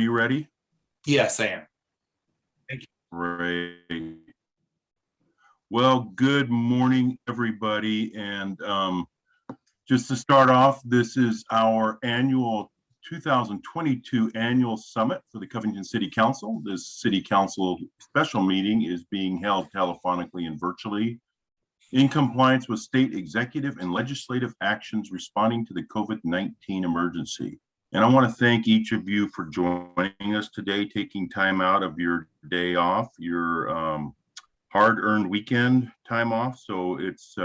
you ready? Yes, I am. Great. Well, good morning, everybody. And just to start off, this is our annual 2022 annual summit for the Covington City Council. This City Council special meeting is being held telephonically and virtually in compliance with state executive and legislative actions responding to the COVID-19 emergency. And I want to thank each of you for joining us today, taking time out of your day off, your hard-earned weekend time off. So it's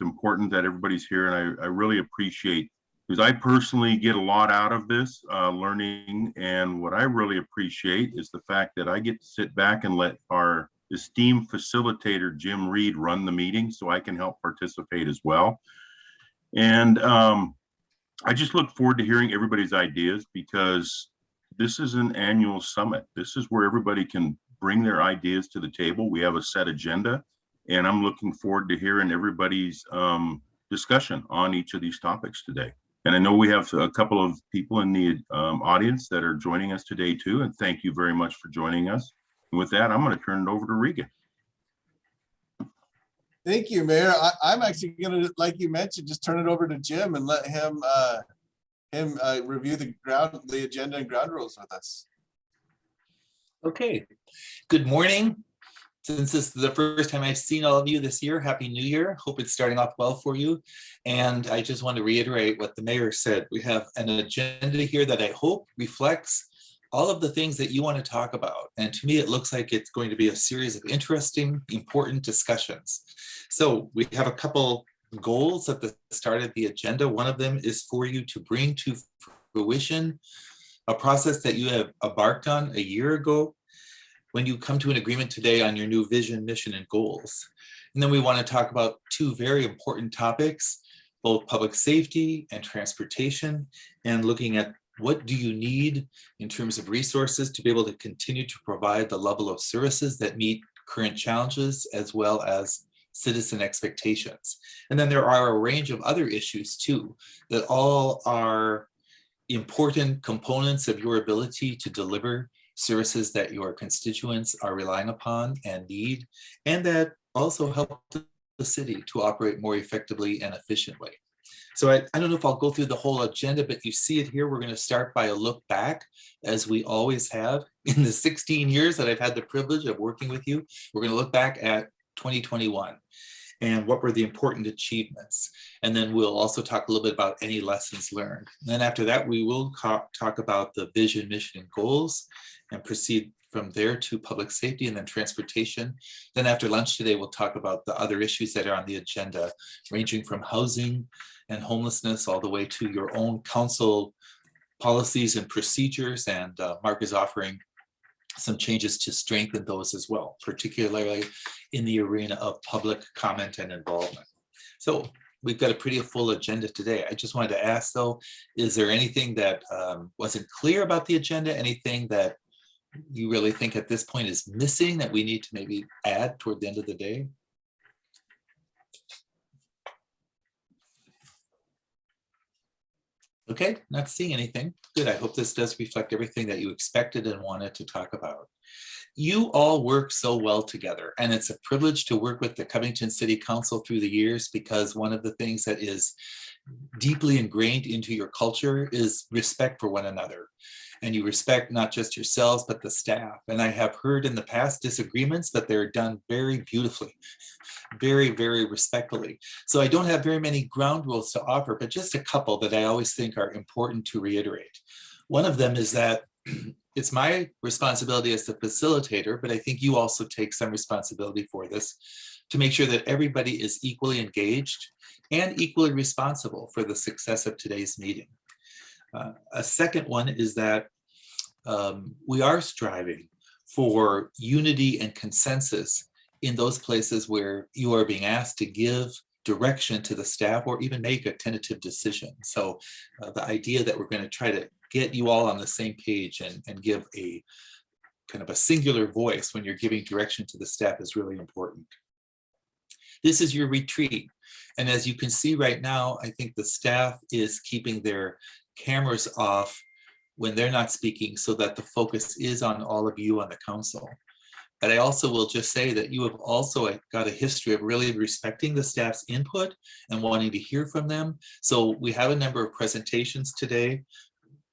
important that everybody's here, and I really appreciate, because I personally get a lot out of this learning, and what I really appreciate is the fact that I get to sit back and let our esteemed facilitator, Jim Reed, run the meeting so I can help participate as well. And I just look forward to hearing everybody's ideas, because this is an annual summit. This is where everybody can bring their ideas to the table. We have a set agenda, and I'm looking forward to hearing everybody's discussion on each of these topics today. And I know we have a couple of people in the audience that are joining us today too, and thank you very much for joining us. And with that, I'm going to turn it over to Regan. Thank you, Mayor. I'm actually going to, like you mentioned, just turn it over to Jim and let him review the agenda and ground rules with us. Okay. Good morning. Since this is the first time I've seen all of you this year, Happy New Year. Hope it's starting off well for you. And I just want to reiterate what the mayor said. We have an agenda here that I hope reflects all of the things that you want to talk about. And to me, it looks like it's going to be a series of interesting, important discussions. So we have a couple goals at the start of the agenda. One of them is for you to bring to fruition a process that you have embarked on a year ago when you come to an agreement today on your new vision, mission, and goals. And then we want to talk about two very important topics, both public safety and transportation, and looking at what do you need in terms of resources to be able to continue to provide the level of services that meet current challenges as well as citizen expectations. And then there are a range of other issues too, that all are important components of your ability to deliver services that your constituents are relying upon and need, and that also help the city to operate more effectively and efficiently. So I don't know if I'll go through the whole agenda, but you see it here. We're going to start by a look back, as we always have in the 16 years that I've had the privilege of working with you. We're going to look back at 2021 and what were the important achievements. And then we'll also talk a little bit about any lessons learned. And then after that, we will talk about the vision, mission, and goals, and proceed from there to public safety and then transportation. Then after lunch today, we'll talk about the other issues that are on the agenda, ranging from housing and homelessness all the way to your own council policies and procedures. And Mark is offering some changes to strengthen those as well, particularly in the arena of public comment and involvement. So we've got a pretty full agenda today. I just wanted to ask though, is there anything that wasn't clear about the agenda? Anything that you really think at this point is missing that we need to maybe add toward the end of the day? Okay, not seeing anything. Good. I hope this does reflect everything that you expected and wanted to talk about. You all work so well together, and it's a privilege to work with the Covington City Council through the years, because one of the things that is deeply ingrained into your culture is respect for one another. And you respect not just yourselves, but the staff. And I have heard in the past disagreements, but they're done very beautifully, very, very respectfully. So I don't have very many ground rules to offer, but just a couple that I always think are important to reiterate. One of them is that it's my responsibility as the facilitator, but I think you also take some responsibility for this, to make sure that everybody is equally engaged and equally responsible for the success of today's meeting. A second one is that we are striving for unity and consensus in those places where you are being asked to give direction to the staff or even make a tentative decision. So the idea that we're going to try to get you all on the same page and give a kind of a singular voice when you're giving direction to the staff is really important. This is your retreat. And as you can see right now, I think the staff is keeping their cameras off when they're not speaking so that the focus is on all of you on the council. But I also will just say that you have also got a history of really respecting the staff's input and wanting to hear from them. So we have a number of presentations today.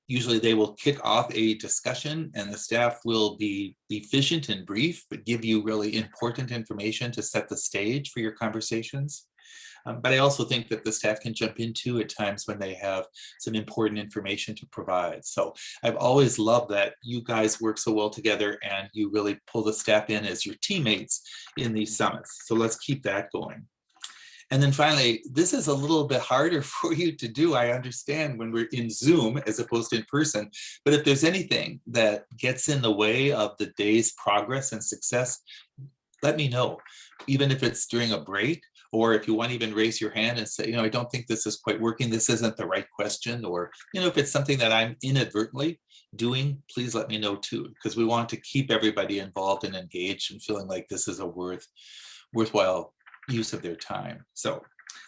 Usually they will kick off a discussion and the staff will be efficient and brief, but give you really important information to set the stage for your conversations. But I also think that the staff can jump into at times when they have some important information to provide. So I've always loved that you guys work so well together and you really pull the staff in as your teammates in these summits. So let's keep that going. And then finally, this is a little bit harder for you to do. I understand when we're in Zoom as opposed to in person, but if there's anything that gets in the way of the day's progress and success, let me know, even if it's during a break, or if you want to even raise your hand and say, I don't think this is quite working. This isn't the right question. Or, if it's something that I'm inadvertently doing, please let me know too, because we want to keep everybody involved and engaged and feeling like this is a worthwhile use of their time. So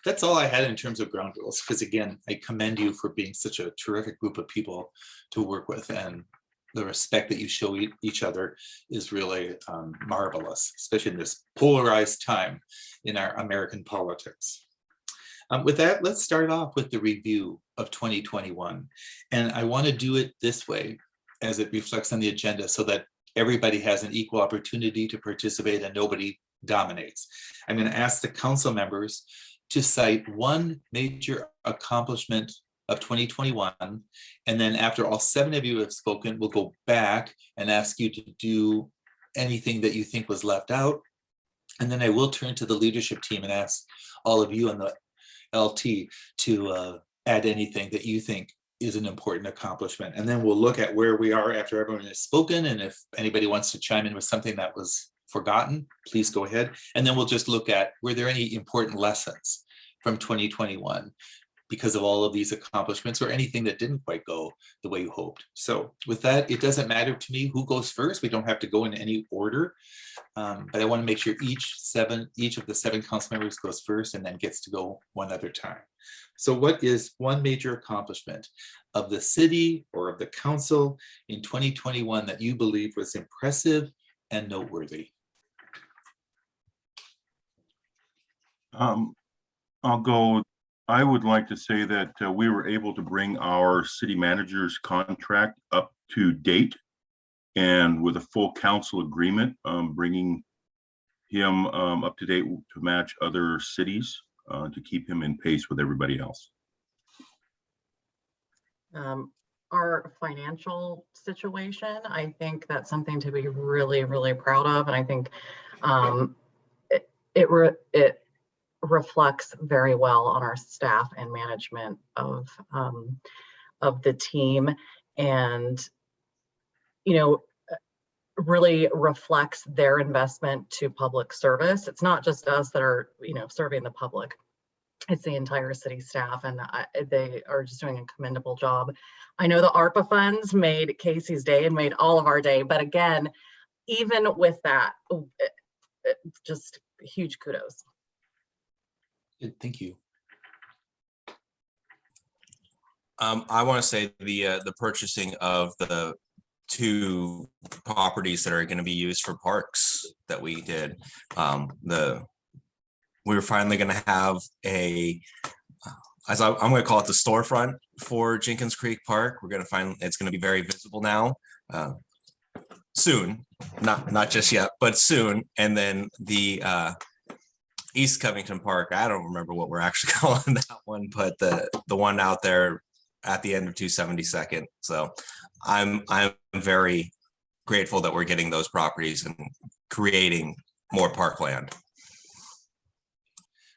that's all I had in terms of ground rules, because again, I commend you for being such a terrific group of people to work with, and the respect that you show each other is really marvelous, especially in this polarized time in our American politics. With that, let's start off with the review of 2021. And I want to do it this way as it reflects on the agenda so that everybody has an equal opportunity to participate and nobody dominates. I'm going to ask the council members to cite one major accomplishment of 2021. And then after all 7 of you have spoken, we'll go back and ask you to do anything that you think was left out. And then I will turn to the leadership team and ask all of you on the LT to add anything that you think is an important accomplishment. And then we'll look at where we are after everyone has spoken. And if anybody wants to chime in with something that was forgotten, please go ahead. And then we'll just look at, were there any important lessons from 2021 because of all of these accomplishments, or anything that didn't quite go the way you hoped? So with that, it doesn't matter to me who goes first. We don't have to go in any order, but I want to make sure each of the 7 council members goes first and then gets to go one other time. So what is one major accomplishment of the city or of the council in 2021 that you believe was impressive and noteworthy? I'll go. I would like to say that we were able to bring our city manager's contract up to date, and with a full council agreement, bringing him up to date to match other cities, to keep him in pace with everybody else. Our financial situation, I think that's something to be really, really proud of. And I think it reflects very well on our staff and management of the team, and really reflects their investment to public service. It's not just us that are serving the public, it's the entire city staff, and they are just doing a commendable job. I know the ARPA funds made Casey's day and made all of our day, but again, even with that, just huge kudos. Good, thank you. I want to say the purchasing of the 2 properties that are going to be used for parks that we did. We were finally going to have I'm going to call it the storefront for Jenkins Creek Park. We're going to find it's going to be very visible now, soon, not just yet, but soon. And then the East Covington Park, I don't remember what we're actually calling that one, but the one out there at the end of 272nd. So I'm very grateful that we're getting those properties and creating more parkland.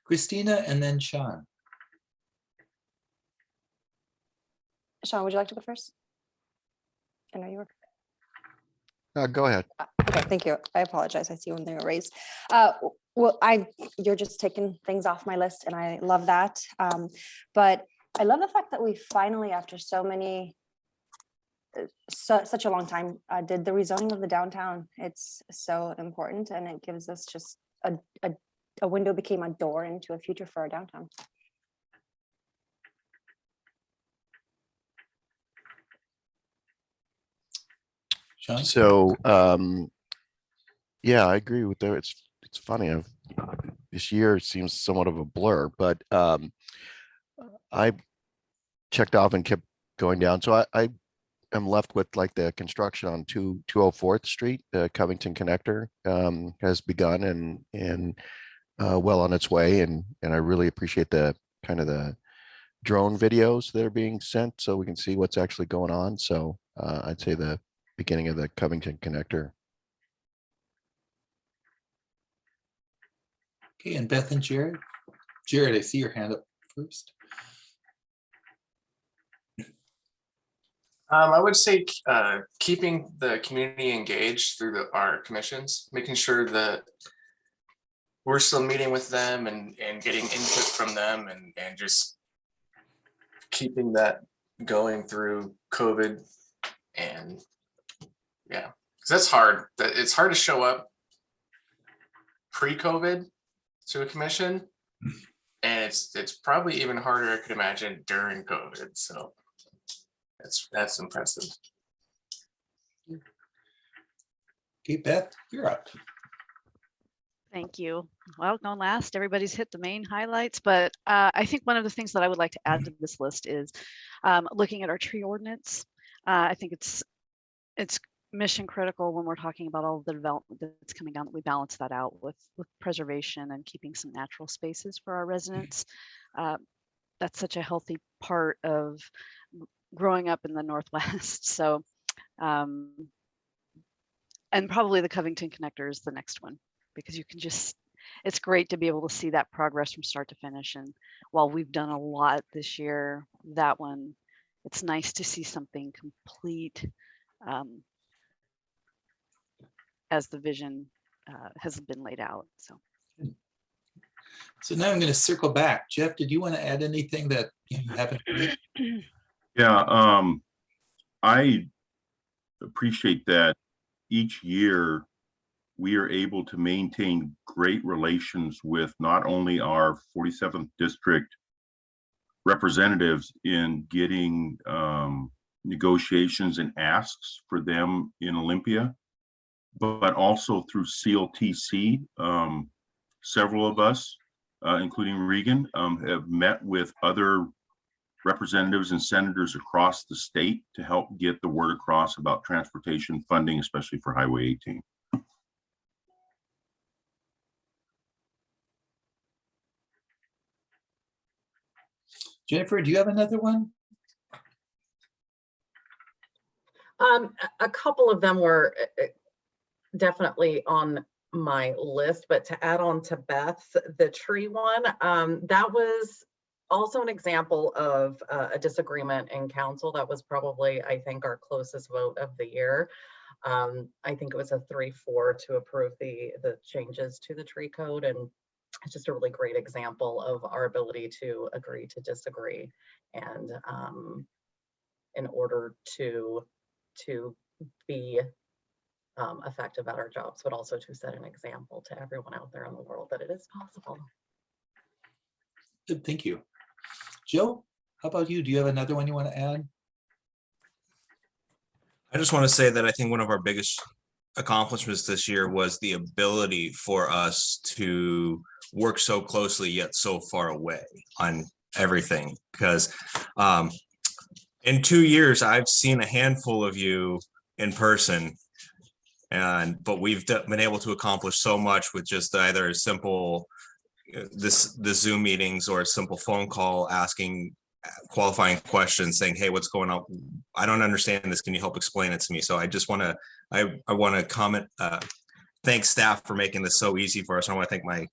Christina and then Sean. Sean, would you like to go first? I know you were. Go ahead. Okay, thank you. I apologize. I see one thing raised. Well, you're just taking things off my list, and I love that. But I love the fact that we finally, after such a long time, did the rezoning of the downtown. It's so important, and it gives us just a window, became a door into a future for our downtown. Sean? So, yeah, I agree with that. It's funny. This year seems somewhat of a blur, but I checked off and kept going down. So I am left with like the construction on 204th Street, the Covington connector has begun and well on its way. And I really appreciate the kind of the drone videos that are being sent so we can see what's actually going on. So I'd say the beginning of the Covington connector. Okay, and Beth and Jared. Jared, I see your hand up first. I would say keeping the community engaged through our commissions, making sure that we're still meeting with them and getting input from them and just keeping that going through COVID. And yeah, because that's hard. It's hard to show up pre-COVID to a commission, and it's probably even harder, I could imagine, during COVID. So that's impressive. Okay, Beth, you're up. Thank you. Well, going last, everybody's hit the main highlights, but I think one of the things that I would like to add to this list is looking at our tree ordinance. I think it's mission critical when we're talking about all of the development that's coming down, that we balance that out with preservation and keeping some natural spaces for our residents. That's such a healthy part of growing up in the Northwest. So, and probably the Covington connector is the next one, because you can just, it's great to be able to see that progress from start to finish. And while we've done a lot this year, that one, it's nice to see something complete as the vision has been laid out. So now I'm going to circle back. Jeff, did you want to add anything that you haven't? Yeah, I appreciate that each year we are able to maintain great relations with not only our 47th district representatives in getting negotiations and asks for them in Olympia, but also through CLTC. Several of us, including Regan, have met with other representatives and senators across the state to help get the word across about transportation funding, especially for Highway 18. Jennifer, do you have another one? A couple of them were definitely on my list, but to add on to Beth's, the tree one, that was also an example of a disagreement in council. That was probably, I think, our closest vote of the year. I think it was a 3-4 to approve the changes to the tree code, and it's just a really great example of our ability to agree to disagree, and in order to be effective at our jobs, but also to set an example to everyone out there in the world that it is possible. Good, thank you. Joe, how about you? Do you have another one you want to add? I just want to say that I think one of our biggest accomplishments this year was the ability for us to work so closely yet so far away on everything, because in 2 years I've seen a handful of you in person, but we've been able to accomplish so much with just either a simple the Zoom meetings or a simple phone call asking qualifying questions, saying, hey, what's going on? I don't understand this. Can you help explain it to me? So I just want to, I want to comment, thank staff for making this so easy for us. I want to thank my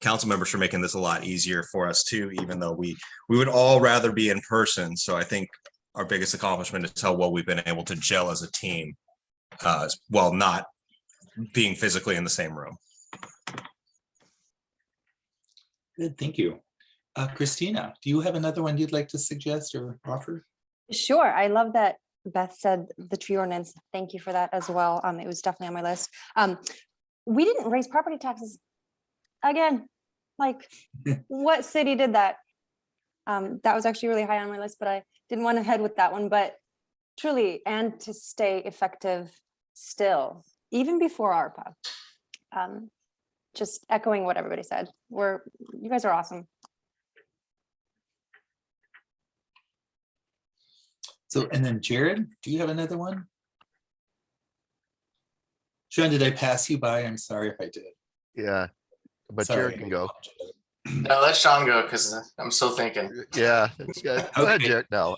council members for making this a lot easier for us too, even though we would all rather be in person. So I think our biggest accomplishment is how well we've been able to gel as a team while not being physically in the same room. Good, thank you. Christina, do you have another one you'd like to suggest or offer? Sure. I love that Beth said the tree ordinance. Thank you for that as well. It was definitely on my list. We didn't raise property taxes again. Like, what city did that? That was actually really high on my list, but I didn't want to head with that one. But truly, and to stay effective still, even before ARPA. Just echoing what everybody said. You guys are awesome. So, and then Jared, do you have another one? Sean, did I pass you by? I'm sorry if I did. Yeah, but Sorry. Jared can go. No, let Sean go because I'm still thinking. Yeah, that's good. Go ahead, Okay. Jared. No,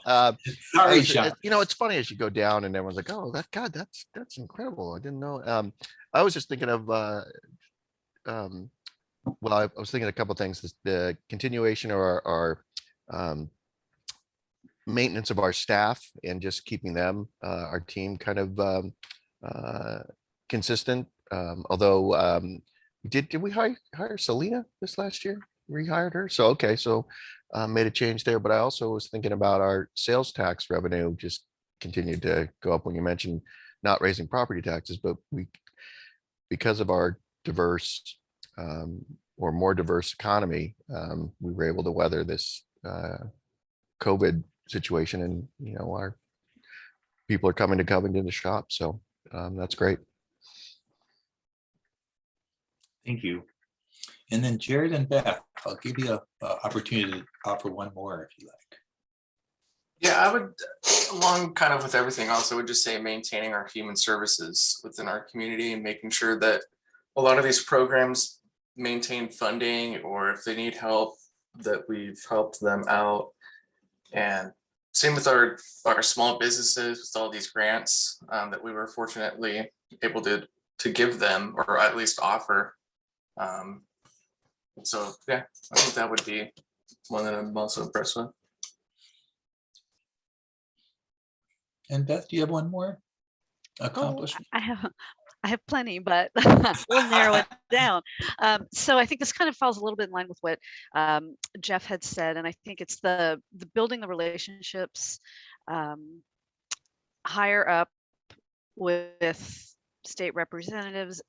Sorry, Sean. you know, it's funny as you go down and everyone's like, "Oh, that's incredible." I didn't know. I was just thinking of, well, I was thinking a couple things. The continuation of our maintenance of our staff and just keeping them, our team, kind of consistent. Although, did we hire Selena this last year? Rehired her. So okay, so made a change there. But I also was thinking about our sales tax revenue just continued to go up when you mentioned not raising property taxes, but because of our diverse or more diverse economy, we were able to weather this COVID situation, and you know, our people are coming to Covington to shop. So that's great. Thank you. And then Jared and Beth, I'll give you an opportunity to offer one more if you like. Yeah, I would, along kind of with everything else, I would just say maintaining our human services within our community and making sure that a lot of these programs maintain funding, or if they need help, that we've helped them out. And same with our small businesses, with all these grants that we were fortunately able to give them, or at least offer. So yeah, I think that would be one that I'm also impressed with. And Beth, do you have one more accomplishment? I have plenty, but we'll narrow it down. So I think this kind of falls a little bit in line with what Jeff had said, and I think it's the building the relationships higher up with state representatives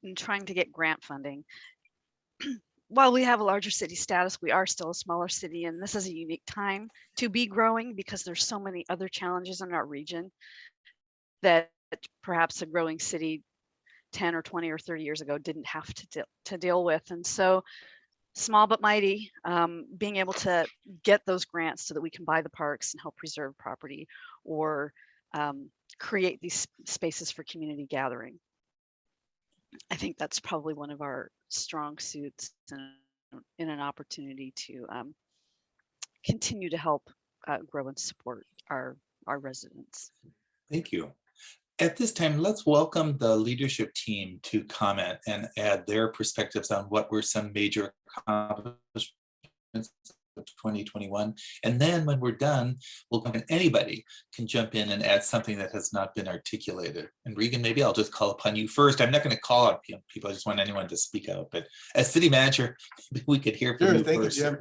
and trying to get grant funding. While we have a larger city status, we are still a smaller city, and this is a unique time to be growing because there's so many other challenges in our region that perhaps a growing city 10 or 20 or 30 years ago didn't have to deal with. And so small but mighty, being able to get those grants so that we can buy the parks and help preserve property, or create these spaces for community gathering. I think that's probably one of our strong suits in an opportunity to continue to help grow and support our residents. Thank you. At this time, let's welcome the leadership team to comment and add their perspectives on what were some major accomplishments of 2021. And then when we're done, anybody can jump in and add something that has not been articulated. And Regan, maybe I'll just call upon you first. I'm not going to call on people. I just want anyone to speak out. But as city manager, we could hear from you Thank first. you, Jim.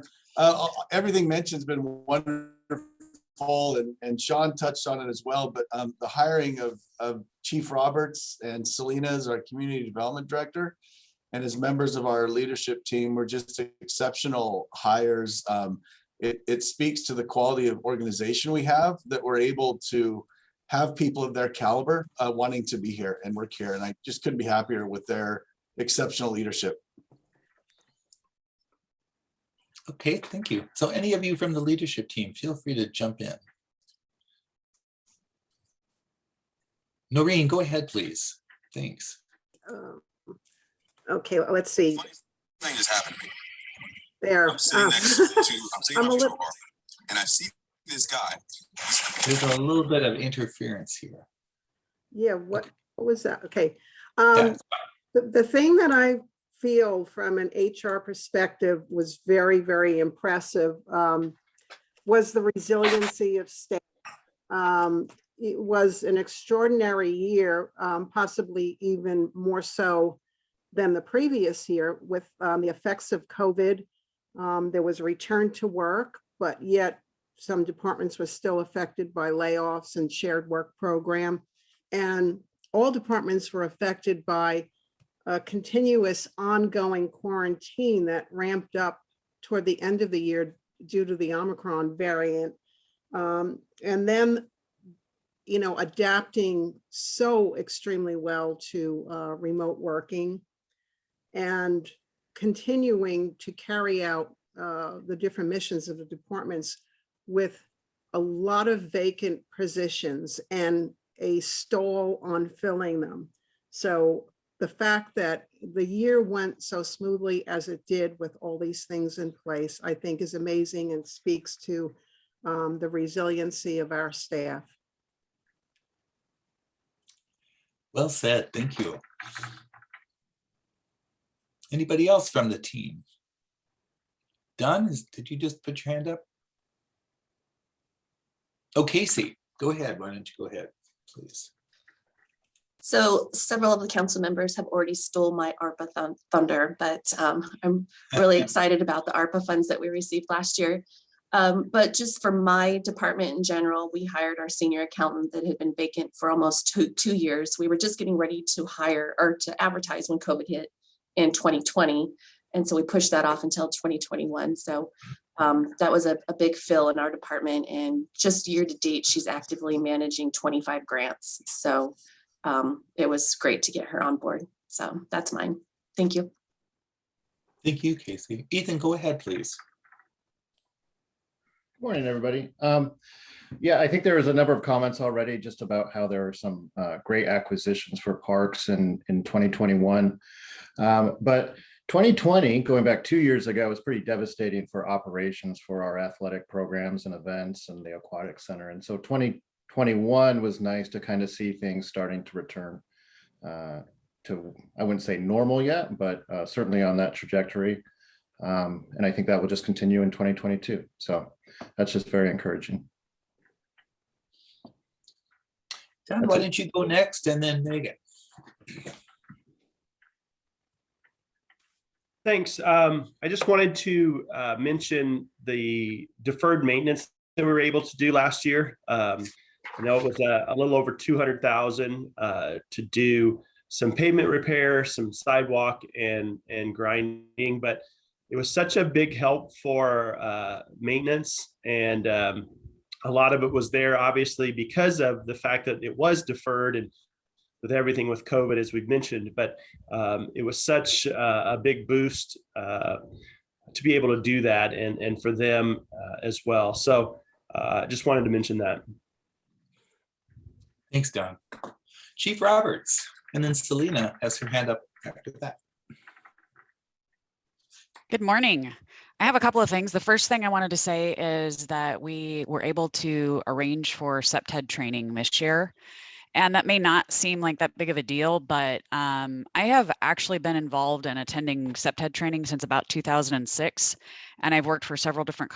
Everything mentioned's been wonderful, and Sean touched on it as well. But the hiring of Chief Roberts and Selena as our community development director, and as members of our leadership team, were just exceptional hires. It speaks to the quality of organization we have, that we're able to have people of their caliber wanting to be here and work here. And I just couldn't be happier with their exceptional leadership. Okay, thank you. So any of you from the leadership team, feel free to jump in. Noreen, go ahead, please. Thanks. Okay, well, let's see. Thing just happened to me. There. I'm sitting next to, I'm sitting I'm a on little- bar, and I see this guy. There's a little bit of interference here. Yeah, what was that? Okay. Yeah. The thing that I feel from an HR perspective was very, very impressive was the resiliency of staff. It was an extraordinary year, possibly even more so than the previous year with the effects of COVID. There was a return to work, but yet some departments were still affected by layoffs and shared work program. And all departments were affected by a continuous ongoing quarantine that ramped up toward the end of the year due to the Omicron variant. And then adapting so extremely well to remote working and continuing to carry out the different missions of the departments with a lot of vacant positions and a stall on filling them. So the fact that the year went so smoothly as it did with all these things in place, I think is amazing and speaks to the resiliency of our staff. Well said, thank you. Anybody else from the team? Don, did you just put your hand up? Oh, Casey, go ahead. Why don't you go ahead, please? So several of the council members have already stole my ARPA thunder, but I'm really excited about the ARPA funds that we received last year. But just for my department in general, we hired our senior accountant that had been vacant for almost two years. We were just getting ready to hire or to advertise when COVID hit in 2020. And so we pushed that off until 2021. So that was a big fill in our department. And just year to date, she's actively managing 25 grants. So it was great to get her on board. So that's mine. Thank you. Thank you, Casey. Ethan, go ahead, please. Good morning, everybody. Yeah, I think there was a number of comments already just about how there are some great acquisitions for parks in 2021. But 2020, going back 2 years ago, was pretty devastating for operations for our athletic programs and events and the aquatic center. And so 2021 was nice to kind of see things starting to return to, I wouldn't say normal yet, but certainly on that trajectory. And I think that will just continue in 2022. So that's just very encouraging. John, why don't you go next and then Megan? Thanks. I just wanted to mention the deferred maintenance that we were able to do last year. I know it was a little over 200,000 to do some pavement repair, some sidewalk and grinding, but it was such a big help for maintenance, and a lot of it was there obviously because of the fact that it was deferred and with everything with COVID, as we've mentioned, but it was such a big boost to be able to do that and for them as well. So I just wanted to mention that. Thanks, Don. Chief Roberts, and then Selena has her hand up after that. Good morning. I have a couple of things. The first thing I wanted to say is that we were able to arrange for SEPTED training this year. And that may not seem like that big of a deal, but I have actually been involved in attending SEPTED training since about 2006. And I've worked for several different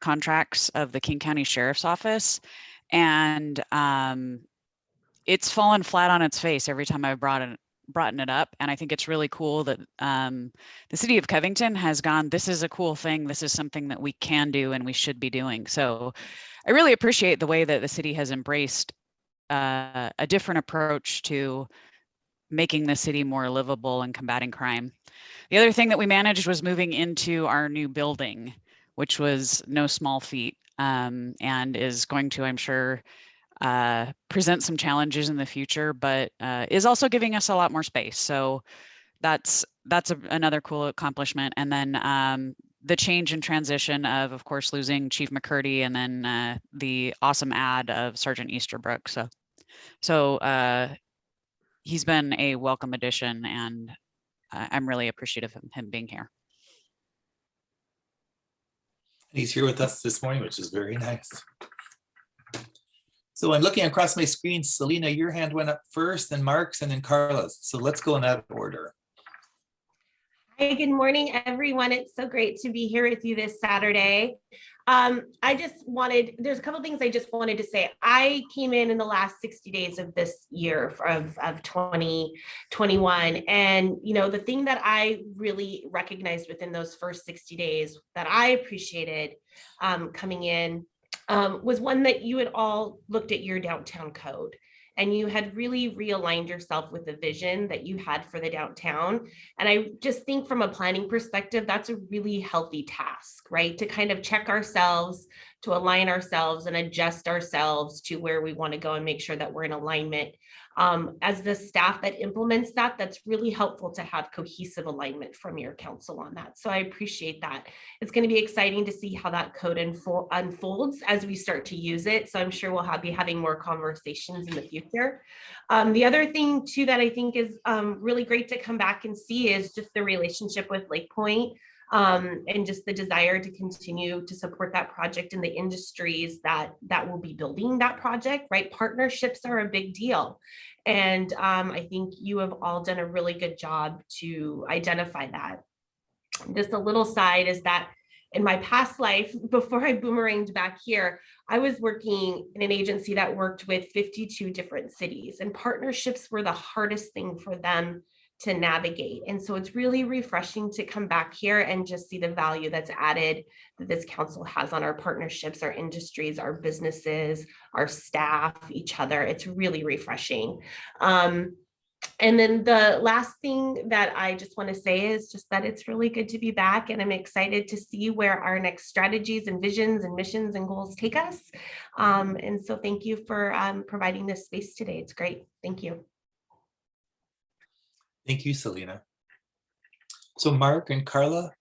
contracts of the King County Sheriff's Office. And it's fallen flat on its face every time I've brought it up. And I think it's really cool that the city of Covington has gone, this is a cool thing. This is something that we can do and we should be doing. So I really appreciate the way that the city has embraced a different approach to making the city more livable and combating crime. The other thing that we managed was moving into our new building, which was no small feat, and is going to, I'm sure, present some challenges in the future, but is also giving us a lot more space. So that's another cool accomplishment. And then the change and transition of course, losing Chief McCurdy and then the awesome add of Sergeant Easterbrook. So he's been a welcome addition, and I'm really appreciative of him being here. He's here with us this morning, which is very nice. So I'm looking across my screen. Selena, your hand went up first, then Mark's, and then Carla's. So let's go in that order. Hi, good morning, everyone. It's so great to be here with you this Saturday. There's a couple things I just wanted to say. I came in the last 60 days of this year of 2021. And, the thing that I really recognized within those first 60 days that I appreciated coming in was one that you had all looked at your downtown code and you had really realigned yourself with the vision that you had for the downtown. And I just think from a planning perspective, that's a really healthy task, right? To kind of check ourselves, to align ourselves and adjust ourselves to where we want to go and make sure that we're in alignment. As the staff that implements that, that's really helpful to have cohesive alignment from your council on that. So I appreciate that. It's going to be exciting to see how that code unfolds as we start to use it. So I'm sure we'll be having more conversations in the future. The other thing too that I think is really great to come back and see is just the relationship with Lake Point. And just the desire to continue to support that project in the industries that will be building that project, right? Partnerships are a big deal. And I think you have all done a really good job to identify that. Just a little side is that in my past life, before I boomeranged back here, I was working in an agency that worked with 52 different cities, and partnerships were the hardest thing for them to navigate. And so it's really refreshing to come back here and just see the value that's added that this council has on our partnerships, our industries, our businesses, our staff, each other. It's really refreshing. And then the last thing that I just want to say is just that it's really good to be back, and I'm excited to see where our next strategies and visions and missions and goals take us. And so thank you for providing this space today. It's great. Thank you. Thank you, Selena. So Mark and Carla.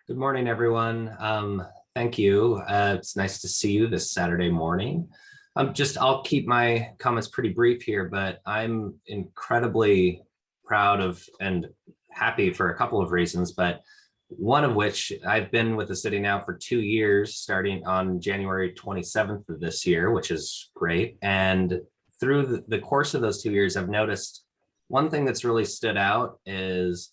Good morning, everyone. Thank you. It's nice to see you this Saturday morning. I'll keep my comments pretty brief here, but I'm incredibly proud of and happy for a couple of reasons, but one of which I've been with the city now for 2 years, starting on January 27th of this year, which is great. And through the course of those 2 years, I've noticed one thing that's really stood out is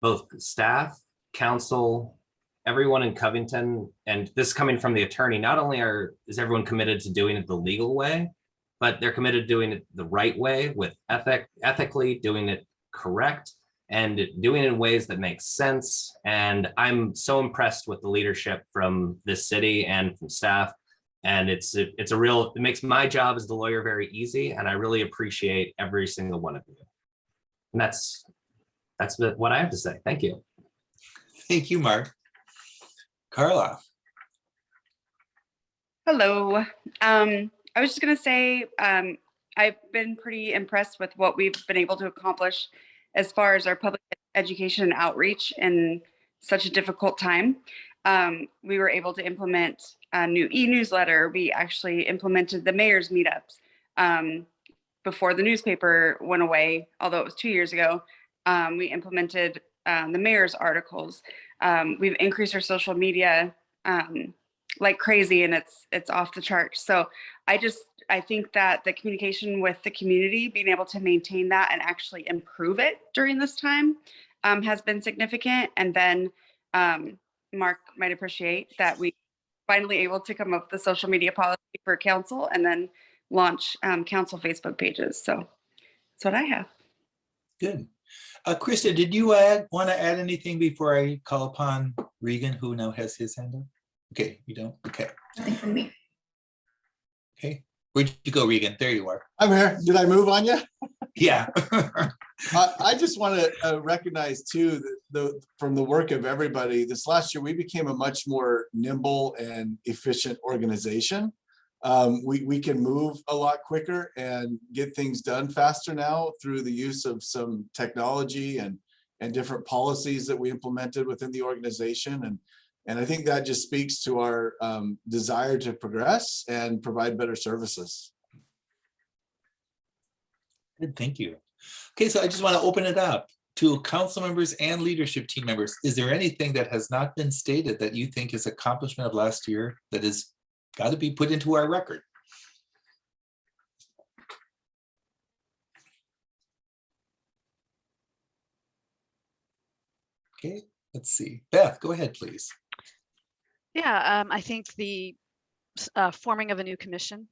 both staff, council, everyone in Covington, and this coming from the attorney, not only is everyone committed to doing it the legal way, but they're committed to doing it the right way with ethically doing it correct and doing it in ways that make sense. And I'm so impressed with the leadership from this city and from staff. And it makes my job as the lawyer very easy. And I really appreciate every single one of you. And that's what I have to say. Thank you. Thank you, Mark. Carla. Hello. I was just going to say, I've been pretty impressed with what we've been able to accomplish as far as our public education and outreach in such a difficult time. We were able to implement a new e-newsletter. We actually implemented the mayor's meetups before the newspaper went away, although it was 2 years ago. We implemented the mayor's articles. We've increased our social media like crazy, and it's off the charts. So I think that the communication with the community, being able to maintain that and actually improve it during this time has been significant. And then Mark might appreciate that we finally able to come up with the social media policy for council and then launch council Facebook pages. So that's what I have. Good. Krista, did you want to add anything before I call upon Regan, who now has his hand up? Okay, you don't? Okay. Nothing from me. Okay. Where'd you go, Regan? There you are. I'm here. Did I move on you? Yeah. I just want to recognize too that from the work of everybody, this last year we became a much more nimble and efficient organization. We can move a lot quicker and get things done faster now through the use of some technology and different policies that we implemented within the organization. And I think that just speaks to our desire to progress and provide better services. Good, thank you. Okay, so I just want to open it up to council members and leadership team members. Is there anything that has not been stated that you think is accomplishment of last year that has got to be put into our record? Okay, let's see. Beth, go ahead, please. Yeah, I think the forming of a new commission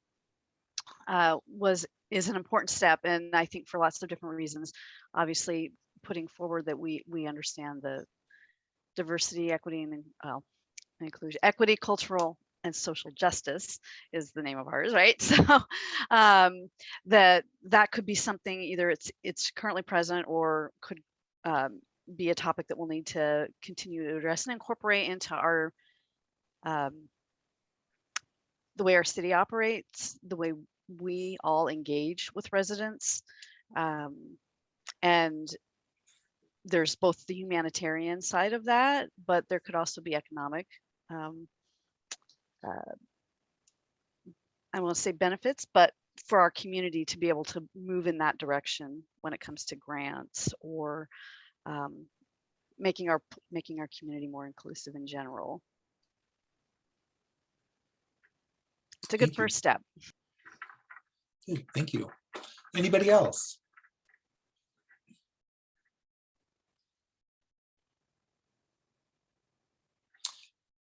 is an important step, and I think for lots of different reasons. Obviously, putting forward that we understand the diversity, equity, and inclusion, equity, cultural and social justice is the name of ours, right? So that could be something, either it's currently present or could be a topic that we'll need to continue to address and incorporate into our the way our city operates, the way we all engage with residents. And there's both the humanitarian side of that, but there could also be economic, I won't say benefits, but for our community to be able to move in that direction when it comes to grants or making our community more inclusive in general. It's a good first step. Good, thank you. Anybody else?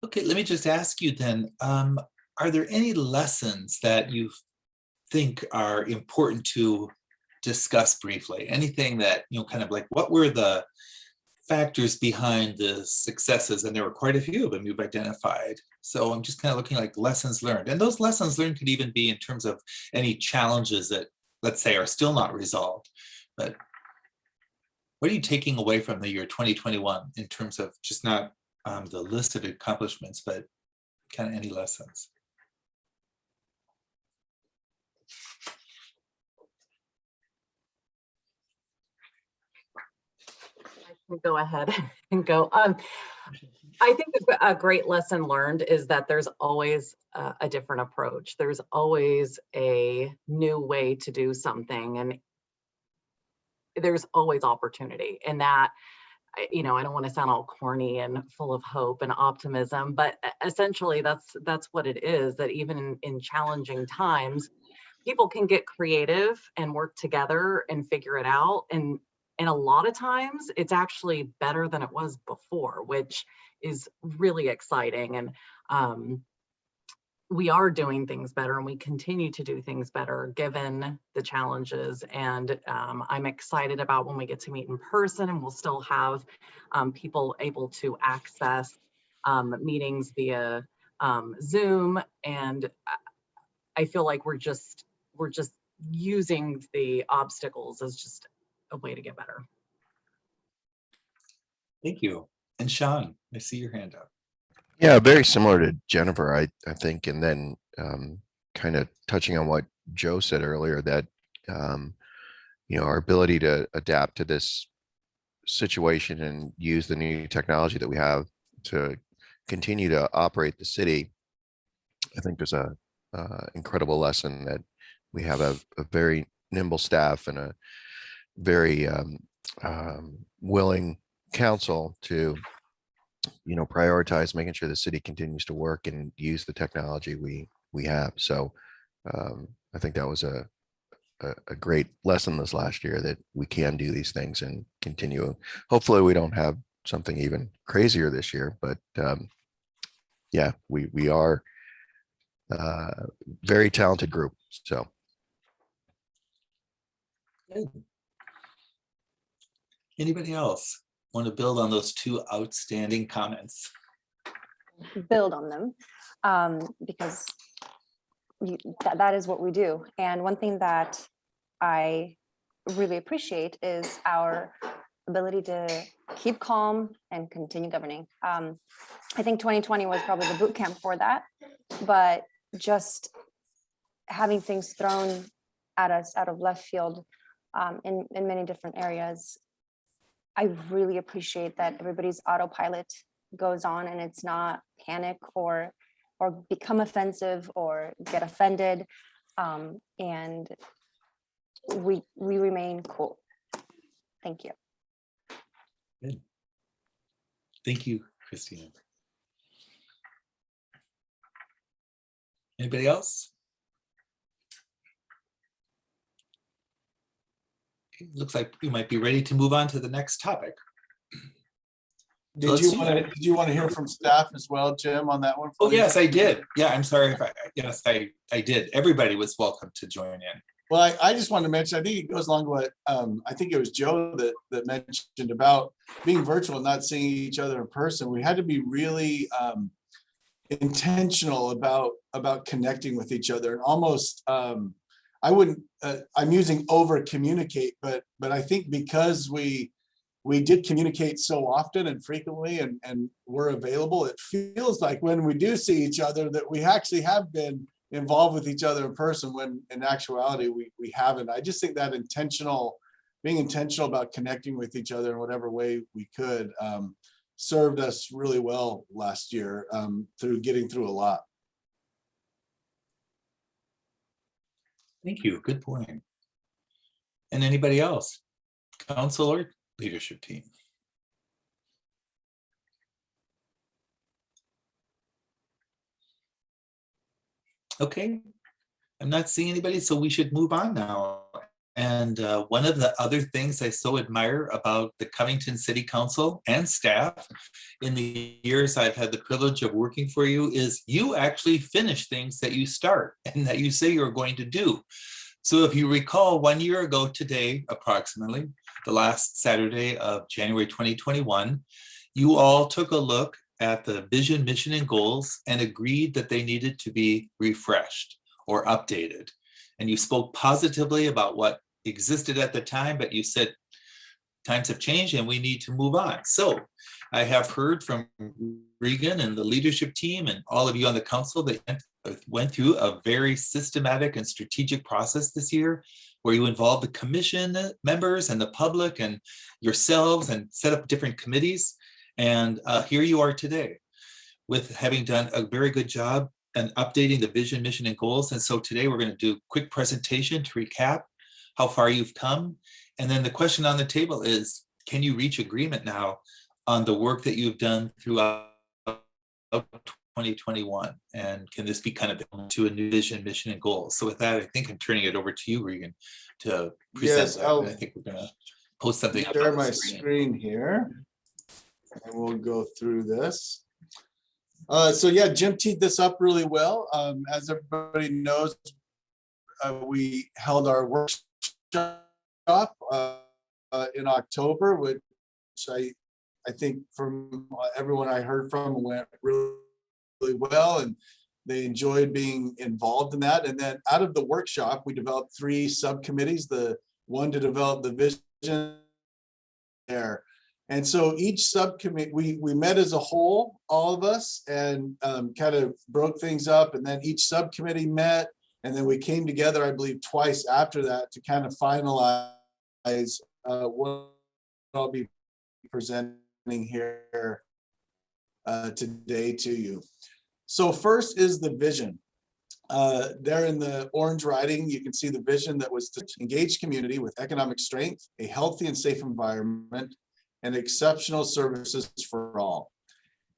Okay, let me just ask you then, are there any lessons that you think are important to discuss briefly? Anything that, kind of like, what were the factors behind the successes? And there were quite a few of them you've identified. So I'm just kind of looking like lessons learned. And those lessons learned could even be in terms of any challenges that, let's say, are still not resolved. But what are you taking away from the year 2021 in terms of just not the list of accomplishments, but kind of any lessons? Go ahead and go. I think a great lesson learned is that there's always a different approach. There's always a new way to do something, and there's always opportunity. And that, I don't want to sound all corny and full of hope and optimism, but essentially that's what it is. That even in challenging times, people can get creative and work together and figure it out. And a lot of times it's actually better than it was before, which is really exciting. And we are doing things better, and we continue to do things better given the challenges. And I'm excited about when we get to meet in person, and we'll still have people able to access meetings via Zoom. And I feel like we're just using the obstacles as just a way to get better. Thank you. And Sean, I see your hand up. Yeah, very similar to Jennifer, I think, and then kind of touching on what Joe said earlier, that our ability to adapt to this situation and use the new technology that we have to continue to operate the city. I think there's a incredible lesson that we have a very nimble staff and a very willing council to prioritize making sure the city continues to work and use the technology we have. So I think that was a great lesson this last year, that we can do these things and continue. Hopefully we don't have something even crazier this year, but yeah, we are a very talented group. So good. Anybody else want to build on those two outstanding comments? Build on them, because that is what we do. And one thing that I really appreciate is our ability to keep calm and continue governing. I think 2020 was probably the boot camp for that, but just having things thrown at us out of left field in many different areas, I really appreciate that everybody's autopilot goes on and it's not panic or become offensive or get offended, and we remain cool. Thank you. Good. Thank you, Christina. Anybody else? Okay, looks like we might be ready to move on to the next topic. Did you want to hear from staff as well, Jim, on that one? Oh, yes, I did. Yeah, I'm sorry if yes, I did. Everybody was welcome to join in. Well, I just wanted to mention, I think it goes along with what I think it was Joe that mentioned about being virtual, not seeing each other in person. We had to be really intentional about connecting with each other, and almost I wouldn't I'm using over communicate, but I think because we did communicate so often and frequently and we're available, it feels like when we do see each other that we actually have been involved with each other in person, when in actuality we haven't. I just think that being intentional about connecting with each other in whatever way we could served us really well last year through getting through a lot. Thank you. Good point. And anybody else? Council or leadership team? Okay, I'm not seeing anybody, so we should move on now. And one of the other things I so admire about the Covington City Council and staff in the years I've had the privilege of working for you is you actually finish things that you start and that you say you're going to do. So if you recall, 1 year ago today, approximately, the last Saturday of January 2021, you all took a look at the vision, mission, and goals and agreed that they needed to be refreshed or updated. And you spoke positively about what existed at the time, but you said times have changed and we need to move on. So I have heard from Regan and the leadership team and all of you on the council that went through a very systematic and strategic process this year, where you involved the commission members and the public and yourselves and set up different committees. And here you are today with having done a very good job and updating the vision, mission, and goals. And so today we're going to do a quick presentation to recap how far you've come. And then the question on the table is, can you reach agreement now on the work that you've done throughout 2021? And can this be kind of to a new vision, mission, and goals? So with that, I think I'm turning it over to you, Regan, to present Yes, that. I think we're going to post something up share on the my screen. screen here, and we'll go through this. So yeah, Jim teed this up really well. As everybody knows, we held our workshop in October, which I think from everyone I heard from went really well, and they enjoyed being involved in that. And then out of the workshop, we developed 3 subcommittees. The one to develop the vision there. And so each subcommittee, we met as a whole, all of us, and kind of broke things up. And then each subcommittee met, and then we came together, I believe, twice after that to kind of finalize what I'll be presenting here today to you. So first is the vision. There in the orange writing, you can see the vision that was to engage community with economic strength, a healthy and safe environment, and exceptional services for all.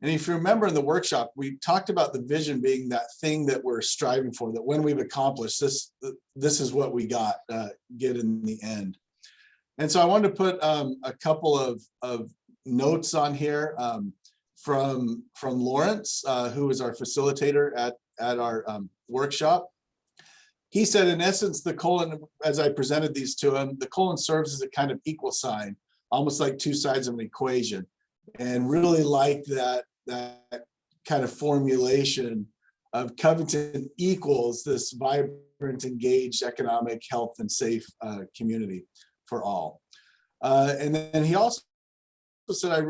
And if you remember in the workshop, we talked about the vision being that thing that we're striving for, that when we've accomplished this, this is what we get in the end. And so I wanted to put a couple of notes on here from Lawrence, who is our facilitator at our workshop. He said, in essence, the colon, as I presented these to him, the colon serves as a kind of equal sign, almost like 2 sides of an equation, and really like that kind of formulation of Covington equals this vibrant, engaged, economic, health, and safe community for all. And then he also said, I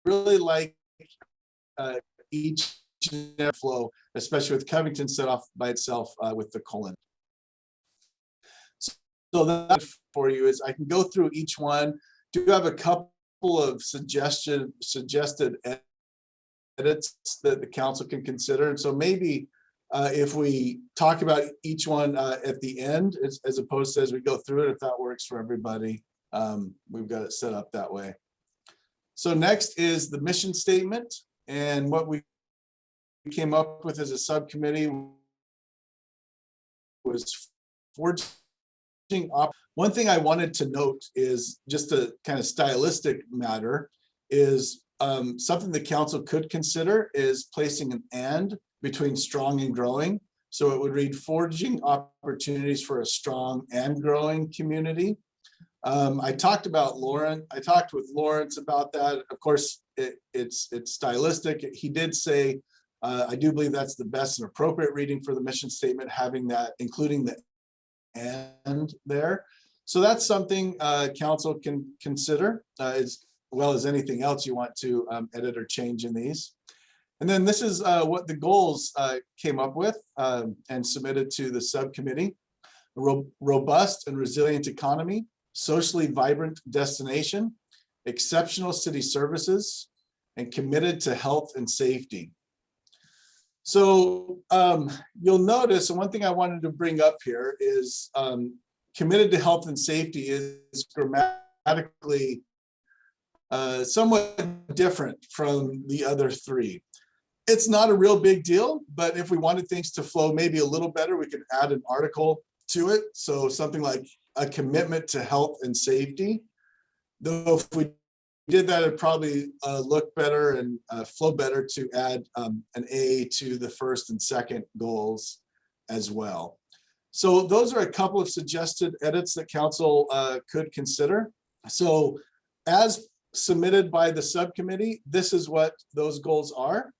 really like each flow, especially with Covington set off by itself with the colon. So that for you is I can go through each one. Do have a couple of suggested edits that the council can consider. And so maybe if we talk about each one at the end, as opposed to as we go through it, if that works for everybody, we've got it set up that way. So next is the mission statement, and what we came up with as a subcommittee was forging up. One thing I wanted to note is just a kind of stylistic matter is something the council could consider is placing an and between strong and growing. So it would read forging opportunities for a strong and growing community. I talked with Lawrence about that. Of course, it's stylistic. He did say I do believe that's the best and appropriate reading for the mission statement, having that, including the and there. So that's something council can consider as well as anything else you want to edit or change in these. And then this is what the goals came up with and submitted to the subcommittee. A robust and resilient economy, socially vibrant destination, exceptional city services, and committed to health and safety. So you'll notice, and one thing I wanted to bring up here is committed to health and safety is grammatically somewhat different from the other three. It's not a real big deal, but if we wanted things to flow maybe a little better, we could add an article to it. So something like a commitment to health and safety. Though if we did that, it'd probably look better and flow better to add an A to the first and second goals as well. So those are a couple of suggested edits that council could consider. So as submitted by the subcommittee, this is what those goals are.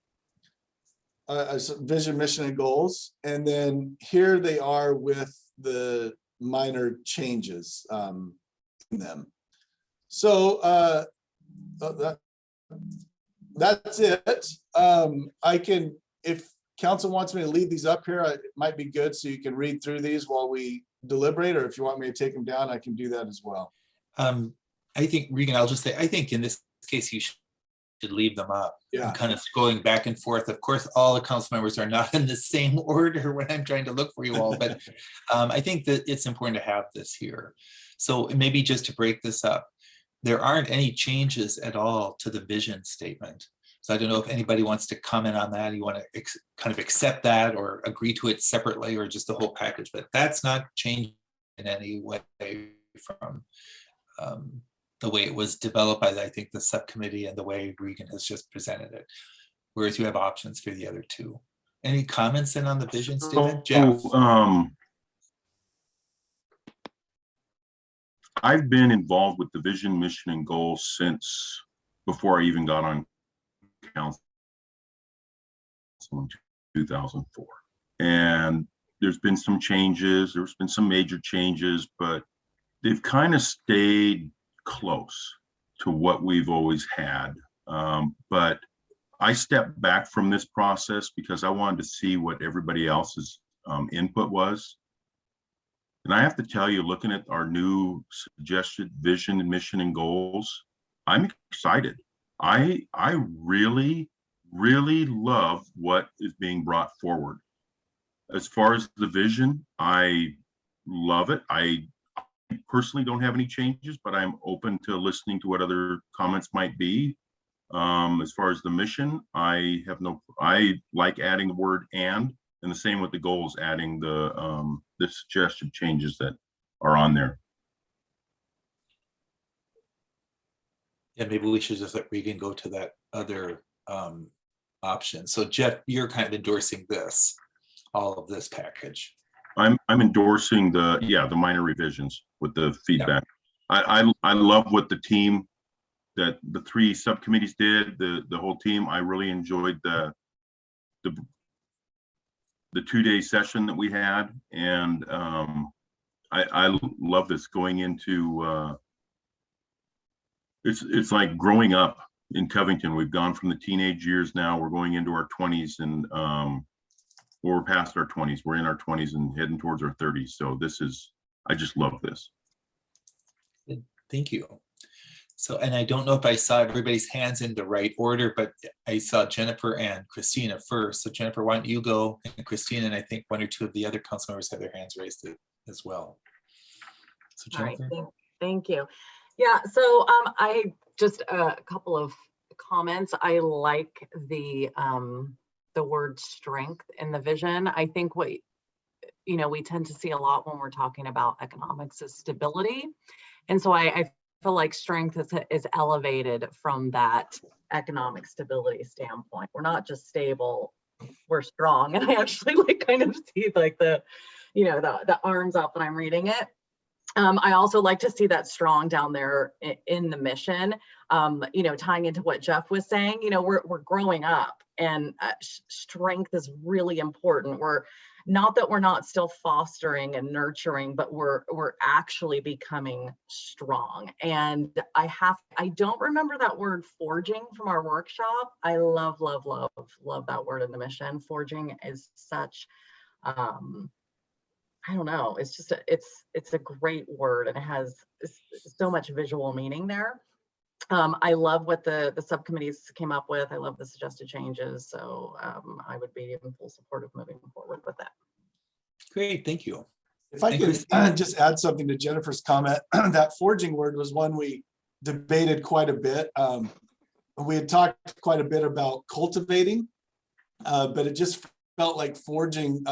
Vision, mission, and goals. And then here they are with the minor changes in them. So that's it. I can, if council wants me to leave these up here, it might be good so you can read through these while we deliberate, or if you want me to take them down, I can do that as well. I think, Regan, I'll just say, I think in this case, you should leave them up. Yeah. And kind of going back and forth. Of course, all the council members are not in the same order when I'm trying to look for you all, but I think that it's important to have this here. So maybe just to break this up, there aren't any changes at all to the vision statement. So I don't know if anybody wants to comment on that. You want to kind of accept that or agree to it separately or just the whole package, but that's not changed in any way from the way it was developed by, I think, the subcommittee and the way Regan has just presented it. Whereas you have options for the other two. Any comments then on the vision statement, Jeff? I've been involved with the vision, mission, and goals since before I even got on council in 2004. And there's been some changes, there's been some major changes, but they've kind of stayed close to what we've always had. But I stepped back from this process because I wanted to see what everybody else's input was. And I have to tell you, looking at our new suggested vision and mission and goals, I'm excited. I really, really love what is being brought forward. As far as the vision, I love it. I personally don't have any changes, but I'm open to listening to what other comments might be. As far as the mission, I like adding the word and the same with the goals, adding the suggested changes that are on there. Yeah, maybe we should just let Regan go to that other option. So Jeff, you're kind of endorsing this, all of this package. I'm endorsing the minor revisions with the feedback. Yeah. I love what the team, that the three subcommittees did, the whole team. I really enjoyed the 2-day session that we had, and I love this going into it's like growing up in Covington. We've gone from the teenage years, now we're going into our 20s, and we're past our 20s. We're in our 20s and heading towards our 30s. So this is, I just love this. Thank you. So, and I don't know if I saw everybody's hands in the right order, but I saw Jennifer and Christina first. So Jennifer, why don't you go, and Christina, and I think one or two of the other council members have their hands raised as well. So Jennifer. All right, thank you. Yeah, so I just a couple of comments. I like the word strength in the vision. I think what we tend to see a lot when we're talking about economics is stability, and so I feel like strength is elevated from that economic stability standpoint. We're not just stable, we're strong. And I actually kind of see like the arms up when I'm reading it. I also like to see that strong down there in the mission, tying into what Jeff was saying. We're growing up, and strength is really important. We're not that we're not still fostering and nurturing, but we're actually becoming strong. And I don't remember that word forging from our workshop. I love that word in the mission. Forging is such, I don't know. It's just it's a great word, and it has so much visual meaning there. I love what the subcommittees came up with. I love the suggested changes. So I would be in full support of moving forward with that. Great, thank you. If I could just add something to Jennifer's comment, that forging word was one we debated quite a bit. We had talked quite a bit about cultivating, but it just felt like forging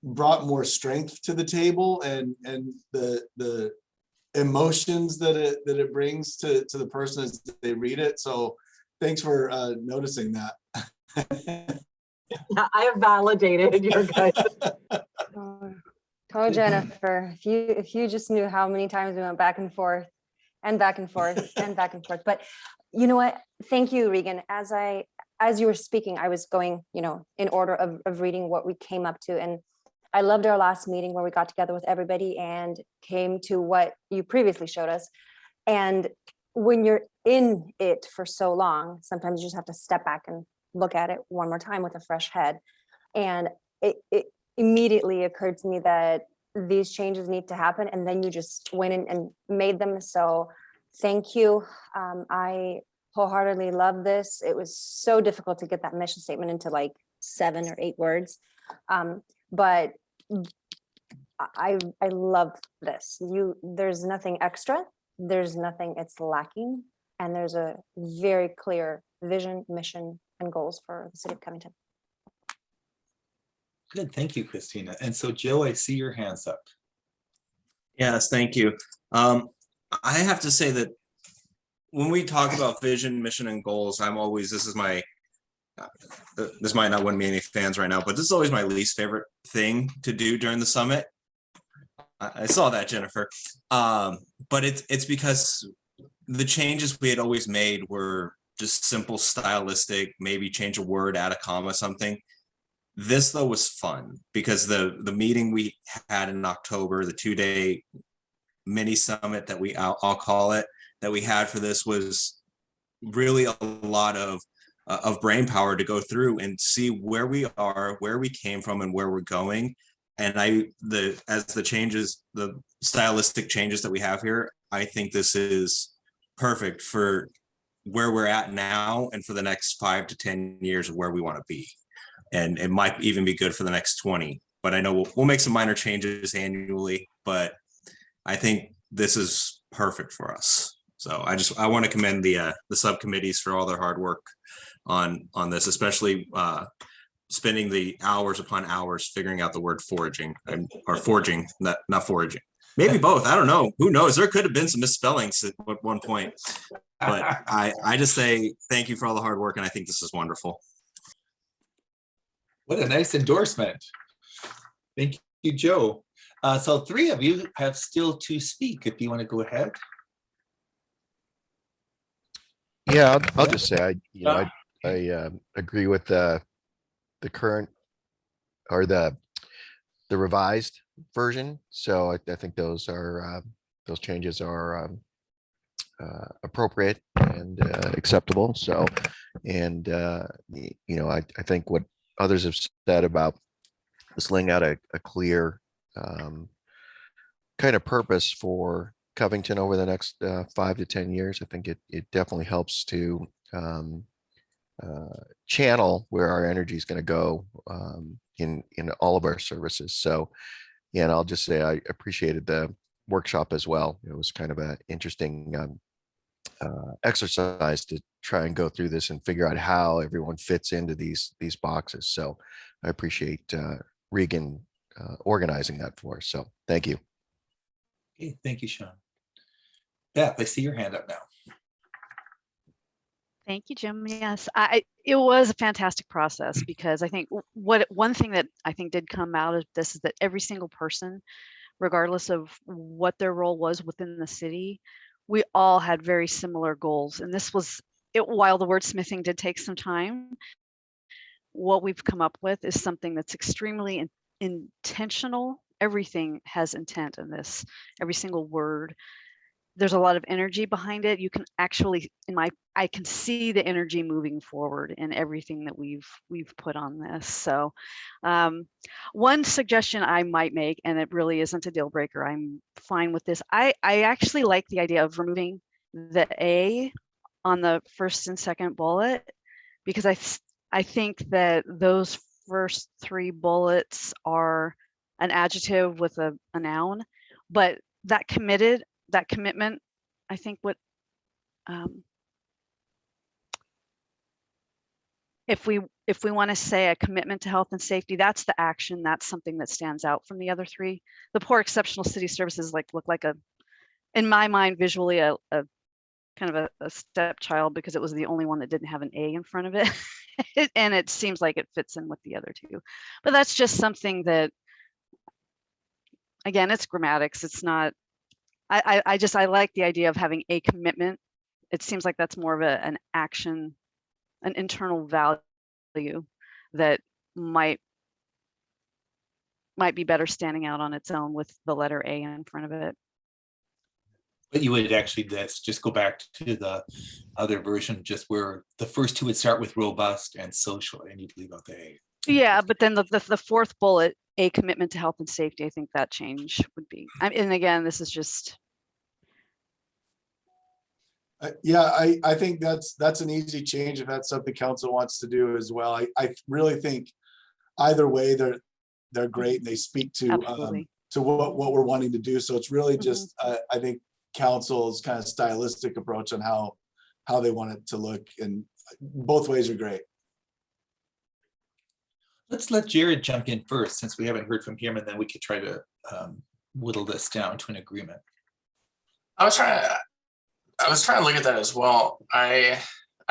brought more strength to the table, and the emotions that it brings to the person as they read it. So thanks for noticing that. I have validated your guys. Oh, Jennifer, if you just knew how many times we went back and forth and back and forth and back and forth. But you know what? Thank you, Regan. As you were speaking, I was going, in order of reading what we came up to. And I loved our last meeting where we got together with everybody and came to what you previously showed us. And when you're in it for so long, sometimes you just have to step back and look at it one more time with a fresh head. And it immediately occurred to me that these changes need to happen. And then you just went in and made them. So thank you. I wholeheartedly love this. It was so difficult to get that mission statement into like 7 or 8 words. But I love this. There's nothing extra. There's nothing it's lacking. And there's a very clear vision, mission, and goals for the city of Covington. Good, thank you, Christina. And so Joe, I see your hands up. Yes, thank you. I have to say that when we talk about vision, mission, and goals, this might not win me any fans right now, but this is always my least favorite thing to do during the summit. I saw that, Jennifer. But it's because the changes we had always made were just simple stylistic, maybe change a word, add a comma, something. This though was fun because the meeting we had in October, the 2-day mini summit that I'll call it, that we had for this was really a lot of brain power to go through and see where we are, where we came from, and where we're going. And as the changes, the stylistic changes that we have here, I think this is perfect for where we're at now and for the next 5 to 10 years of where we want to be. And it might even be good for the next 20. But I know we'll make some minor changes annually, but I think this is perfect for us. So I want to commend the subcommittees for all their hard work on this, especially spending the hours upon hours figuring out the word foraging or forging, not foraging. Maybe both. I don't know. Who knows? There could have been some misspellings at one point. But I just say thank you for all the hard work, and I think this is wonderful. What a nice endorsement. Thank you, Joe. So 3 of you have still to speak if you want to go ahead. Yeah, I'll just say I agree with the current or the revised version. So I think those changes are appropriate and acceptable. So, and I think what others have said about just laying out a clear kind of purpose for Covington over the next 5 to 10 years, I think it definitely helps to channel where our energy is going to go in all of our services. So, yeah, and I'll just say I appreciated the workshop as well. It was kind of an interesting exercise to try and go through this and figure out how everyone fits into these boxes. So I appreciate Regan organizing that for us. So thank you. Okay, thank you, Sean. Beth, I see your hand up now. Thank you, Jim. Yes, it was a fantastic process because I think one thing that I think did come out of this is that every single person regardless of what their role was within the city, we all had very similar goals. And this was it, while the wordsmithing did take some time, what we've come up with is something that's extremely intentional. Everything has intent in this, every single word. There's a lot of energy behind it. You can actually, I can see the energy moving forward in everything that we've put on this. So one suggestion I might make, and it really isn't a deal breaker, I'm fine with this. I actually like the idea of removing the A on the first and second bullet, because I think that those first three bullets are an adjective with a noun, but that commitment, I think what if we want to say a commitment to health and safety, that's the action, that's something that stands out from the other three. The poor exceptional city services look like a, in my mind, visually a kind of a stepchild, because it was the only one that didn't have an A in front of it. And it seems like it fits in with the other two. But that's just something that, again, it's grammatics. It's not, I like the idea of having a commitment. It seems like that's more of an action, an internal value that might be better standing out on its own with the letter A in front of it. But you would actually just go back to the other version, just where the first two would start with robust and social, and you'd leave out the A. Yeah, but then the fourth bullet, a commitment to health and safety, I think that change would be, and again, this is just. Yeah, I think that's an easy change if that's something council wants to do as well. I really think either way, they're great. They speak to what we're wanting to do. So it's really just, I think, council's kind of stylistic approach on how they want it to look, and both ways are great. Let's let Jared jump in first, since we haven't heard from him, and then we could try to whittle this down to an agreement. I was trying to look at that as well. I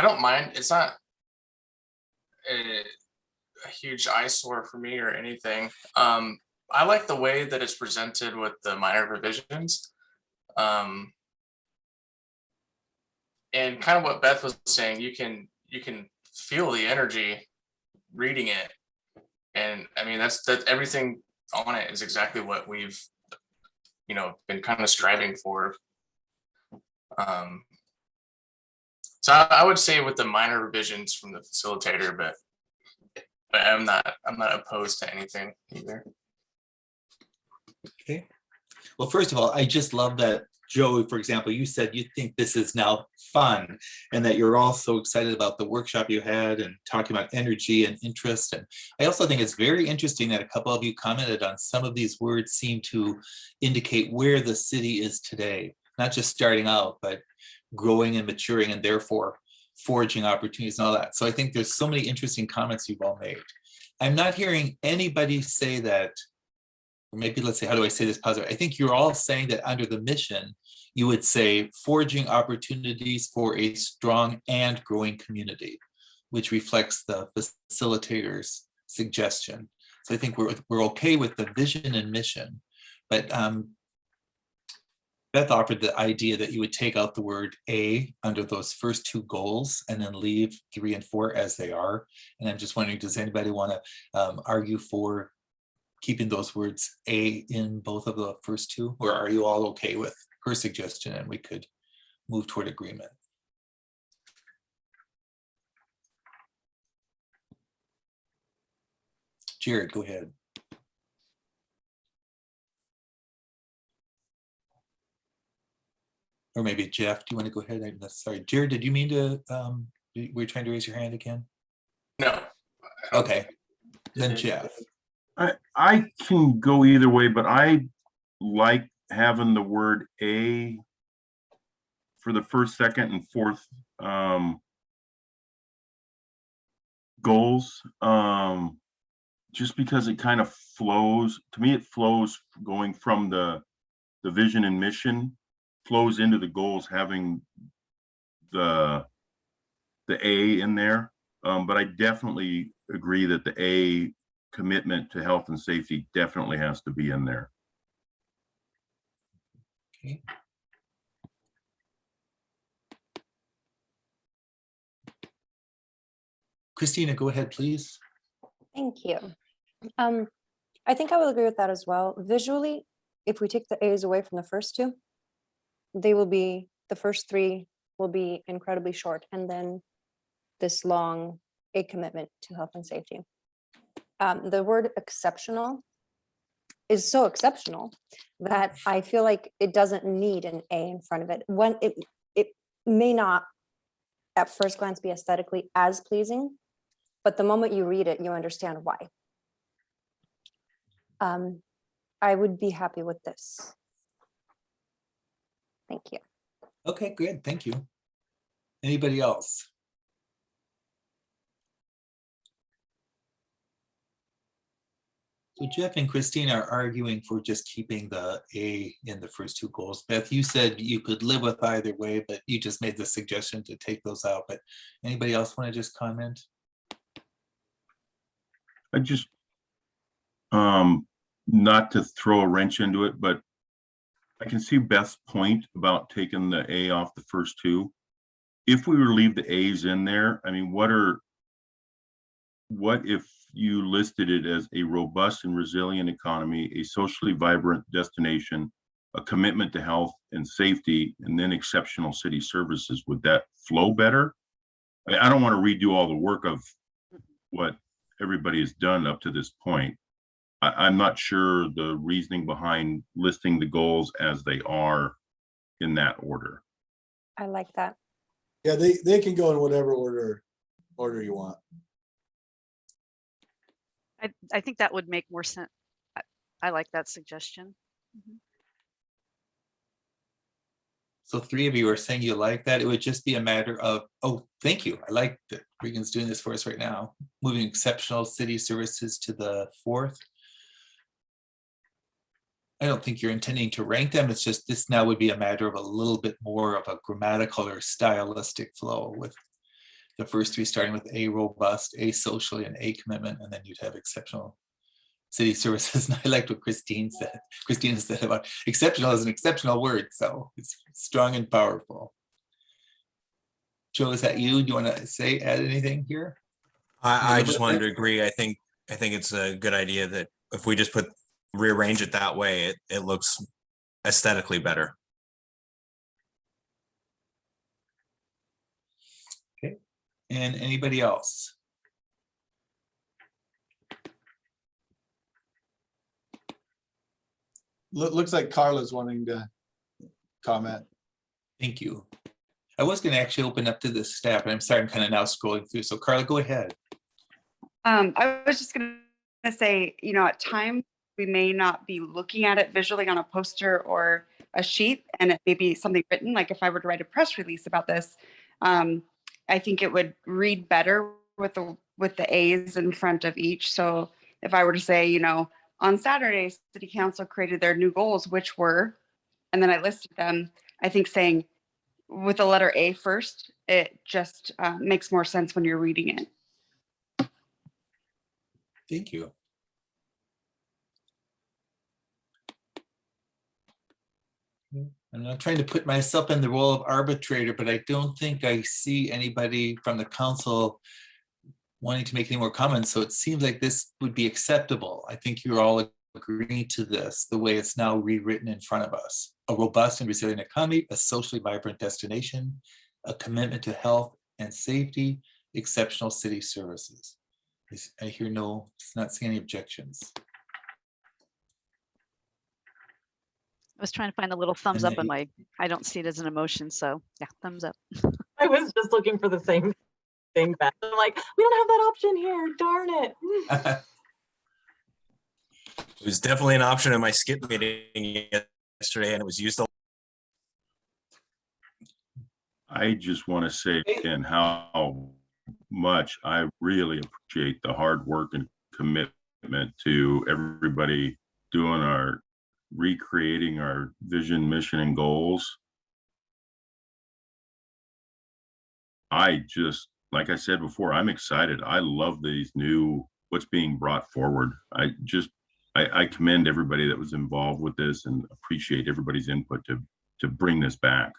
don't mind. It's not a huge eyesore for me or anything. I like the way that it's presented with the minor revisions. And kind of what Beth was saying, you can feel the energy reading it. And I mean, that's everything on it is exactly what we've, been kind of striving for. So I would say with the minor revisions from the facilitator, but I'm not opposed to anything either. Okay. Well, first of all, I just love that, Joe, for example, you said you think this is now fun, and that you're all so excited about the workshop you had and talking about energy and interest. And I also think it's very interesting that a couple of you commented on some of these words seem to indicate where the city is today, not just starting out, but growing and maturing, and therefore forging opportunities and all that. So I think there's so many interesting comments you've all made. I'm not hearing anybody say that, or maybe let's say, how do I say this positive? I think you're all saying that under the mission, you would say forging opportunities for a strong and growing community, which reflects the facilitator's suggestion. So I think we're okay with the vision and mission, but Beth offered the idea that you would take out the word A under those first two goals and then leave 3 and 4 as they are. And I'm just wondering, does anybody want to argue for keeping those words A in both of the first two, or are you all okay with her suggestion and we could move toward agreement? Jared, go ahead. Or maybe Jeff, do you want to go ahead? Sorry, Jared, did you mean to, were you trying to raise your hand again? No. Okay, then Jeff. I can go either way, but I like having the word A for the first, second, and fourth goals, just because it kind of flows. To me, it flows going from the vision and mission, flows into the goals, having the A in there. But I definitely agree that the A, commitment to health and safety, definitely has to be in there. Okay. Christina, go ahead, please. Thank you. I think I will agree with that as well. Visually, if we take the A's away from the first two, the first three will be incredibly short, and then this long A commitment to health and safety. The word exceptional is so exceptional that I feel like it doesn't need an A in front of it. When it may not at first glance be aesthetically as pleasing, but the moment you read it, you understand why. I would be happy with this. Thank you. Okay, good. Thank you. Anybody else? So Jeff and Christine are arguing for just keeping the A in the first two goals. Beth, you said you could live with either way, but you just made the suggestion to take those out. But anybody else want to just comment? I just, not to throw a wrench into it, but I can see Beth's point about taking the A off the first two. If we were to leave the A's in there, I mean, what if you listed it as a robust and resilient economy, a socially vibrant destination, a commitment to health and safety, and then exceptional city services? Would that flow better? I don't want to redo all the work of what everybody has done up to this point. I'm not sure the reasoning behind listing the goals as they are in that order. I like that. Yeah, they can go in whatever order you want. I think that would make more sense. I like that suggestion. So three of you are saying you like that. It would just be a matter of, oh, thank you. I like that Regan's doing this for us right now. Moving exceptional city services to the fourth. I don't think you're intending to rank them. It's just this now would be a matter of a little bit more of a grammatical or stylistic flow, with the first three starting with A robust, A socially, and A commitment, and then you'd have exceptional city services. And I liked what Christina said about exceptional is an exceptional word, so it's strong and powerful. Joe, is that you? Do you want to add anything here? I just wanted to agree. I think it's a good idea that if we just rearrange it that way, it looks aesthetically better. Okay. And anybody else? Looks like Carla's wanting to comment. Thank you. I was going to actually open up to the staff, and I'm sorry, I'm kind of now scrolling through. So Carla, go ahead. I was just going to say, at times we may not be looking at it visually on a poster or a sheet, and it may be something written. Like if I were to write a press release about this, I think it would read better with the A's in front of each. So if I were to say, on Saturday, City Council created their new goals, which were, and then I listed them, I think saying with the letter A first, it just makes more sense when you're reading it. Thank you. I'm not trying to put myself in the role of arbitrator, but I don't think I see anybody from the council wanting to make any more comments. So it seems like this would be acceptable. I think you're all agreeing to this, the way it's now rewritten in front of us. A robust and resilient economy, a socially vibrant destination, a commitment to health and safety, exceptional city services. I hear not seeing any objections. I was trying to find the little thumbs up in I don't see it as an emotion. So yeah, thumbs up. I was just looking for the same thing back. I'm like, we don't have that option here. Darn it. It was definitely an option in my skip meeting yesterday, and it was used a lot. I just want to say again how much I really appreciate the hard work and commitment to everybody doing recreating our vision, mission, and goals. I just, like I said before, I'm excited. I love what's being brought forward. I I commend everybody that was involved with this and appreciate everybody's input to bring this back.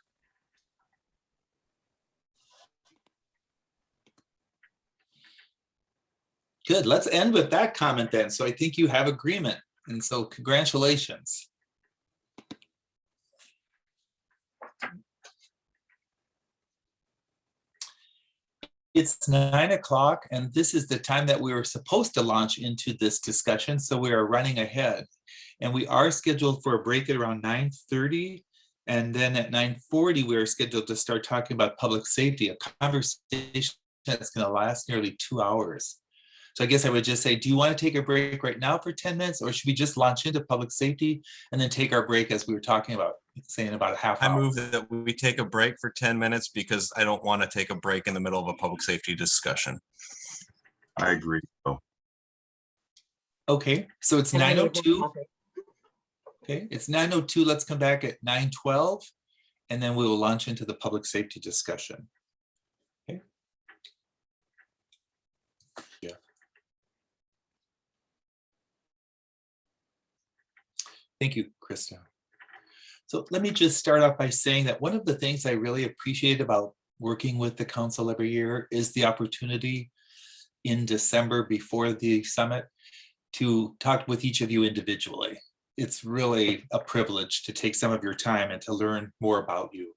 Good. Let's end with that comment then. So I think you have agreement. And so congratulations. It's 9 o'clock, and this is the time that we were supposed to launch into this discussion. So we are running ahead, and we are scheduled for a break at around 9:30. And then at 9:40, we are scheduled to start talking about public safety, a conversation that's going to last nearly 2 hours. So I guess I would just say, do you want to take a break right now for 10 minutes, or should we just launch into public safety and then take our break as we were talking about, saying about a half hour? I move that we take a break for 10 minutes because I don't want to take a break in the middle of a public safety discussion. I agree. Okay, so it's And I need 9:02. more coffee. Okay, it's 9:02. Let's come back at 9:12, and then we will launch into the public safety discussion. Okay. Yeah. Thank you, Krista. So let me just start off by saying that one of the things I really appreciate about working with the council every year is the opportunity in December before the summit to talk with each of you individually. It's really a privilege to take some of your time and to learn more about you.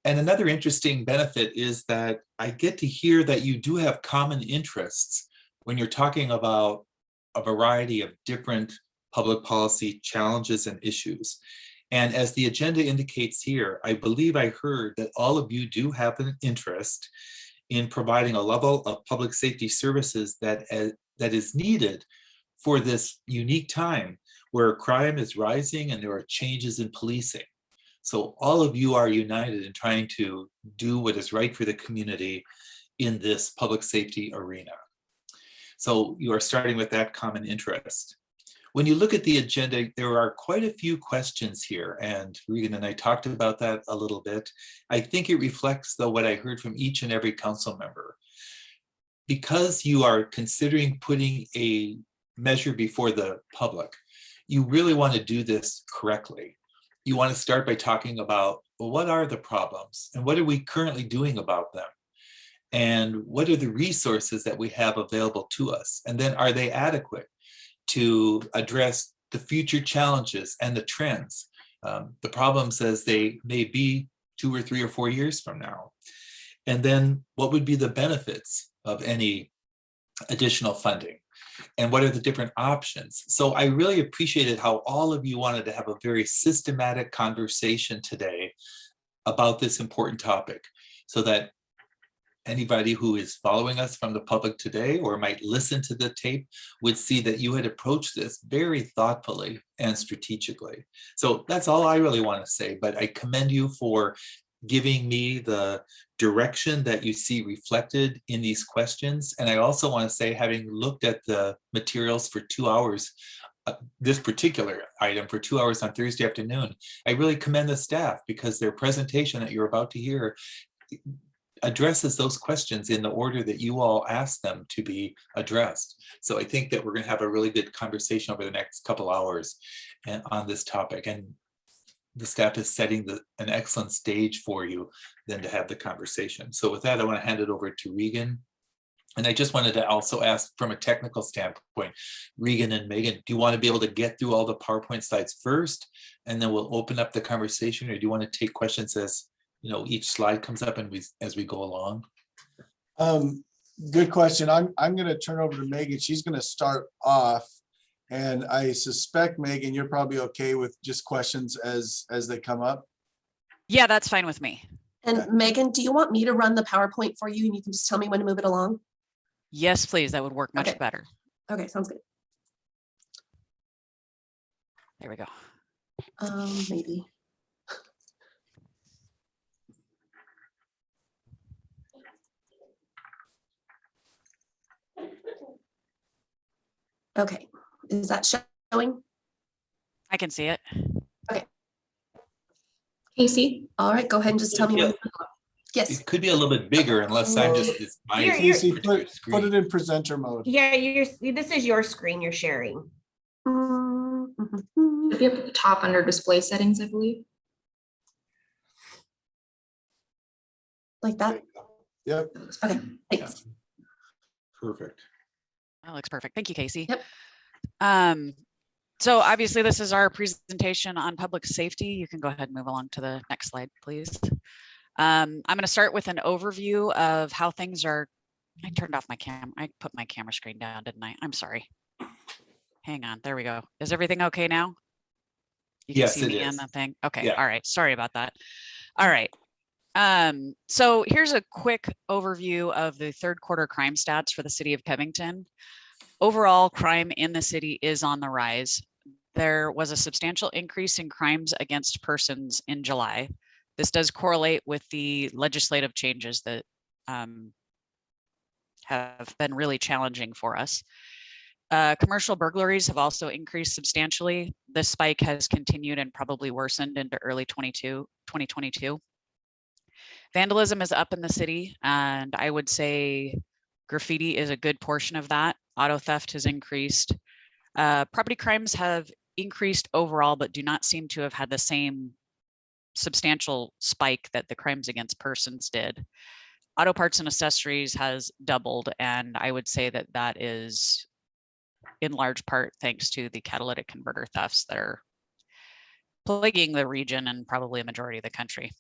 And another interesting benefit is that I get to hear that you do have common interests when you're talking about a variety of different public policy challenges and issues. And as the agenda indicates here, I believe I heard that all of you do have an interest in providing a level of public safety services that is needed for this unique time where crime is rising and there are changes in policing. So all of you are united in trying to do what is right for the community in this public safety arena. So you are starting with that common interest. When you look at the agenda, there are quite a few questions here, and Regan and I talked about that a little bit. I think it reflects, though, what I heard from each and every council member. Because you are considering putting a measure before the public, you really want to do this correctly. You want to start by talking about, well, what are the problems and what are we currently doing about them? And what are the resources that we have available to us? And then are they adequate to address the future challenges and the trends, the problems as they may be 2 or 3 or 4 years from now? And then what would be the benefits of any additional funding? And what are the different options? So I really appreciated how all of you wanted to have a very systematic conversation today about this important topic, so that anybody who is following us from the public today or might listen to the tape would see that you had approached this very thoughtfully and strategically. So that's all I really want to say, but I commend you for giving me the direction that you see reflected in these questions. And I also want to say, having looked at the materials for 2 hours, this particular item for 2 hours on Thursday afternoon, I really commend the staff, because their presentation that you're about to hear addresses those questions in the order that you all asked them to be addressed. So I think that we're going to have a really good conversation over the next couple hours and on this topic. And the staff is setting an excellent stage for you then to have the conversation. So with that, I want to hand it over to Regan. And I just wanted to also ask, from a technical standpoint, Regan and Megan, do you want to be able to get through all the PowerPoint slides first, and then we'll open up the conversation, or do you want to take questions as each slide comes up and as we go along? Good question. I'm going to turn over to Megan. She's going to start off, and I suspect, Megan, you're probably okay with just questions as they come up. Yeah, that's fine with me. And Megan, do you want me to run the PowerPoint for you and you can just tell me when to move it along? Yes, please. That would work much better. Okay, sounds good. There we go. Maybe. Okay, is that showing? I can see it. Okay. Casey, all right, go ahead and just tell me. Yes. It could be a little bit bigger unless I'm just, it's my Casey, put it in presenter mode. Yeah, this is your screen you're sharing. Should be up at the top under display settings, I believe. Like that? Yep. Okay, thanks. Perfect. That looks perfect. Thank you, Casey. Yep. So obviously this is our presentation on public safety. You can go ahead and move along to the next slide, please. I'm going to start with an overview of how things are. I turned off my cam. I put my camera screen down, didn't I? I'm sorry. Hang on. There we go. Is everything okay now? You can Yes, see it me is. and the thing. Okay. Yeah. All right. Sorry about that. All right. So here's a quick overview of the third quarter crime stats for the city of Covington. Overall, crime in the city is on the rise. There was a substantial increase in crimes against persons in July. This does correlate with the legislative changes that have been really challenging for us. Commercial burglaries have also increased substantially. This spike has continued and probably worsened into early 2022. Vandalism is up in the city, and I would say graffiti is a good portion of that. Auto theft has increased. Property crimes have increased overall, but do not seem to have had the same substantial spike that the crimes against persons did. Auto parts and accessories has doubled, and I would say that that is in large part thanks to the catalytic converter thefts that are plaguing the region and probably a majority of the country.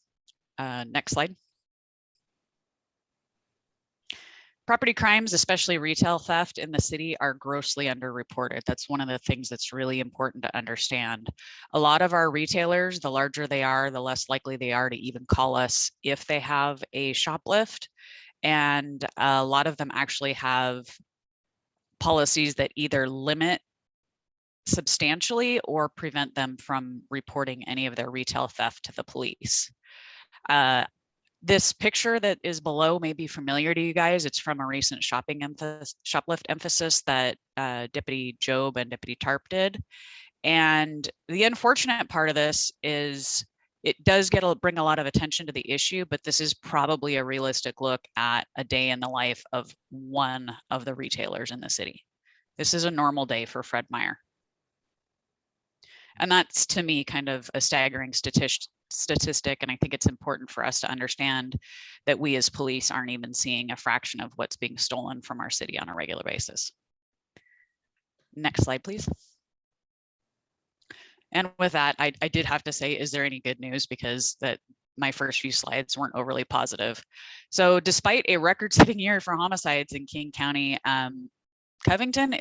Next slide. Property crimes, especially retail theft in the city, are grossly underreported. That's one of the things that's really important to understand. A lot of our retailers, the larger they are, the less likely they are to even call us if they have a shoplift. And a lot of them actually have policies that either limit substantially or prevent them from reporting any of their retail theft to the police. This picture that is below may be familiar to you guys. It's from a recent shoplift emphasis that Deputy Job and Deputy Tarp did. And the unfortunate part of this is it does bring a lot of attention to the issue, but this is probably a realistic look at a day in the life of one of the retailers in the city. This is a normal day for Fred Meyer. And that's, to me, kind of a staggering statistic. And I think it's important for us to understand that we as police aren't even seeing a fraction of what's being stolen from our city on a regular basis. Next slide, please. And with that, I did have to say, is there any good news? Because my first few slides weren't overly positive. So despite a record-setting year for homicides in King County, Covington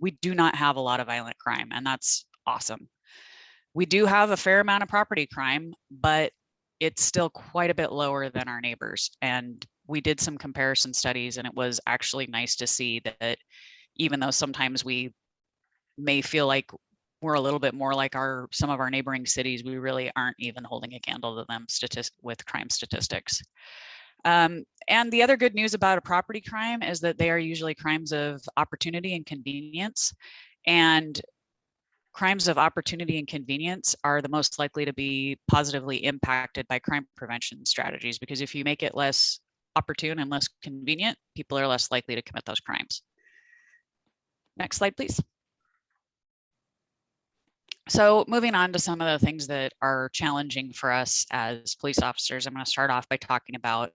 we do not have a lot of violent crime, and that's awesome. We do have a fair amount of property crime, but it's still quite a bit lower than our neighbors. And we did some comparison studies, and it was actually nice to see that even though sometimes we may feel like we're a little bit more like some of our neighboring cities, we really aren't even holding a candle to them with crime statistics. And the other good news about a property crime is that they are usually crimes of opportunity and convenience. And crimes of opportunity and convenience are the most likely to be positively impacted by crime prevention strategies, because if you make it less opportune and less convenient, people are less likely to commit those crimes. Next slide, please. So moving on to some of the things that are challenging for us as police officers, I'm going to start off by talking about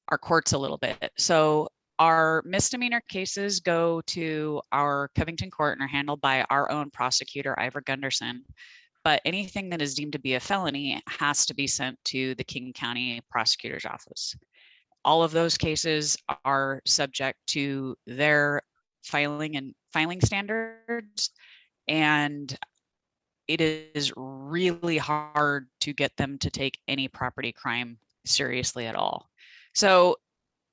our courts a little bit. So our misdemeanor cases go to our Covington court and are handled by our own prosecutor, Ivor Gunderson. But anything that is deemed to be a felony has to be sent to the King County Prosecutor's Office. All of those cases are subject to their filing standards, and it is really hard to get them to take any property crime seriously at all. So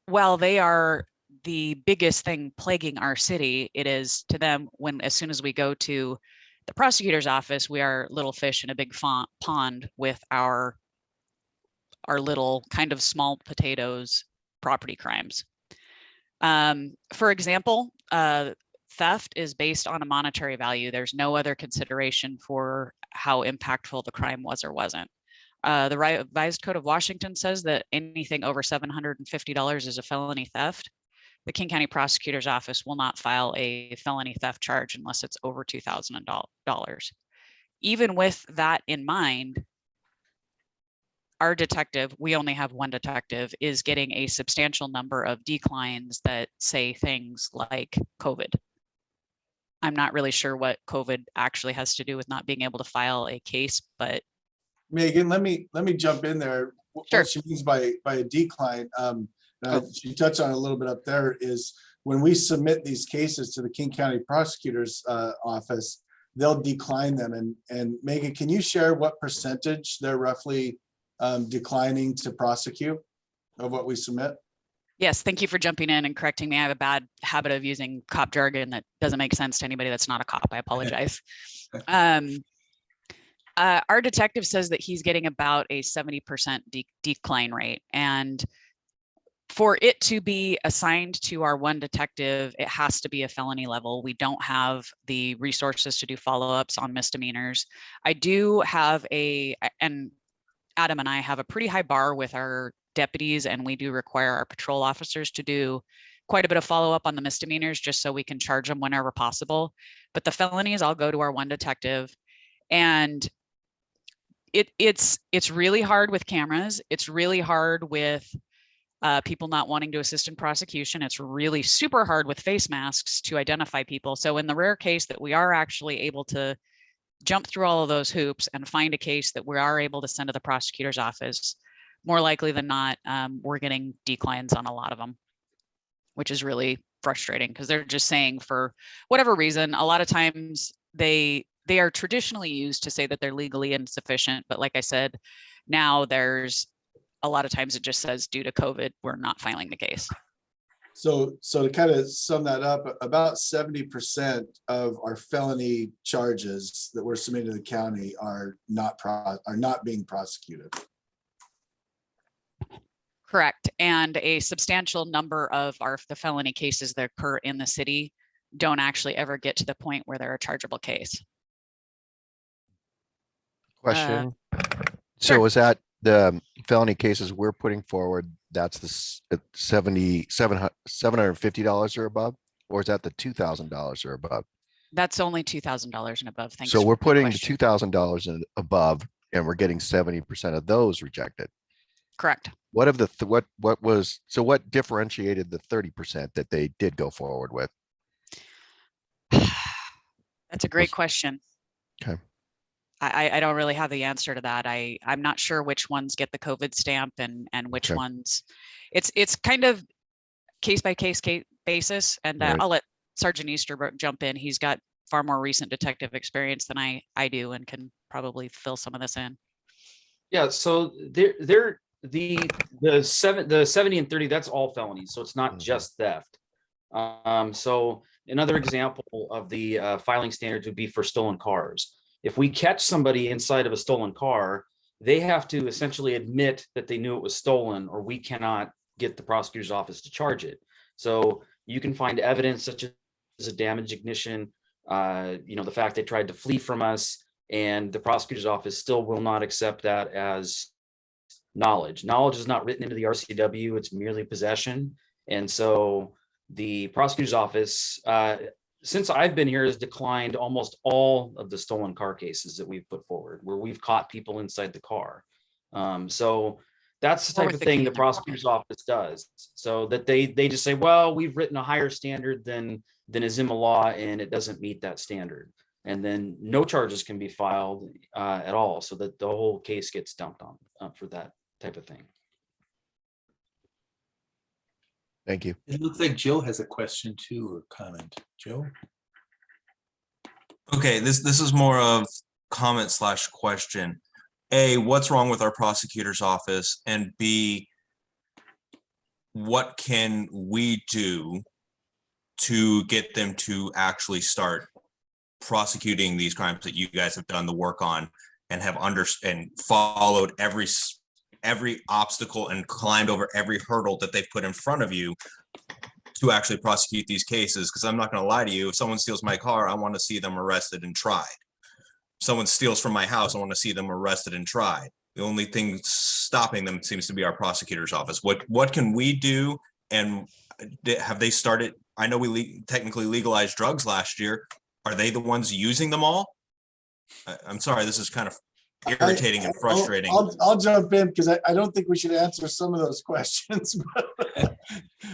while they are the biggest thing plaguing our city, it is to them as soon as we go to the prosecutor's office, we are little fish in a big pond with our little kind of small potatoes property crimes. For example, theft is based on a monetary value. There's no other consideration for how impactful the crime was or wasn't. The Revised Code of Washington says that anything over $750 is a felony theft. the King County Prosecutor's Office will not file a felony theft charge unless it's over $2,000. Even with that in mind, our detective, we only have one detective, is getting a substantial number of declines that say things like COVID. I'm not really sure what COVID actually has to do with not being able to file a case, but Megan, let me jump in there. What she means by a decline, she touched on it a little bit up there, is when we submit these cases to the King County Prosecutor's Office, they'll decline them. And Megan, can you share what percentage they're roughly declining to prosecute of what we submit? yes, thank you for jumping in and correcting me. I have a bad habit of using cop jargon that doesn't make sense to anybody that's not a cop. I apologize. Our detective says that he's getting about a 70% decline rate. And for it to be assigned to our one detective, it has to be a felony level. We don't have the resources to do follow-ups on misdemeanors. I do have and Adam and I have a pretty high bar with our deputies, and we do require our patrol officers to do quite a bit of follow-up on the misdemeanors just so we can charge them whenever possible. But the felonies, I'll go to our one detective. And it's really hard with cameras. It's really hard with people not wanting to assist in prosecution. It's really super hard with face masks to identify people. So in the rare case that we are actually able to jump through all of those hoops and find a case that we are able to send to the prosecutor's office, more likely than not, we're getting declines on a lot of them, which is really frustrating because they're just saying, for whatever reason, a lot of times they are traditionally used to say that they're legally insufficient. But like I said, now there's a lot of times it just says due to COVID, we're not filing the case. So to kind of sum that up, about 70% of our felony charges that we're submitting to the county are not being prosecuted. Correct. And a substantial number of the felony cases that occur in the city don't actually ever get to the point where they're a chargeable case. Question. Sure. So is that the felony cases we're putting forward, that's the $750 or above, or is that the $2,000 or above? That's only $2,000 and above. Thanks. So we're for the putting the question. $2,000 and above, and we're getting 70% of those rejected. Correct. What of the what differentiated the 30% that they did go forward with? That's a great question. Okay. I don't really have the answer to that. I'm not sure which ones get the COVID stamp and which Okay. ones. It's kind of case by case basis. And Right. I'll let Sergeant Easterbrook jump in. He's got far more recent detective experience than I do and can probably fill some of this in. Yeah, so the 70 and 30, that's all felonies, so it's not just theft. So another example of the filing standards would be for stolen cars. If we catch somebody inside of a stolen car, they have to essentially admit that they knew it was stolen, or we cannot get the prosecutor's office to charge it. So you can find evidence such as a damaged ignition, the fact they tried to flee from us, and the prosecutor's office still will not accept that as knowledge. Knowledge is not written into the RCW, it's merely possession. And so the prosecutor's office, since I've been here, has declined almost all of the stolen car cases that we've put forward, where we've caught people inside the car. So that's the type of thing the prosecutor's office does. So that they just say, well, we've written a higher standard than is in the law, and it doesn't meet that standard. And then no charges can be filed at all, so that the whole case gets dumped on for that type of thing. Thank you. It looks like Joe has a question too, or comment. Joe? Okay, this is more of comment / question. A, what's wrong with our prosecutor's office? And B, what can we do to get them to actually start prosecuting these crimes that you guys have done the work on and have followed every obstacle and climbed over every hurdle that they've put in front of you to actually prosecute these cases? Because I'm not going to lie to you, if someone steals my car, I want to see them arrested and tried. If someone steals from my house, I want to see them arrested and tried. The only thing stopping them seems to be our prosecutor's office. What can we do? And have they started? I know we technically legalized drugs last year. Are they the ones using them all? I'm sorry, this is kind of irritating and frustrating. I'll jump in because I don't think we should answer some of those questions.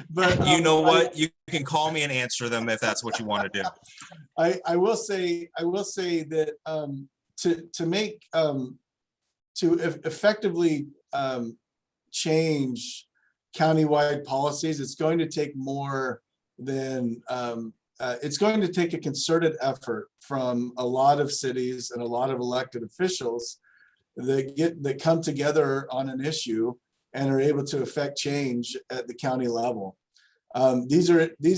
But You know what? You can call me and answer them if that's what you want to do. I will say that to effectively change countywide policies, it's going to take more than it's going to take a concerted effort from a lot of cities and a lot of elected officials that come together on an issue and are able to affect change at the county level. These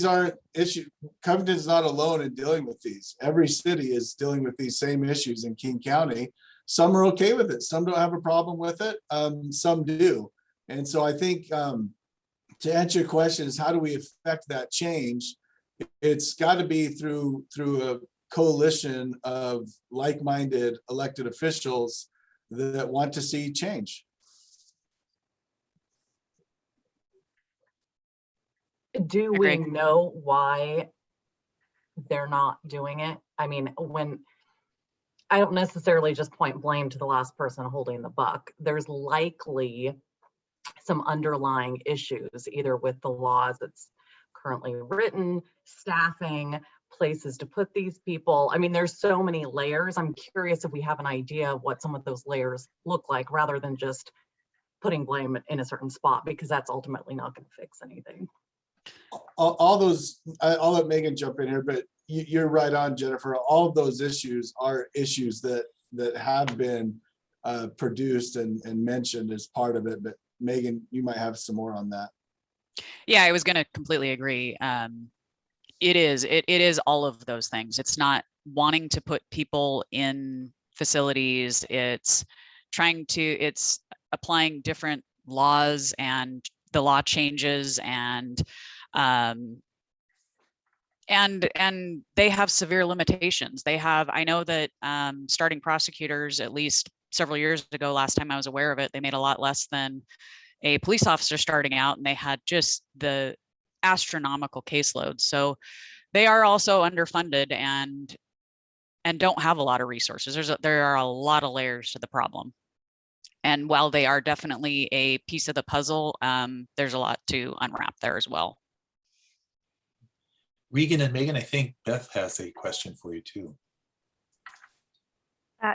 aren't issues. Covington is not alone in dealing with these. Every city is dealing with these same issues in King County. Some are okay with it. Some don't have a problem with it. Some do. And so I think to answer your question is how do we affect that change? It's got to be through a coalition of like-minded elected officials that want to see change. Do we know why they're not doing it? I mean, when I don't necessarily just point blame to the last person holding the buck, there's likely some underlying issues, either with the laws that's currently written, staffing, places to put these people. I mean, there's so many layers. I'm curious if we have an idea of what some of those layers look like, rather than just putting blame in a certain spot, because that's ultimately not going to fix anything. All those, I'll let Megan jump in here, but you're right on, Jennifer. All of those issues are issues that have been produced and mentioned as part of it. But Megan, you might have some more on that. Yeah, I was going to completely agree. It is all of those things. It's not wanting to put people in facilities. It's applying different laws and the law changes, and they have severe limitations. I know that starting prosecutors, at least several years ago, last time I was aware of it, they made a lot less than a police officer starting out, and they had just the astronomical caseload. So they are also underfunded and don't have a lot of resources. There are a lot of layers to the problem. And while they are definitely a piece of the puzzle, there's a lot to unwrap there as well. Regan and Megan, I think Beth has a question for you too.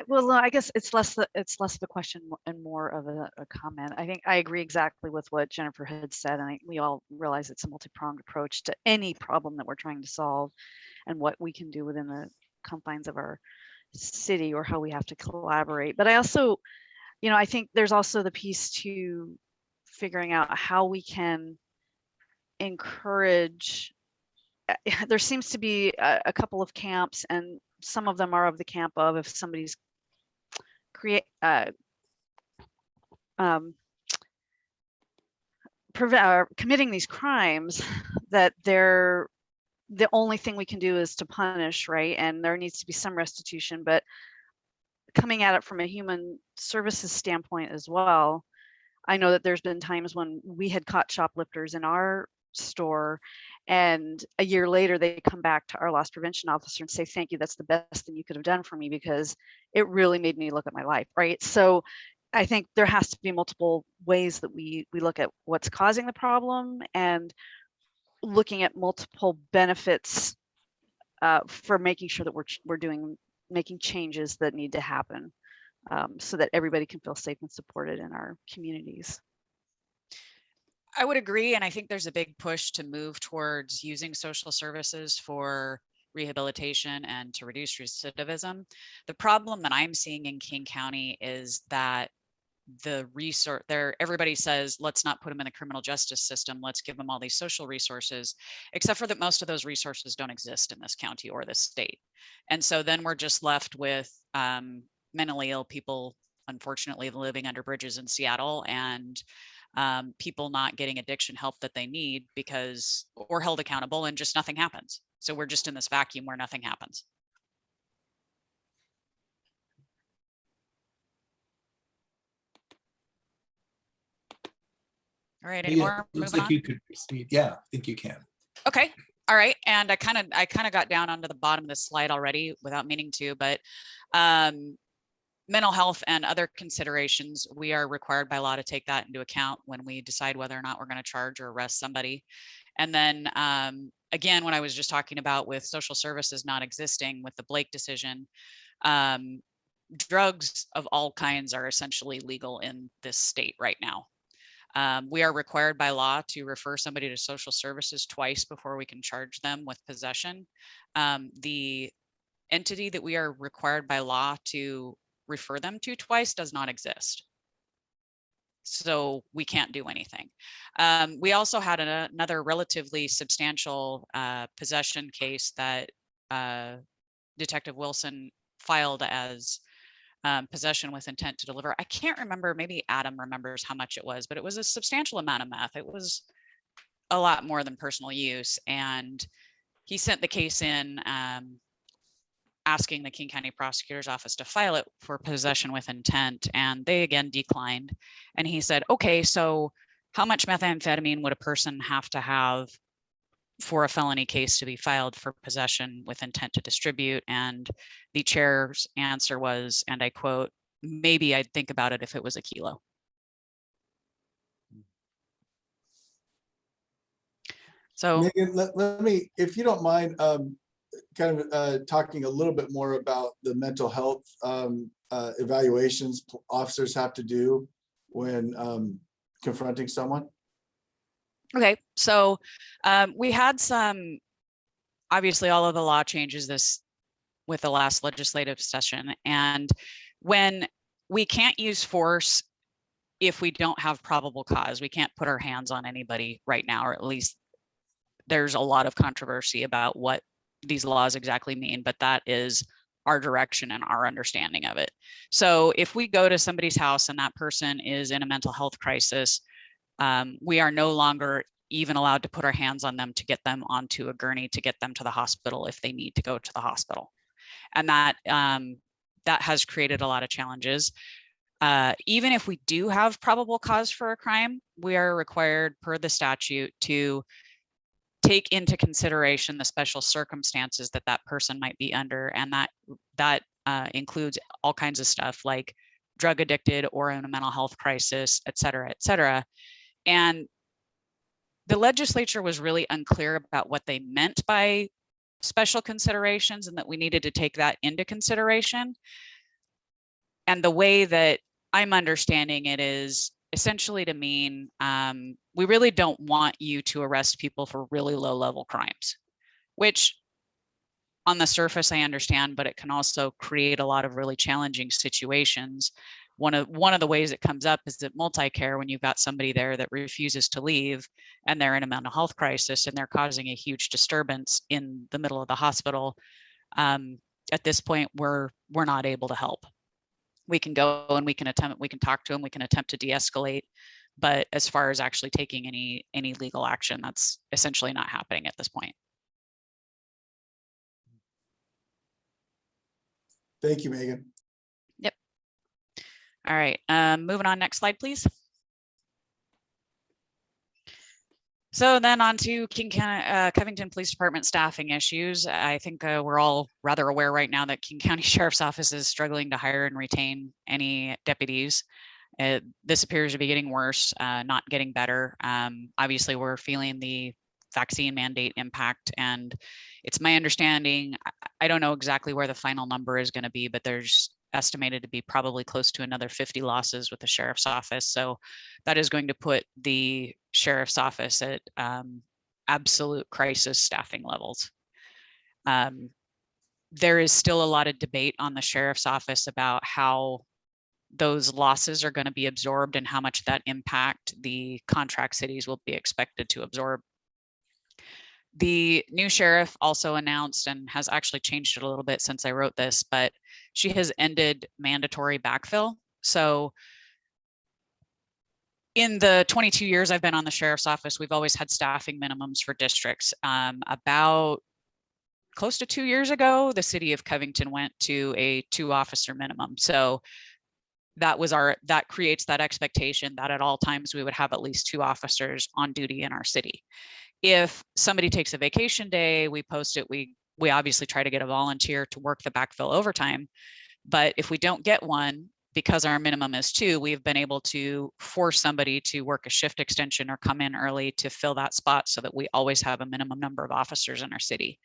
Well, I guess it's less the question and more of a comment. I think I agree exactly with what Jennifer had said, and we all realize it's a multi-pronged approach to any problem that we're trying to solve, and what we can do within the confines of our city, or how we have to collaborate. But I also, I think there's also the piece to figuring out how we can encourage. There seems to be a couple of camps, and some of them are of the camp of, if somebody's committing these crimes, that the only thing we can do is to punish, right? And there needs to be some restitution, but coming at it from a human services standpoint as well, I know that there's been times when we had caught shoplifters in our store, and a year later they come back to our loss prevention officer and say, thank you, that's the best thing you could have done for me, because it really made me look at my life, right? So I think there has to be multiple ways that we look at what's causing the problem, and looking at multiple benefits for making sure that we're making changes that need to happen, so that everybody can feel safe and supported in our communities. I would agree. And I think there's a big push to move towards using social services for rehabilitation and to reduce recidivism. The problem that I'm seeing in King County is that everybody says, let's not put them in the criminal justice system. Let's give them all these social resources, except for that most of those resources don't exist in this county or this state. And so then we're just left with mentally ill people, unfortunately, living under bridges in Seattle, and people not getting addiction help that they need or held accountable, and just nothing happens. So we're just in this vacuum where nothing happens. All right, any Yeah, more? looks Moving like on. you could proceed. Yeah, I think you can. Okay. All right. And I kind of got down onto the bottom of the slide already without meaning to, but mental health and other considerations, we are required by law to take that into account when we decide whether or not we're going to charge or arrest somebody. And then again, what I was just talking about with social services not existing with the Blake decision, drugs of all kinds are essentially legal in this state right now. We are required by law to refer somebody to social services twice before we can charge them with possession. The entity that we are required by law to refer them to twice does not exist. So we can't do anything. We also had another relatively substantial possession case that Detective Wilson filed as possession with intent to deliver. I can't remember, maybe Adam remembers how much it was, but it was a substantial amount of meth. It was a lot more than personal use. And he sent the case in asking the King County Prosecutor's Office to file it for possession with intent. And they again declined. And he said, okay, so how much methamphetamine would a person have to have for a felony case to be filed for possession with intent to distribute? And the chair's answer was, and I quote, maybe I'd think about it if it was a kilo. So Megan, let me, if you don't mind, kind of talking a little bit more about the mental health evaluations officers have to do when confronting someone. okay, so we had some, obviously all of the law changes this with the last legislative session. And when we can't use force if we don't have probable cause, we can't put our hands on anybody right now, or at least there's a lot of controversy about what these laws exactly mean, but that is our direction and our understanding of it. So if we go to somebody's house and that person is in a mental health crisis, we are no longer even allowed to put our hands on them to get them onto a gurney to get them to the hospital if they need to go to the hospital. And that has created a lot of challenges. Even if we do have probable cause for a crime, we are required per the statute to take into consideration the special circumstances that that person might be under. And that includes all kinds of stuff like drug addicted or in a mental health crisis, et cetera, et cetera. And the legislature was really unclear about what they meant by special considerations and that we needed to take that into consideration. And the way that I'm understanding it is essentially to mean we really don't want you to arrest people for really low level crimes, which on the surface I understand, but it can also create a lot of really challenging situations. One of the ways it comes up is that multi-care, when you've got somebody there that refuses to leave and they're in a mental health crisis and they're causing a huge disturbance in the middle of the hospital. At this point, we're not able to help. We can go and we can talk to them, we can attempt to de-escalate, but as far as actually taking any legal action, that's essentially not happening at this point. Thank you, Megan. Yep. All right, moving on, next slide, please. So then on to King County, Covington Police Department staffing issues. I think we're all rather aware right now that King County Sheriff's Office is struggling to hire and retain any deputies. This appears to be getting worse, not getting better. Obviously, we're feeling the vaccine mandate impact, and it's my understanding, I don't know exactly where the final number is going to be, but there's estimated to be probably close to another 50 losses with the sheriff's office. So that is going to put the sheriff's office at absolute crisis staffing levels. There is still a lot of debate on the sheriff's office about how those losses are going to be absorbed and how much that impact the contract cities will be expected to absorb. The new sheriff also announced, and has actually changed it a little bit since I wrote this, but she has ended mandatory backfill. So in the 22 years I've been on the sheriff's office, we've always had staffing minimums for districts. About close to 2 years ago, the city of Covington went to a 2-officer minimum. So that creates that expectation that at all times we would have at least 2 officers on duty in our city. If somebody takes a vacation day, we post it, we obviously try to get a volunteer to work the backfill overtime. But if we don't get one, because our minimum is 2, we've been able to force somebody to work a shift extension or come in early to fill that spot so that we always have a minimum number of officers in our city.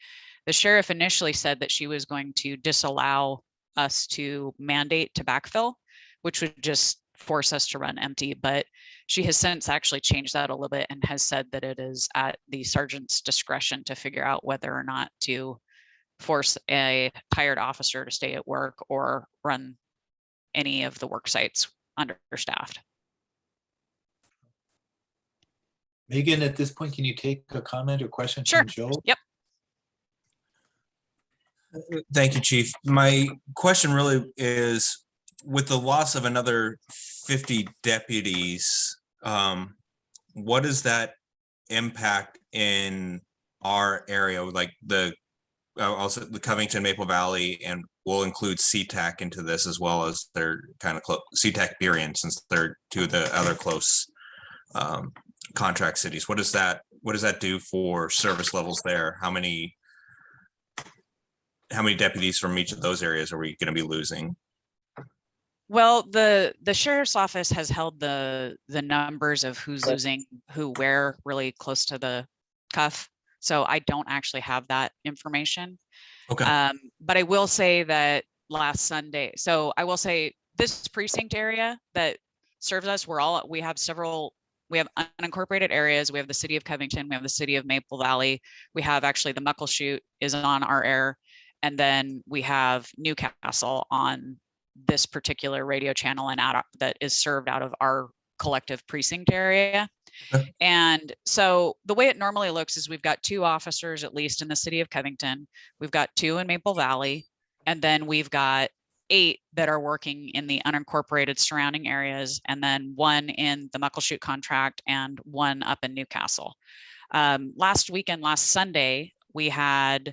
The sheriff initially said that she was going to disallow us to mandate to backfill, which would just force us to run empty. But she has since actually changed that a little bit and has said that it is at the sergeant's discretion to figure out whether or not to force a hired officer to stay at work or run any of the work sites understaffed. Megan, at this point, can you take a comment or question Sure. from Joe? Yep. Thank you, Chief. My question really is, with the loss of another 50 deputies, what does that impact in our area, like also the Covington, Maple Valley, and we'll include SeaTac into this as well, as they're kind of close, SeaTac Burien, since they're 2 of the other close contract cities. What does that do for service levels there? How many deputies from each of those areas are we going to be losing? Well, the sheriff's office has held the numbers of who's losing who where really close to the cuff. So I don't actually have that information. Okay. But I will say that last Sunday, so I will say this precinct area that serves us, we have unincorporated areas. We have the city of Covington, we have the city of Maple Valley. We have actually the Muckleshoot is on our air. And then we have Newcastle on this particular radio channel and that is served out of our collective precinct area. Okay. And so the way it normally looks is we've got 2 officers at least in the city of Covington. We've got 2 in Maple Valley, and then we've got 8 that are working in the unincorporated surrounding areas, and then 1 in the Muckleshoot contract and 1 up in Newcastle. Last Sunday, we had,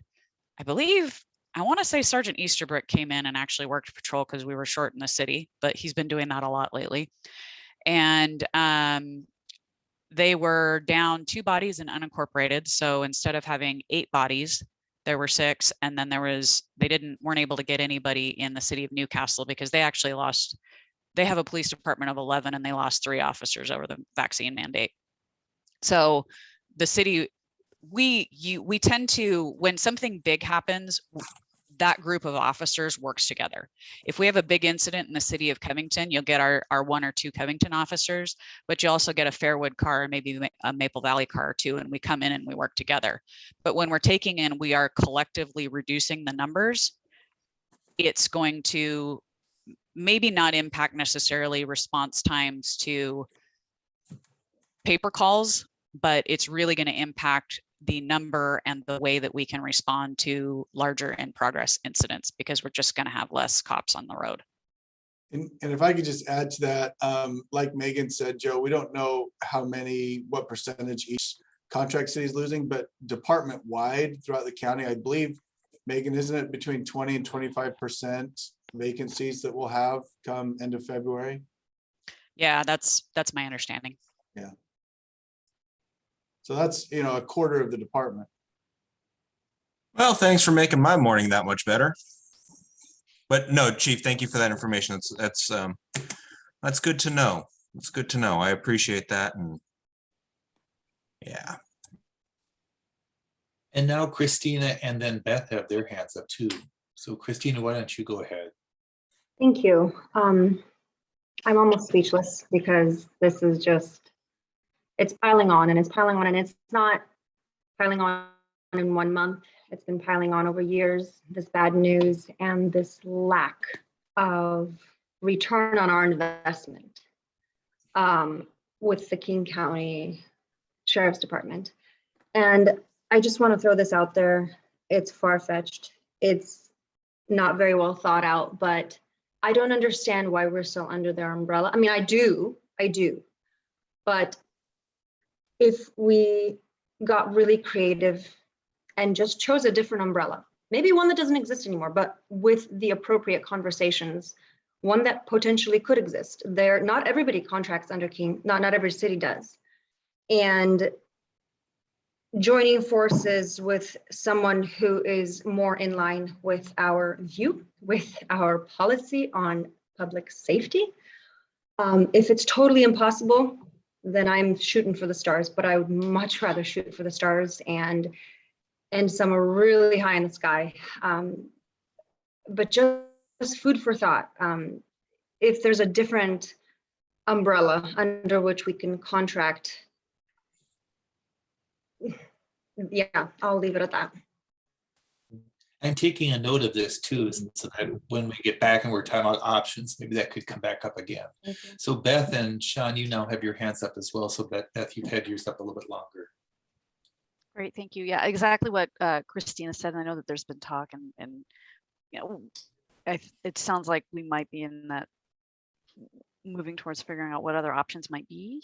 I want to say Sergeant Easterbrook came in and actually worked patrol because we were short in the city, but he's been doing that a lot lately. And they were down 2 bodies in unincorporated. So instead of having 8 bodies, there were 6. And then weren't able to get anybody in the city of Newcastle because they actually they have a police department of 11 and they lost 3 officers over the vaccine mandate. So the city, we tend to, when something big happens, that group of officers works together. If we have a big incident in the city of Covington, you'll get our 1 or 2 Covington officers, but you also get a Fairwood car, maybe a Maple Valley car or 2, and we come in and we work together. But when we're taking in, we are collectively reducing the numbers. It's going to maybe not impact necessarily response times to paper calls, but it's really going to impact the number and the way that we can respond to larger in progress incidents, because we're just going to have less cops on the road. And if I could just add to that, like Megan said, Joe, we don't know what percentage each contract city is losing, but department wide throughout the county, I believe, Megan, isn't it between 20 and 25% vacancies that we'll have come end of February? Yeah, that's my understanding. Yeah. So that's, a quarter of the department. Well, thanks for making my morning that much better. But no, Chief, thank you for that information. That's good to know. It's good to know. I appreciate that. And yeah. And now Christina and then Beth have their hands up too. So Christina, why don't you go ahead? Thank you. I'm almost speechless because this is it's piling on and it's piling on, and it's not piling on in 1 month. It's been piling on over years, this bad news and this lack of return on our investment with the King County Sheriff's Department. And I just want to throw this out there. It's far-fetched. It's not very well thought out, but I don't understand why we're still under their umbrella. I mean, I do. But if we got really creative and just chose a different umbrella, maybe one that doesn't exist anymore, but with the appropriate conversations one that potentially could exist. Not everybody contracts under King, not every city does. And joining forces with someone who is more in line with our view, with our policy on public safety. If it's totally impossible, then I'm shooting for the stars, but I would much rather shoot for the stars and somewhere really high in the sky. But just food for thought. If there's a different umbrella under which we can contract, yeah, I'll leave it at that. I'm taking a note of this too, so that when we get back and we're talking about options, maybe that could come back up again. So Beth and Sean, you now have your hands up as well. So Beth, you've had yours up a little bit longer. Great, thank you. Yeah, exactly what Christina said. And I know that there's been talk and you know, it sounds like we might be in that moving towards figuring out what other options might be.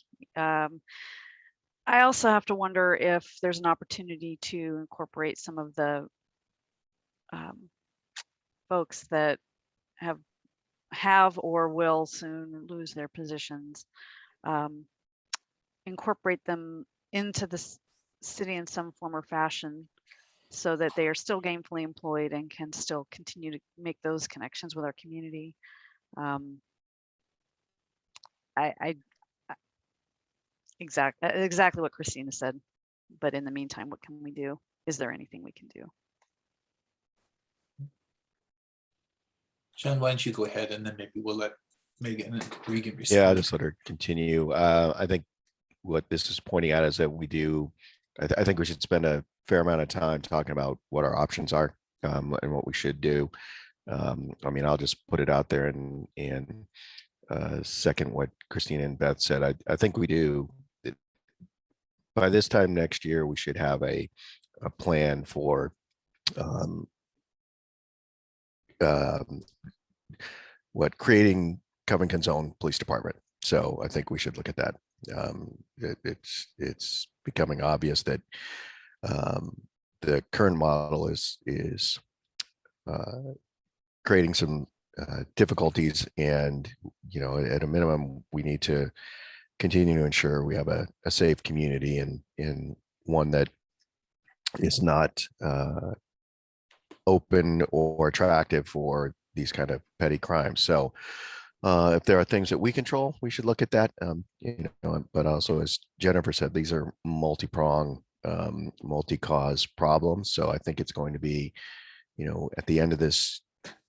I also have to wonder if there's an opportunity to incorporate some of the folks that have or will soon lose their positions, incorporate them into the city in some form or fashion so that they are still gainfully employed and can still continue to make those connections with our community. Exactly what Christina said, but in the meantime, what can we do? Is there anything we can do? Sean, why don't you go ahead and then maybe we'll let Megan and Regan respond. Yeah, I'll just let her continue. I think what this is pointing out is that I think we should spend a fair amount of time talking about what our options are and what we should do. I mean, I'll just put it out there and second what Christina and Beth said. I think we do. By this time next year, we should have a plan for creating Covington's own police department. So I think we should look at that. It's becoming obvious that the current model is creating some difficulties, and at a minimum we need to continue to ensure we have a safe community and one that is not open or attractive for these kind of petty crimes. So if there are things that we control, we should look at that. But also, as Jennifer said, these are multi-pronged, multi-cause problems. So I think it's going to be, at the end of this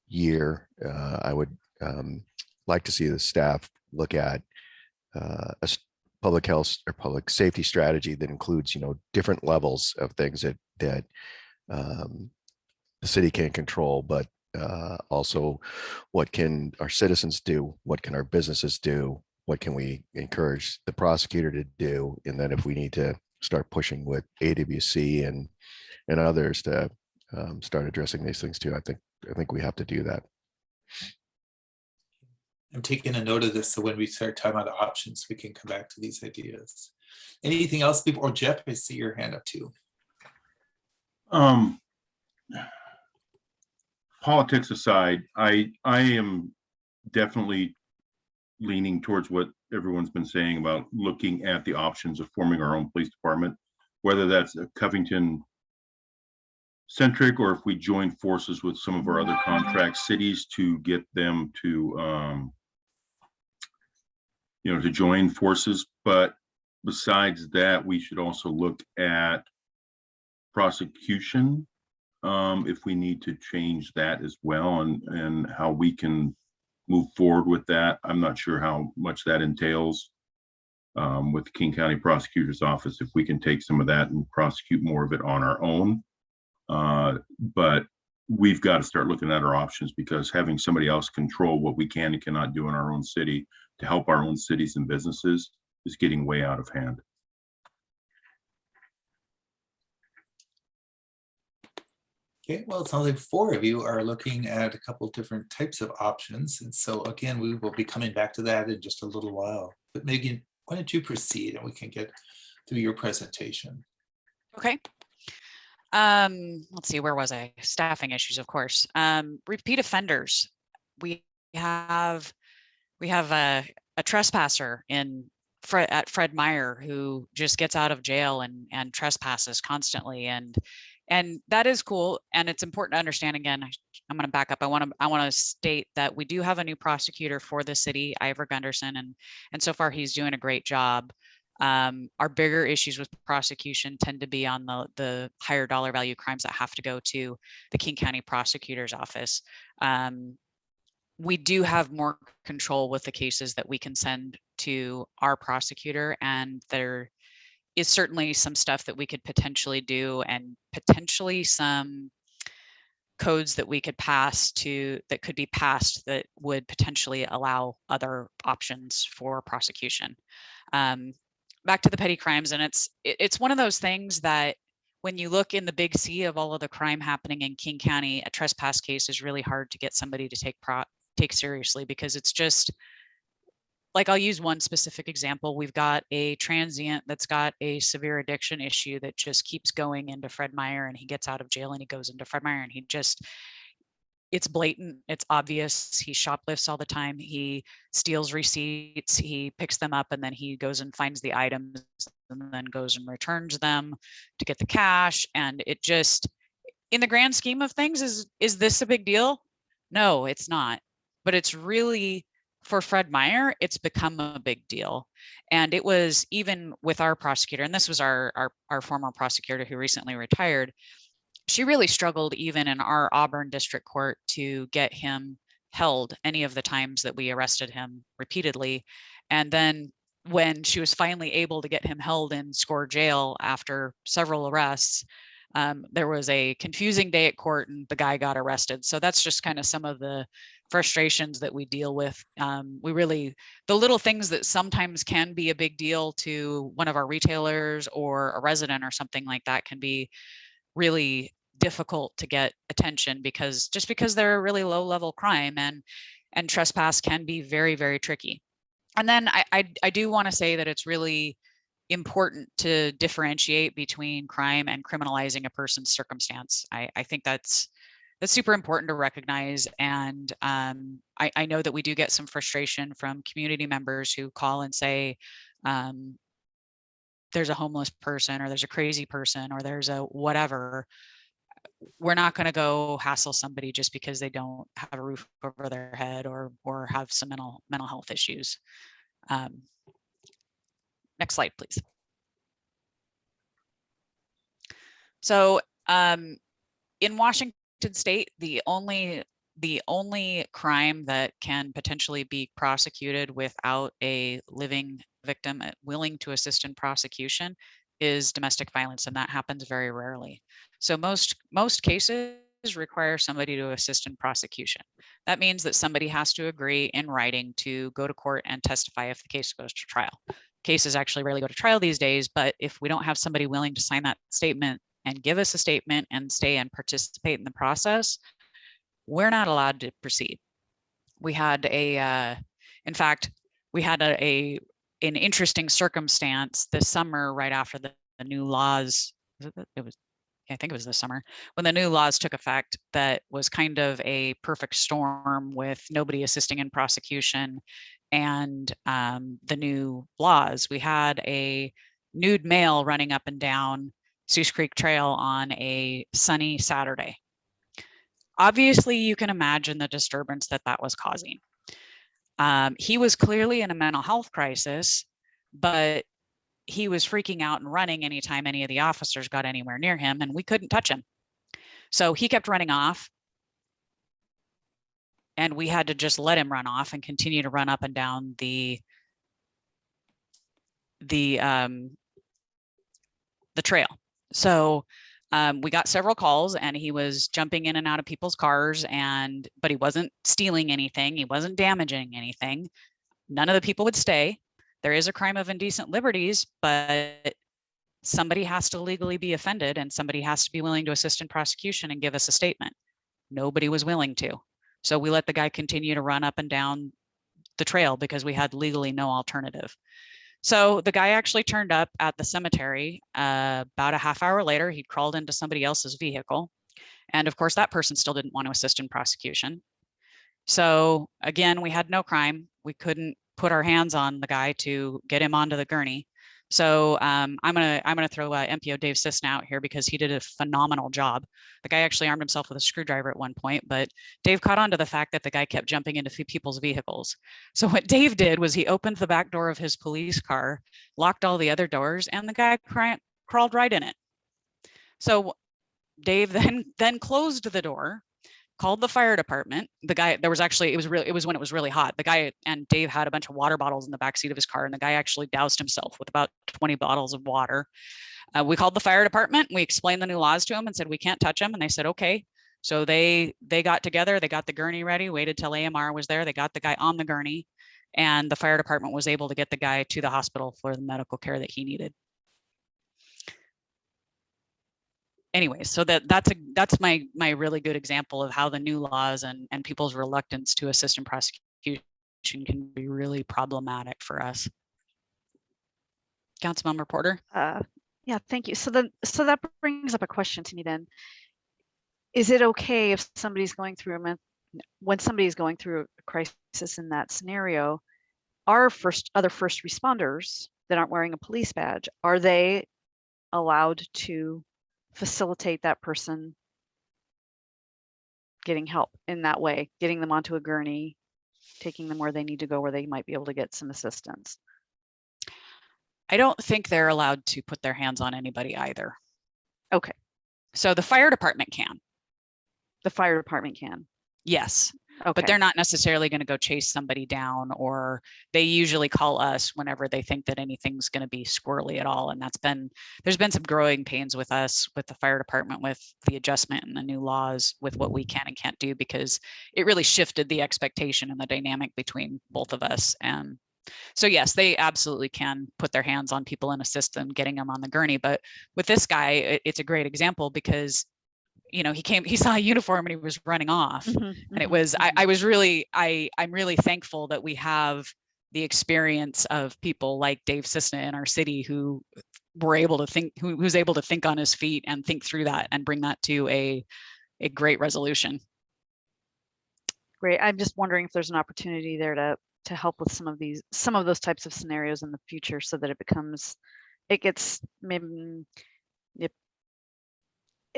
year, I would like to see the staff look at a public health or public safety strategy that includes, different levels of things that the city can't control, but also what can our citizens do? What can our businesses do? What can we encourage the prosecutor to do? And then if we need to start pushing with AWC and others to start addressing these things too, I think we have to do that. I'm taking a note of this so when we start talking about options, we can come back to these ideas. Anything else before Jeff? I see your hand up too. Politics aside, I am definitely leaning towards what everyone's been saying about looking at the options of forming our own police department, whether that's a Covington centric or if we join forces with some of our other contract cities to get them to to join forces. But besides that, we should also look at prosecution if we need to change that as well, and how we can move forward with that. I'm not sure how much that entails with the King County Prosecutor's Office, if we can take some of that and prosecute more of it on our own. But we've got to start looking at our options, because having somebody else control what we can and cannot do in our own city to help our own cities and businesses is getting way out of hand. Okay, well, it sounds like 4 of you are looking at a couple different types of options. And so again, we will be coming back to that in just a little while. But Megan, why don't you proceed and we can get through your presentation. Okay. Let's see, where was I? Staffing issues, of course. Repeat offenders. We have a trespasser at Fred Meyer who just gets out of jail and trespasses constantly, and that is cool. And it's important to understand, again, I'm going to back up. I want to state that we do have a new prosecutor for the city, Ivor Gunderson, and so far he's doing a great job. Our bigger issues with prosecution tend to be on the higher dollar value crimes that have to go to the King County Prosecutor's Office. We do have more control with the cases that we can send to our prosecutor, and there is certainly some stuff that we could potentially do, and potentially some codes that we could pass that could be passed that would potentially allow other options for prosecution. Back to the petty crimes, and it's one of those things that when you look in the big sea of all of the crime happening in King County, a trespass case is really hard to get somebody to take seriously, because it's just like, I'll use one specific example. We've got a transient that's got a severe addiction issue that just keeps going into Fred Meyer, and he gets out of jail and he goes into Fred Meyer, and it's blatant, it's obvious. He shoplifts all the time. He steals receipts, he picks them up, and then he goes and finds the items and then goes and returns them to get the cash. And it just, in the grand scheme of things, is this a big deal? No, it's not. But it's really, for Fred Meyer, it's become a big deal. And it was even with our prosecutor, and this was our former prosecutor who recently retired. She really struggled even in our Auburn District Court to get him held any of the times that we arrested him repeatedly. And then when she was finally able to get him held in Score Jail after several arrests, there was a confusing day at court and the guy got arrested. So that's just kind of some of the frustrations that we deal with. The little things that sometimes can be a big deal to one of our retailers or a resident or something like that can be really difficult to get attention, because they're a really low level crime, and trespass can be very, very tricky. And then I do want to say that it's really important to differentiate between crime and criminalizing a person's circumstance. I think that's super important to recognize. And I know that we do get some frustration from community members who call and say, there's a homeless person, or there's a crazy person, or there's a whatever. We're not going to go hassle somebody just because they don't have a roof over their head or have some mental health issues. Next slide, please. So in Washington State, the only crime that can potentially be prosecuted without a living victim willing to assist in prosecution is domestic violence, and that happens very rarely. So most cases require somebody to assist in prosecution. That means that somebody has to agree in writing to go to court and testify if the case goes to trial. Cases actually rarely go to trial these days, but if we don't have somebody willing to sign that statement and give us a statement and stay and participate in the process, we're not allowed to proceed. We had in fact, we had an interesting circumstance this summer right after the new laws. I think it was this summer when the new laws took effect. That was kind of a perfect storm with nobody assisting in prosecution and the new laws. We had a nude male running up and down Seuss Creek Trail on a sunny Saturday. Obviously, you can imagine the disturbance that was causing. He was clearly in a mental health crisis, but he was freaking out and running anytime any of the officers got anywhere near him, and we couldn't touch him. So he kept running off, and we had to just let him run off and continue to run up and down the trail. So we got several calls, and he was jumping in and out of people's cars, but he wasn't stealing anything. He wasn't damaging anything. None of the people would stay. There is a crime of indecent liberties, but somebody has to legally be offended, and somebody has to be willing to assist in prosecution and give us a statement. Nobody was willing to. So we let the guy continue to run up and down the trail because we had legally no alternative. So the guy actually turned up at the cemetery about a half hour later. He'd crawled into somebody else's vehicle. And of course, that person still didn't want to assist in prosecution. So again, we had no crime. We couldn't put our hands on the guy to get him onto the gurney. So I'm gonna throw MPO Dave Sisna out here because he did a phenomenal job. The guy actually armed himself with a screwdriver at one point, but Dave caught on to the fact that the guy kept jumping into people's vehicles. So what Dave did was he opened the back door of his police car, locked all the other doors, and the guy crawled right in it. So Dave then closed the door, called the fire department. The guy, there was actually, it was when it was really hot. The guy and Dave had a bunch of water bottles in the backseat of his car, and the guy actually doused himself with about 20 bottles of water. We called the fire department. We explained the new laws to him and said, we can't touch him. And they said, okay. So they got together, they got the gurney ready, waited till AMR was there. They got the guy on the gurney, and the fire department was able to get the guy to the hospital for the medical care that he needed. Anyway, so that's my really good example of how the new laws and people's reluctance to assist in prosecution can be really problematic for us. Councilmember Porter. Yeah, thank you. So that brings up a question to me then. Is it okay if somebody's going through when somebody's going through a crisis in that scenario, our other first responders that aren't wearing a police badge, are they allowed to facilitate that person getting help in that way, getting them onto a gurney, taking them where they need to go, where they might be able to get some assistance? I don't think they're allowed to put their hands on anybody either. Okay. So the fire department can. The fire department can. Yes. Okay. But they're not necessarily going to go chase somebody down, or they usually call us whenever they think that anything's going to be squirrely at all. And there's been some growing pains with us, with the fire department, with the adjustment and the new laws with what we can and can't do, because it really shifted the expectation and the dynamic between both of us. And so yes, they absolutely can put their hands on people and assist them getting them on the gurney. But with this guy, it's a great example because he saw a uniform and he was running off. And it was, I'm really thankful that we have the experience of people like Dave Sisna in our city who were able to think, who's able to think on his feet and think through that and bring that to a great resolution. Great. I'm just wondering if there's an opportunity there to help with some of those types of scenarios in the future, so that it gets maybe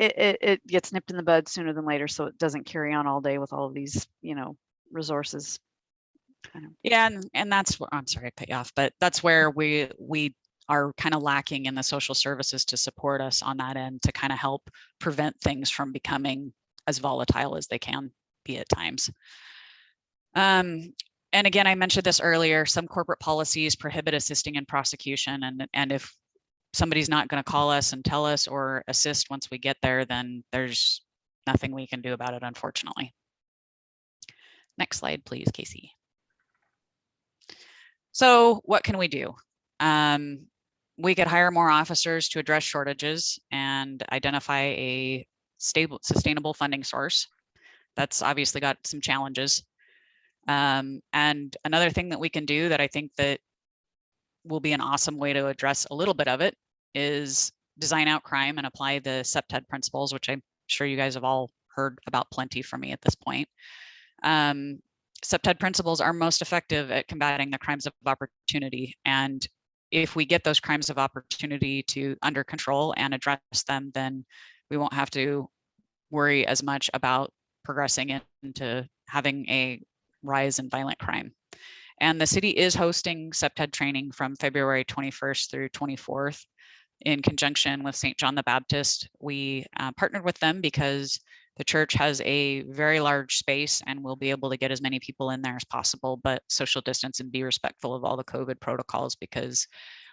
it gets nipped in the bud sooner than later, so it doesn't carry on all day with all of these, resources. Yeah, and that's where, I'm sorry I cut you off, but that's where we are kind of lacking in the social services to support us on that end, to kind of help prevent things from becoming as volatile as they can be at times. And again, I mentioned this earlier, some corporate policies prohibit assisting in prosecution, and if somebody's not going to call us and tell us or assist once we get there, then there's nothing we can do about it, unfortunately. Next slide, please, Casey. So what can we do? We could hire more officers to address shortages and identify a stable, sustainable funding source. That's obviously got some challenges. And another thing that we can do that I think that will be an awesome way to address a little bit of it is design out crime and apply the CPTED principles, which I'm sure you guys have all heard about plenty from me at this point. CPTED principles are most effective at combating the crimes of opportunity. And if we get those crimes of opportunity under control and address them, then we won't have to worry as much about progressing into having a rise in violent crime. And the city is hosting CPTED training from February 21st through 24th in conjunction with St. John the Baptist. We partnered with them because the church has a very large space and we'll be able to get as many people in there as possible, but social distance and be respectful of all the COVID protocols, because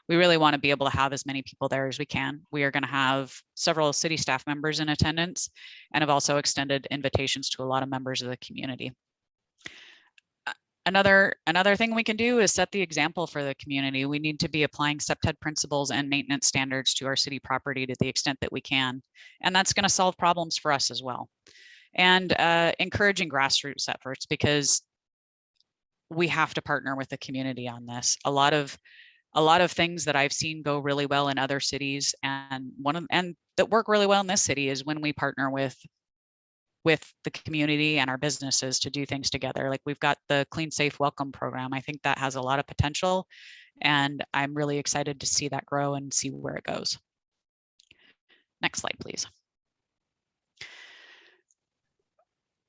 we really want to be able to have as many people there as we can. We are going to have several city staff members in attendance and have also extended invitations to a lot of members of the community. Another thing we can do is set the example for the community. We need to be applying CPTED principles and maintenance standards to our city property to the extent that we can. And that's going to solve problems for us as well. And encouraging grassroots efforts, because we have to partner with the community on this. A lot of things that I've seen go really well in other cities, and that work really well in this city, is when we partner with with the community and our businesses to do things together. Like we've got the Clean Safe Welcome program. I think that has a lot of potential, and I'm really excited to see that grow and see where it goes. Next slide, please.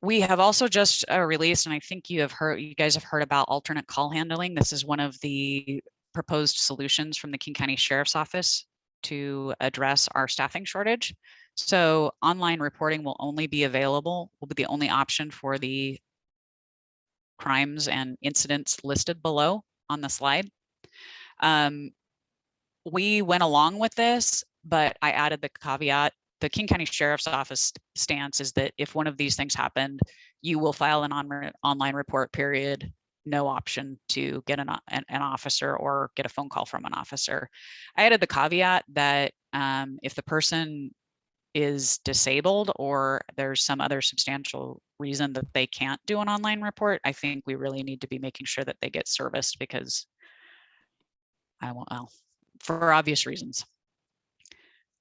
We have also just released, and I think you guys have heard about alternate call handling. This is one of the proposed solutions from the King County Sheriff's Office to address our staffing shortage. So online reporting will only be available, will be the only option for the crimes and incidents listed below on the slide. We went along with this, but I added the caveat. The King County Sheriff's Office stance is that if one of these things happened, you will file an online report, period. No option to get an officer or get a phone call from an officer. I added the caveat that if the person is disabled or there's some other substantial reason that they can't do an online report, I think we really need to be making sure that they get serviced, because well, for obvious reasons.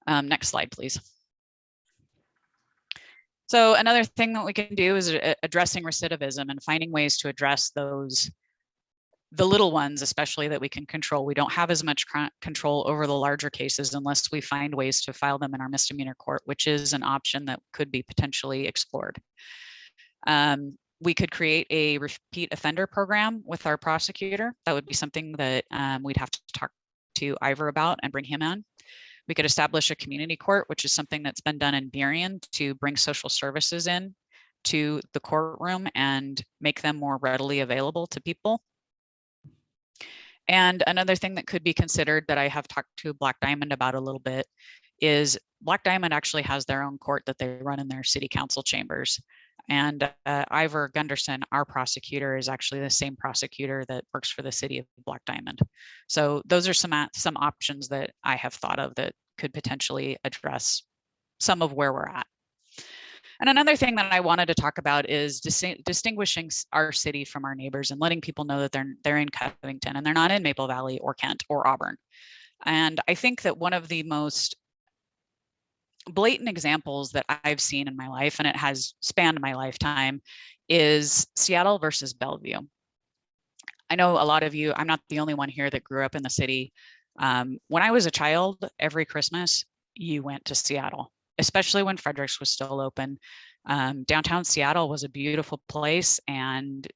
Next slide, please. So another thing that we can do is addressing recidivism and finding ways to address those, the little ones, especially, that we can control. We don't have as much control over the larger cases unless we find ways to file them in our misdemeanor court, which is an option that could be potentially explored. We could create a repeat offender program with our prosecutor. That would be something that we'd have to talk to Ivor about and bring him on. We could establish a community court, which is something that's been done in Burien, to bring social services in to the courtroom and make them more readily available to people. And another thing that could be considered that I have talked to Black Diamond about a little bit is Black Diamond actually has their own court that they run in their city council chambers. And Ivor Gunderson, our prosecutor, is actually the same prosecutor that works for the city of Black Diamond. So those are some options that I have thought of that could potentially address some of where we're at. And another thing that I wanted to talk about is distinguishing our city from our neighbors and letting people know that they're in Covington and they're not in Maple Valley or Kent or Auburn. And I think that one of the most blatant examples that I've seen in my life, and it has spanned my lifetime, is Seattle versus Bellevue. I know a lot of you, I'm not the only one here that grew up in the city. When I was a child, every Christmas, you went to Seattle, especially when Fredericks was still open. Downtown Seattle was a beautiful place, and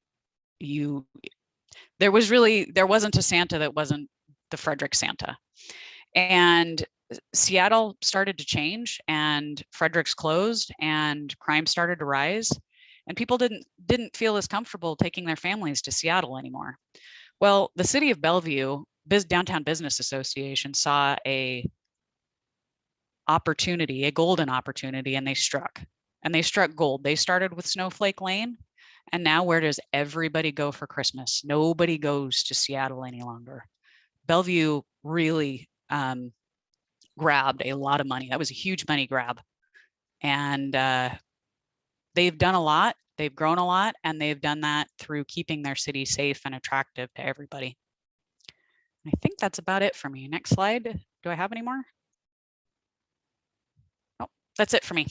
there wasn't a Santa that wasn't the Frederick Santa. And Seattle started to change, and Fredericks closed, and crime started to rise, and people didn't feel as comfortable taking their families to Seattle anymore. Well, the city of Bellevue Downtown Business Association saw a golden opportunity, and they struck gold. They started with Snowflake Lane, and now where does everybody go for Christmas? Nobody goes to Seattle any longer. Bellevue really grabbed a lot of money. That was a huge money grab. And they've done a lot, they've grown a lot, and they've done that through keeping their city safe and attractive to everybody. I think that's about it for me. Next slide. Do I have any more? Oh, that's it for me.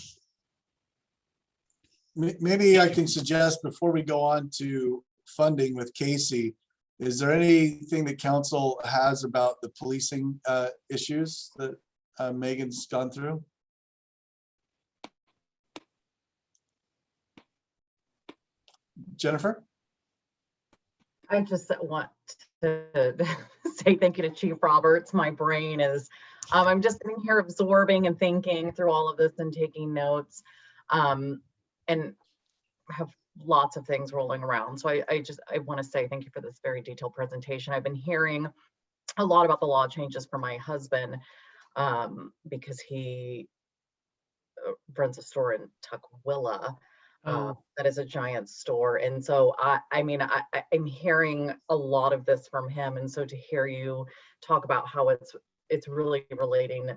Maybe I can suggest, before we go on to funding with Casey, is there anything that council has about the policing issues that Megan's gone through? Jennifer? I just want to say thank you to Chief Roberts. My brain is, I'm just sitting here absorbing and thinking through all of this and taking notes, and have lots of things rolling around. So I want to say thank you for this very detailed presentation. I've been hearing a lot about the law changes from my husband, because he runs a store in Tukwila. That is a giant store. And so I'm hearing a lot of this from him. And so to hear you talk about how it's really relating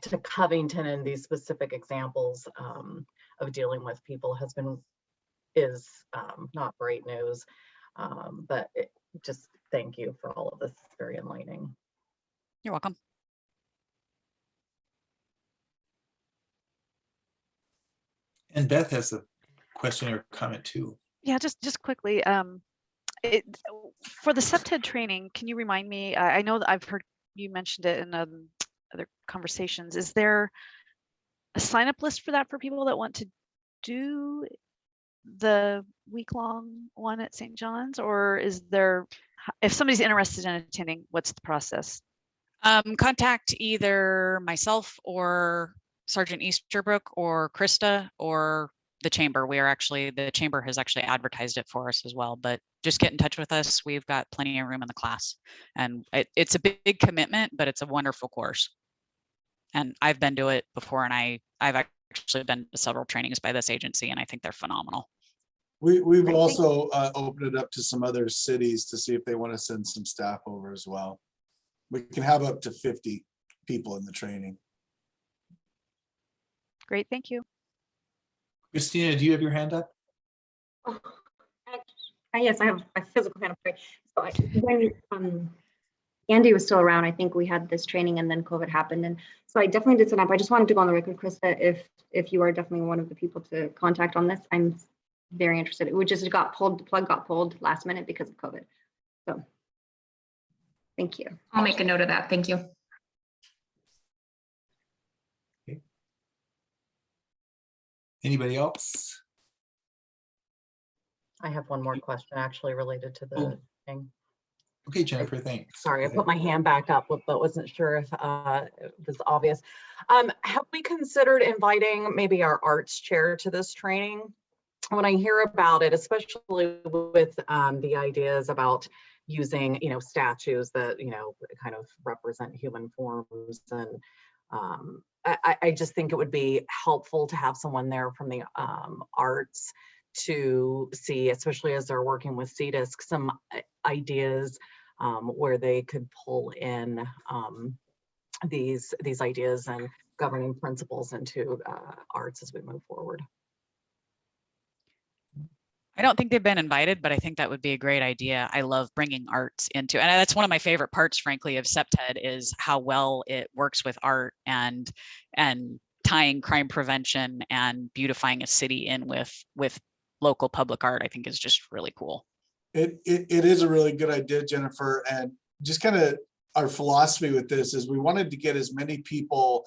to Covington and these specific examples of dealing with people is not great news. But just thank you for all of this. It's very enlightening. You're welcome. And Beth has a question or comment too. Yeah, just quickly, for the CEPTED training, can you remind me, I know that I've heard you mentioned it in other conversations. Is there a sign up list for that for people that want to do the week-long one at St. John's, or is there, if somebody's interested in attending, what's the process? Contact either myself or Sergeant Easterbrook or Krista or the chamber. The chamber has actually advertised it for us as well, but just get in touch with us. We've got plenty of room in the class, and it's a big commitment, but it's a wonderful course. And I've been to it before, and I've actually been to several trainings by this agency, and I think they're phenomenal. We've also opened it up to some other cities to see if they want to send some staff over as well. We can have up to 50 people in the training. Great, thank you. Christina, do you have your hand up? Yes, I have a physical hand up. So when Andy was still around, I think we had this training and then COVID happened. And so I definitely did sign up. I just wanted to go on the record, Krista, if you are definitely one of the people to contact on this, I'm very interested. It just got pulled, the plug got pulled last minute because of COVID. So thank you. I'll make a note of that. Thank you. Okay. Anybody else? I have one more question actually related to the thing. Okay, Jennifer, thanks. Sorry, I put my hand back up, but wasn't sure if it was obvious. Have we considered inviting maybe our arts chair to this training? When I hear about it, especially with the ideas about using, statues that, kind of represent human forms, and I just think it would be helpful to have someone there from the arts to see, especially as they're working with CDISC, some ideas where they could pull in these ideas and governing principles into arts as we move forward. I don't think they've been invited, but I think that would be a great idea. I love bringing arts into, and that's one of my favorite parts, frankly, of CEPTED is how well it works with art and tying crime prevention and beautifying a city in with local public art. I think is just really cool. It is a really good idea, Jennifer, and just kind of our philosophy with this is we wanted to get as many people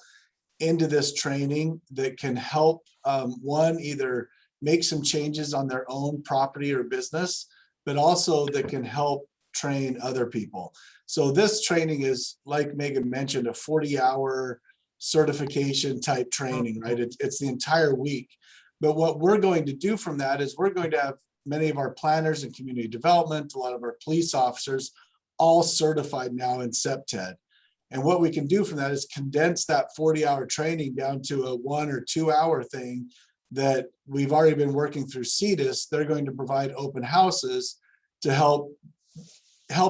into this training that can help one, either make some changes on their own property or business, but also that can help train other people. So this training is, like Megan mentioned, a 40-hour certification type training, right? It's the entire week. But what we're going to do from that is we're going to have many of our planners in community development, a lot of our police officers, all certified now in CEPTED. And what we can do from that is condense that 40-hour training down to a 1 or 2 hour thing that we've already been working through CDISC. They're going to provide open houses to help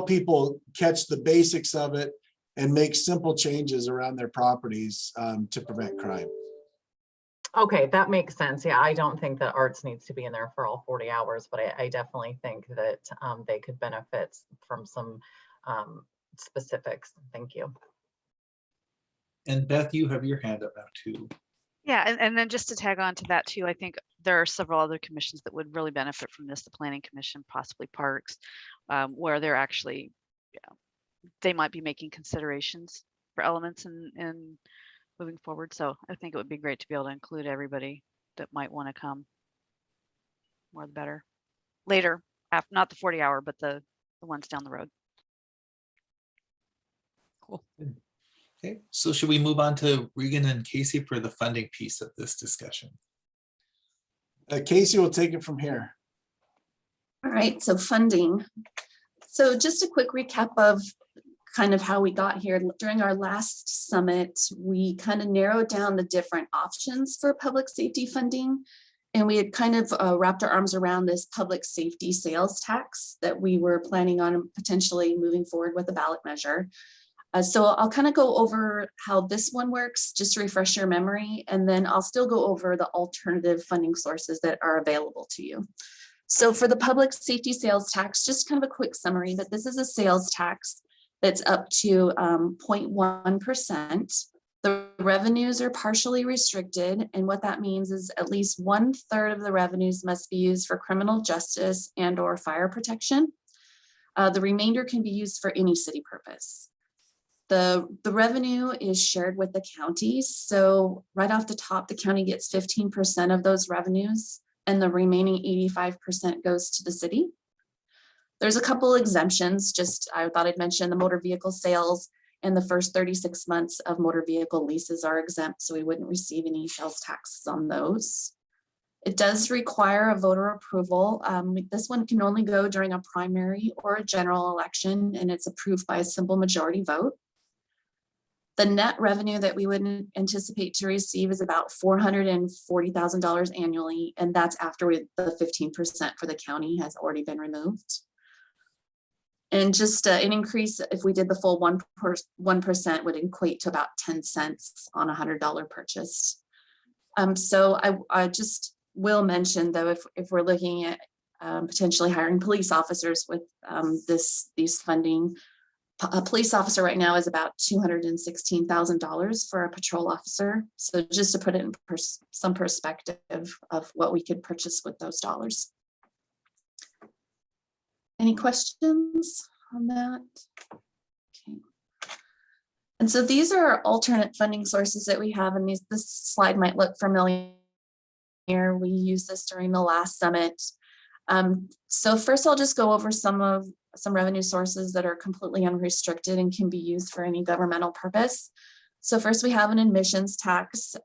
people catch the basics of it and make simple changes around their properties to prevent crime. Okay, that makes sense. Yeah, I don't think that arts needs to be in there for all 40 hours, but I definitely think that they could benefit from some specifics. Thank you. And Beth, you have your hand up now too. Yeah, and then just to tag on to that too, I think there are several other commissions that would really benefit from this, the Planning Commission, possibly Parks, where they're actually, they might be making considerations for elements in moving forward. So I think it would be great to be able to include everybody that might want to come. More the better. Later, after, not the 40-hour, but the ones down the road. Cool. Okay, so should we move on to Regan and Casey for the funding piece of this discussion? Casey will take it from here. All right, so funding. So just a quick recap of kind of how we got here. During our last summit, we kind of narrowed down the different options for public safety funding. And we had kind of wrapped our arms around this public safety sales tax that we were planning on potentially moving forward with a ballot measure. So I'll kind of go over how this one works, just to refresh your memory, and then I'll still go over the alternative funding sources that are available to you. So for the public safety sales tax, just kind of a quick summary, that this is a sales tax that's up to 0.1%. The revenues are partially restricted, and what that means is at least 1/3 of the revenues must be used for criminal justice and or fire protection. The remainder can be used for any city purpose. The revenue is shared with the counties. So right off the top, the county gets 15% of those revenues, and the remaining 85% goes to the city. There's a couple exemptions, just I thought I'd mention the motor vehicle sales and the first 36 months of motor vehicle leases are exempt, so we wouldn't receive any sales taxes on those. It does require a voter approval. This one can only go during a primary or a general election, and it's approved by a simple majority vote. The net revenue that we would anticipate to receive is about $440,000 annually, and that's after the 15% for the county has already been removed. And just an increase, if we did the full 1% would equate to about 10 cents on a $100 purchase. So I just will mention though, if we're looking at potentially hiring police officers with these funding, a police officer right now is about $216,000 for a patrol officer. So just to put it in some perspective of what we could purchase with those dollars. Any questions on that? Okay. And so these are alternate funding sources that we have, and this slide might look familiar. We used this during the last summit. So first I'll just go over some revenue sources that are completely unrestricted and can be used for any governmental purpose. So first we have an admissions tax.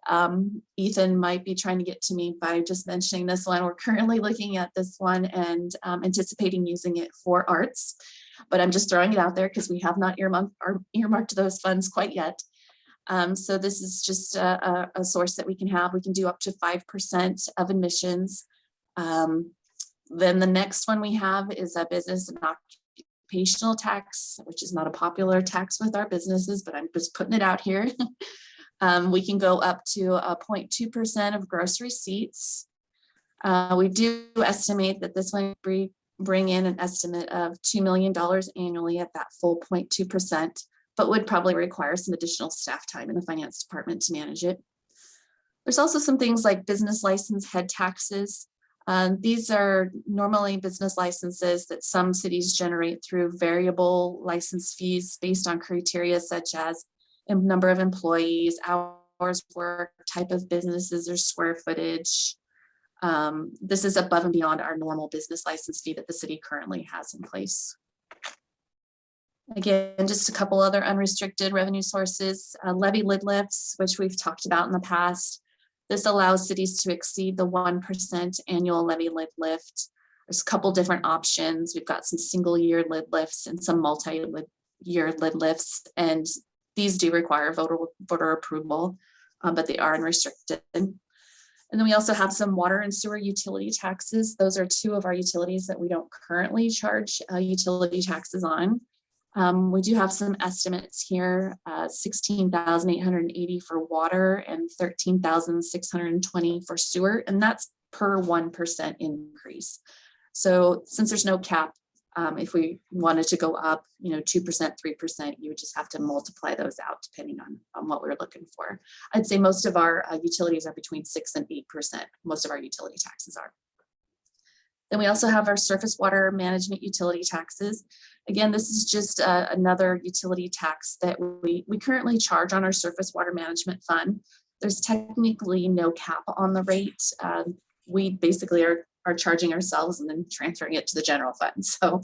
Ethan might be trying to get to me by just mentioning this one. We're currently looking at this one and anticipating using it for arts, but I'm just throwing it out there because we have not earmarked those funds quite yet. So this is just a source that we can have. We can do up to 5% of admissions. Then the next one we have is a business and occupational tax, which is not a popular tax with our businesses, but I'm just putting it out here. We can go up to 0.2% of gross receipts. We do estimate that this one bring in an estimate of $2 million annually at that full 0.2%, but would probably require some additional staff time in the finance department to manage it. There's also some things like business license head taxes. These are normally business licenses that some cities generate through variable license fees based on criteria such as number of employees, hours worked, type of businesses, or square footage. This is above and beyond our normal business license fee that the city currently has in place. Again, just a couple other unrestricted revenue sources, levy lid lifts, which we've talked about in the past. This allows cities to exceed the 1% annual levy lid lift. There's a couple different options. We've got some single year lid lifts and some multi-year lid lifts, and these do require voter approval, but they are unrestricted. And then we also have some water and sewer utility taxes. Those are two of our utilities that we don't currently charge utility taxes on. We do have some estimates here, 16,880 for water and 13,620 for sewer, and that's per 1% increase. So since there's no cap, if we wanted to go up, 2%, 3%, you would just have to multiply those out depending on what we're looking for. I'd say most of our utilities are between 6 and 8%. Most of our utility taxes are. Then we also have our surface water management utility taxes. Again, this is just another utility tax that we currently charge on our surface water management fund. There's technically no cap on the rate. We basically are charging ourselves and then transferring it to the general fund. So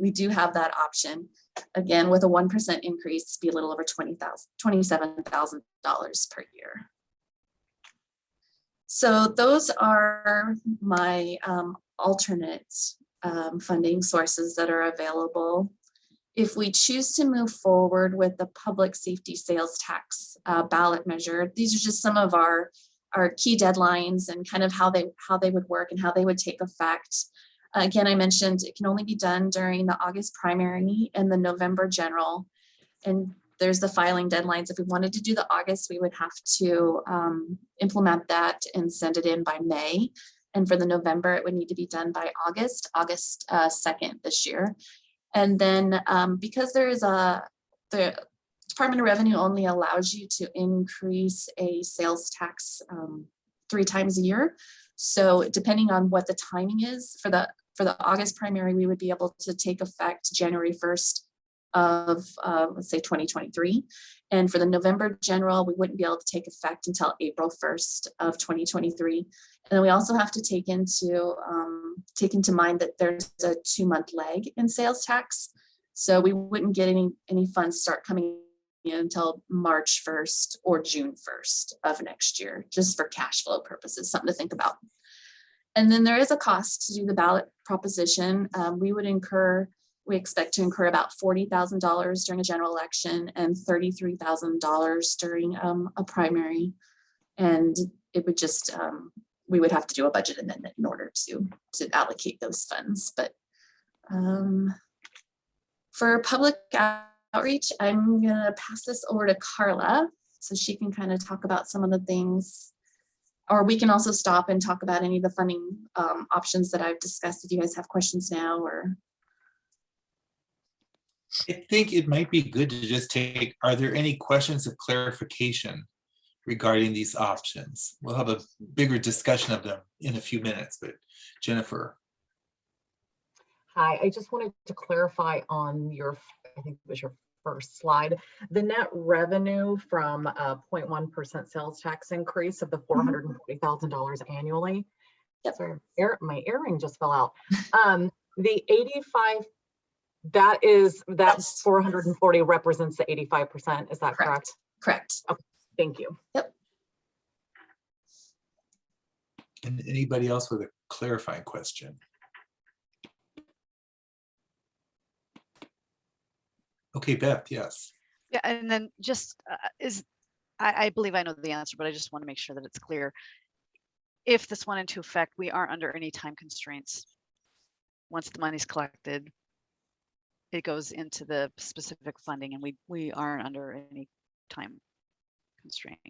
we do have that option. Again, with a 1% increase, be a little over $27,000 per year. So those are my alternate funding sources that are available. If we choose to move forward with the public safety sales tax ballot measure, these are just some of our key deadlines and kind of how they would work and how they would take effect. Again, I mentioned it can only be done during the August primary and the November general. And there's the filing deadlines. If we wanted to do the August, we would have to implement that and send it in by May. And for the November, it would need to be done by August 2nd this year. And then because there is Department of Revenue only allows you to increase a sales tax 3 times a year. So depending on what the timing is for the August primary, we would be able to take effect January 1st of let's say 2023. And for the November general, we wouldn't be able to take effect until April 1st of 2023. And then we also have to take into mind that there's a 2-month lag in sales tax. So we wouldn't get any funds start coming in until March 1st or June 1st of next year, just for cash flow purposes, something to think about. And then there is a cost to do the ballot proposition. We expect to incur about $40,000 during a general election and $33,000 during a primary. And it would just, we would have to do a budget amendment in order to allocate those funds. But for public outreach, I'm gonna pass this over to Carla so she can kind of talk about some of the things, or we can also stop and talk about any of the funding options that I've discussed if you guys have questions now. Or I think it might be good to just take, are there any questions of clarification regarding these options? We'll have a bigger discussion of them in a few minutes, but Jennifer. Hi, I just wanted to clarify on your, I think it was your first slide, the net revenue from a 0.1% sales tax increase of the $440,000 annually. Yep. Sorry, my earring just fell out. The 85, that's 440 represents the 85%. Is that correct? Correct. Okay, thank you. Yep. And anybody else with a clarifying question? Okay, Beth, yes. Yeah, and then just I believe I know the answer, but I just want to make sure that it's clear. If this went into effect, we aren't under any time constraints. Once the money's collected, it goes into the specific funding, and we aren't under any time constraint.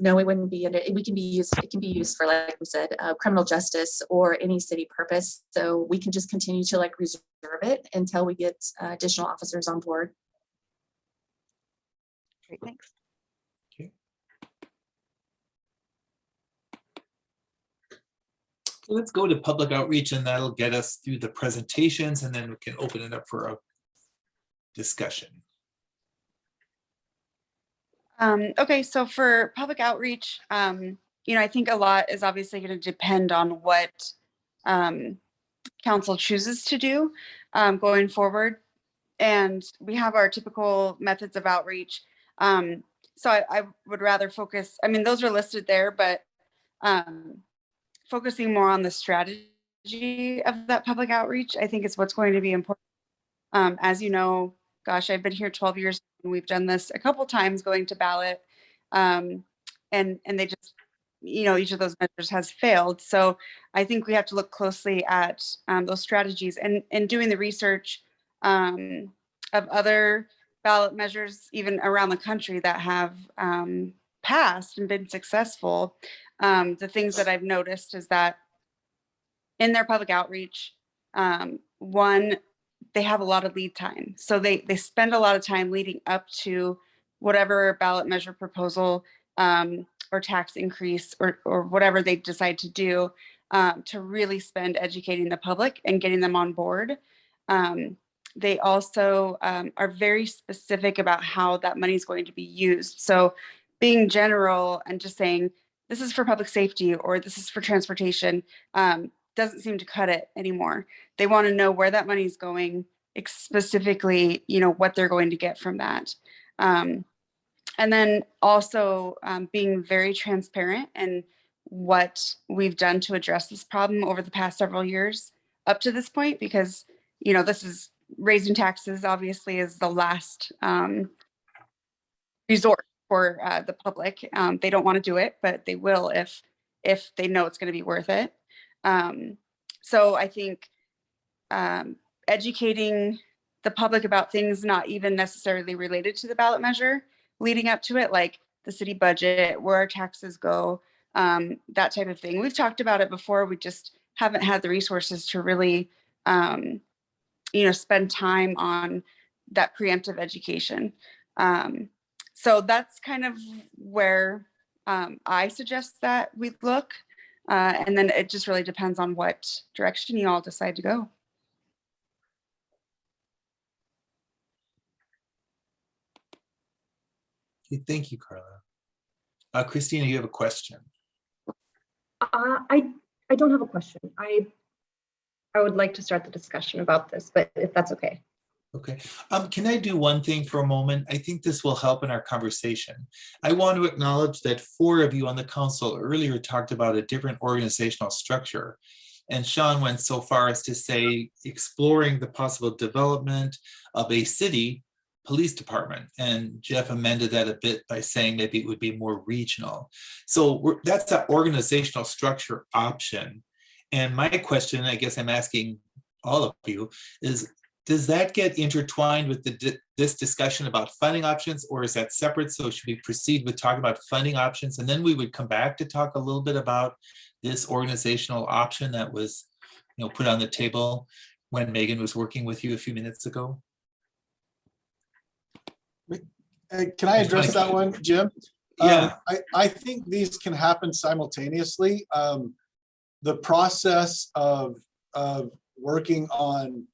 No, we wouldn't be under. It can be used for, like we said, criminal justice or any city purpose. So we can just continue to like reserve it until we get additional officers on board. Great, thanks. Okay. So let's go to public outreach, and that'll get us through the presentations, and then we can open it up for a discussion. Okay, so for public outreach, I think a lot is obviously going to depend on what council chooses to do going forward. And we have our typical methods of outreach. So I would rather focus, those are listed there, but focusing more on the strategy of that public outreach, I think is what's going to be important. As you know, gosh, I've been here 12 years and we've done this a couple times going to ballot. And they just, each of those measures has failed. So I think we have to look closely at those strategies and doing the research of other ballot measures, even around the country that have passed and been successful. The things that I've noticed is that in their public outreach, one, they have a lot of lead time. So they spend a lot of time leading up to whatever ballot measure proposal or tax increase or whatever they decide to do to really spend educating the public and getting them on board. They also are very specific about how that money is going to be used. So being general and just saying, this is for public safety or this is for transportation doesn't seem to cut it anymore. They want to know where that money is going, specifically, what they're going to get from that. And then also being very transparent in what we've done to address this problem over the past several years up to this point, because, this is raising taxes obviously is the last resort for the public. They don't want to do it, but they will if they know it's going to be worth it. So I think educating the public about things not even necessarily related to the ballot measure leading up to it, like the city budget, where our taxes go, that type of thing. We've talked about it before. We just haven't had the resources to really, spend time on that preemptive education. So that's kind of where I suggest that we look. And then it just really depends on what direction you all decide to go. Okay, thank you, Carla. Christina, you have a question. I don't have a question. I would like to start the discussion about this, but if that's okay. Okay, can I do one thing for a moment? I think this will help in our conversation. I want to acknowledge that 4 of you on the council earlier talked about a different organizational structure. And Sean went so far as to say exploring the possible development of a city police department. And Jeff amended that a bit by saying maybe it would be more regional. So that's an organizational structure option. And my question, I guess I'm asking all of you, is does that get intertwined with this discussion about funding options, or is that separate? So should we proceed with talking about funding options, and then we would come back to talk a little bit about this organizational option that was, put on the table when Megan was working with you a few minutes ago? Can I address that one, Jim? Yeah. I think these can happen simultaneously. The process of working on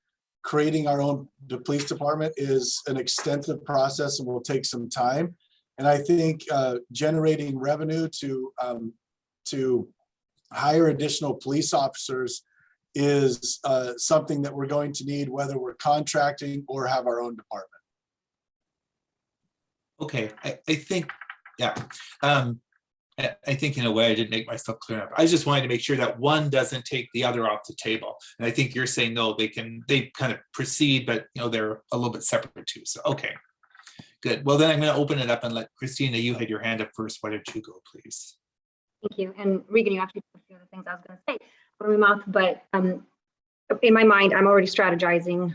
creating our own police department is an extensive process and will take some time. And I think generating revenue to hire additional police officers is something that we're going to need, whether we're contracting or have our own department. Okay, I think, yeah. I think in a way I didn't make myself clear enough. I just wanted to make sure that one doesn't take the other off the table. And I think you're saying, no, they kind of proceed, but they're a little bit separate too. So, okay, good. Well, then I'm going to open it up and let Christina, you had your hand up first. Why don't you go, please? Thank you. And Regan, you actually put a few of the things I was going to say out of my mouth, but in my mind, I'm already strategizing.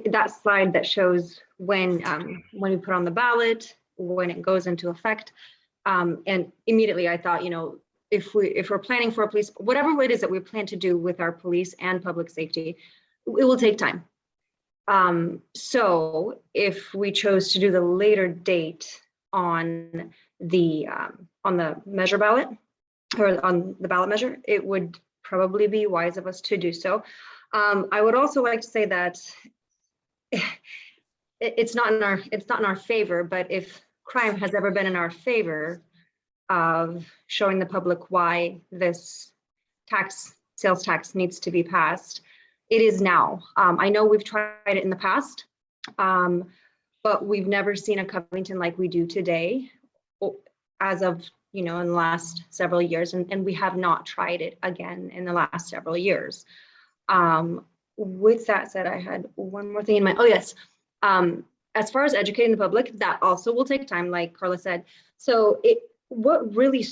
That slide that shows when we put on the ballot, when it goes into effect. And immediately I thought, if we're planning for a police, whatever it is that we plan to do with our police and public safety, it will take time. So if we chose to do the later date on the measure ballot, or on the ballot measure, it would probably be wise of us to do so. I would also like to say that it's not in our favor, but if crime has ever been in our favor of showing the public why this sales tax needs to be passed, it is now. I know we've tried it in the past, but we've never seen a Covington like we do today, as of in the last several years, and we have not tried it again in the last several years. With that said, I had one more thing in mind. Oh yes. As far as educating the public, that also will take time, like Carla said. So what really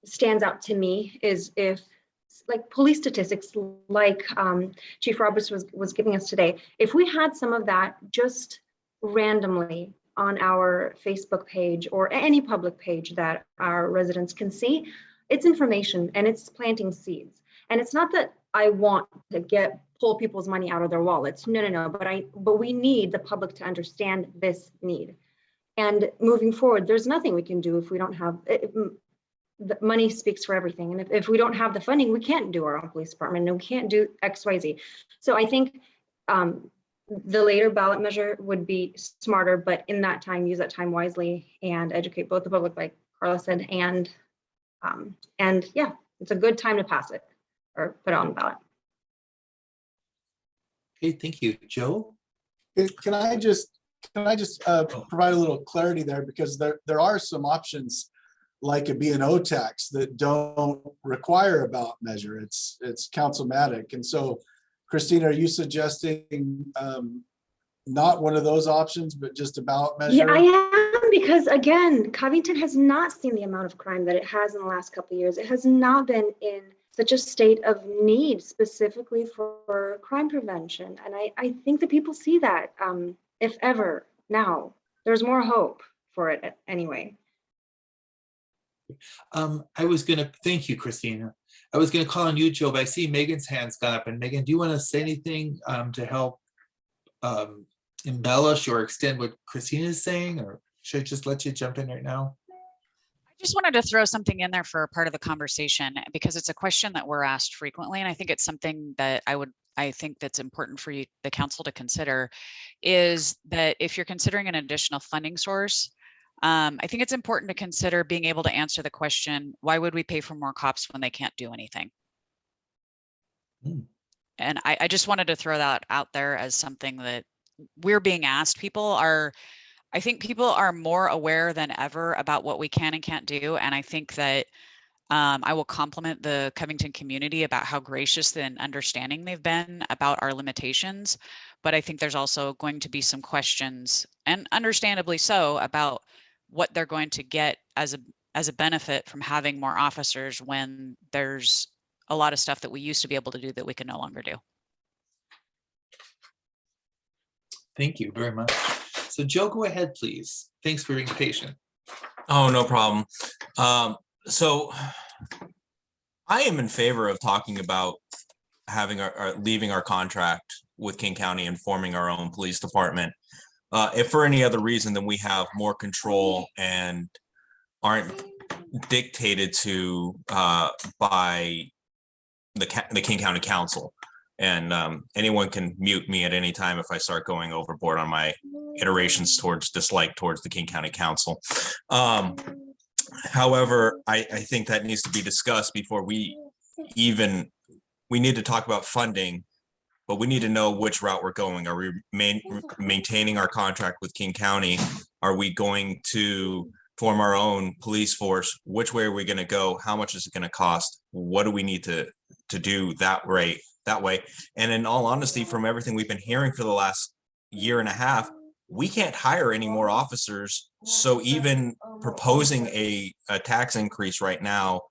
stands out to me is if, like police statistics, like Chief Roberts was giving us today, if we had some of that just randomly on our Facebook page or any public page that our residents can see, it's information and it's planting seeds. And it's not that I want to pull people's money out of their wallets. No. But we need the public to understand this need. And moving forward, there's nothing we can do if we don't have the money speaks for everything. And if we don't have the funding, we can't do our own police department and we can't do X, Y, Z. So I think the later ballot measure would be smarter, but in that time, use that time wisely and educate both the public, like Carla said, and yeah, it's a good time to pass it or put it on the ballot. Okay, thank you. Joe? Can I just provide a little clarity there, because there are some options like a B&O tax that don't require a ballot measure. It's councilmatic. And so, Christina, are you suggesting not one of those options, but just a ballot measure? Yeah, I am, because again, Covington has not seen the amount of crime that it has in the last couple of years. It has not been in such a state of need specifically for crime prevention. And I think that people see that, if ever now, there's more hope for it anyway. Thank you, Christina. I was gonna call on you, Joe, but I see Megan's hand's gone up. And Megan, do you want to say anything to help embellish or extend what Christina is saying, or should I just let you jump in right now? I just wanted to throw something in there for a part of the conversation because it's a question that we're asked frequently. And I think it's something that I think that's important for you, the council, to consider, is that if you're considering an additional funding source, I think it's important to consider being able to answer the question, why would we pay for more cops when they can't do anything? And I just wanted to throw that out there as something that we're being asked. I think people are more aware than ever about what we can and can't do. And I think that I will compliment the Covington community about how gracious and understanding they've been about our limitations. But I think there's also going to be some questions, and understandably so, about what they're going to get as a benefit from having more officers when there's a lot of stuff that we used to be able to do that we can no longer do. Thank you very much. So Joe, go ahead, please. Thanks for being patient. Oh, no problem. So I am in favor of talking about having leaving our contract with King County and forming our own police department. If for any other reason than we have more control and aren't dictated to by the King County Council. And anyone can mute me at any time if I start going overboard on my iterations towards dislike towards the King County Council. However, I think that needs to be discussed before we need to talk about funding, but we need to know which route we're going. Are we maintaining our contract with King County? Are we going to form our own police force? Which way are we going to go? How much is it going to cost? What do we need to do that way? And in all honesty, from everything we've been hearing for the last year and a half, we can't hire any more officers. So even proposing a tax increase right now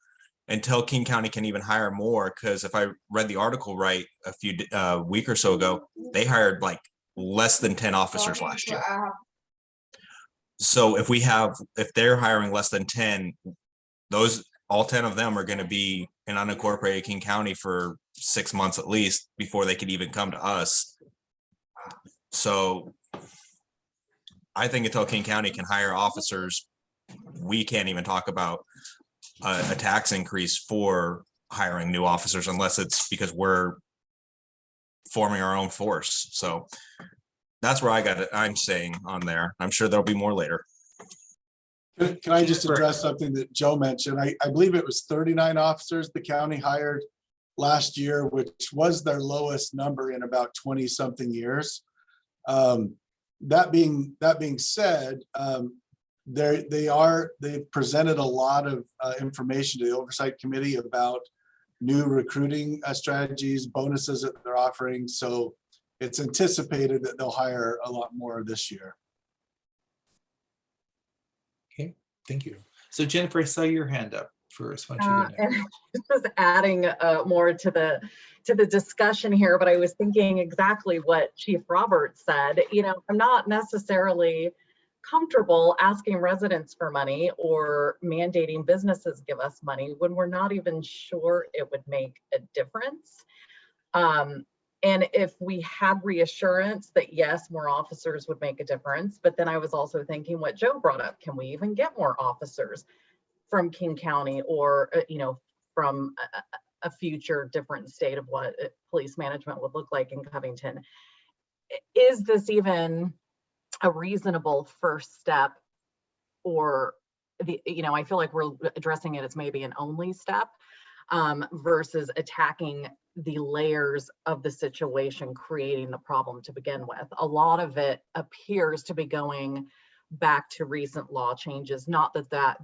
until King County can even hire more, because if I read the article right a few week or so ago, they hired like less than 10 officers last year. So if they're hiring less than 10, all 10 of them are going to be in unincorporated King County for 6 months at least before they could even come to us. So I think until King County can hire officers, we can't even talk about a tax increase for hiring new officers unless it's because we're forming our own force. So that's where I'm saying on there. I'm sure there'll be more later. Can I just address something that Joe mentioned? I believe it was 39 officers the county hired last year, which was their lowest number in about 20 something years. That being said, they've presented a lot of information to the oversight committee about new recruiting strategies, bonuses that they're offering. So it's anticipated that they'll hire a lot more this year. Okay, thank you. So Jennifer, I saw your hand up first. Why don't you go next? This is adding more to the discussion here, but I was thinking exactly what Chief Roberts said. You know, I'm not necessarily comfortable asking residents for money or mandating businesses give us money when we're not even sure it would make a difference. And if we had reassurance that yes, more officers would make a difference, but then I was also thinking what Joe brought up, can we even get more officers from King County or, from a future different state of what police management would look like in Covington? Is this even a reasonable first step, or I feel like we're addressing it as maybe an only step versus attacking the layers of the situation creating the problem to begin with. A lot of it appears to be going back to recent law changes. Not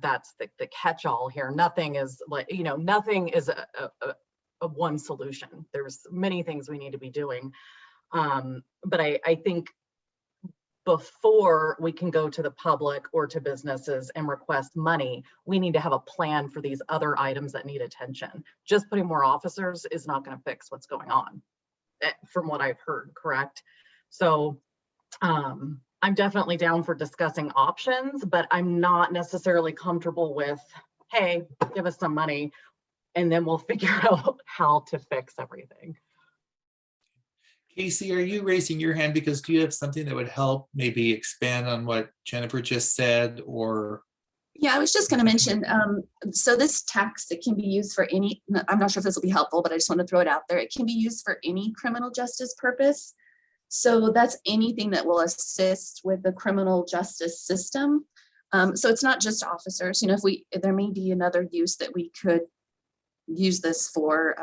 that's the catch-all here. Nothing is nothing is a one solution. There's many things we need to be doing. But I think before we can go to the public or to businesses and request money, we need to have a plan for these other items that need attention. Just putting more officers is not going to fix what's going on, from what I've heard, correct? So I'm definitely down for discussing options, but I'm not necessarily comfortable with, hey, give us some money and then we'll figure out how to fix everything. Casey, are you raising your hand because do you have something that would help maybe expand on what Jennifer just said, or? Yeah, I was just going to mention, so this tax, it can be used for any, I'm not sure if this will be helpful, but I just want to throw it out there. It can be used for any criminal justice purpose. So that's anything that will assist with the criminal justice system. So it's not just officers, you know, if there may be another use that we could use this for,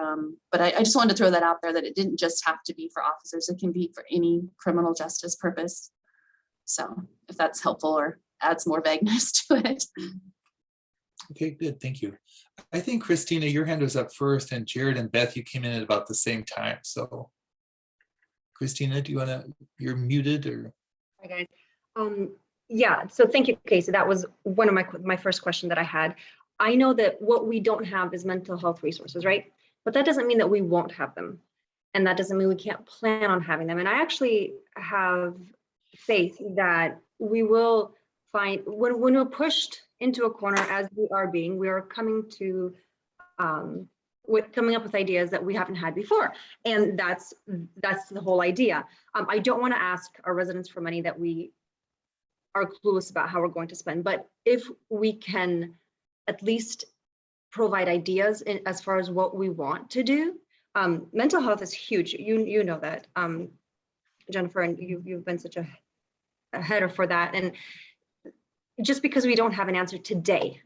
but I just wanted to throw that out there, that it didn't just have to be for officers. It can be for any criminal justice purpose. So if that's helpful or adds more vagueness to it. Okay, good, thank you. I think Christina, your hand was up first, and Jared and Beth, you came in at about the same time. So Christina, do you wanna, you're muted or? Hi guys. Yeah, so thank you, Casey. That was one of my first question that I had. I know that what we don't have is mental health resources, right? But that doesn't mean that we won't have them. And that doesn't mean we can't plan on having them. And I actually have faith that we will find, when we're pushed into a corner, as we are being, we are coming to, coming up with ideas that we haven't had before. And that's the whole idea. I don't want to ask our residents for money that we are clueless about how we're going to spend, but if we can at least provide ideas as far as what we want to do. Mental health is huge. You know that, Jennifer, and you've been such a header for that. And just because we don't have an answer today,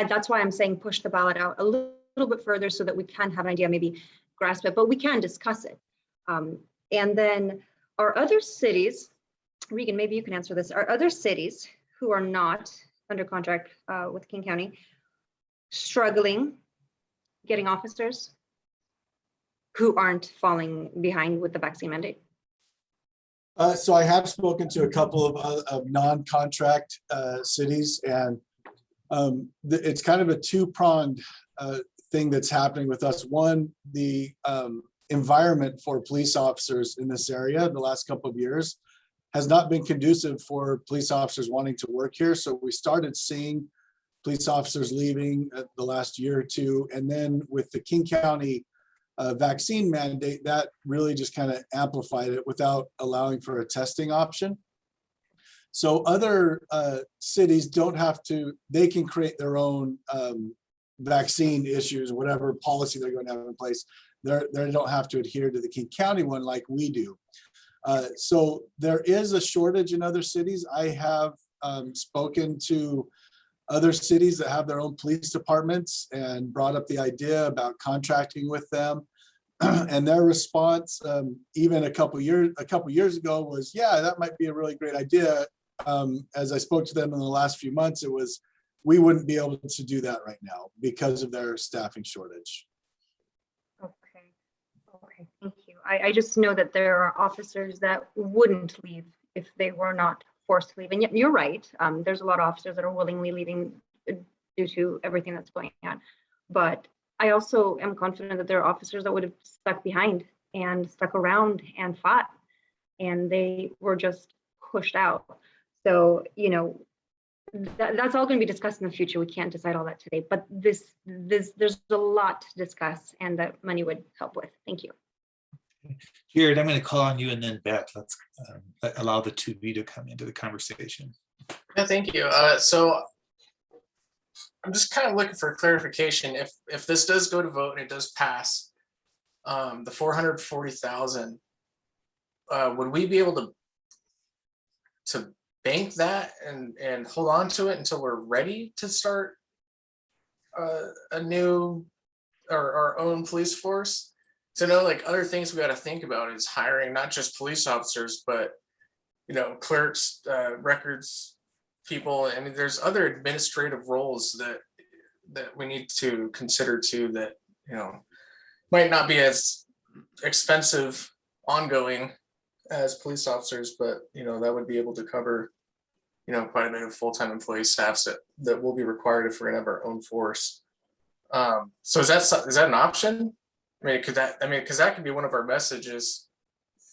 that's why I'm saying push the ballot out a little bit further so that we can have an idea, maybe grasp it, but we can discuss it. And then our other cities, Regan, maybe you can answer this. Are other cities who are not under contract with King County struggling getting officers who aren't falling behind with the vaccine mandate? So I have spoken to a couple of non-contract cities, and it's kind of a two-pronged thing that's happening with us. One, the environment for police officers in this area the last couple of years has not been conducive for police officers wanting to work here. So we started seeing police officers leaving the last year or two. And then with the King County vaccine mandate, that really just kind of amplified it without allowing for a testing option. So other cities don't have to, they can create their own vaccine issues, whatever policy they're going to have in place. They don't have to adhere to the King County one like we do. So there is a shortage in other cities. I have spoken to other cities that have their own police departments and brought up the idea about contracting with them. And their response, even a couple years ago, was, yeah, that might be a really great idea. As I spoke to them in the last few months, it was, we wouldn't be able to do that right now because of their staffing shortage. Okay, thank you. I just know that there are officers that wouldn't leave if they were not forced to leave. And you're right. There's a lot of officers that are willingly leaving due to everything that's going on. But I also am confident that there are officers that would have stuck behind and stuck around and fought, and they were just pushed out. So, you know, that's all going to be discussed in the future. We can't decide all that today, but there's a lot to discuss, and that money would help with. Thank you. Jared, I'm going to call on you, and then Beth, let's allow the two of you to come into the conversation. Yeah, thank you. So I'm just kind of looking for clarification. If this does go to vote and it does pass, the 440,000, would we be able to bank that and hold on to it until we're ready to start a new or our own police force? So I know, like, other things we got to think about is hiring not just police officers, but, you know, clerks, records people. I mean, there's other administrative roles that we need to consider too, that, you know, might not be as expensive ongoing as police officers, but, you know, that would be able to cover, you know, quite a bit of full-time employee staffs that will be required if we're gonna have our own force. So is that an option? I mean, because that could be one of our messages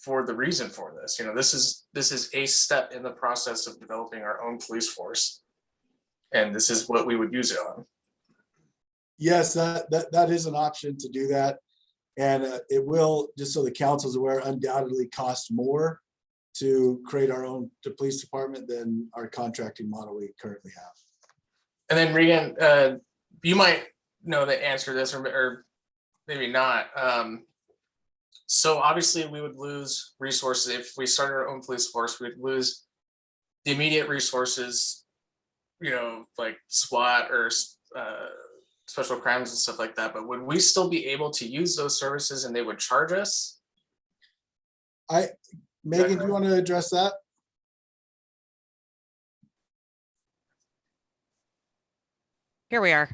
for the reason for this. You know, this is a step in the process of developing our own police force, and this is what we would use it on. Yes, that is an option to do that. And it will, just so the council's aware, undoubtedly cost more to create our own police department than our contracting model we currently have. And then Regan, you might know the answer to this, or maybe not. So obviously we would lose resources if we started our own police force. We'd lose the immediate resources, you know, like SWAT or special crimes and stuff like that. But would we still be able to use those services and they would charge us? Megan, do you want to address that? Here we are.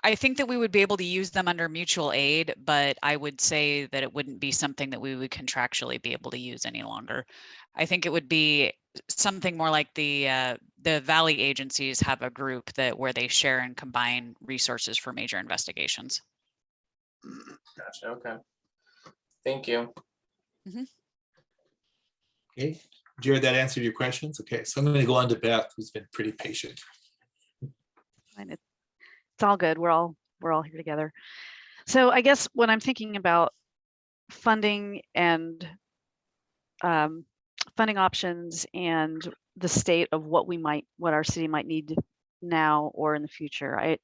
I think that we would be able to use them under mutual aid, but I would say that it wouldn't be something that we would contractually be able to use any longer. I think it would be something more like the Valley agencies have a group where they share and combine resources for major investigations. Gotcha. Okay. Thank you. Mm-hmm. Okay, Jared, that answered your questions. Okay, so I'm going to go on to Beth, who's been pretty patient. It's all good. We're all here together. So I guess when I'm thinking about funding and funding options and the state of what our city might need now or in the future,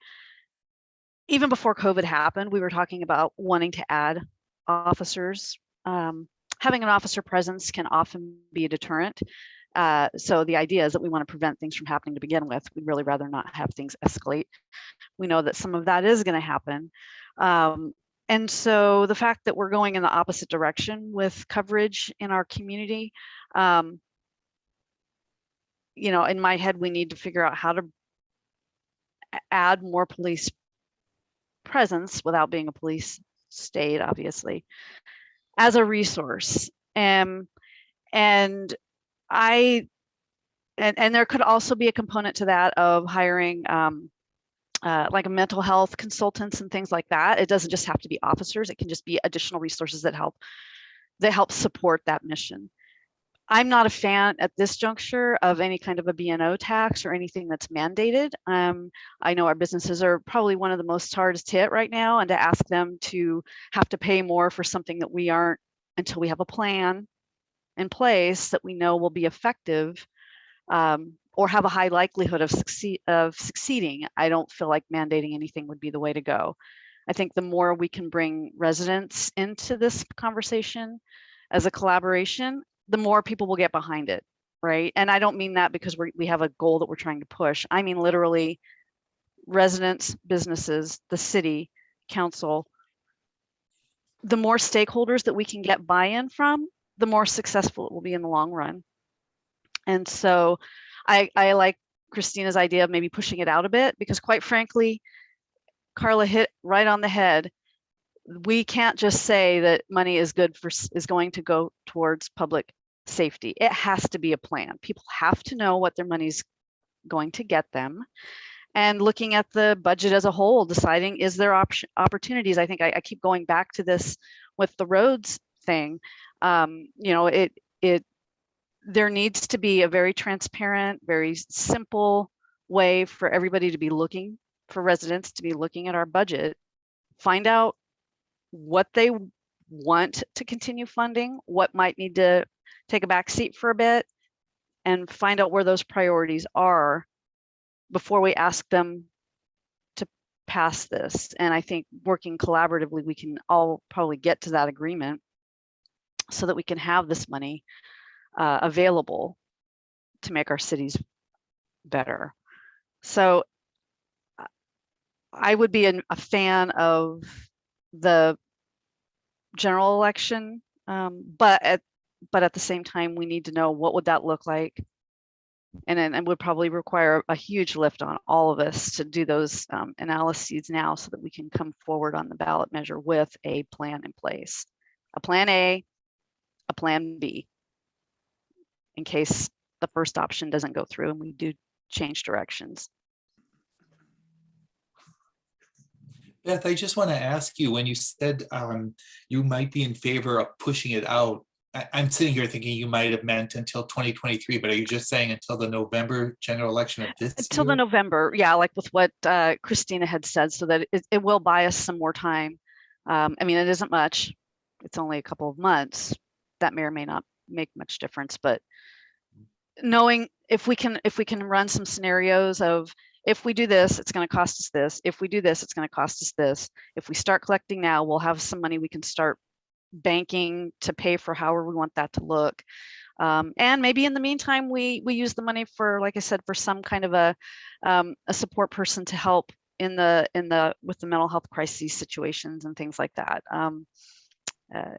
even before COVID happened, we were talking about wanting to add officers. Having an officer presence can often be a deterrent. So the idea is that we want to prevent things from happening to begin with. We'd really rather not have things escalate. We know that some of that is going to happen. And so the fact that we're going in the opposite direction with coverage in our community, you know, in my head, we need to figure out how to add more police presence without being a police state, obviously, as a resource. And there could also be a component to that of hiring like a mental health consultants and things like that. It doesn't just have to be officers. It can just be additional resources that help support that mission. I'm not a fan at this juncture of any kind of a B&O tax or anything that's mandated. I know our businesses are probably one of the most hardest hit right now, and to ask them to have to pay more for something that we aren't until we have a plan in place that we know will be effective or have a high likelihood of succeeding. I don't feel like mandating anything would be the way to go. I think the more we can bring residents into this conversation as a collaboration, the more people will get behind it, right? And I don't mean that because we have a goal that we're trying to push. I mean literally residents, businesses, the city, council. The more stakeholders that we can get buy-in from, the more successful it will be in the long run. And so I like Christina's idea of maybe pushing it out a bit, because quite frankly, Carla hit right on the head. We can't just say that money is going to go towards public safety. It has to be a plan. People have to know what their money's going to get them. And looking at the budget as a whole, deciding is there opportunities. I think I keep going back to this with the roads thing. You know, there needs to be a very transparent, very simple way for everybody to be looking, for residents to be looking at our budget, find out what they want to continue funding, what might need to take a back seat for a bit, and find out where those priorities are before we ask them to pass this. And I think working collaboratively, we can all probably get to that agreement so that we can have this money available to make our cities better. So I would be a fan of the general election, but at the same time, we need to know what would that look like, and it would probably require a huge lift on all of us to do those analyses now, so that we can come forward on the ballot measure with a plan in place, a plan A, a plan B, in case the first option doesn't go through and we do change directions. Beth, I just want to ask you, when you said you might be in favor of pushing it out, I'm sitting here thinking you might have meant until 2023, but are you just saying until the November general election of this Until the year? November, yeah, like with what Christina had said, so that it will buy us some more time. I mean, it isn't much. It's only a couple of months. That may or may not make much difference, but knowing if we can run some scenarios of, if we do this, it's going to cost us this. If we do this, it's going to cost us this. If we start collecting now, we'll have some money we can start banking to pay for however we want that to look. And maybe in the meantime, we use the money for, like I said, for some kind of a support person to help with the mental health crises situations and things like that.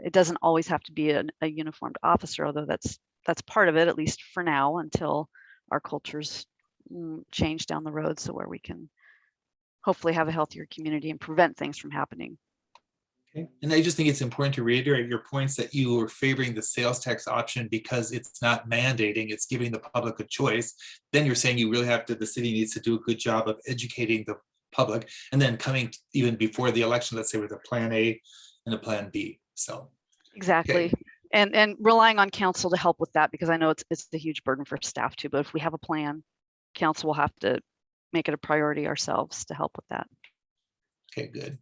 It doesn't always have to be a uniformed officer, although that's part of it, at least for now, until our cultures change down the road, so where we can hopefully have a healthier community and prevent things from happening. Okay. And I just think it's important to reiterate your points that you are favoring the sales tax option because it's not mandating, it's giving the public a choice. Then you're saying you really have to, the city needs to do a good job of educating the public, and then coming even before the election, let's say with a plan A and a plan B. So exactly. Okay. And relying on council to help with that, because I know it's a huge burden for staff too, but if we have a plan, council will have to make it a priority ourselves to help with that. Okay, good.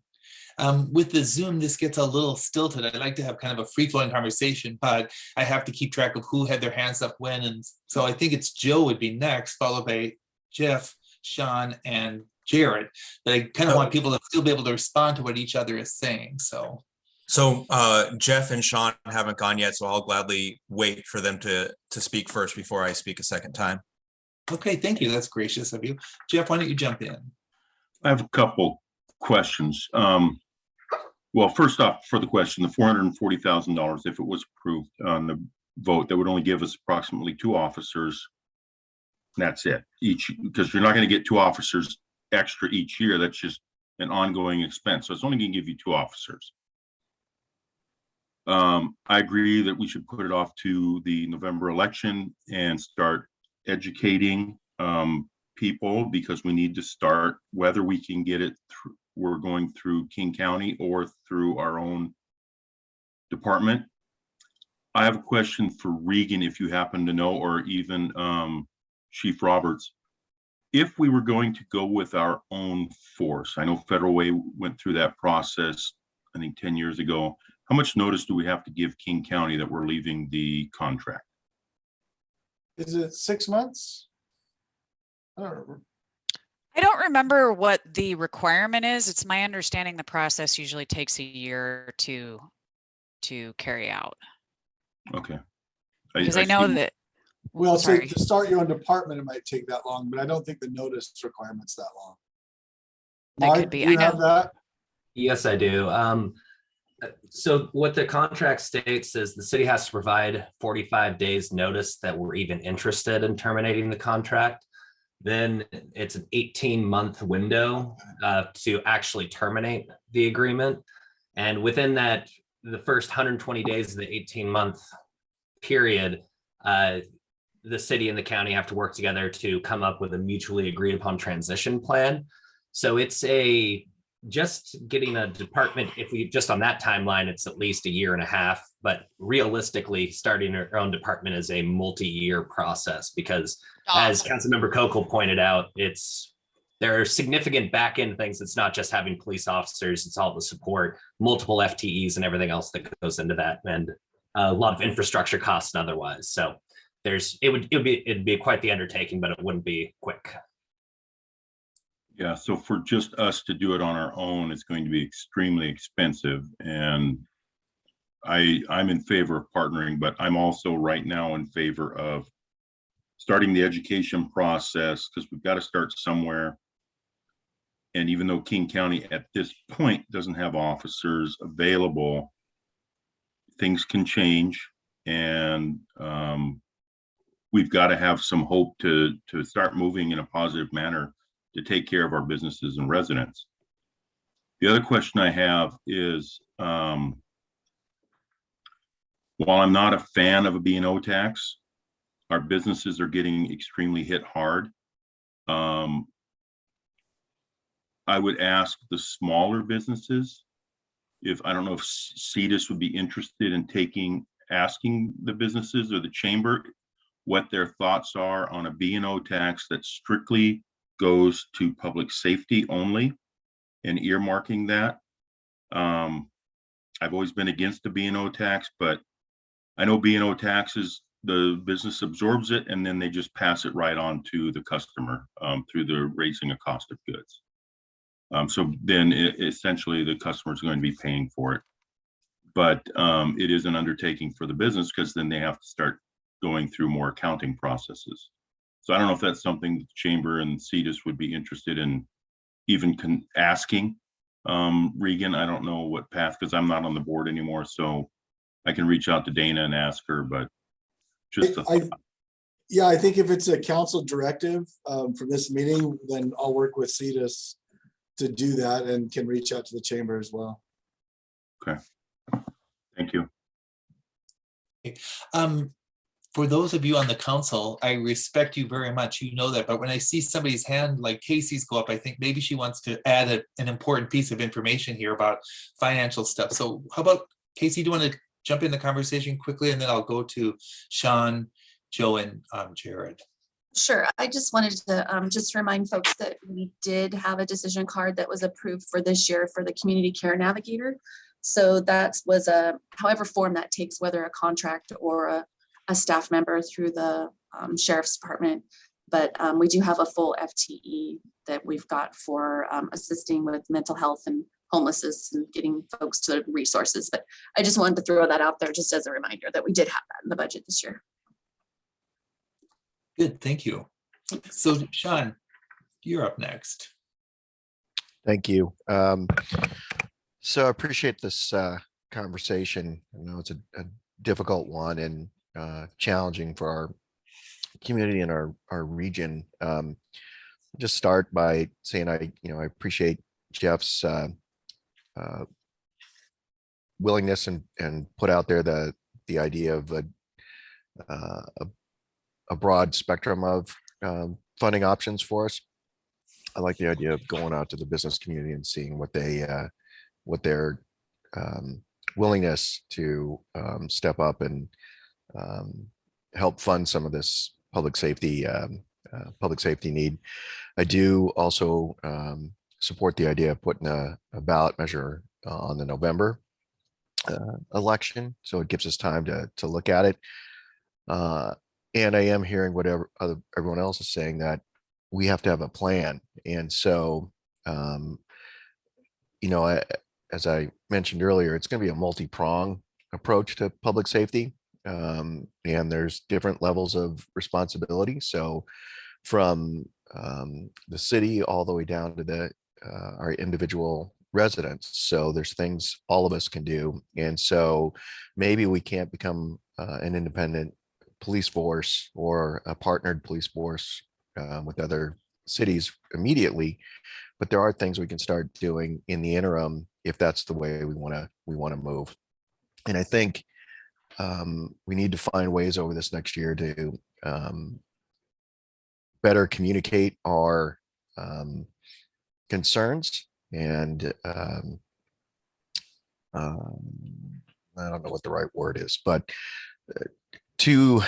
With the Zoom, this gets a little stilted. I'd like to have kind of a free-flowing conversation, but I have to keep track of who had their hands up when. And so I think it's Joe would be next, followed by Jeff, Sean, and Jared. But I kind of want people to still be able to respond to what each other is saying. So Jeff and Sean haven't gone yet, so I'll gladly wait for them to speak first before I speak a second time. Okay, thank you. That's gracious of you. Jeff, why don't you jump in? I have a couple questions. Well, first off, for the question, the $440,000, if it was approved on the vote, that would only give us approximately 2 officers. That's it, each, because you're not going to get 2 officers extra each year. That's just an ongoing expense. So it's only going to give you 2 officers. I agree that we should put it off to the November election and start educating people, because we need to start, whether we can get it through, we're going through King County or through our own department. I have a question for Regan, if you happen to know, or even Chief Roberts. If we were going to go with our own force, I know Federal Way went through that process, I think 10 years ago. How much notice do we have to give King County that we're leaving the contract? Is it 6 months? I don't remember what the requirement is. It's my understanding the process usually takes a year to carry out. Okay. Because I know that. Well, sorry. to start your own department, it might take that long, but I don't think the notice requirement's that long. That Mark, could be. do you I have know. that? Yes, I do. So what the contract states is the city has to provide 45 days notice that we're even interested in terminating the contract. Then it's an 18-month window to actually terminate the agreement. And within that, the first 120 days of the 18-month period, the city and the county have to work together to come up with a mutually agreed upon transition plan. So it's just getting a department, if we just on that timeline, it's at least a year and a half, but realistically starting our own department is a multi-year process, because as Councilmember Kokel pointed out, there are significant back end things. It's not just having police officers, it's all the support, multiple FTEs and everything else that goes into that, and a lot of infrastructure costs and otherwise. So it'd be quite the undertaking, but it wouldn't be quick. Yeah, so for just us to do it on our own, it's going to be extremely expensive. And I'm in favor of partnering, but I'm also right now in favor of starting the education process, because we've got to start somewhere. And even though King County at this point doesn't have officers available, things can change. And we've got to have some hope to start moving in a positive manner to take care of our businesses and residents. The other question I have is, while I'm not a fan of a B&O tax, our businesses are getting extremely hit hard. I would ask the smaller businesses, I don't know if CEDIS would be interested in taking asking the businesses or the chamber what their thoughts are on a B&O tax that strictly goes to public safety only and earmarking that. I've always been against the B&O tax, but I know B&O taxes, the business absorbs it and then they just pass it right on to the customer through the raising of cost of goods. So then essentially the customer is going to be paying for it. But it is an undertaking for the business because then they have to start going through more accounting processes. So I don't know if that's something the chamber and CEDIS would be interested in even asking. Regan, I don't know what path, because I'm not on the board anymore, so I can reach out to Dana and ask her, but just yeah, I think if it's a council directive from this meeting, then I'll work with CEDIS to do that and can reach out to the chamber as well. Okay. Thank you. For those of you on the council, I respect you very much. You know that. But when I see somebody's hand like Casey's go up, I think maybe she wants to add an important piece of information here about financial stuff. So how about Casey, do you want to jump in the conversation quickly? And then I'll go to Sean, Joe, and Jared. Sure. I just wanted to just remind folks that we did have a decision card that was approved for this year for the Community Care Navigator. So that was however form that takes, whether a contract or a staff member through the Sheriff's Department. But we do have a full FTE that we've got for assisting with mental health and homelessness and getting folks to resources. But I just wanted to throw that out there just as a reminder that we did have that in the budget this year. Good, thank you. So Sean, you're up next. Thank you. So I appreciate this conversation. I know it's a difficult one and challenging for our community and our region. Just start by saying I appreciate Jeff's willingness and put out there the idea of a broad spectrum of funding options for us. I like the idea of going out to the business community and seeing what their willingness to step up and help fund some of this public safety need. I do also support the idea of putting a ballot measure on the November election, so it gives us time to look at it. And I am hearing whatever everyone else is saying, that we have to have a plan. And so, as I mentioned earlier, it's going to be a multi-pronged approach to public safety. And there's different levels of responsibility. So from the city all the way down to our individual residents. So there's things all of us can do. And so maybe we can't become an independent police force or a partnered police force with other cities immediately, but there are things we can start doing in the interim if that's the way we want to move. And I think we need to find ways over this next year to better communicate our concerns and I don't know what the right word is, but to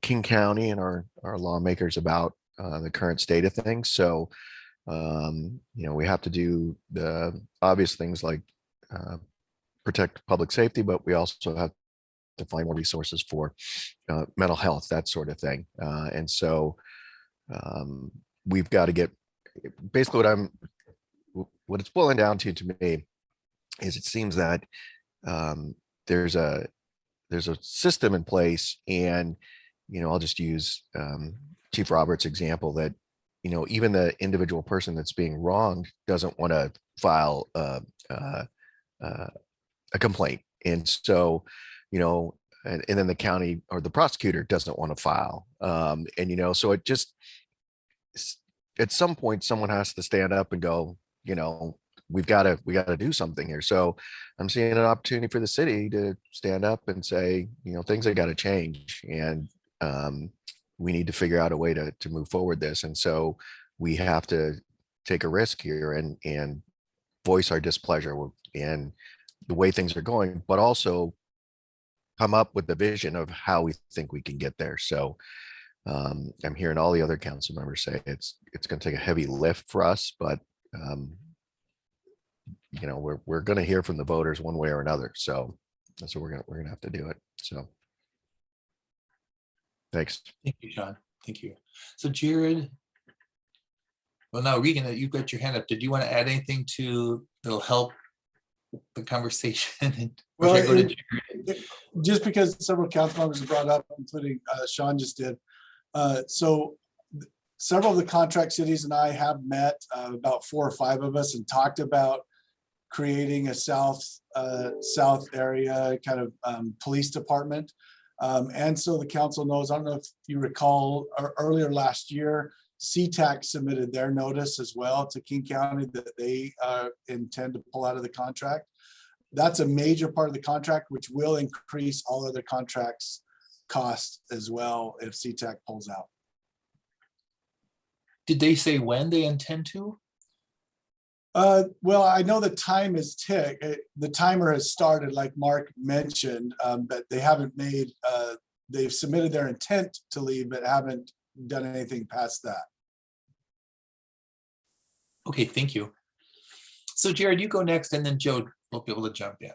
King County and our lawmakers about the current state of things. So, we have to do the obvious things like protect public safety, but we also have to find more resources for mental health, that sort of thing. And so we've got to get basically what it's boiling down to me is it seems that there's a system in place, and I'll just use Chief Roberts' example that even the individual person that's being wronged doesn't want to file a complaint, and so and then the county or the prosecutor doesn't want to file, so it just at some point someone has to stand up and go, we got to do something here. So I'm seeing an opportunity for the city to stand up and say, things have got to change, and we need to figure out a way to move forward this. And so we have to take a risk here and voice our displeasure and the way things are going, but also come up with the vision of how we think we can get there. So I'm hearing all the other council members say it's going to take a heavy lift for us, but you know, we're going to hear from the voters one way or another. So that's what we're going to have to do it. So thanks. Thank you, Sean. Thank you. So Jared, well, now Regan, you've got your hand up. Did you want to add anything that'll help the conversation? Or Well, should I go to Jared? just because several council members have brought up, including Sean just did. So several of the contract cities and I have met, about 4 or 5 of us, and talked about creating a south area kind of police department. And so the council knows, I don't know if you recall, earlier last year, CTAC submitted their notice as well to King County that they intend to pull out of the contract. That's a major part of the contract, which will increase all other contracts costs as well if CTAC pulls out. Did they say when they intend to? Well, I know the time is the timer has started, like Mark mentioned, but they haven't made, they've submitted their intent to leave, but haven't done anything past that. Okay, thank you. So Jared, you go next, and then Joe will be able to jump in.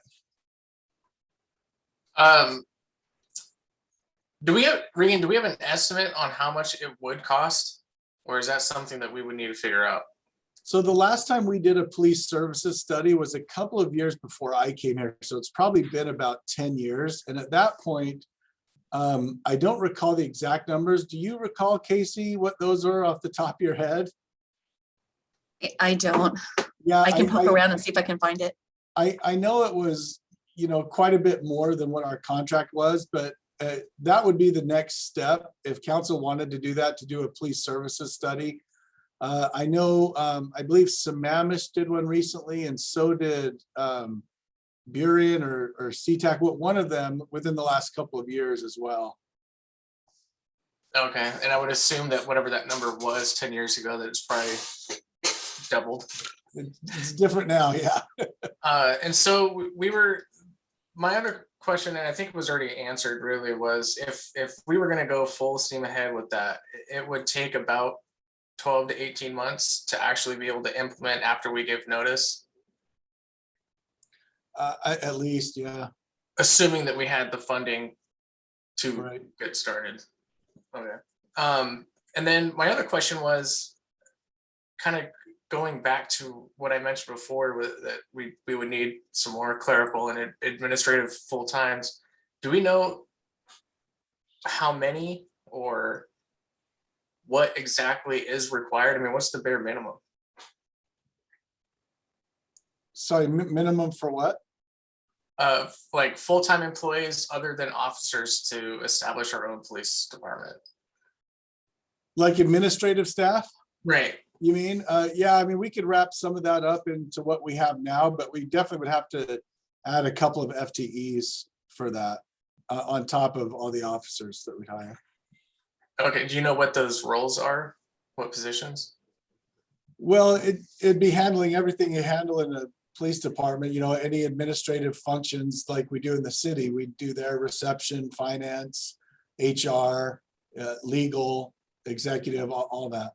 Regan, do we have an estimate on how much it would cost? Or is that something that we would need to figure out? So the last time we did a police services study was a couple of years before I came here. So it's probably been about 10 years. And at that point, I don't recall the exact numbers. Do you recall, Casey, what those are off the top of your head? I don't. Yeah, I can poke around and see if I can find it. I know it was, you know, quite a bit more than what our contract was, but that would be the next step if council wanted to do that, to do a police services study. I know, I believe Sammamish did one recently, and so did Burien or CTAC, one of them within the last couple of years as well. Okay, and I would assume that whatever that number was 10 years ago, that it's probably doubled. It's different now, yeah. And so my other question, and I think it was already answered really, was if we were going to go full steam ahead with that, it would take about 12 to 18 months to actually be able to implement after we give notice. At least, yeah. Assuming that we had the funding to get started. Okay. And then my other question was kind of going back to what I mentioned before, that we would need some more clerical and administrative full times. Do we know how many or what exactly is required? I mean, what's the bare minimum? Sorry, minimum for what? Like full-time employees other than officers to establish our own police department. Like administrative staff? Right. You mean? Yeah, I mean, we could wrap some of that up into what we have now, but we definitely would have to add a couple of FTEs for that on top of all the officers that we hire. Okay, do you know what those roles are? What positions? Well, it'd be handling everything you handle in a police department, you know, any administrative functions like we do in the city. We do their reception, finance, HR, legal, executive, all that.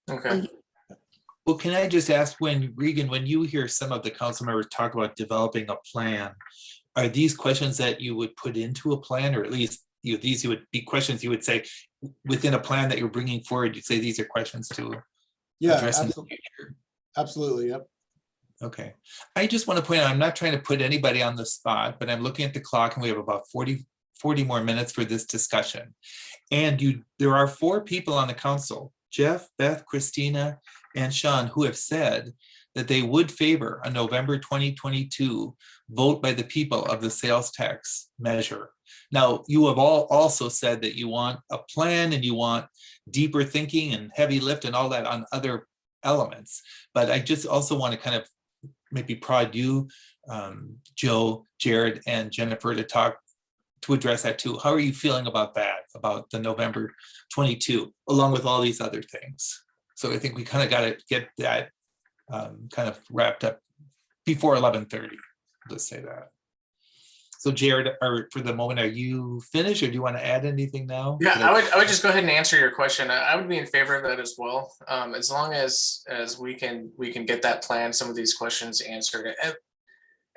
Okay. Well, can I just ask, Regan, when you hear some of the council members talk about developing a plan, are these questions that you would put into a plan, or at least these would be questions you would say within a plan that you're bringing forward? You'd say these are questions to address in the future. Absolutely. Yep. Okay. I just want to point out, I'm not trying to put anybody on the spot, but I'm looking at the clock and we have about 40 more minutes for this discussion. And there are 4 people on the council, Jeff, Beth, Christina, and Sean, who have said that they would favor a November 2022 vote by the people of the sales tax measure. Now, you have all also said that you want a plan and you want deeper thinking and heavy lift and all that on other elements. But I just also want to kind of maybe prod you, Joe, Jared, and Jennifer to address that too. How are you feeling about that, about the November 22, along with all these other things? So I think we kind of got to get that kind of wrapped up before 11:30. Let's say that. So Jared, or for the moment, are you finished or do you want to add anything now? Yeah, I would just go ahead and answer your question. I would be in favor of that as well. As long as we can get that plan, some of these questions answered,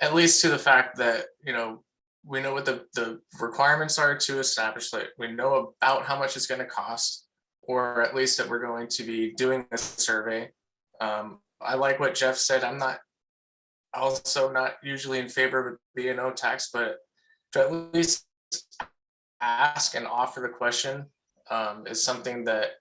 at least to the fact that, you know, we know what the requirements are to establish that, we know about how much it's going to cost, or at least that we're going to be doing this survey. I like what Jeff said. I'm not also not usually in favor of a B&O tax, but to at least ask and offer the question is something that,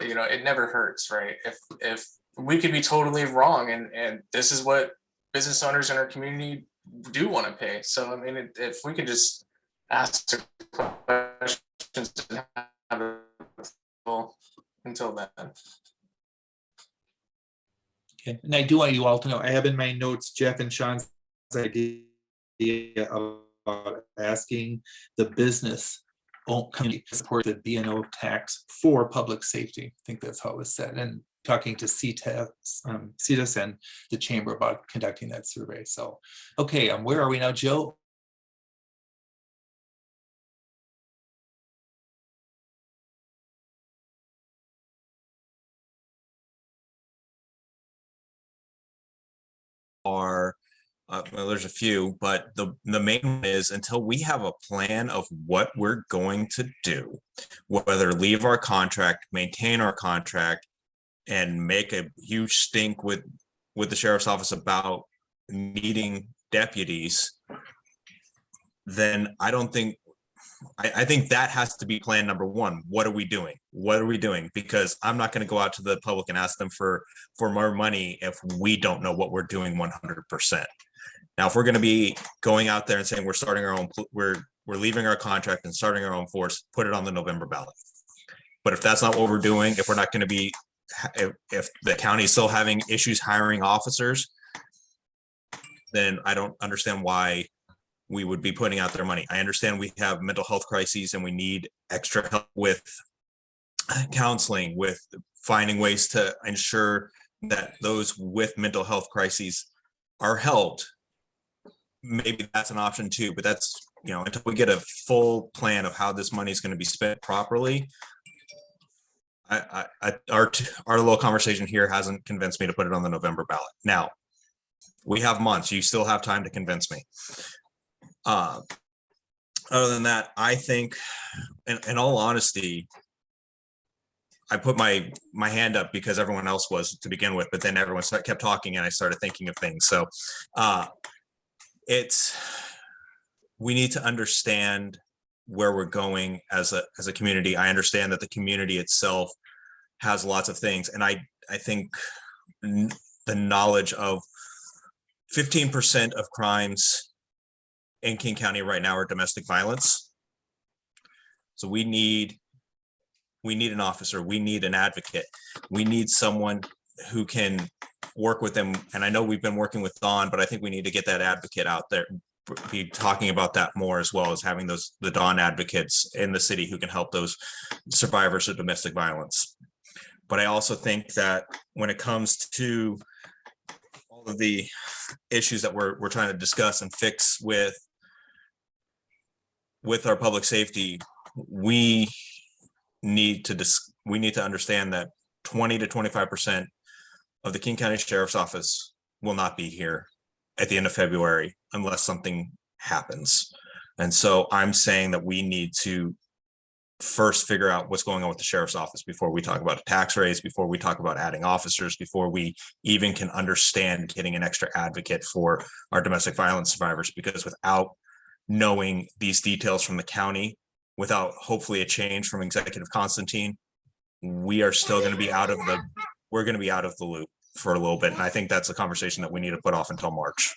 you know, it never hurts, right? If we could be totally wrong, and this is what business owners in our community do want to pay. So I mean, if we could just ask the questions and have it until then. Okay. And I do want you all to know, I have in my notes Jeff and Sean's idea about asking the business community to support the B&O tax for public safety. I think that's how it was said. And talking to CETAS and the chamber about conducting that survey. So, okay, where are we now, Joe? Are well, there's a few, but the main one is until we have a plan of what we're going to do, whether leave our contract, maintain our contract, and make a huge stink with the sheriff's office about needing deputies, then I don't think, I think that has to be plan number one. What are we doing? What are we doing? Because I'm not going to go out to the public and ask them for more money if we don't know what we're doing 100%. Now, if we're going to be going out there and saying we're starting our own, we're leaving our contract and starting our own force, put it on the November ballot. But if that's not what we're doing, if we're not going to be, if the county is still having issues hiring officers, then I don't understand why we would be putting out their money. I understand we have mental health crises and we need extra help with counseling, with finding ways to ensure that those with mental health crises are helped. Maybe that's an option too, but that's, you know, until we get a full plan of how this money is going to be spent properly, our little conversation here hasn't convinced me to put it on the November ballot. Now, we have months. You still have time to convince me. Other than that, I think, in all honesty, I put my hand up because everyone else was to begin with, but then everyone kept talking and I started thinking of things. So we need to understand where we're going as a community. I understand that the community itself has lots of things. And I think the knowledge of 15% of crimes in King County right now are domestic violence. So we need an officer, we need an advocate, we need someone who can work with them. And I know we've been working with Dawn, but I think we need to get that advocate out there, be talking about that more, as well as having the Dawn advocates in the city who can help those survivors of domestic violence. But I also think that when it comes to all of the issues that we're trying to discuss and fix with our public safety, we need to understand that 20 to 25% of the King County Sheriff's Office will not be here at the end of February unless something happens. And so I'm saying that we need to first figure out what's going on with the sheriff's office before we talk about a tax raise, before we talk about adding officers, before we even can understand getting an extra advocate for our domestic violence survivors. Because without knowing these details from the county, without hopefully a change from Executive Constantine, we are still going to be out of the loop for a little bit. And I think that's a conversation that we need to put off until March.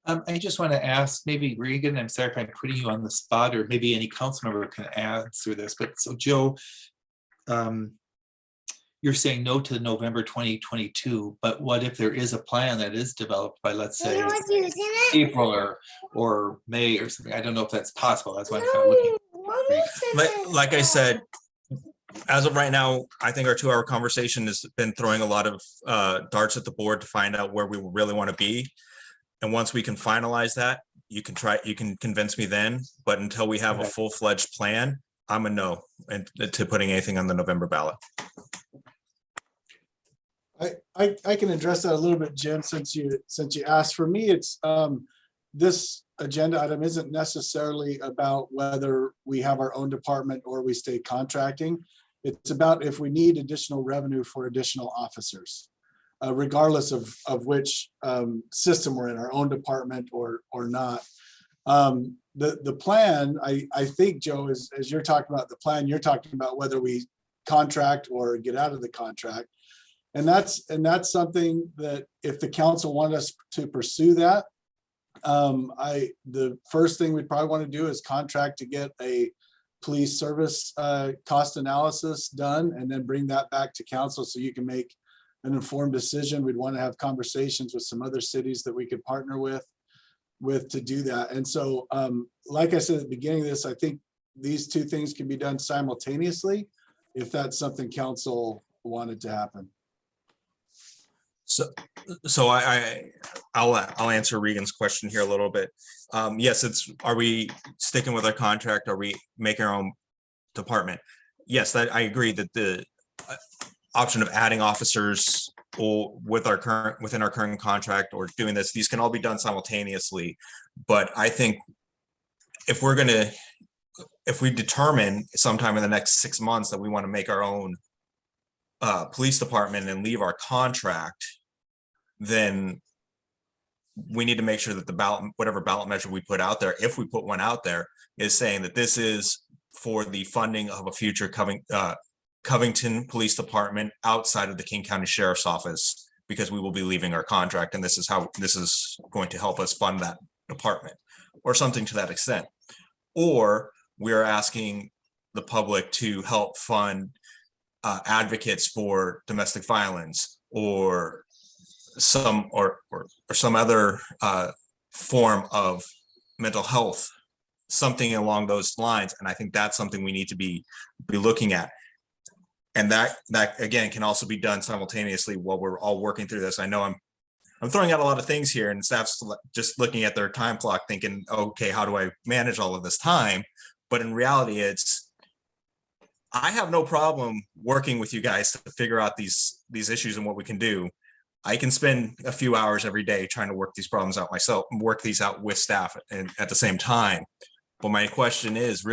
I just want to ask, maybe Regan, I'm sorry if I'm putting you on the spot, or maybe any council member can answer this, but so Joe, you're saying no to November 2022, but what if there is a plan that is developed by, let's say, April or May or something? I don't know if that's possible. That's why I'm kind of looking. Like I said, as of right now, I think our 2-hour conversation has been throwing a lot of darts at the board to find out where we really want to be. And once we can finalize that, you can convince me then, but until we have a Okay. full-fledged plan, I'm a no and to putting anything on the November ballot. I can address that a little bit, Jim, since you asked. For me, it's this agenda item isn't necessarily about whether we have our own department or we stay contracting. It's about if we need additional revenue for additional officers, regardless of which system we're in, our own department or not. The plan, I think, Joe, as you're talking about the plan, you're talking about whether we contract or get out of the contract. And that's something that if the council want us to pursue that, the first thing we'd probably want to do is contract to get a police service cost analysis done, and then bring that back to council so you can make an informed decision. We'd want to have conversations with some other cities that we could partner with to do that. And so, like I said at the beginning of this, I think these two things can be done simultaneously if that's something council wanted to happen. So I'll answer Regan's question here a little bit. Yes, are we sticking with our contract? Are we making our own department? Yes, I agree that the option of adding officers or within our current contract or doing this, these can all be done simultaneously. But I think if we determine sometime in the next 6 months that we want to make our own police department and leave our contract, then we need to make sure that the whatever ballot measure we put out there, if we put one out there, is saying that this is for the funding of a future Covington Police Department outside of the King County Sheriff's Office, because we will be leaving our contract, and this is how this is going to help us fund that department, or something to that extent. Or we are asking the public to help fund advocates for domestic violence, or some other form of mental health, something along those lines. And I think that's something we need to be looking at. And that again can also be done simultaneously while we're all working through this. I know I'm throwing out a lot of things here, and staff's just looking at their time clock thinking, okay, how do I manage all of this time? But in reality, I have no problem working with you guys to figure out these issues and what we can do. I can spend a few hours every day trying to work these problems out myself, work these out with staff and at the same time. But my question is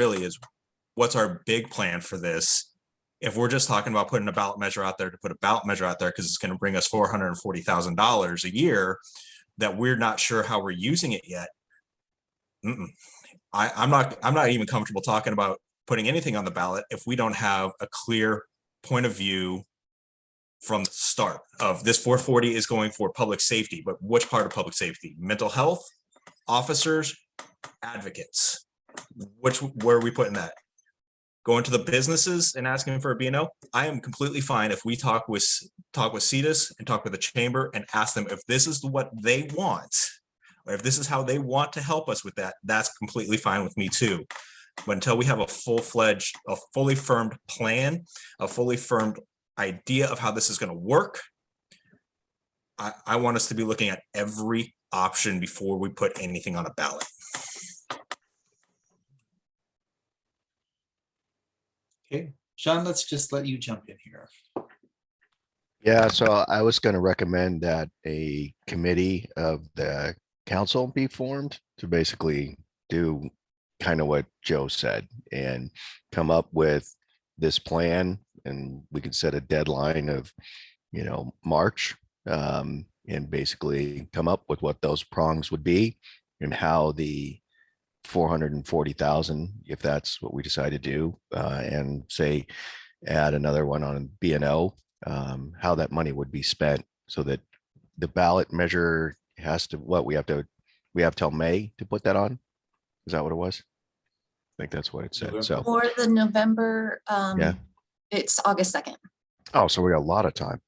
what's our big plan for this? If we're just talking about putting a ballot measure out there to put a ballot measure out there because it's going to bring us $440,000 a year, that we're not sure how we're using it yet. I'm not even comfortable talking about putting anything on the ballot if we don't have a clear point of view from the start of this. 440 is going for public safety, but which part of public safety? Mental health, officers, advocates. Where are we putting that? Going to the businesses and asking for a B&O? I am completely fine if we talk with CETUS and talk with the chamber and ask them if this is what they want, or if this is how they want to help us with that. That's completely fine with me too. But until we have a fully firmed plan, a fully firmed idea of how this is going to work, I want us to be looking at every option before we put anything on a ballot. Okay, Sean, let's just let you jump in here. Yeah, so I was going to recommend that a committee of the council be formed to basically do kind of what Joe said and come up with this plan, and we could set a deadline of, March, and basically come up with what those prongs would be and how the 440,000, if that's what we decide to do, and say add another one on B&O, how that money would be spent, so that the ballot measure has to, we have till May to put that on. Is that what it was? I think that's what it said. So For the November, yeah, it's August 2nd. oh, so we got a lot of time.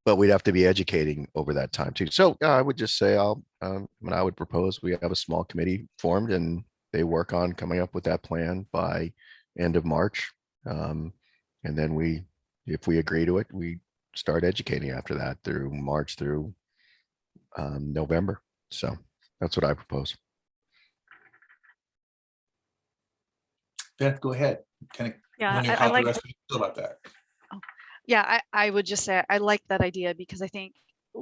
But we'd have to be educating over that time too. So I would just say I would propose we have a small committee formed and they work on coming up with that plan by end of March. And then if we agree to it, we start educating after that through March through November. So that's what I propose. Beth, go ahead. Kind of Yeah, wondering I how the like, rest of you feel about that. yeah, I would just say I like that idea because I think,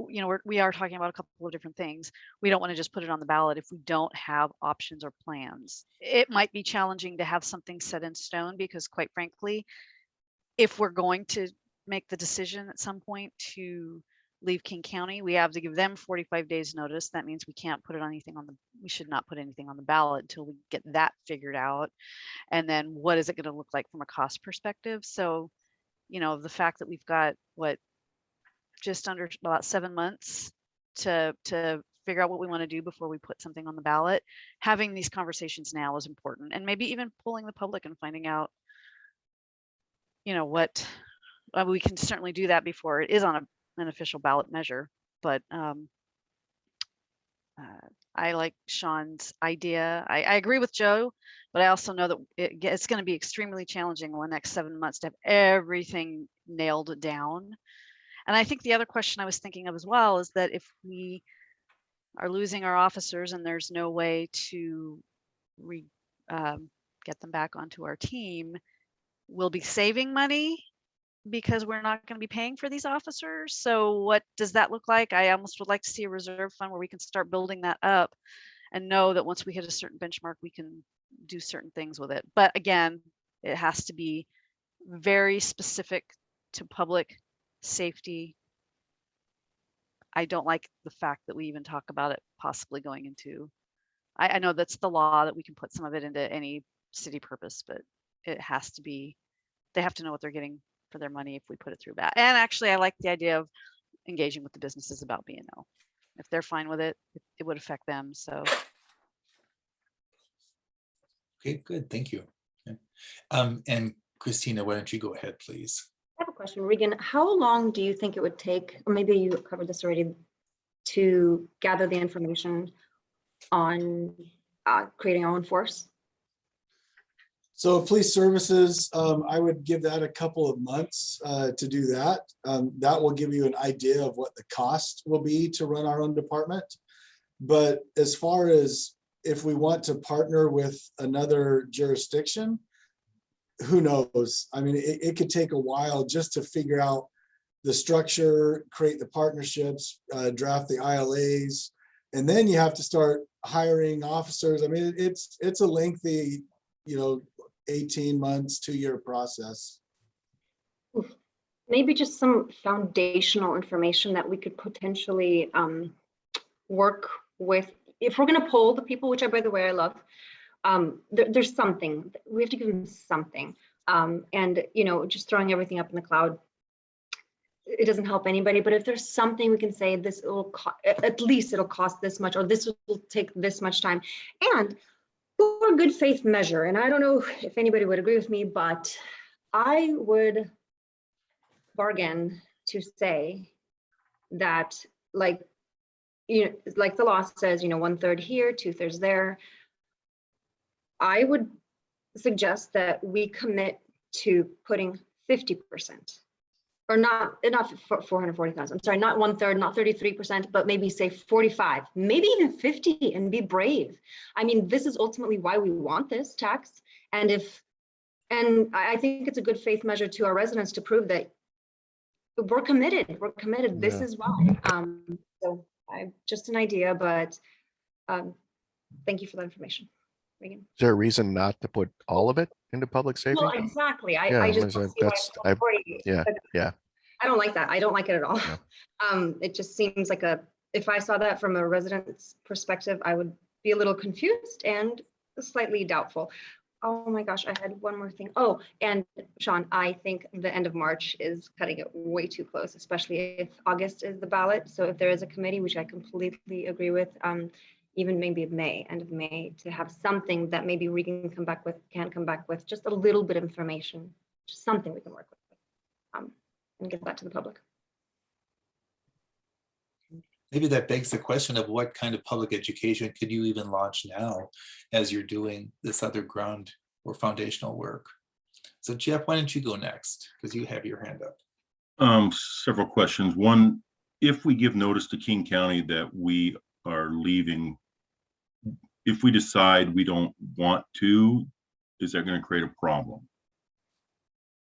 you know, we are talking about a couple of different things. We don't want to just put it on the ballot if we don't have options or plans. It might be challenging to have something set in stone because quite frankly, if we're going to make the decision at some point to leave King County, we have to give them 45 days notice. That means we can't put it on anything on the, we should not put anything on the ballot until we get that figured out. And then what is it going to look like from a cost perspective? So, you know, the fact that we've got what, just under about 7 months to figure out what we want to do before we put something on the ballot, having these conversations now is important. And maybe even pulling the public and finding out, you know, what we can certainly do that before it is on an official ballot measure. But I like Sean's idea. I agree with Joe, but I also know that it's going to be extremely challenging in the next 7 months to have everything nailed down. And I think the other question I was thinking of as well is that if we are losing our officers and there's no way to get them back onto our team, we'll be saving money because we're not going to be paying for these officers. So what does that look like? I almost would like to see a reserve fund where we can start building that up and know that once we hit a certain benchmark, we can do certain things with it. But again, it has to be very specific to public safety. I don't like the fact that we even talk about it possibly going into, I know that's the law that we can put some of it into any city purpose, but it has to be, they have to know what they're getting for their money if we put it through that. And actually, I like the idea of engaging with the businesses about B&O. If they're fine with it, it would affect them. So. Okay, good. Thank you. Okay. And Christina, why don't you go ahead, please? I have a question, Regan. How long do you think it would take, or maybe you covered this already, to gather the information on creating our own force? So police services, I would give that a couple of months to do that. That will give you an idea of what the cost will be to run our own department. But as far as if we want to partner with another jurisdiction, who knows? I mean, it could take a while just to figure out the structure, create the partnerships, draft the ILAs, and then you have to start hiring officers. I mean, it's a lengthy, 18 months, 2-year process. Maybe just some foundational information that we could potentially work with. If we're going to poll the people, which by the way, I love, there's something, we have to give them something. And, just throwing everything up in the cloud, it doesn't help anybody. But if there's something we can say, this will at least it'll cost this much, or this will take this much time. And for a good faith measure, and I don't know if anybody would agree with me, but I would bargain to say that, like the law says, 1/3 here, 2/3 there. I would suggest that we commit to putting 50%, or not 440,000. I'm sorry, not 1/3, not 33%, but maybe say 45, maybe even 50, and be brave. I mean, this is ultimately why we want this tax. And I think it's a good faith measure to our residents to prove that we're committed. We're committed. Yeah. This is why. So just an idea, but thank you for that information, Regan. Is there a reason not to put all of it into public safety? Well, exactly. Yeah, I just yeah. I don't like that. I don't like it at all. Yeah. It just seems like if I saw that from a resident's perspective, I would be a little confused and slightly doubtful. Oh my gosh, I had one more thing. Oh, and Sean, I think the end of March is cutting it way too close, especially if August is the ballot. So if there is a committee, which I completely agree with, even maybe end of May, to have something that maybe we can come back with just a little bit of information, just something we can work with, and get that to the public. Maybe that begs the question of what kind of public education could you even launch now as you're doing this other ground or foundational work? So Jeff, why don't you go next? Because you have your hand up. Several questions. One, if we give notice to King County that we are leaving, if we decide we don't want to, is that going to create a problem?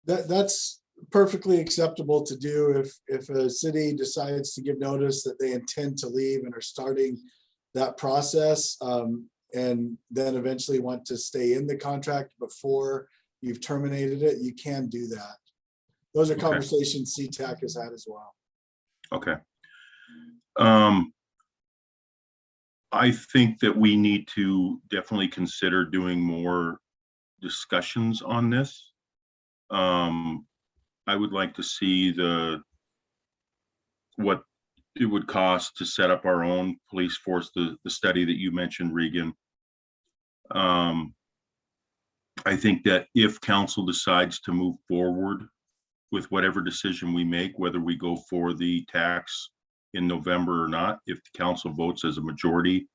That's perfectly acceptable to do if a city decides to give notice that they intend to leave and are starting that process, and then eventually want to stay in the contract before you've terminated it, you can do that. Those are Okay. conversations CTAC has had as well. Okay. I think that we need to definitely consider doing more discussions on this. I would like to see what it would cost to set up our own police force, the study that you mentioned, Regan. I think that if council decides to move forward with whatever decision we make, whether we go for the tax in November or not, if the council votes as a majority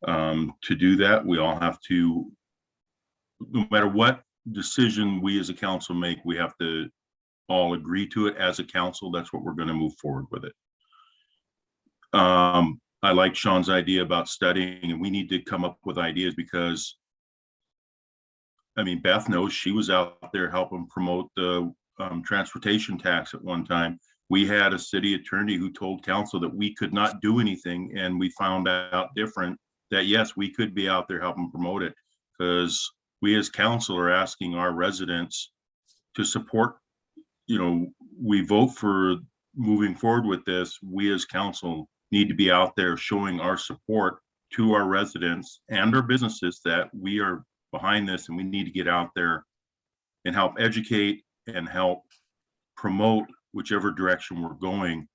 to do that, we all have to, no matter what decision we as a council make, we have to all agree to it as a council. That's what we're going to move forward with it. I like Sean's idea about studying, and we need to come up with ideas because, I mean, Beth knows she was out there helping promote the transportation tax at one time. We had a city attorney who told council that we could not do anything, and we found out different that yes, we could be out there helping promote it, because we as council are asking our residents to support, you know, we vote for moving forward with this. We as council need to be out there showing our support to our residents and our businesses that we are behind this, and we need to get out there and help educate and help promote whichever direction we're going.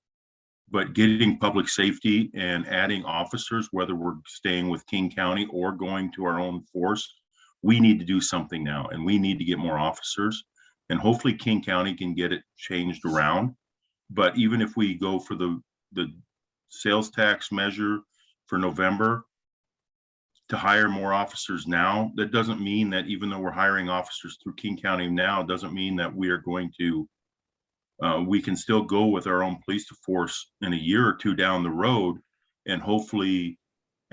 But getting public safety and adding officers, whether we're staying with King County or going to our own force, we need to do something now, and we need to get more officers, and hopefully King County can get it changed around. But even if we go for the sales tax measure for November to hire more officers now, that doesn't mean that even though we're hiring officers through King County now, doesn't mean that we are going to, we can still go with our own police force in a year or two down the road and hopefully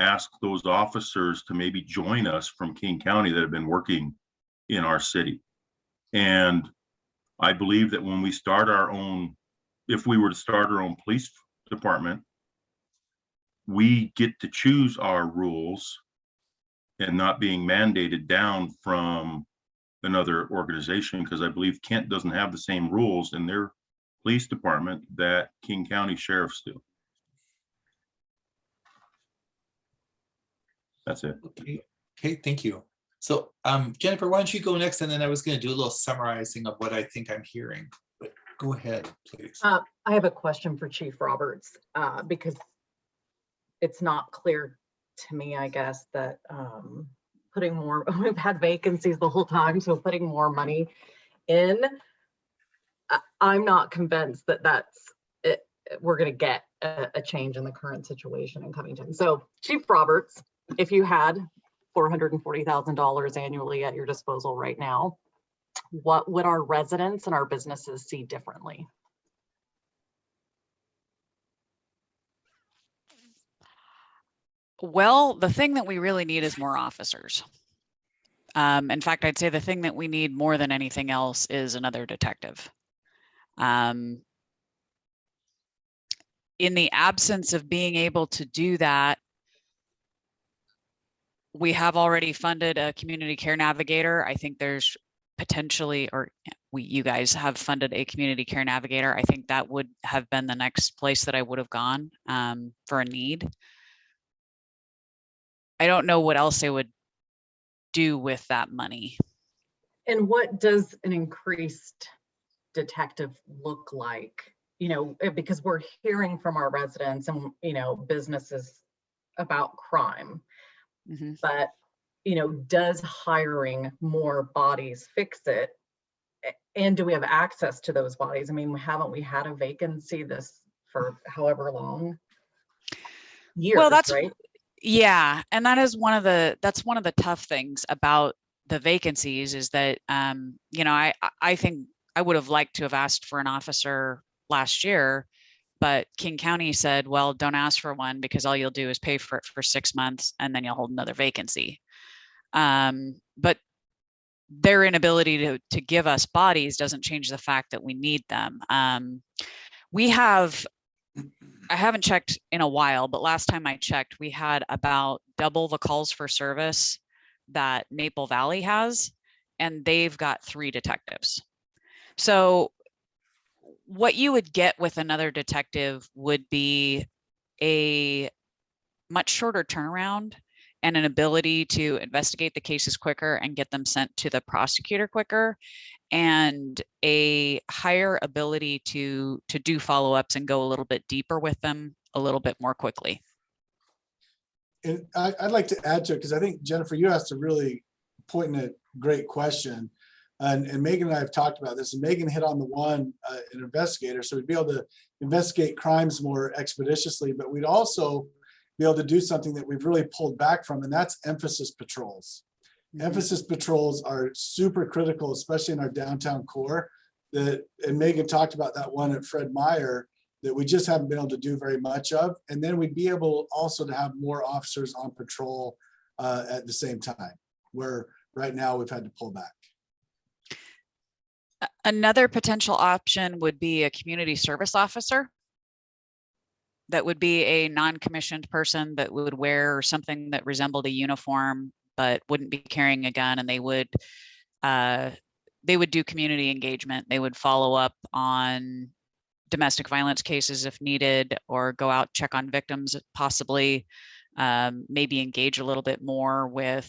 ask those officers to maybe join us from King County that have been working in our city. And I believe that when we start our own, if we were to start our own police department, we get to choose our rules and not being mandated down from another organization, because I believe Kent doesn't have the same rules in their police department that King County sheriffs do. That's it. Okay, thank you. So Jennifer, why don't you go next, and then I was going to do a little summarizing of what I think I'm hearing, but go ahead, please. I have a question for Chief Roberts, because it's not clear to me, I guess, that putting more, we've had vacancies the whole time, so putting more money in, I'm not convinced that that's it, we're going to get a change in the current situation in Covington. So Chief Roberts, if you had $440,000 annually at your disposal right now, what would our residents and our businesses see differently? Well, the thing that we really need is more officers. In fact, I'd say the thing that we need more than anything else is another detective. In the absence of being able to do that, we have already funded a community care navigator. I think there's potentially, or you guys have funded a community care navigator. I think that would have been the next place that I would have gone for a need. I don't know what else I would do with that money. And what does an increased detective look like? You know, because we're hearing from our residents and, you know, businesses about crime. Mm-hmm. But, you know, does hiring more bodies fix it? And do we have access to those bodies? I mean, haven't we had a vacancy this for however long? Years, well, that's right. Yeah, and that is one of the tough things about the vacancies is that you know, I think I would have liked to have asked for an officer last year, But King County said, well, don't ask for one because all you'll do is pay for it for 6 months and then you'll hold another vacancy. But their inability to give us bodies doesn't change the fact that we need them. I haven't checked in a while, but last time I checked, we had about double the calls for service that Maple Valley has, and they've got 3 detectives. So what you would get with another detective would be a much shorter turnaround and an ability to investigate the cases quicker and get them sent to the prosecutor quicker, and a higher ability to do follow-ups and go a little bit deeper with them a little bit more quickly. And I'd like to add to it, because I think, Jennifer, you asked a really poignant, great question. And Megan and I have talked about this, and Megan hit on the one, an investigator, so we'd be able to investigate crimes more expeditiously, but we'd also be able to do something that we've really pulled back from, and that's emphasis patrols. Emphasis patrols are super critical, especially in our downtown core. And Megan talked about that one at Fred Meyer that we just haven't been able to do very much of. And then we'd be able also to have more officers on patrol at the same time, where right now we've had to pull back. Another potential option would be a community service officer. That would be a non-commissioned person that would wear something that resembled a uniform, but wouldn't be carrying a gun, and they would do community engagement. They would follow up on domestic violence cases if needed, or go out, check on victims possibly, maybe engage a little bit more with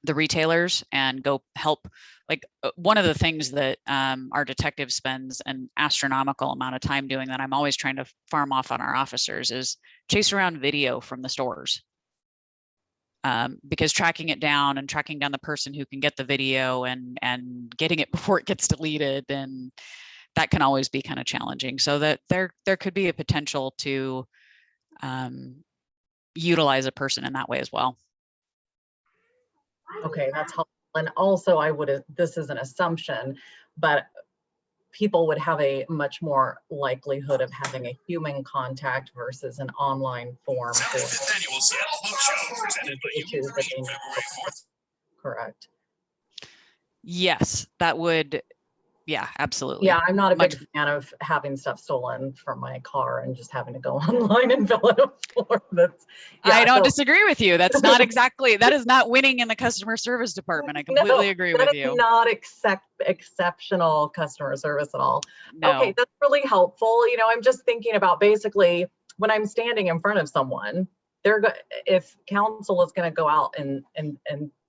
the retailers and go help. Like one of the things that our detective spends an astronomical amount of time doing that I'm always trying to farm off on our officers is chase around video from the stores. Because tracking it down and tracking down the person who can get the video and getting it before it gets deleted, and that can always be kind of challenging. So that there could be a potential to utilize a person in that way as well. Okay, that's helpful. And also this is an assumption, but people would have a much more likelihood of having a human contact versus an online form. Correct. Yes, that would. Yeah, absolutely. Yeah, I'm not a big fan of having stuff stolen from my car and just having to go online and fill out a form. I don't disagree with you. That's not exactly, that is not winning in the customer service department. I completely agree with you. Not exceptional customer service at all. No. Okay, that's really helpful. I'm just thinking about basically when I'm standing in front of someone, if counsel is going to go out and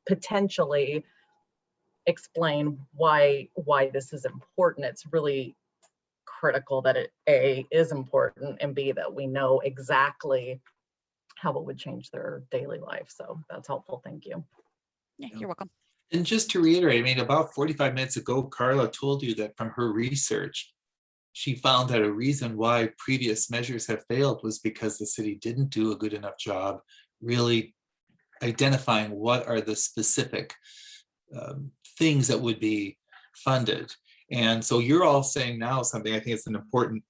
potentially explain why this is important, it's really critical that it A, is important, and B, that we know exactly how it would change their daily life. So that's helpful. Thank you. Yeah, you're welcome. And just to reiterate, I mean, about 45 minutes ago, Carla told you that from her research, she found that a reason why previous measures have failed was because the city didn't do a good enough job really identifying what are the specific things that would be funded. And so you're all saying now something, I think it's an important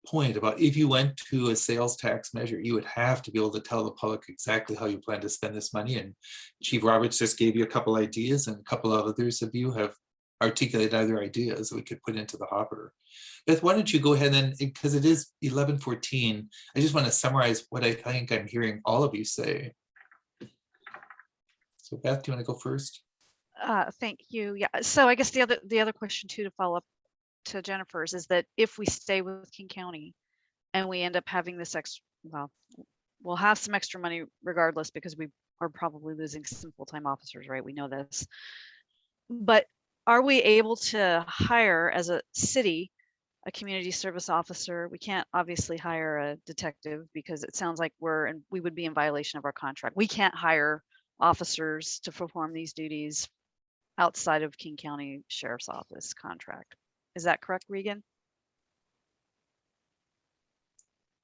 point about if you went to a sales tax measure, you would have to be able to tell the public exactly how you plan to spend this money. And Chief Roberts just gave you a couple ideas, and a couple of others of you have articulated other ideas that we could put into the hopper. Beth, why don't you go ahead and, because it is 11:14, I just want to summarize what I think I'm hearing all of you say. So Beth, do you want to go first? Thank you. Yeah. So I guess the other question too, to follow up to Jennifer's, is that if we stay with King County and we end up having this we'll have some extra money regardless, because we are probably losing some full-time officers, right? We know this. But are we able to hire as a city a community service officer? We can't obviously hire a detective because it sounds like we would be in violation of our contract. We can't hire officers to perform these duties outside of King County Sheriff's Office contract. Is that correct, Regan?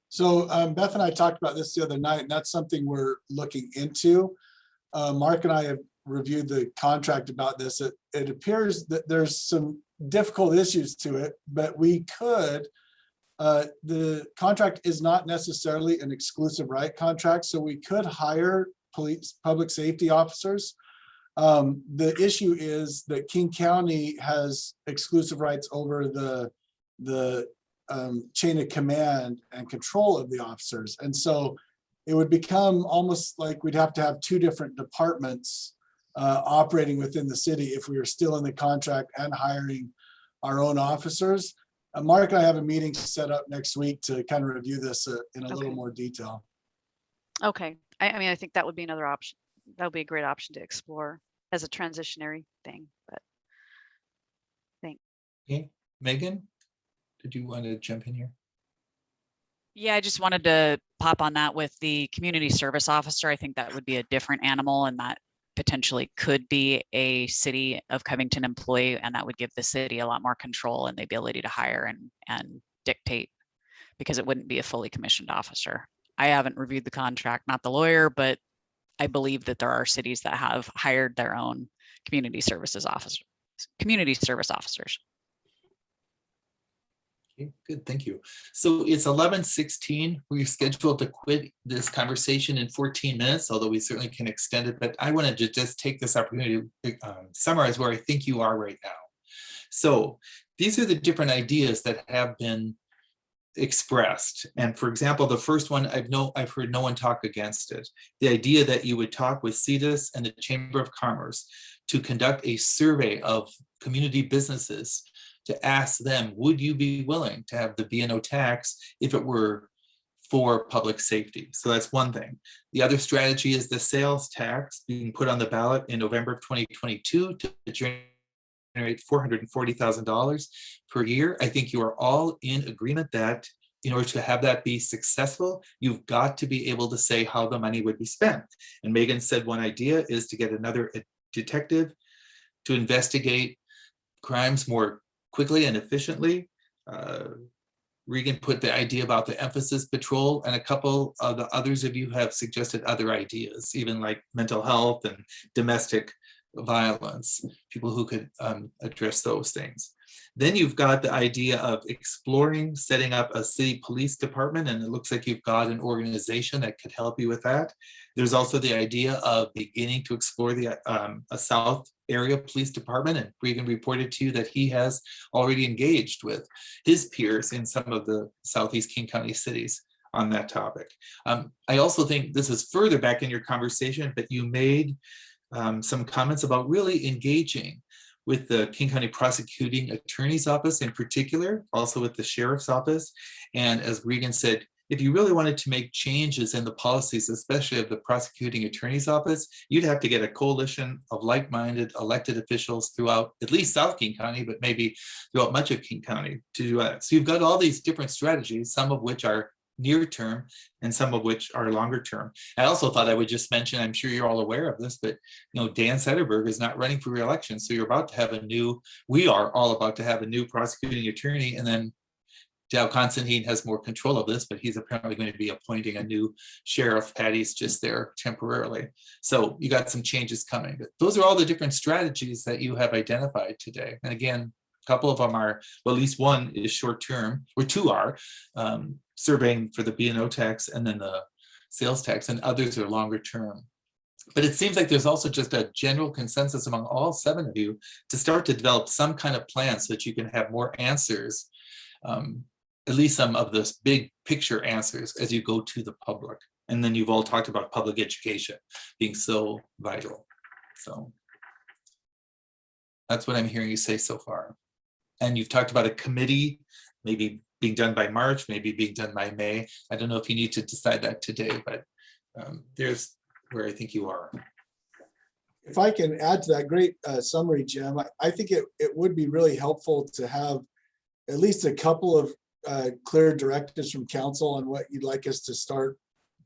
So Beth and I talked about this the other night, and that's something we're looking into. Mark and I have reviewed the contract about this. It appears that there's some difficult issues to it, but we could, the contract is not necessarily an exclusive right contract, so we could hire police, public safety officers. The issue is that King County has exclusive rights over the chain of command and control of the officers. And so it would become almost like we'd have to have two different departments operating within the city if we were still in the contract and hiring our own officers. Mark and I have a meeting set up next week to kind of review this in a little more detail. Okay, I mean, I think that would be another option. That would be a great option to explore as a transitionary thing, but thanks. Okay, Megan, did you want to jump in here? Yeah, I just wanted to pop on that with the community service officer. I think that would be a different animal, and that potentially could be a city of Covington employee, and that would give the city a lot more control and the ability to hire and dictate, because it wouldn't be a fully commissioned officer. I haven't reviewed the contract, not the lawyer, but I believe that there are cities that have hired their own community service officers. Okay, good, thank you. So it's 11:16. We're scheduled to quit this conversation in 14 minutes, although we certainly can extend it, but I wanted to just take this opportunity to summarize where I think you are right now. So these are the different ideas that have been expressed. And for example, the first one, I've heard no one talk against it. The idea that you would talk with CEDAS and the Chamber of Commerce to conduct a survey of community businesses to ask them, would you be willing to have the B&O tax if it were for public safety? So that's one thing. The other strategy is the sales tax being put on the ballot in November of 2022 to generate $440,000 per year. I think you are all in agreement that in order to have that be successful, you've got to be able to say how the money would be spent. And Megan said one idea is to get another detective to investigate crimes more quickly and efficiently. Regan put the idea about the emphasis patrol, and a couple of the others of you have suggested other ideas, even like mental health and domestic violence, people who could address those things. Then you've got the idea of exploring setting up a city police department, and it looks like you've got an organization that could help you with that. There's also the idea of beginning to explore the a South area police department, and Regan reported to you that he has already engaged with his peers in some of the Southeast King County cities on that topic. I also think this is further back in your conversation, but you made some comments about really engaging with the King County Prosecuting Attorney's Office in particular, also with the Sheriff's Office. And as Regan said, if you really wanted to make changes in the policies, especially of the Prosecuting Attorney's Office, you'd have to get a coalition of like-minded elected officials throughout at least South King County, but maybe throughout much of King County to do that. So you've got all these different strategies, some of which are near term and some of which are longer term. I also thought I would just mention, I'm sure you're all aware of this, but Dan Sederberg is not running for re-election. So you're about to have we are all about to have a new prosecuting attorney, and then Dow Constantine has more control of this, but he's apparently going to be appointing a new sheriff. Patty's just there temporarily. So you got some changes coming, but those are all the different strategies that you have identified today. And again, a couple of them are, well, at least one is short term, or two are surveying for the B&O tax and then the sales tax, and others are longer term. But it seems like there's also just a general consensus among all 7 of you to start to develop some kind of plan so that you can have more answers, at least some of this big picture answers as you go to the public. And then you've all talked about public education being so vital. So that's what I'm hearing you say so far. And you've talked about a committee, maybe being done by March, maybe being done by May. I don't know if you need to decide that today, but there's where I think you are. If I can add to that, great summary, Jim. I think it would be really helpful to have at least a couple of clear directives from council on what you'd like us to start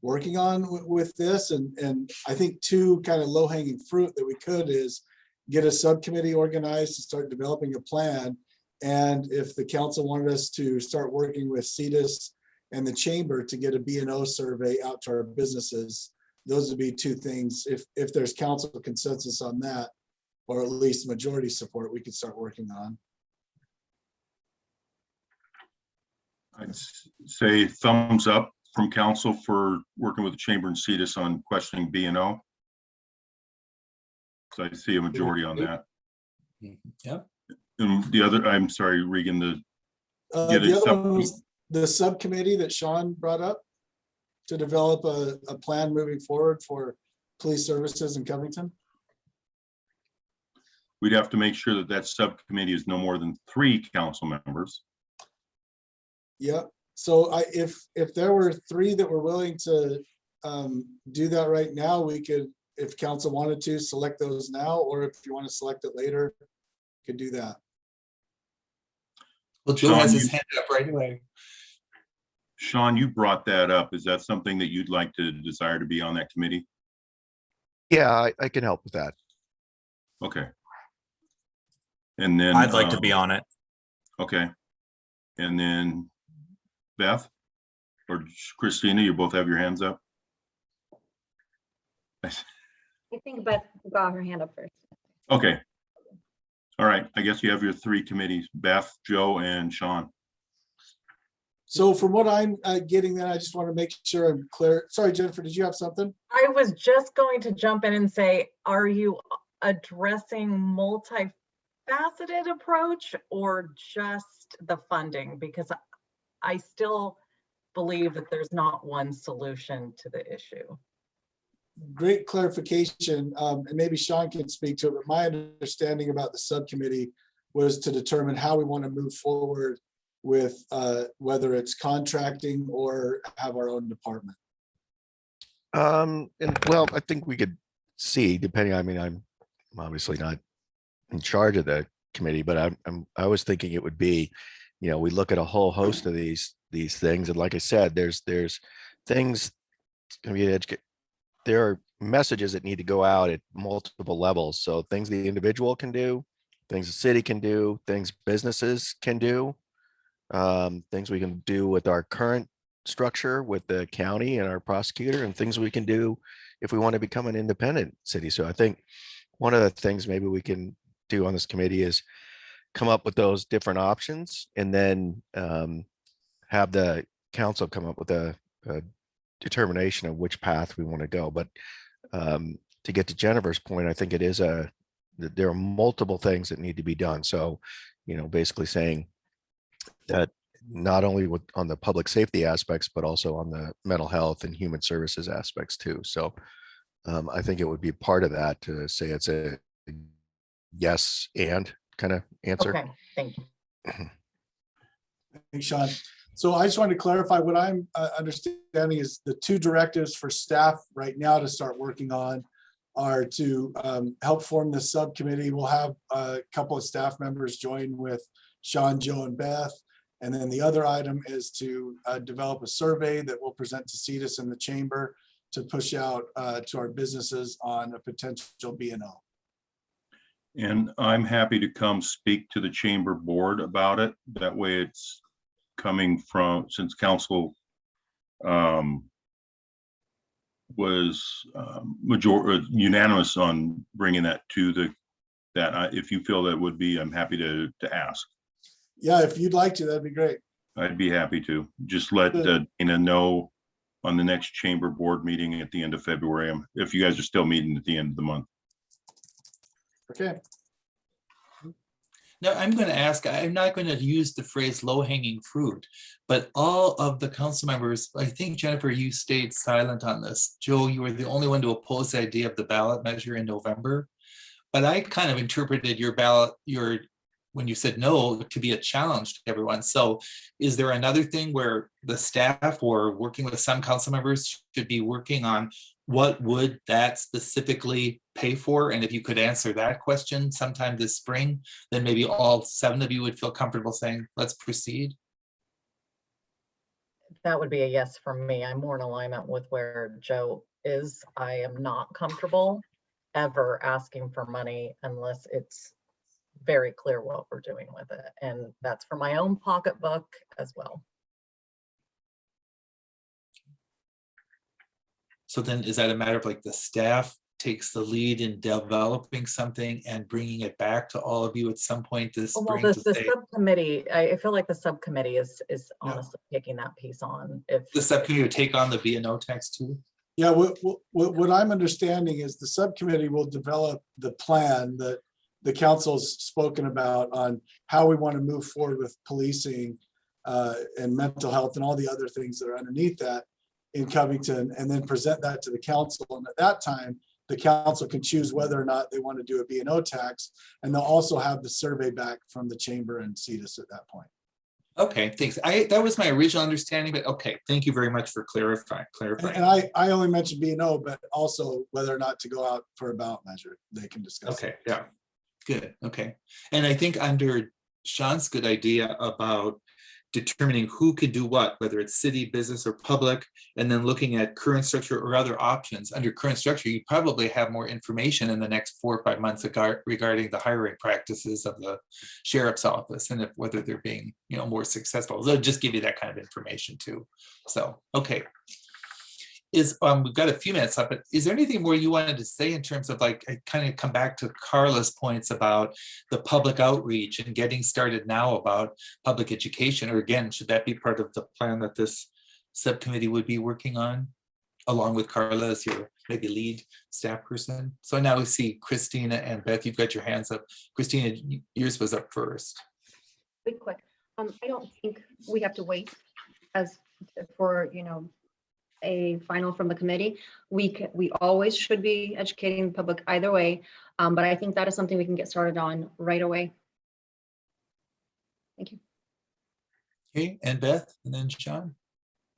working on with this. And I think 2 kind of low-hanging fruit that we could is get a subcommittee organized to start developing a plan. And if the council wanted us to start working with CEDAS and the chamber to get a B&O survey out to our businesses, those would be 2 things. If there's council consensus on that, or at least majority support, we could start working on. I'd say thumbs up from council for working with the chamber and CETUS on questioning B&O. So I see a majority on that. Yep. And the other, I'm sorry, Regan, the The other one was the subcommittee that Sean brought up to develop a plan moving forward for police services in Covington. we'd have to make sure that that subcommittee is no more than 3 council members. Yeah, so if there were 3 that were willing to do that right now, we could, if council wanted to, select those now, or if you want to select it later, could do that. Well, Joe has his hand up right away. Sean, you brought that up. Is that something that you'd like to desire to be on that committee? Yeah, I can help with that. Okay. And then I'd like to be on it. Okay. And then Beth or Christina, you both have your hands up. I think Beth got her hand up first. Okay. All right. I guess you have your 3 committees, Beth, Joe, and Sean. So from what I'm getting, then I just want to make sure I'm clear. Sorry, Jennifer, did you have something? I was just going to jump in and say, are you addressing multifaceted approach or just the funding? Because I still believe that there's not one solution to the issue. Great clarification, and maybe Sean can speak to it, but my understanding about the subcommittee was to determine how we want to move forward with whether it's contracting or have our own department. And well, I think we could see, depending, I mean, I'm obviously not in charge of the committee, but I was thinking it would be, you know, we look at a whole host of these things. And like I said, there's things going to be educated. There are messages that need to go out at multiple levels. So things the individual can do, things the city can do, things businesses can do, things we can do with our current structure with the county and our prosecutor, and things we can do if we want to become an independent city. So I think one of the things maybe we can do on this committee is come up with those different options and then have the council come up with a determination of which path we want to go. But to get to Jennifer's point, I think it is there are multiple things that need to be done. So, you know, basically saying that not only on the public safety aspects, but also on the mental health and human services aspects too. So I think it would be part of that to say it's a yes and kind of answer. Okay, thank you. Thanks, Sean. So I just wanted to clarify what I'm understanding is the 2 directives for staff right now to start working on are to help form the subcommittee. We'll have a couple of staff members join with Sean, Joe, and Beth. And then the other item is to develop a survey that we'll present to CETUS in the chamber to push out to our businesses on a potential B&O. And I'm happy to come speak to the chamber board about it. That way it's coming from, since council was unanimous on bringing that to if you feel that would be, I'm happy to ask. Yeah, if you'd like to, that'd be great. I'd be happy to. Just let Dana know on the next chamber board meeting at the end of February, if you guys are still meeting at the end of the month. Okay. Now, I'm going to ask, I'm not going to use the phrase low-hanging fruit, but all of the council members, I think, Jennifer, you stayed silent on this. Joe, you were the only one to oppose the idea of the ballot measure in November. But I kind of interpreted your ballot, when you said no, to be a challenge to everyone. So is there another thing where the staff or working with some council members should be working on what would that specifically pay for? And if you could answer that question sometime this spring, then maybe all 7 of you would feel comfortable saying, let's proceed. That would be a yes from me. I'm more in alignment with where Joe is. I am not comfortable ever asking for money unless it's very clear what we're doing with it. And that's for my own pocketbook as well. So then is that a matter of like the staff takes the lead in developing something and bringing it back to all of you at some point this Well, spring the to say, subcommittee, I feel like the subcommittee is honestly taking that piece on. If the subcommittee would take on the B&O tax too? Yeah, what I'm understanding is the subcommittee will develop the plan that the council's spoken about on how we want to move forward with policing and mental health and all the other things that are underneath that in Covington, and then present that to the council. And at that time, the council can choose whether or not they want to do a B&O tax, and they'll also have the survey back from the chamber and CEDAS at that point. Okay, thanks. That was my original understanding, but okay, thank you very much for clarifying. And I only mentioned B&O, but also whether or not to go out for a ballot measure, they can discuss. Okay, yeah, good, okay. And I think under Sean's good idea about determining who could do what, whether it's city, business, or public, and then looking at current structure or other options. Under current structure, you probably have more information in the next 4 or 5 months regarding the hiring practices of the sheriff's office and whether they're being, more successful. They'll just give you that kind of information too. So, okay. We've got a few minutes up, but is there anything more you wanted to say in terms of I kind of come back to Carla's points about the public outreach and getting started now about public education? Or again, should that be part of the plan that this subcommittee would be working on along with Carla as your maybe lead staff person? So now we see Christina and Beth, you've got your hands up. Christina, yours was up first. Quick. I don't think we have to wait for, a final from the committee. We always should be educating the public either way, but I think that is something we can get started on right away. Thank you. Okay, and Beth, and then Sean.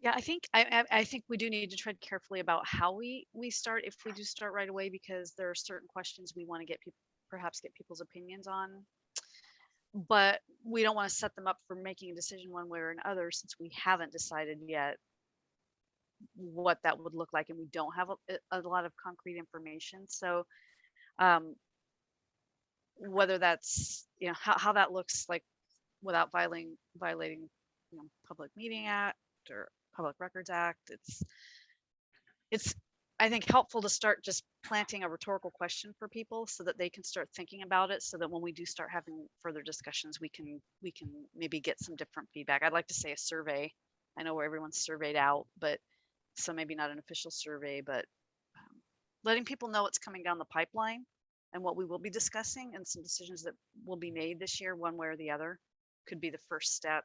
Yeah, I think we do need to tread carefully about how we start, if we do start right away, because there are certain questions we want to perhaps get people's opinions on, but we don't want to set them up for making a decision one way or another since we haven't decided yet what that would look like and we don't have a lot of concrete information. So whether that's how that looks like without violating Public Meeting Act or Public Records Act, it's I think helpful to start just planting a rhetorical question for people so that they can start thinking about it, so that when we do start having further discussions, we can maybe get some different feedback. I'd like to say a survey. I know where everyone's surveyed out, but so maybe not an official survey, but letting people know what's coming down the pipeline and what we will be discussing and some decisions that will be made this year, one way or the other, could be the first step.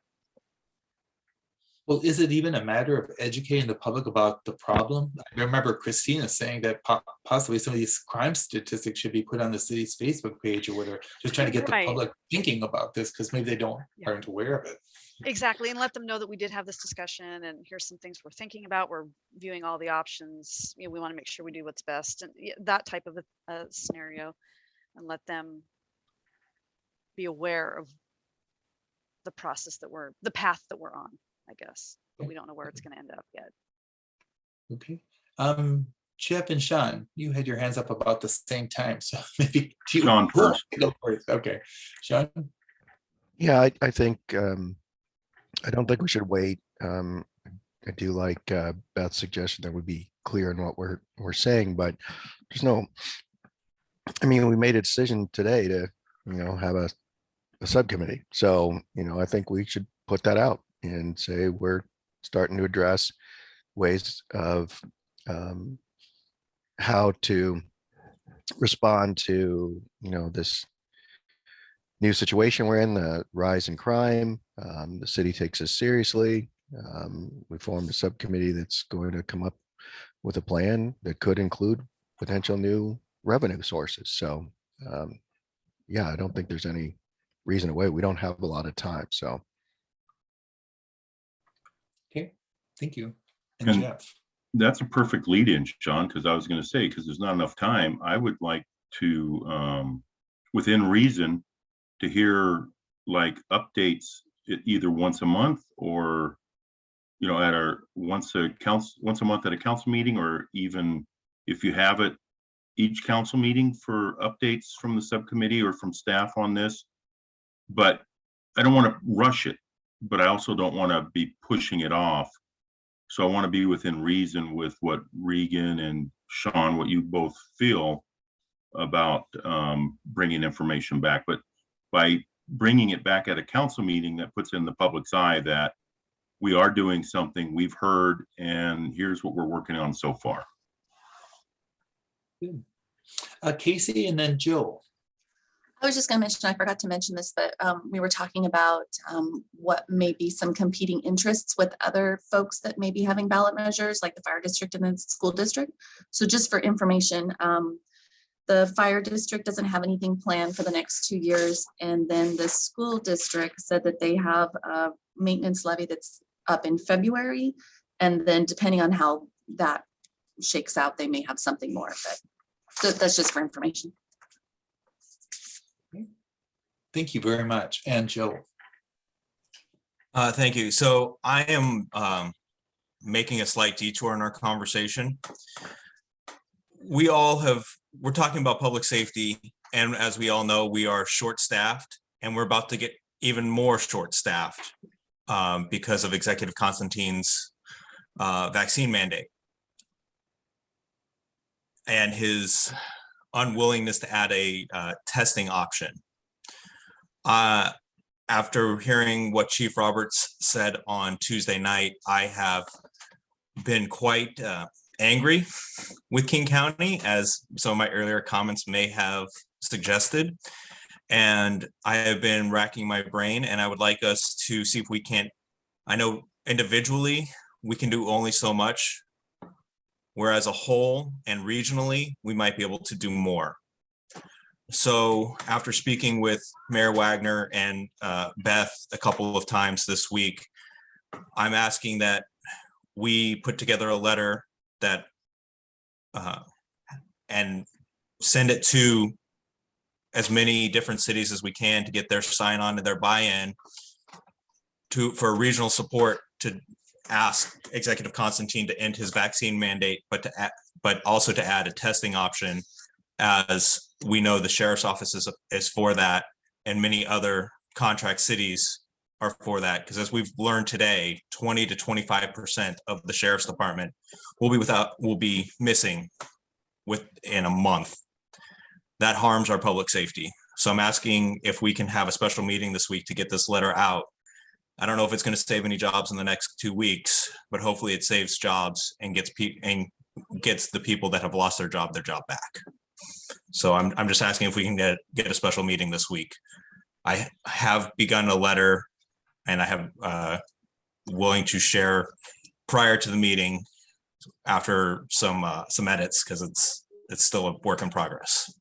Well, is it even a matter of educating the public about the problem? I remember Christina saying that possibly some of these crime statistics should be put on the city's Facebook page or whatever, just trying to get the public thinking about this because maybe they aren't aware of it. Exactly, and let them know that we did have this discussion and here's some things we're thinking about. We're viewing all the options. We want to make sure we do what's best, and that type of a scenario, and let them be aware of the process the path that we're on, I guess, but we don't know where it's going to end up yet. Okay. Jeff and Sean, you had your hands up about the same time, so maybe Sean first. Go first. Okay, Sean. Yeah, I think I don't think we should wait. I do like Beth's suggestion that we be clear in what we're saying, but there's no. I mean, we made a decision today to have a subcommittee, so I think we should put that out and say we're starting to address ways of how to respond to this new situation we're in, the rise in crime. The city takes us seriously. We formed a subcommittee that's going to come up with a plan that could include potential new revenue sources. So yeah, I don't think there's any reason to wait. We don't have a lot of time, so. Okay, thank you. And Jeff. That's a perfect lead in, Sean, because I was going to say, because there's not enough time, I would like to, within reason, to hear like updates either once a month or at our once a month at a council meeting, or even if you have it each council meeting for updates from the subcommittee or from staff on this. But I don't want to rush it, but I also don't want to be pushing it off. So I want to be within reason with what Regan and Sean, what you both feel about bringing information back. But by bringing it back at a council meeting, that puts in the public's eye that we are doing something we've heard, and here's what we're working on so far. Casey and then Jill. I was just going to mention, I forgot to mention this, but we were talking about what may be some competing interests with other folks that may be having ballot measures, like the fire district and the school district. So just for information, the fire district doesn't have anything planned for the next 2 years. And then the school district said that they have a maintenance levy that's up in February. And then depending on how that shakes out, they may have something more, but that's just for information. Thank you very much. And Jill. Thank you. So I am making a slight detour in our conversation. We're talking about public safety, and as we all know, we are short-staffed, and we're about to get even more short-staffed because of Executive Constantine's vaccine mandate and his unwillingness to add a testing option. After hearing what Chief Roberts said on Tuesday night, I have been quite angry with King County, as some of my earlier comments may have suggested. And I have been racking my brain, and I would like us to see if we can't, I know individually we can do only so much, whereas a whole and regionally, we might be able to do more. So after speaking with Mayor Wagner and Beth a couple of times this week, I'm asking that we put together a letter that and send it to as many different cities as we can to get their sign on and their buy-in for regional support to ask Executive Constantine to end his vaccine mandate, but also to add a testing option, as we know the sheriff's office is for that, and many other contract cities are for that. Because as we've learned today, 20 to 25% of the sheriff's department will be missing within a month. That harms our public safety. So I'm asking if we can have a special meeting this week to get this letter out. I don't know if it's going to save any jobs in the next 2 weeks, but hopefully it saves jobs and gets the people that have lost their job back. So I'm just asking if we can get a special meeting this week. I have begun a letter, and I have willing to share prior to the meeting after some edits, because it's still a work in progress.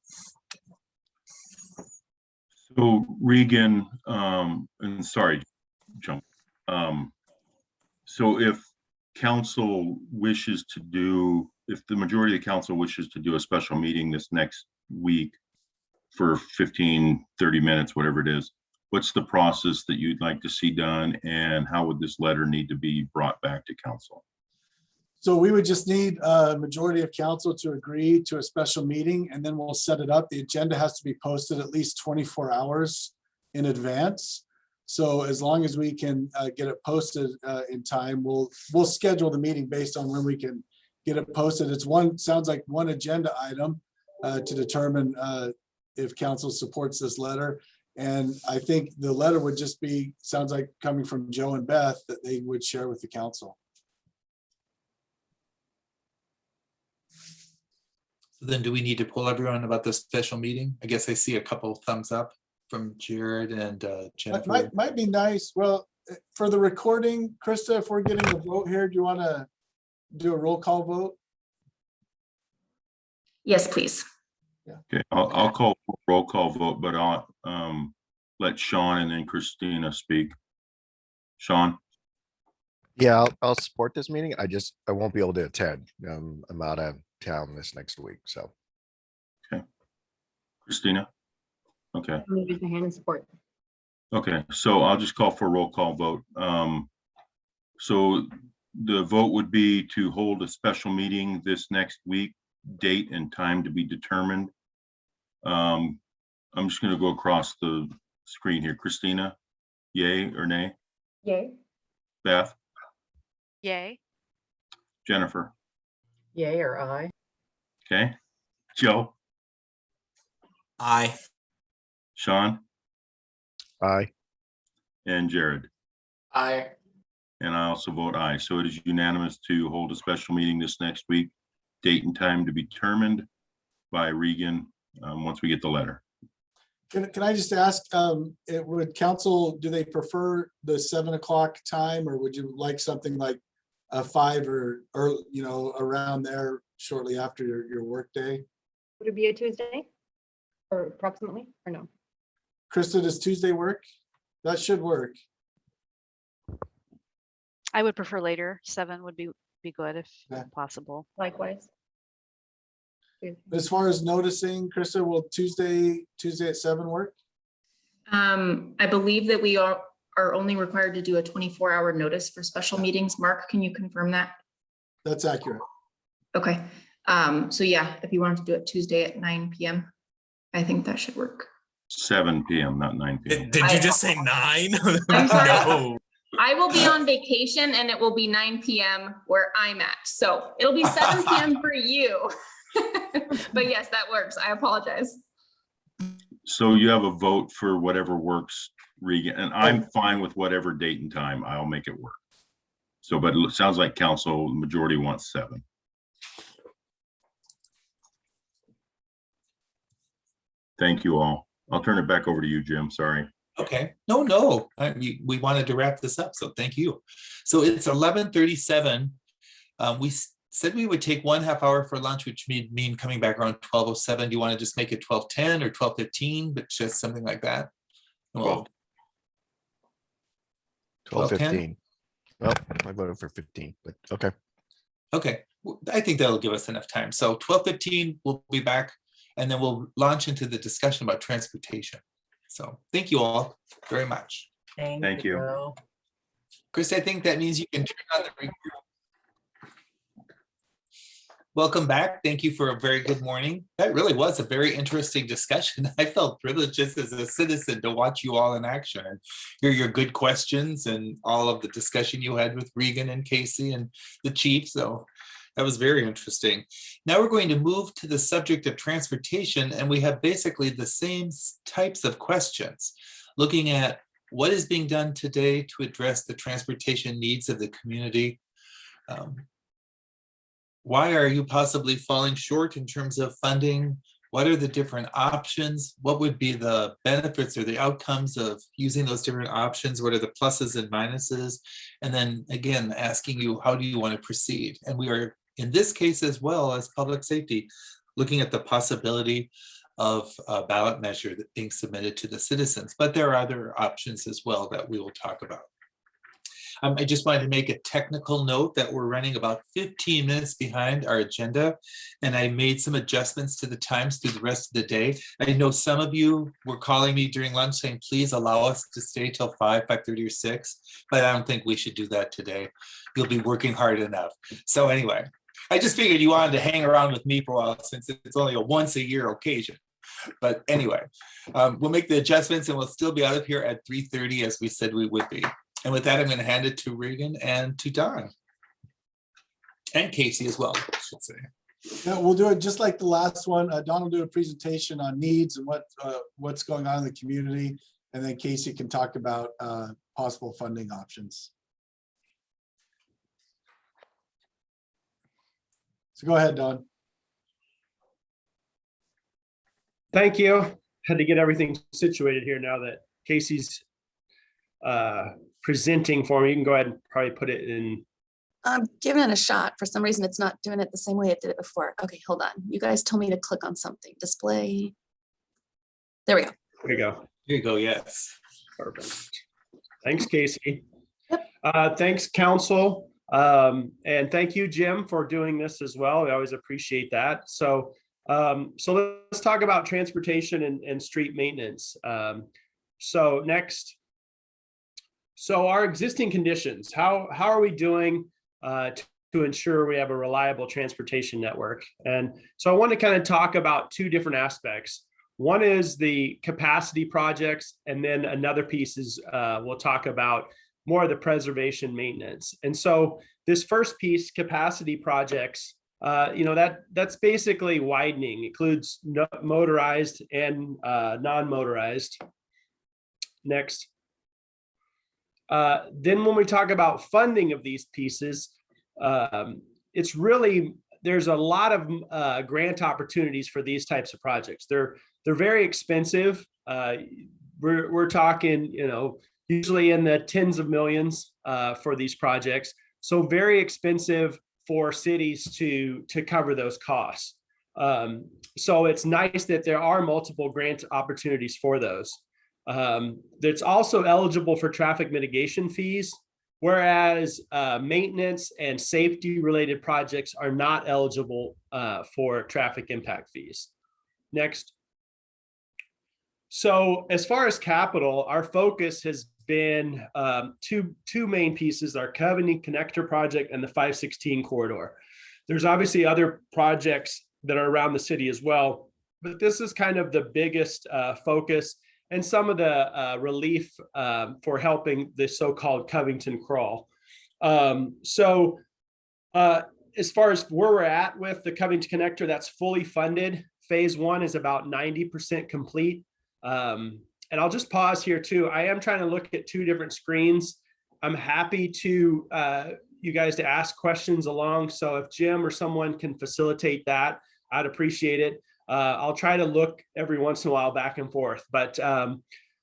So Regan, and sorry, John. So if council wishes to do, if the majority of the council wishes to do a special meeting this next week for 15, 30 minutes, whatever it is, what's the process that you'd like to see done, and how would this letter need to be brought back to council? So we would just need a majority of council to agree to a special meeting, and then we'll set it up. The agenda has to be posted at least 24 hours in advance. So as long as we can get it posted in time, we'll schedule the meeting based on when we can get it posted. Sounds like one agenda item to determine if council supports this letter. And I think the letter would just be, sounds like coming from Joe and Beth, that they would share with the council. So then do we need to pull everyone about this special meeting? I guess I see a couple of thumbs up from Jared and Jennifer. Might be nice. Well, for the recording, Krista, if we're getting a vote here, do you want to do a roll call vote? Yes, please. Yeah. Okay, I'll call for a roll call vote, but I'll let Sean and then Christina speak. Sean? Yeah, I'll support this meeting. I won't be able to attend. I'm out of town this next week, so. Okay. Christina? Okay. Raise my hand in support. Okay, so I'll just call for a roll call vote. So the vote would be to hold a special meeting this next week, date and time to be determined. I'm just going to go across the screen here. Christina, yay or nay? Yay. Beth? Yay. Jennifer. Yay or aye? Okay. Joe, Aye. Sean, Aye. and Jared. Aye. And I also vote aye. So it is unanimous to hold a special meeting this next week. Date and time to be determined by Regan once we get the letter. Can I just ask, would council, do they prefer the 7 o'clock time, or would you like something like a 5 or around there shortly after your work day? Would it be a Tuesday or approximately, or no? Krista, does Tuesday work? That should work. I would prefer later. 7 would be good if Yeah. possible. Likewise. But as far as noticing, Krista, will Tuesday at 7 work? I believe that we are only required to do a 24-hour notice for special meetings. Mark, can you confirm that? That's accurate. Okay. So yeah, if you wanted to do it Tuesday at 9 p.m., I think that should work. 7 p.m., not 9 p.m. Did you just say 9? I'm sorry. No. I will be on vacation and it will be 9 p.m. where I'm at. So it'll be 7 p.m. for you. But yes, that works. I apologize. So you have a vote for whatever works, Regan, and I'm fine with whatever date and time. I'll make it work. So, but it sounds like council majority wants 7. Thank you all. I'll turn it back over to you, Jim. Sorry. Okay, no, we wanted to wrap this up, so thank you. So it's 11:37. We said we would take 1/2 hour for lunch, which mean coming back around 12:07. Do you want to just make it 12:10 or 12:15, but just something like that? Well, 12:15. Well, I voted for 15, but okay. Okay, I think that'll give us enough time. So 12:15, we'll be back, and then we'll launch into the discussion about transportation. So thank you all very much. Thank you. Joe. Chris, I think that means you can turn on the recorder. Welcome back. Thank you for a very good morning. That really was a very interesting discussion. I felt privileged just as a citizen to watch you all in action and hear your good questions and all of the discussion you had with Regan and Casey and the chief. So that was very interesting. Now we're going to move to the subject of transportation, and we have basically the same types of questions, looking at what is being done today to address the transportation needs of the community. Why are you possibly falling short in terms of funding? What are the different options? What would be the benefits or the outcomes of using those different options? What are the pluses and minuses? And then again, asking you, how do you want to proceed? And we are, in this case as well as public safety, looking at the possibility of a ballot measure that being submitted to the citizens. But there are other options as well that we will talk about. I just wanted to make a technical note that we're running about 15 minutes behind our agenda, and I made some adjustments to the times through the rest of the day. I know some of you were calling me during lunch saying, please allow us to stay till 5:30 or 6, but I don't think we should do that today. You'll be working hard enough. So anyway, I just figured you wanted to hang around with me for a while since it's only a once a year occasion. But anyway, we'll make the adjustments and we'll still be out of here at 3:30 as we said we would be. And with that, I'm going to hand it to Regan and to Don. And Casey as well, I should say. Yeah, we'll do it just like the last one. Don will do a presentation on needs and what's going on in the community. And then Casey can talk about possible funding options. So go ahead, Don. Thank you. Had to get everything situated here now that Casey's presenting for me. You can go ahead and probably put it in. I'm giving it a shot. For some reason, it's not doing it the same way it did it before. Okay, hold on. You guys told me to click on something. Display. There we go. There you go. Here you go, yes. Perfect. Thanks, Casey. Thanks, council. And thank you, Jim, for doing this as well. We always appreciate that. So let's talk about transportation and street maintenance. So next. So our existing conditions, how are we doing to ensure we have a reliable transportation network? And so I want to kind of talk about two different aspects. One is the capacity projects, and then another piece is we'll talk about more of the preservation maintenance. And so this first piece, capacity projects, that's basically widening, includes motorized and non-motorized. Next. Then when we talk about funding of these pieces, it's really, there's a lot of grant opportunities for these types of projects. They're very expensive. We're talking, usually in the tens of millions for these projects. So very expensive for cities to cover those costs. So it's nice that there are multiple grant opportunities for those. That's also eligible for traffic mitigation fees, whereas maintenance and safety related projects are not eligible for traffic impact fees. Next. So as far as capital, our focus has been two main pieces, our Covington connector project and the 516 corridor. There's obviously other projects that are around the city as well, but this is kind of the biggest focus and some of the relief for helping the so-called Covington crawl. So as far as where we're at with the Covington connector, that's fully funded. Phase 1 is about 90% complete. And I'll just pause here too. I am trying to look at two different screens. I'm happy to you guys to ask questions along. So if Jim or someone can facilitate that, I'd appreciate it. I'll try to look every once in a while back and forth. But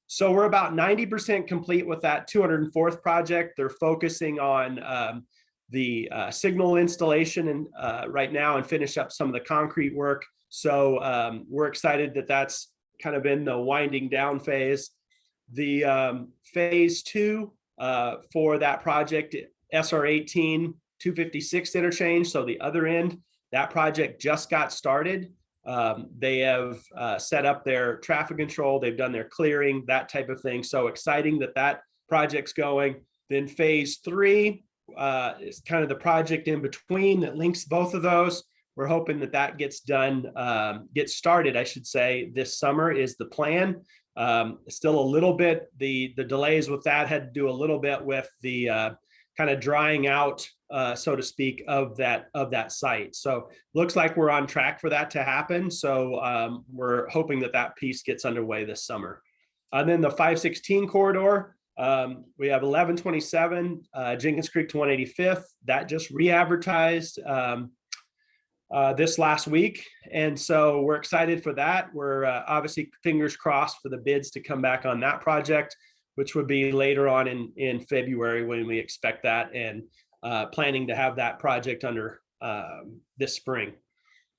so we're about 90% complete with that 204th project. They're focusing on the signal installation and right now and finish up some of the concrete work. So we're excited that that's kind of in the winding down phase. The phase 2 for that project, SR 18 256 interchange, so the other end, that project just got started. They have set up their traffic control, they've done their clearing, that type of thing. So exciting that that project's going. Then phase 3 is kind of the project in between that links both of those. We're hoping that that gets done, gets started, I should say, this summer is the plan. Still a little bit, the delays with that had to do a little bit with the kind of drying out, so to speak, of that site. So looks like we're on track for that to happen. So we're hoping that that piece gets underway this summer. And then the 516 corridor, we have 1127 Jenkins Creek to 185th. That just re-advertised this last week. And so we're excited for that. We're obviously fingers crossed for the bids to come back on that project, which would be later on in February when we expect that, and planning to have that project under this spring.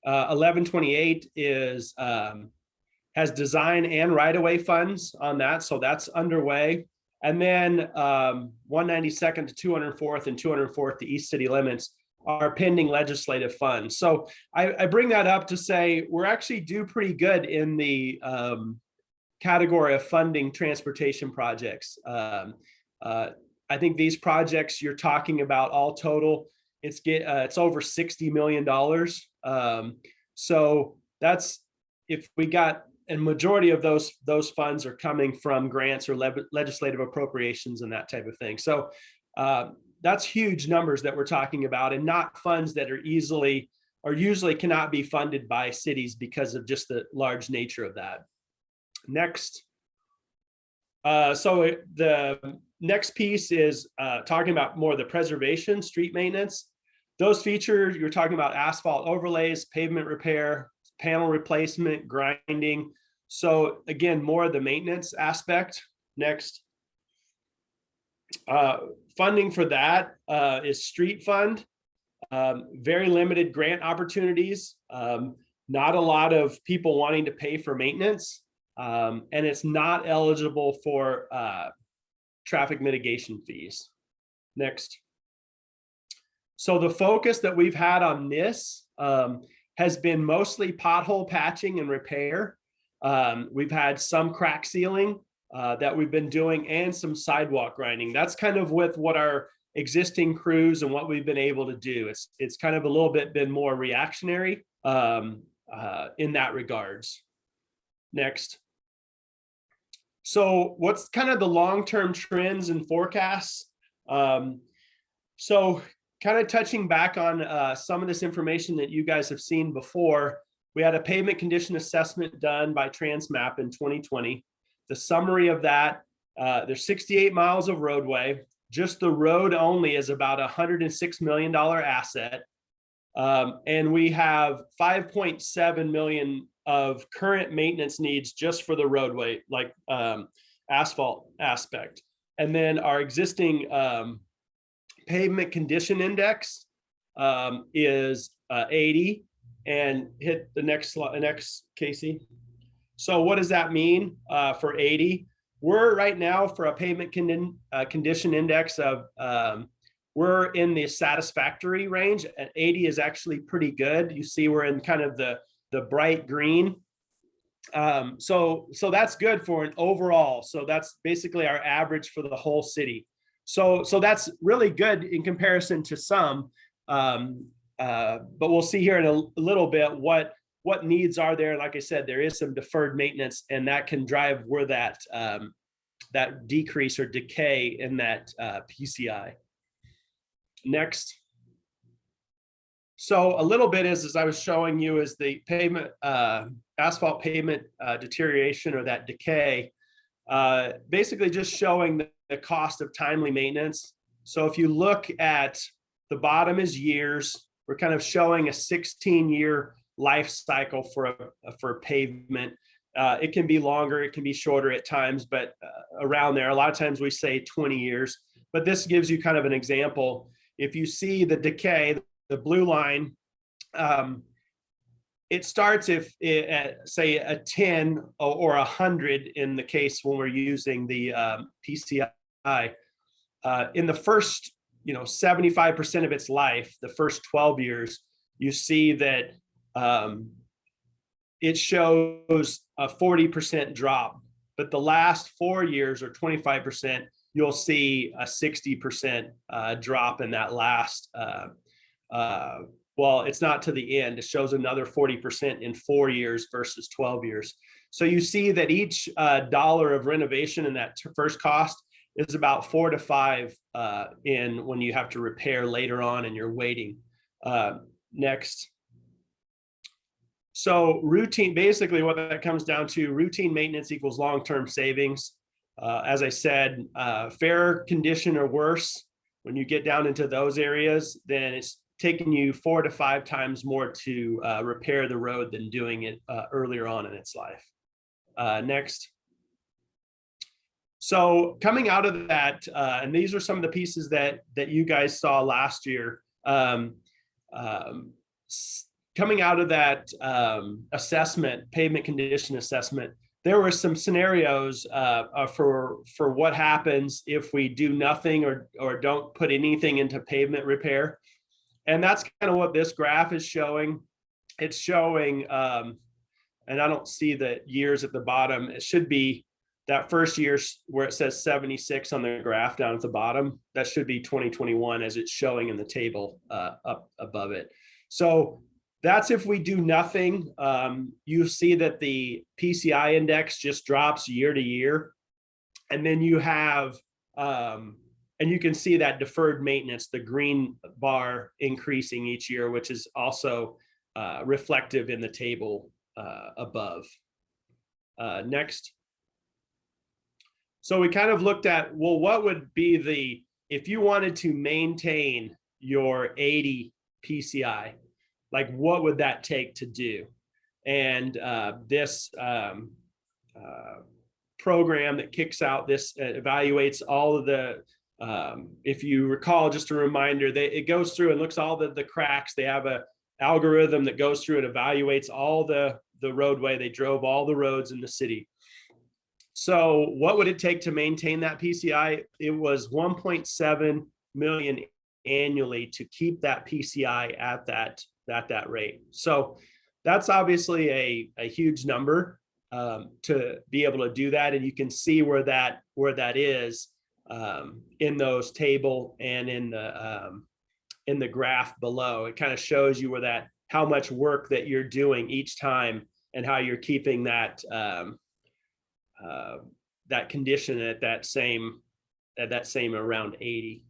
1128 is has design and right-of-way funds on that, so that's underway. And then 192nd to 204th and 204th, the East City limits, are pending legislative funds. So I bring that up to say we're actually do pretty good in the category of funding transportation projects. I think these projects you're talking about all total, it's over $60 million. So that's, if we got, and majority of those funds are coming from grants or legislative appropriations and that type of thing. So that's huge numbers that we're talking about, and not funds that are easily or usually cannot be funded by cities because of just the large nature of that. Next. So the next piece is talking about more of the preservation, street maintenance. Those features, you're talking about asphalt overlays, pavement repair, panel replacement, grinding. So again, more of the maintenance aspect. Next. Funding for that is street fund. Very limited grant opportunities. Not a lot of people wanting to pay for maintenance. And it's not eligible for traffic mitigation fees. Next. So the focus that we've had on this has been mostly pothole patching and repair. We've had some crack sealing that we've been doing, and some sidewalk grinding. That's kind of with what our existing crews and what we've been able to do. It's kind of a little bit been more reactionary in that regards. Next. So what's kind of the long-term trends and forecasts? So kind of touching back on some of this information that you guys have seen before, we had a pavement condition assessment done by Transmap in 2020. The summary of that, there's 68 miles of roadway. Just the road only is about a $106 million asset. And we have 5.7 million of current maintenance needs just for the roadway, like asphalt aspect. And then our existing pavement condition index is 80. And hit the next slide, next, Casey. So what does that mean for 80? We're right now for a pavement condition index of, we're in the satisfactory range. At 80 is actually pretty good. You see we're in kind of the bright green. So that's good for an overall. So that's basically our average for the whole city. So that's really good in comparison to some. But we'll see here in a little bit what needs are there. Like I said, there is some deferred maintenance, and that can drive where that that decrease or decay in that PCI. Next. So a little bit as I was showing you is the pavement, asphalt pavement deterioration or that decay, basically just showing the cost of timely maintenance. So if you look at the bottom is years, we're kind of showing a 16-year life cycle for pavement. It can be longer, it can be shorter at times, but around there, a lot of times we say 20 years, but this gives you kind of an example. If you see the decay, the blue line, it starts if at say a 10 or 100 in the case when we're using the PCI. In the first 75% of its life, the first 12 years, you see that it shows a 40% drop, but the last 4 years or 25%, you'll see a 60% drop in that last, well, it's not to the end, it shows another 40% in 4 years versus 12 years. So you see that each dollar of renovation in that first cost is about 4 to 5 in when you have to repair later on and you're waiting. Next. So routine, basically what that comes down to, routine maintenance equals long-term savings. As I said, fair condition or worse, when you get down into those areas, then it's taking you 4 to 5 times more to repair the road than doing it earlier on in its life. Next. So coming out of that, and these are some of the pieces that you guys saw last year, coming out of that assessment, pavement condition assessment, there were some scenarios for what happens if we do nothing or don't put anything into pavement repair. And that's kind of what this graph is showing. It's showing, and I don't see the years at the bottom. It should be that first year where it says 76 on the graph down at the bottom. That should be 2021 as it's showing in the table up above it. So that's if we do nothing. You see that the PCI index just drops year to year. And then you have, and you can see that deferred maintenance, the green bar increasing each year, which is also reflective in the table above. Next. So we kind of looked at, well, what would be if you wanted to maintain your 80 PCI, like what would that take to do? And this program that kicks out this evaluates all of the, if you recall, just a reminder, it goes through and looks all the cracks. They have a algorithm that goes through and evaluates all the roadway. They drove all the roads in the city. So what would it take to maintain that PCI? It was 1.7 million annually to keep that PCI at that rate. So that's obviously a huge number to be able to do that. And you can see where that is in those table and in the graph below. It kind of shows you where how much work that you're doing each time and how you're keeping that that condition at that same around 80.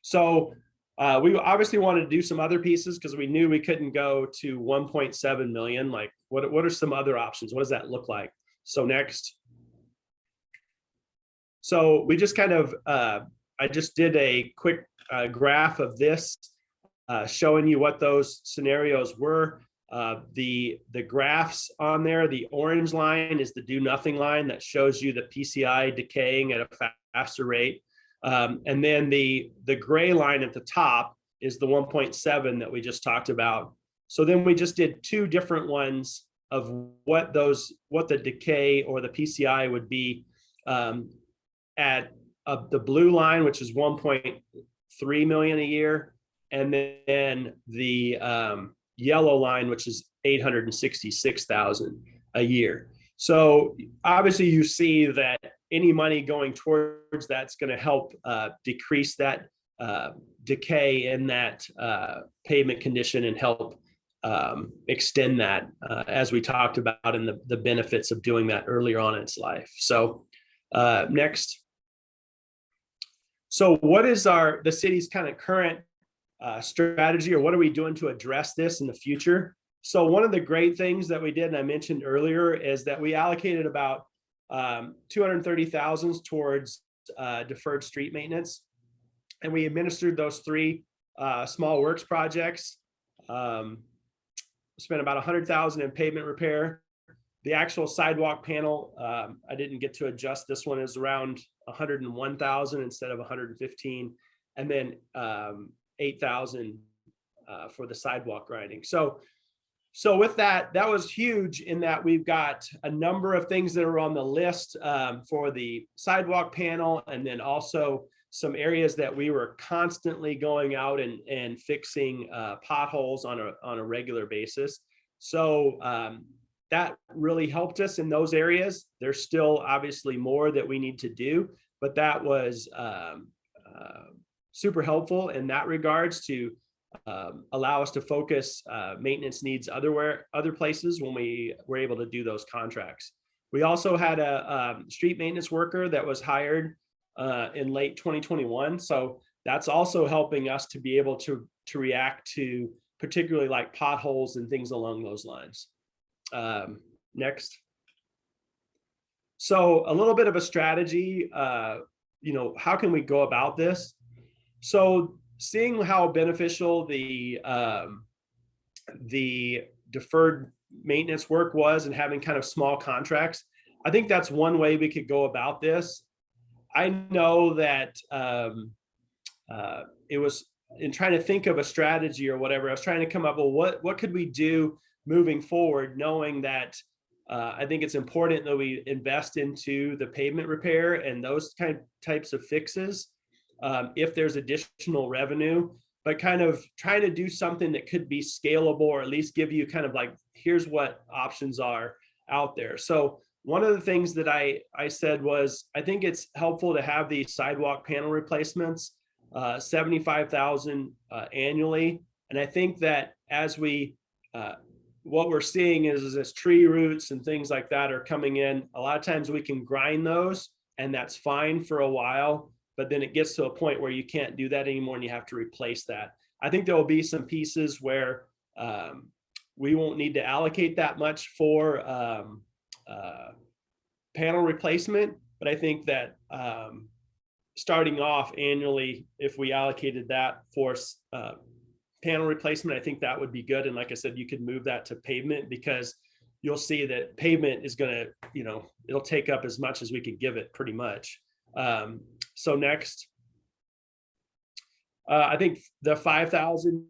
So We obviously wanted to do some other pieces because we knew we couldn't go to 1.7 million. Like, what are some other options? What does that look like? So next. So we just kind of, I just did a quick graph of this, showing you what those scenarios were. The graphs on there, the orange line is the do nothing line that shows you the PCI decaying at a faster rate. And then the gray line at the top is the 1.7 that we just talked about. So then we just did two different ones of what the decay or the PCI would be at the blue line, which is 1.3 million a year, and then the yellow line, which is 866,000 a year. So obviously you see that any money going towards that's going to help decrease that decay in that pavement condition and help extend that, as we talked about in the benefits of doing that earlier on in its life. So next. So what is the city's kind of current strategy, or what are we doing to address this in the future? So one of the great things that we did, and I mentioned earlier, is that we allocated about 230,000 towards deferred street maintenance, and we administered those 3 small works projects. Spent about 100,000 in pavement repair. The actual sidewalk panel, I didn't get to adjust. This one is around 101,000 instead of 115, and then 8,000 for the sidewalk grinding. So with that was huge in that we've got a number of things that are on the list for the sidewalk panel, and then also some areas that we were constantly going out and fixing potholes on a regular basis. So that really helped us in those areas. There's still obviously more that we need to do, but that was super helpful in that regards to allow us to focus maintenance needs other places when we were able to do those contracts. We also had a street maintenance worker that was hired in late 2021. So that's also helping us to be able to react to particularly like potholes and things along those lines. Next. So a little bit of a strategy, how can we go about this? So seeing how beneficial the deferred maintenance work was and having kind of small contracts, I think that's one way we could go about this. I know that it was in trying to think of a strategy or whatever, I was trying to come up with what could we do moving forward, knowing that I think it's important that we invest into the pavement repair and those types of fixes if there's additional revenue, but kind of trying to do something that could be scalable, or at least give you kind of like, here's what options are out there. So one of the things that I said was, I think it's helpful to have these sidewalk panel replacements, 75,000 annually. And I think that as what we're seeing is as tree roots and things like that are coming in, a lot of times we can grind those and that's fine for a while, but then it gets to a point where you can't do that anymore and you have to replace that. I think there will be some pieces where we won't need to allocate that much for panel replacement, but I think that starting off annually, if we allocated that for panel replacement, I think that would be good. And like I said, you could move that to pavement, because you'll see that pavement is going to, it'll take up as much as we can give it pretty much. So next, I think the 5,000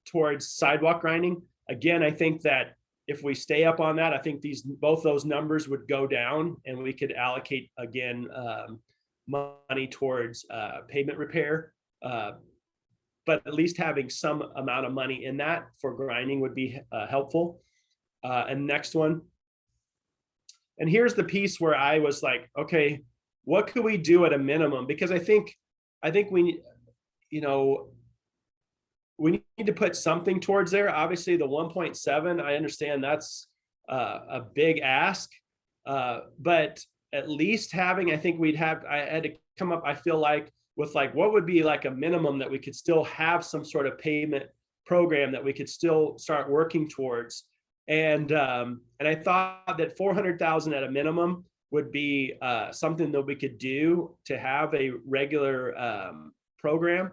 towards sidewalk grinding. Again, I think that if we stay up on that, I think both those numbers would go down, and we could allocate again money towards pavement repair. But at least having some amount of money in that for grinding would be helpful. And next one. And here's the piece where I was like, okay, what could we do at a minimum? Because I think we, we need to put something towards there. Obviously the 1.7, I understand that's a big ask, but at least having, I had to come up, I feel like, with like, what would be like a minimum that we could still have some sort of payment program that we could still start working towards. And I thought that 400,000 at a minimum would be something that we could do to have a regular program.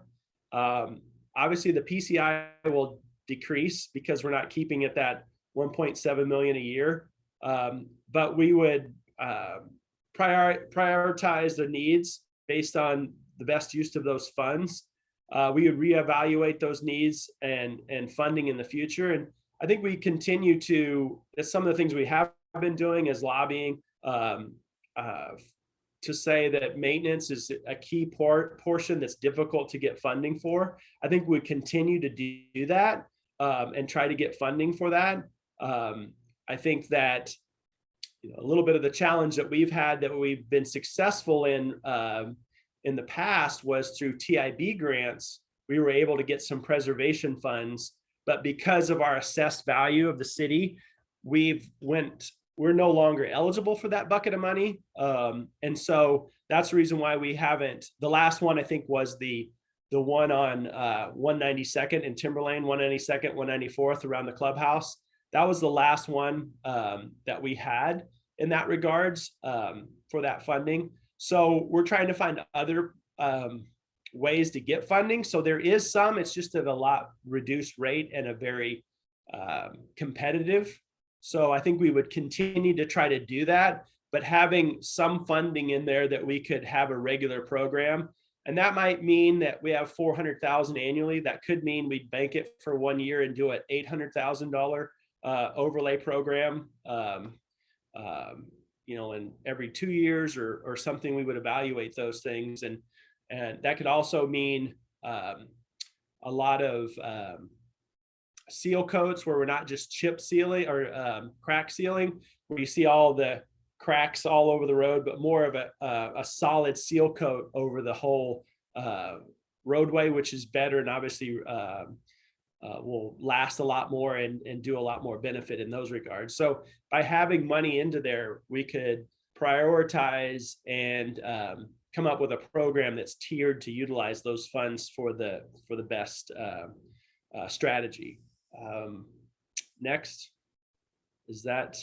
Obviously the PCI will decrease because we're not keeping it that 1.7 million a year. But we would prioritize the needs based on the best use of those funds. We would reevaluate those needs and funding in the future. And I think we continue to, that's some of the things we have been doing is lobbying to say that maintenance is a key portion that's difficult to get funding for. I think we continue to do that and try to get funding for that. I think that a little bit of the challenge that we've had that we've been successful in the past was through TIB grants. We were able to get some preservation funds, but because of our assessed value of the city, we're no longer eligible for that bucket of money. And so that's the reason why we haven't. The last one I think was the one on 192nd in Timberlane, 192nd, 194th around the clubhouse. That was the last one that we had in that regards for that funding. So we're trying to find other ways to get funding. So there is some, it's just at a lot reduced rate and a very competitive. So I think we would continue to try to do that, but having some funding in there that we could have a regular program. And that might mean that we have 400,000 annually. That could mean we'd bank it for 1 year and do an $800,000 overlay program. In every 2 years or something, we would evaluate those things. And that could also mean a lot of seal coats where we're not just chip sealing or crack sealing, where you see all the cracks all over the road, but more of a solid seal coat over the whole roadway, which is better and obviously will last a lot more and do a lot more benefit in those regards. So by having money into there, we could prioritize and come up with a program that's tiered to utilize those funds for the best strategy. Next is that,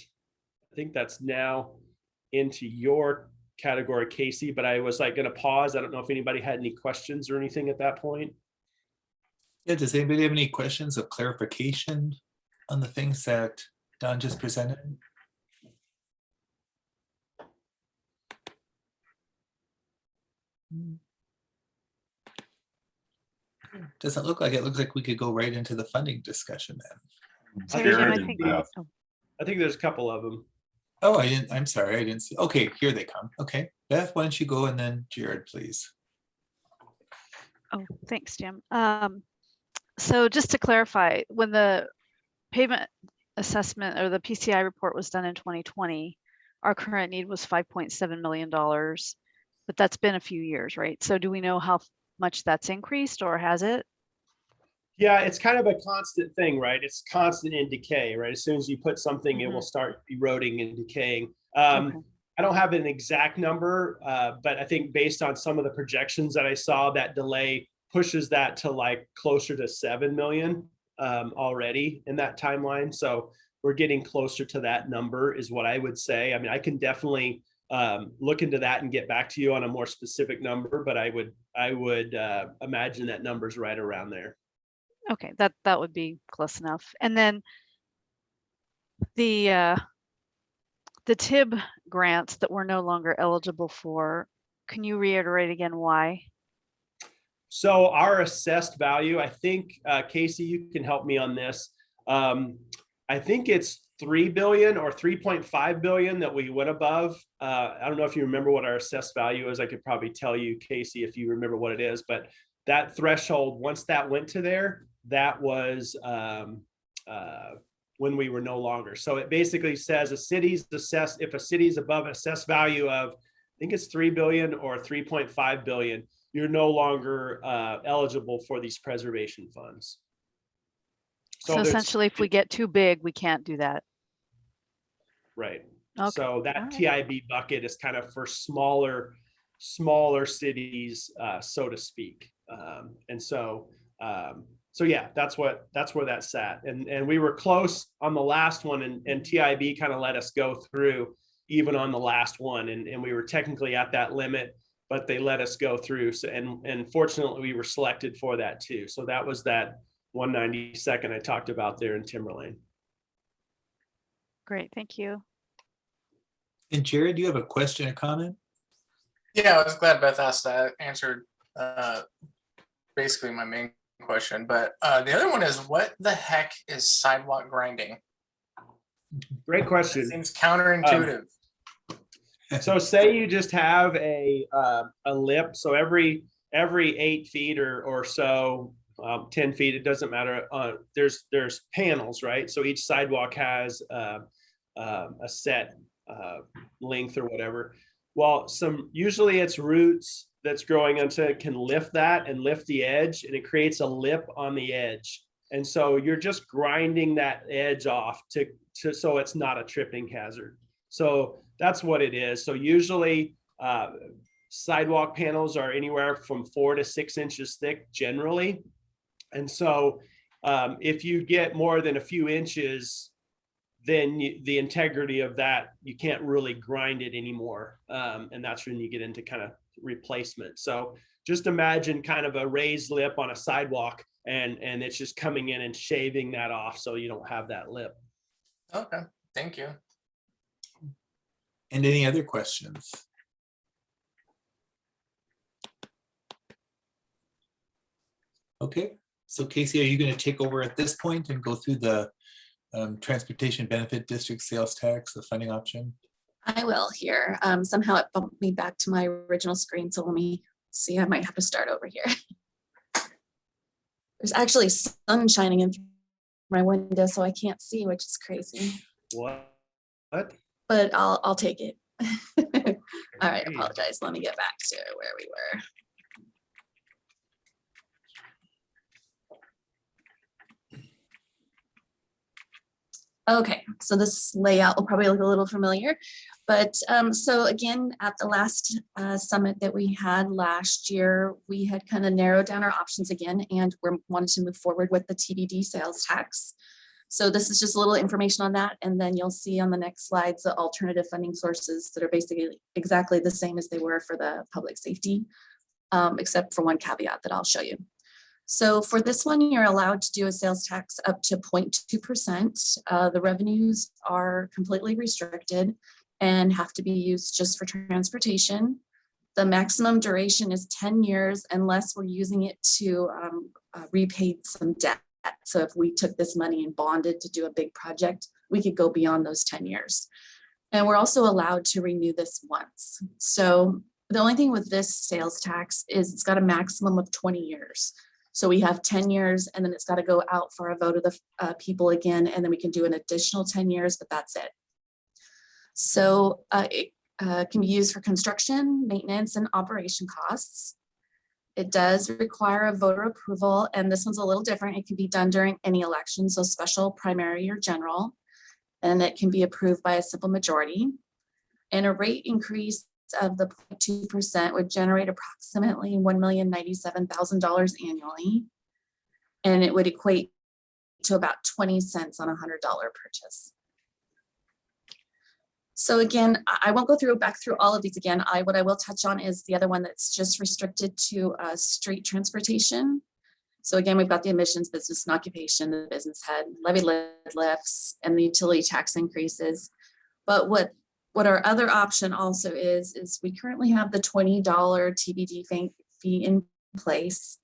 I think that's now into your category, Casey, but I was like going to pause. I don't know if anybody had any questions or anything at that point. Yeah, does anybody have any questions of clarification on the things that Don just presented? Doesn't look like it. Looks like we could go right into the funding discussion then. So Jim, I think there's a couple of them. Oh, I'm sorry, I didn't see. Okay, here they come. Okay, Beth, why don't you go and then Jared, please. Oh, thanks, Jim. So just to clarify, when the pavement assessment or the PCI report was done in 2020, our current need was $5.7 million, but that's been a few years, right? So do we know how much that's increased or has it? Yeah, it's kind of a constant thing, right? It's constant in decay, right? As soon as you put something, it will start eroding and decaying. I don't have an exact number, but I think based on some of the projections that I saw, that delay pushes that to like closer to 7 million already in that timeline. So we're getting closer to that number is what I would say. I mean, I can definitely look into that and get back to you on a more specific number, but I would imagine that number's right around there. Okay, that would be close enough. And then the TIB grants that we're no longer eligible for, can you reiterate again why? So our assessed value, I think, Casey, you can help me on this. I think it's 3 billion or 3.5 billion that we went above. I don't know if you remember what our assessed value is. I could probably tell you, Casey, if you remember what it is, but that threshold, once that went to there, that was when we were no longer. So it basically says a city's assessed, if a city's above assessed value of, I think it's 3 billion or 3.5 billion, you're no longer eligible for these preservation funds. So essentially, if we get too big, we can't do that. Right. Okay. So that TIB bucket is kind of for smaller smaller cities, so to speak. So yeah, that's where that's at. And we were close on the last one, and TIB kind of let us go through even on the last one, and we were technically at that limit, but they let us go through. So and fortunately we were selected for that too. So that was that 192nd I talked about there in Timberlane. Great, thank you. And Jared, do you have a question or comment? Yeah, I was glad Beth asked that. Answered basically my main question. But the other one is, what the heck is sidewalk grinding? Great question. It seems counterintuitive. So say you just have a lip. So every 8 feet or so, 10 feet, it doesn't matter. There's panels, right? So each sidewalk has a set length or whatever. Well, usually it's roots that's growing until it can lift that and lift the edge, and it creates a lip on the edge. And so you're just grinding that edge off so it's not a tripping hazard. So that's what it is. So usually sidewalk panels are anywhere from 4 to 6 inches thick generally. And so if you get more than a few inches, then the integrity of that, you can't really grind it anymore. And that's when you get into kind of replacement. So just imagine kind of a raised lip on a sidewalk, and it's just coming in and shaving that off so you don't have that lip. Okay, thank you. And any other questions? Okay, so Casey, are you going to take over at this point and go through the Transportation Benefit District sales tax, the funding option? I will here. Somehow it bumped me back to my original screen. So let me see, I might have to start over here. There's actually sun shining in my window, so I can't see, which is crazy. What? But I'll take it. All right, apologize. Let me get back to where we were. Okay, so this layout will probably look a little familiar, but so again, at the last summit that we had last year, we had kind of narrowed down our options again, and we wanted to move forward with the TBD sales tax. So this is just a little information on that, and then you'll see on the next slides the alternative funding sources that are basically exactly the same as they were for the public safety, except for one caveat that I'll show you. So for this one, you're allowed to do a sales tax up to 0.2%. The revenues are completely restricted and have to be used just for transportation. The maximum duration is 10 years unless we're using it to repay some debt. So if we took this money and bonded to do a big project, we could go beyond those 10 years. And we're also allowed to renew this once. So the only thing with this sales tax is it's got a maximum of 20 years. So we have 10 years, and then it's got to go out for a vote of the people again, and then we can do an additional 10 years, but that's it. So it can be used for construction, maintenance, and operation costs. It does require a voter approval, and this one's a little different. It can be done during any election, so special, primary, or general, and it can be approved by a simple majority. And a rate increase of the 0.2% would generate approximately $1,097,000 annually, and it would equate to about 20 cents on a $100 purchase. So again, I won't go back through all of these again. What I will touch on is the other one that's just restricted to street transportation. So again, we've got the emissions, business and occupation, the business head, levy lifts, and the utility tax increases. But what our other option also is we currently have the $20 TBD fee in place.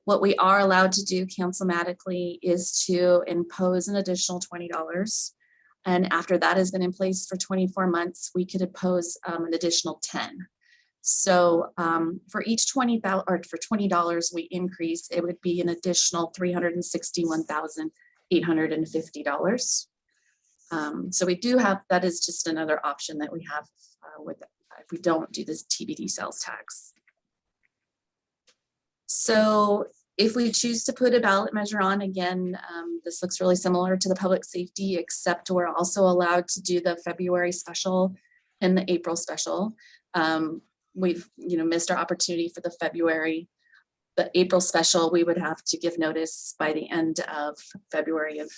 What we are allowed to do councilmatically is to impose an additional $20. And after that has been in place for 24 months, we could impose an additional 10. So for each $20 we increase, it would be an additional $361,850. So we do have, that is just another option that we have if we don't do this TBD sales tax. So if we choose to put a ballot measure on, again, this looks really similar to the public safety, except we're also allowed to do the February special and the April special. we've, missed our opportunity for the February. The April special, we would have to give notice by the end of February of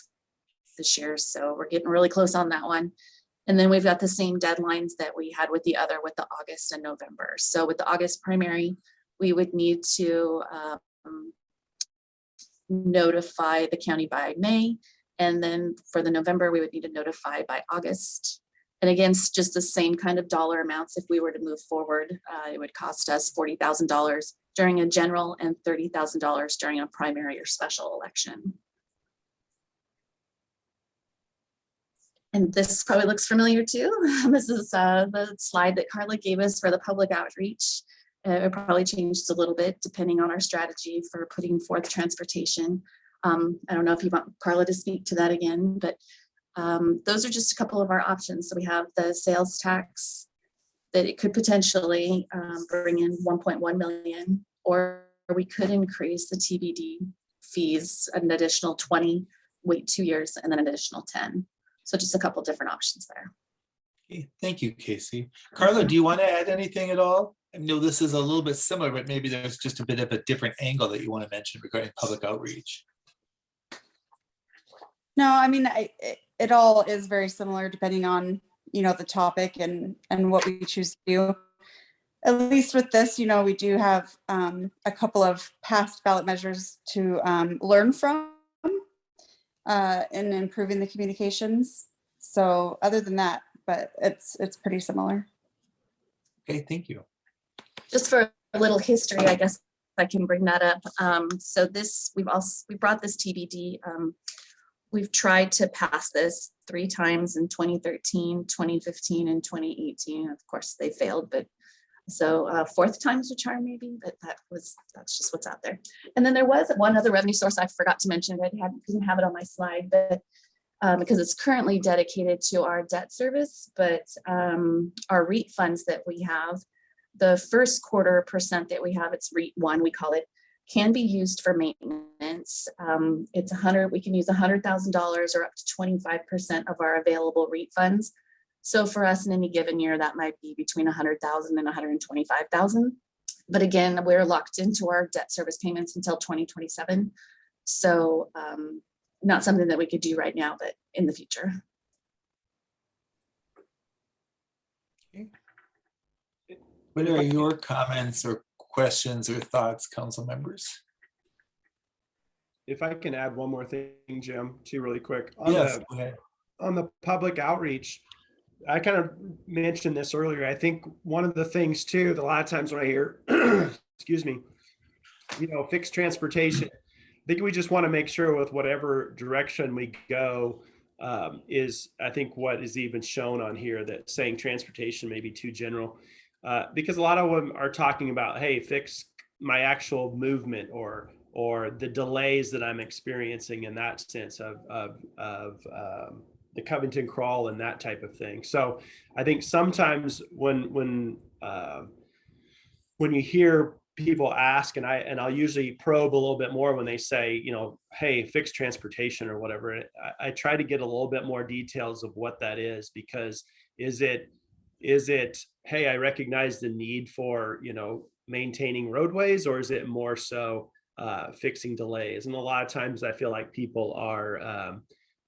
this year. So we're getting really close on that one. And then we've got the same deadlines that we had with the August and November. So with the August primary, we would need to notify the county by May. And then for the November, we would need to notify by August. And again, it's just the same kind of dollar amounts. If we were to move forward, it would cost us $40,000 during a general and $30,000 during a primary or special election. And this probably looks familiar too. This is the slide that Carla gave us for the public outreach. It probably changed a little bit depending on our strategy for putting forth transportation. I don't know if you want Carla to speak to that again, but those are just a couple of our options. So we have the sales tax that it could potentially bring in 1.1 million, or we could increase the TBD fees an additional 20, wait 2 years, and then an additional 10. So just a couple different options there. Okay, thank you, Casey. Carla, do you want to add anything at all? I know this is a little bit similar, but maybe there's just a bit of a different angle that you want to mention regarding public outreach. No, I mean, it all is very similar depending on, the topic and what we choose to do. At least with this, we do have a couple of past ballot measures to learn from in improving the communications. So other than that, but it's pretty similar. Okay, thank you. Just for a little history, I guess I can bring that up. So this, we brought this TBD. We've tried to pass this 3 times in 2013, 2015, and 2018. Of course, they failed, but so 4th time's a charm maybe, but that's just what's out there. And then there was one other revenue source I forgot to mention. I didn't have it on my slide, but because it's currently dedicated to our debt service, but our REIT funds that we have, the first quarter percent that we have, it's REIT 1, we call it, can be used for maintenance. It's we can use $100,000 or up to 25% of our available REIT funds. So for us in any given year, that might be between $100,000 and $125,000. But again, we're locked into our debt service payments until 2027. So not something that we could do right now, but in the future. Okay. What are your comments or questions or thoughts, council members? If I can add one more thing, Jim, too, really quick. Yes, go ahead. On the public outreach, I kind of mentioned this earlier. I think one of the things too, a lot of times when I hear, excuse me, fixed transportation, I think we just want to make sure with whatever direction we go is, I think, what is even shown on here, that saying transportation may be too general, because a lot of them are talking about, hey, fix my actual movement or the delays that I'm experiencing in that sense of the Covington crawl and that type of thing. So I think sometimes when you hear people ask, and I'll usually probe a little bit more when they say, hey, fix transportation or whatever, I try to get a little bit more details of what that is, because is it, hey, I recognize the need for, maintaining roadways, or is it more so fixing delays? And a lot of times I feel like people are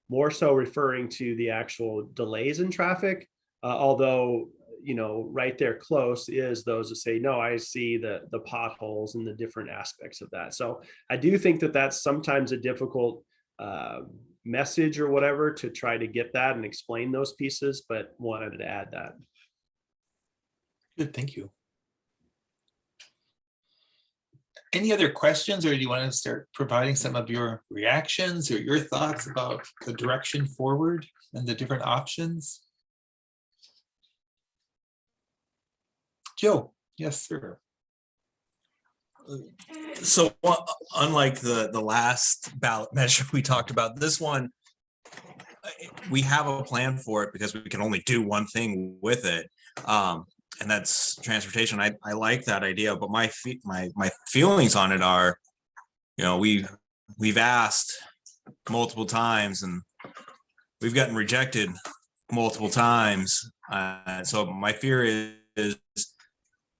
more so referring to the actual delays in traffic, although, right there close is those that say, no, I see the potholes and the different aspects of that. So I do think that that's sometimes a difficult message or whatever to try to get that and explain those pieces, but wanted to add that. Good, thank you. Any other questions, or do you want to start providing some of your reactions or your thoughts about the direction forward and the different options? Joe, yes, sir. So unlike the last ballot measure we talked about, this one, we have a plan for it because we can only do one thing with it. And that's transportation. I like that idea, but my feelings on it are, we've asked multiple times and we've gotten rejected multiple times. So my fear is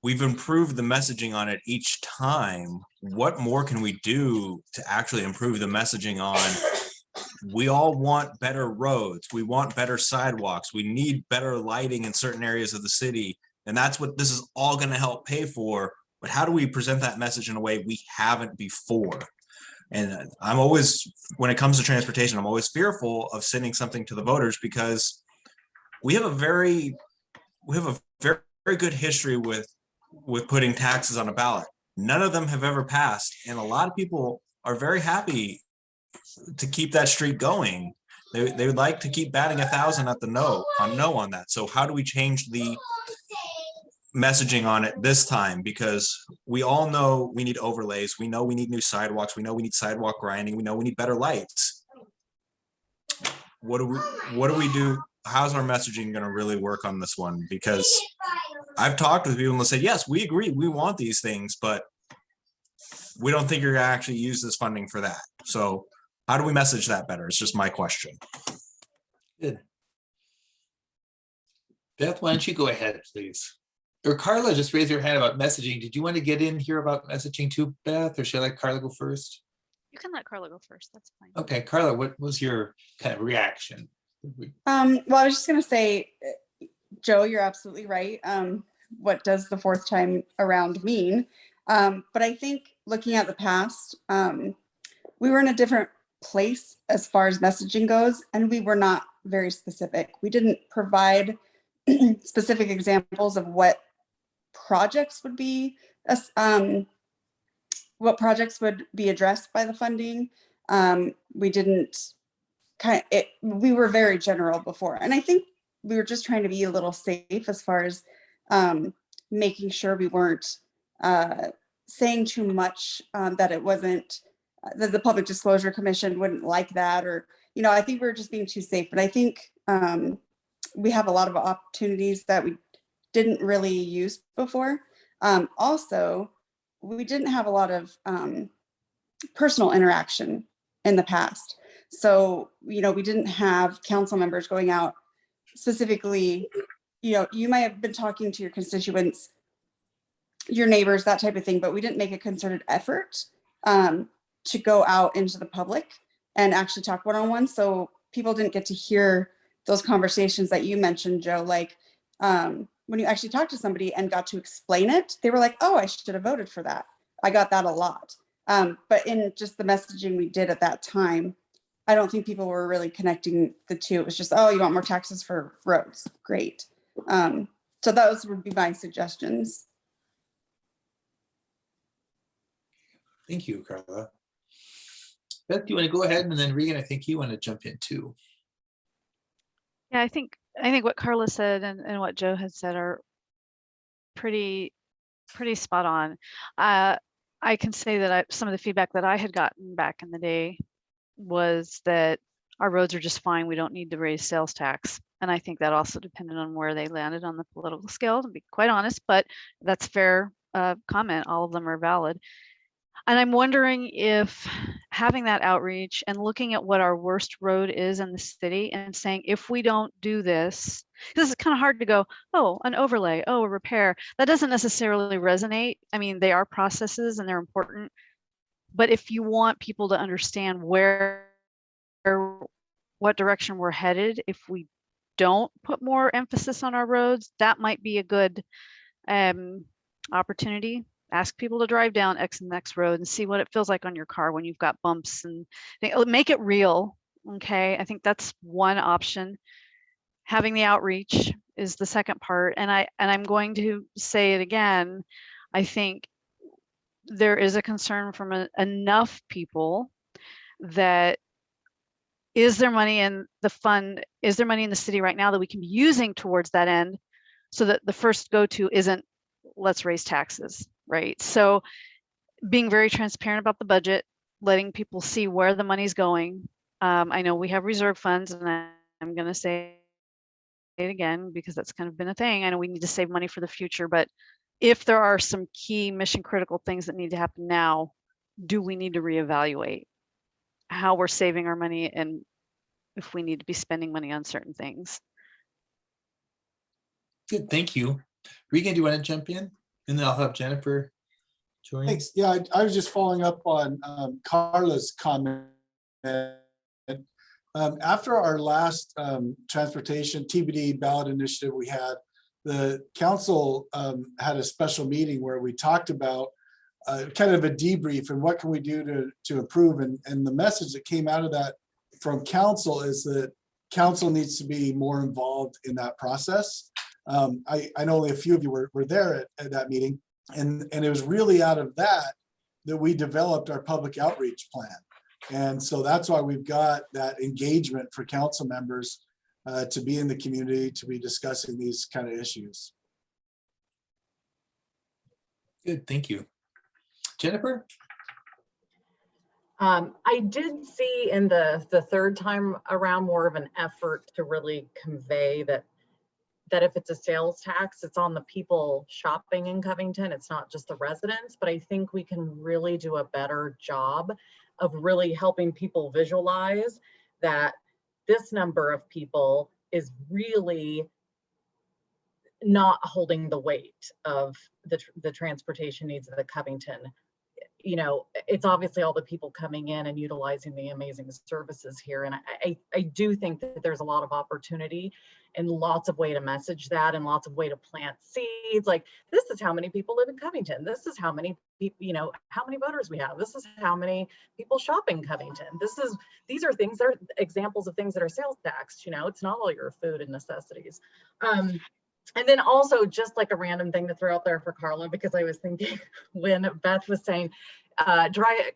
we've improved the messaging on it each time. What more can we do to actually improve the messaging on? We all want better roads. We want better sidewalks. We need better lighting in certain areas of the city. And that's what this is all going to help pay for. But how do we present that message in a way we haven't before? And I'm always, when it comes to transportation, I'm always fearful of sending something to the voters because we have a very good history with putting taxes on a ballot. None of them have ever passed. And a lot of people are very happy to keep that streak going. They would like to keep batting 1,000 at the no on that. So how do we change the messaging on it this time? Because we all know we need overlays. We know we need new sidewalks. We know we need sidewalk grinding. We know we need better lights. What do we do? How's our messaging going to really work on this one? Because I've talked with people and they say, yes, we agree. We want these things, but we don't think you're going to actually use this funding for that. So how do we message that better? It's just my question. Good. Beth, why don't you go ahead, please? Or Carla, just raise your hand about messaging. Did you want to get in here about messaging too, Beth, or should I let Carla go first? You can let Carla go first. That's fine. Okay, Carla, what was your kind of reaction? Well, I was just gonna say, Joe, you're absolutely right. What does the fourth time around mean? But I think looking at the past, we were in a different place as far as messaging goes, and we were not very specific. We didn't provide specific examples of what projects would be addressed by the funding. We didn't we were very general before, and I think we were just trying to be a little safe as far as making sure we weren't saying too much, that it wasn't that the Public Disclosure Commission wouldn't like that, or I think we were just being too safe. But I think we have a lot of opportunities that we didn't really use before. Also, we didn't have a lot of personal interaction in the past. So, we didn't have council members going out specifically, you might have been talking to your constituents, your neighbors, that type of thing, but we didn't make a concerted effort to go out into the public and actually talk one-on-one. So people didn't get to hear those conversations that you mentioned, Joe, like when you actually talked to somebody and got to explain it, they were like, oh, I should have voted for that. I got that a lot. But in just the messaging we did at that time, I don't think people were really connecting the two. It was just, oh, you want more taxes for roads? Great. So those would be my suggestions. Thank you, Carla. Beth, do you want to go ahead? And then Regan, I think you want to jump in too. Yeah, I think what Carla said and what Joe had said are pretty spot on. I can say that some of the feedback that I had gotten back in the day was that our roads are just fine. We don't need to raise sales tax. And I think that also depended on where they landed on the political scale, to be quite honest, but that's fair comment. All of them are valid. And I'm wondering if having that outreach and looking at what our worst road is in the city and saying, if we don't do this, because it's kind of hard to go, oh, an overlay, oh, a repair, that doesn't necessarily resonate. I mean, they are processes and they're important. But if you want people to understand what direction we're headed, if we don't put more emphasis on our roads, that might be a good opportunity. Ask people to drive down X and X road and see what it feels like on your car when you've got bumps, and make it real. Okay, I think that's one option. Having the outreach is the second part, and I'm going to say it again. I think there is a concern from enough people that is there money in the fund? Is there money in the city right now that we can be using towards that end, so that the first go-to isn't let's raise taxes, right? So being very transparent about the budget, letting people see where the money's going. I know we have reserve funds, and I'm going to say it again because that's kind of been a thing. I know we need to save money for the future, but if there are some key mission critical things that need to happen now, do we need to reevaluate how we're saving our money and if we need to be spending money on certain things? Good, thank you. Regan, do you want to jump in? And then I'll have Jennifer join. Thanks. Yeah, I was just following up on Carla's comment. After our last transportation TBD ballot initiative we had, the council had a special meeting where we talked about kind of a debrief and what can we do to improve. And the message that came out of that from council is that council needs to be more involved in that process. I know only a few of you were there at that meeting, and it was really out of that we developed our public outreach plan. And so that's why we've got that engagement for council members to be in the community, to be discussing these kind of issues. Good, thank you. Jennifer? I did see in the third time around more of an effort to really convey that if it's a sales tax, it's on the people shopping in Covington. It's not just the residents, but I think we can really do a better job of really helping people visualize that this number of people is really not holding the weight of the transportation needs of the Covington. You know, it's obviously all the people coming in and utilizing the amazing services here. And I do think that there's a lot of opportunity and lots of way to message that and lots of way to plant seeds. Like, this is how many people live in Covington. This is how many people, you know, how many voters we have. This is how many people shop in Covington. These are things that are examples of things that are sales taxed. You know, it's not all your food and necessities. And then also just like a random thing to throw out there for Carla, because I was thinking when Beth was saying,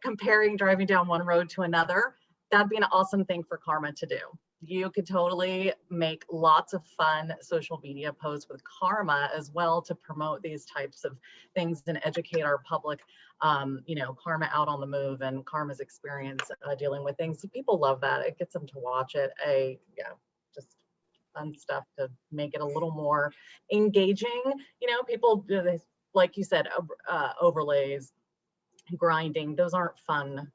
comparing driving down one road to another, that'd be an awesome thing for Karma to do. You could totally make lots of fun social media posts with Karma as well to promote these types of things and educate our public, you know, Karma out on the move and Karma's experience dealing with things. So people love that. It gets them to watch it. Yeah, just fun stuff to make it a little more engaging. You know, people do this, like you said, overlays, grinding, those aren't fun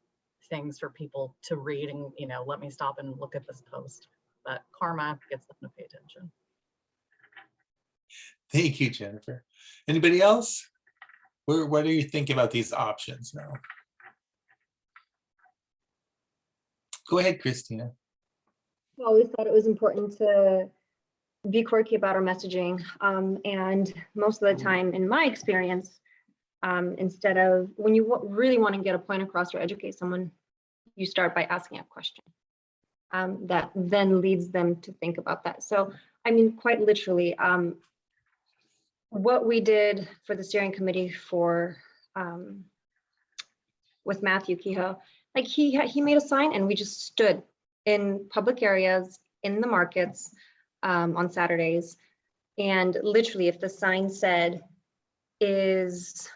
things for people to read and, you know, let me stop and look at this post. But Karma gets them to pay attention. Thank you, Jennifer. Anybody else? What are you thinking about these options now? Go ahead, Christina. I always thought it was important to be quirky about our messaging. And most of the time, in my experience, instead of when you really want to get a point across or educate someone, you start by asking a question that then leads them to think about that. So, I mean, quite literally, what we did for the steering committee for with Matthew Kehoe, like he made a sign and we just stood in public areas in the markets on Saturdays, and literally, if the sign said is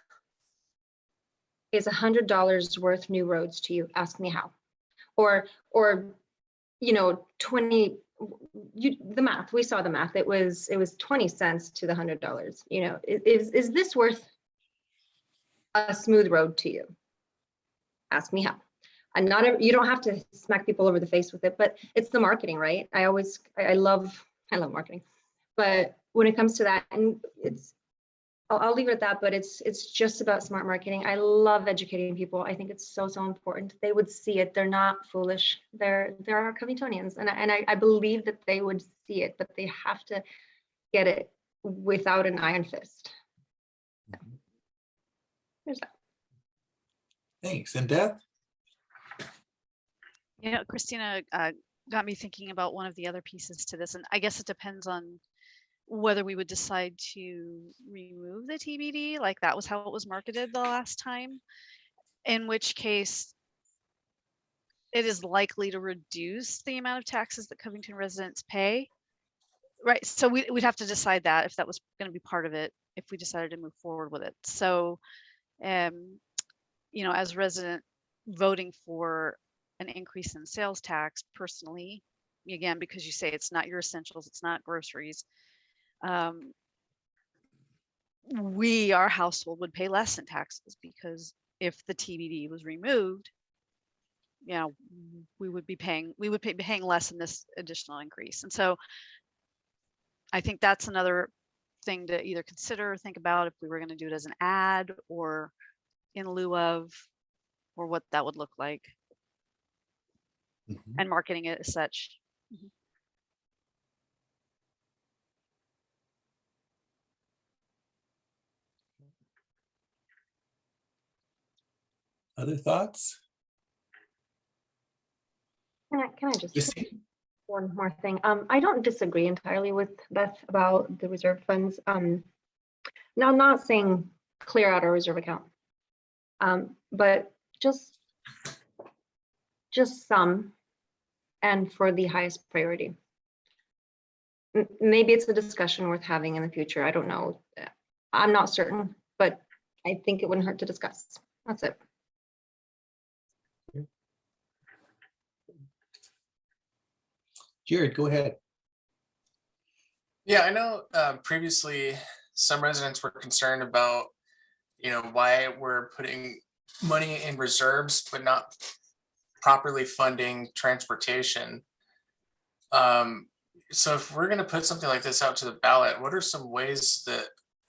$100 worth new roads to you, ask me how, or you know, 20, the math, we saw the math, it was 20 cents to the $100. You know, is this worth a smooth road to you? Ask me how. And you don't have to smack people over the face with it, but it's the marketing, right? I love marketing, but when it comes to that, and I'll leave it at that, but it's just about smart marketing. I love educating people. I think it's so important. They would see it. They're not foolish. They're our Covingtonians, and I believe that they would see it, but they have to get it without an iron fist. There's that. Thanks. And Beth? You know, Christina got me thinking about one of the other pieces to this, and I guess it depends on whether we would decide to remove the TBD, like that was how it was marketed the last time, in which case it is likely to reduce the amount of taxes that Covington residents pay. Right, so we'd have to decide that if that was going to be part of it, if we decided to move forward with it. So, you know, as a resident voting for an increase in sales tax personally, again, because you say it's not your essentials, it's not groceries, our household would pay less in taxes, because if the TBD was removed, you know, we would be paying less in this additional increase. And so I think that's another thing to either consider or think about if we were going to do it as an ad or in lieu of, or what that would look like, and marketing it as such. Other thoughts? Can I just one more thing? I don't disagree entirely with Beth about the reserve funds. Now, I'm not saying clear out our reserve account, but just some, and for the highest priority. Maybe it's a discussion worth having in the future. I don't know. I'm not certain, but I think it wouldn't hurt to discuss. That's it. Jared, go ahead. Yeah, I know previously some residents were concerned about, why we're putting money in reserves, but not properly funding transportation. So if we're going to put something like this out to the ballot, what are some ways that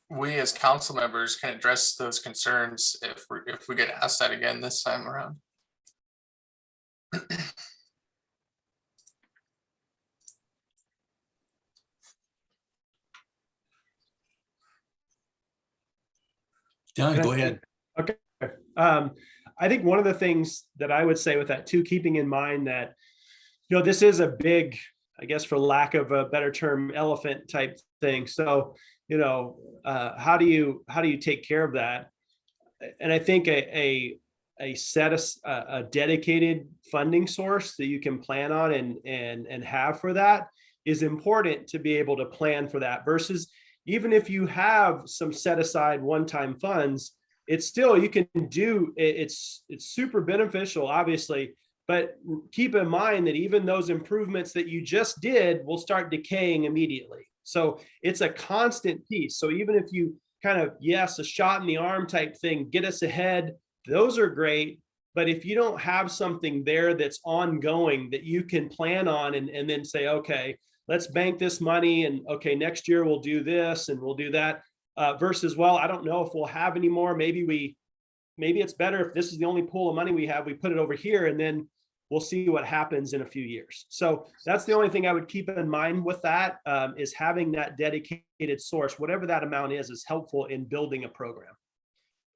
we as council members can address those concerns if we get asked that again this time around? John, go ahead. Okay. I think one of the things that I would say with that too, keeping in mind that, this is a big, I guess, for lack of a better term, elephant type thing. So, how do you take care of that? And I think a dedicated funding source that you can plan on and have for that is important to be able to plan for that, versus even if you have some set aside one-time funds, it's still, you can do, it's super beneficial, obviously, but keep in mind that even those improvements that you just did will start decaying immediately. So it's a constant piece. So even if you kind of, yes, a shot in the arm type thing, get us ahead, those are great. But if you don't have something there that's ongoing that you can plan on and then say, okay, let's bank this money, and okay, next year we'll do this and we'll do that, versus, well, I don't know if we'll have any more. Maybe it's better if this is the only pool of money we have, we put it over here and then we'll see what happens in a few years. So that's the only thing I would keep in mind with that, is having that dedicated source, whatever that amount is helpful in building a program.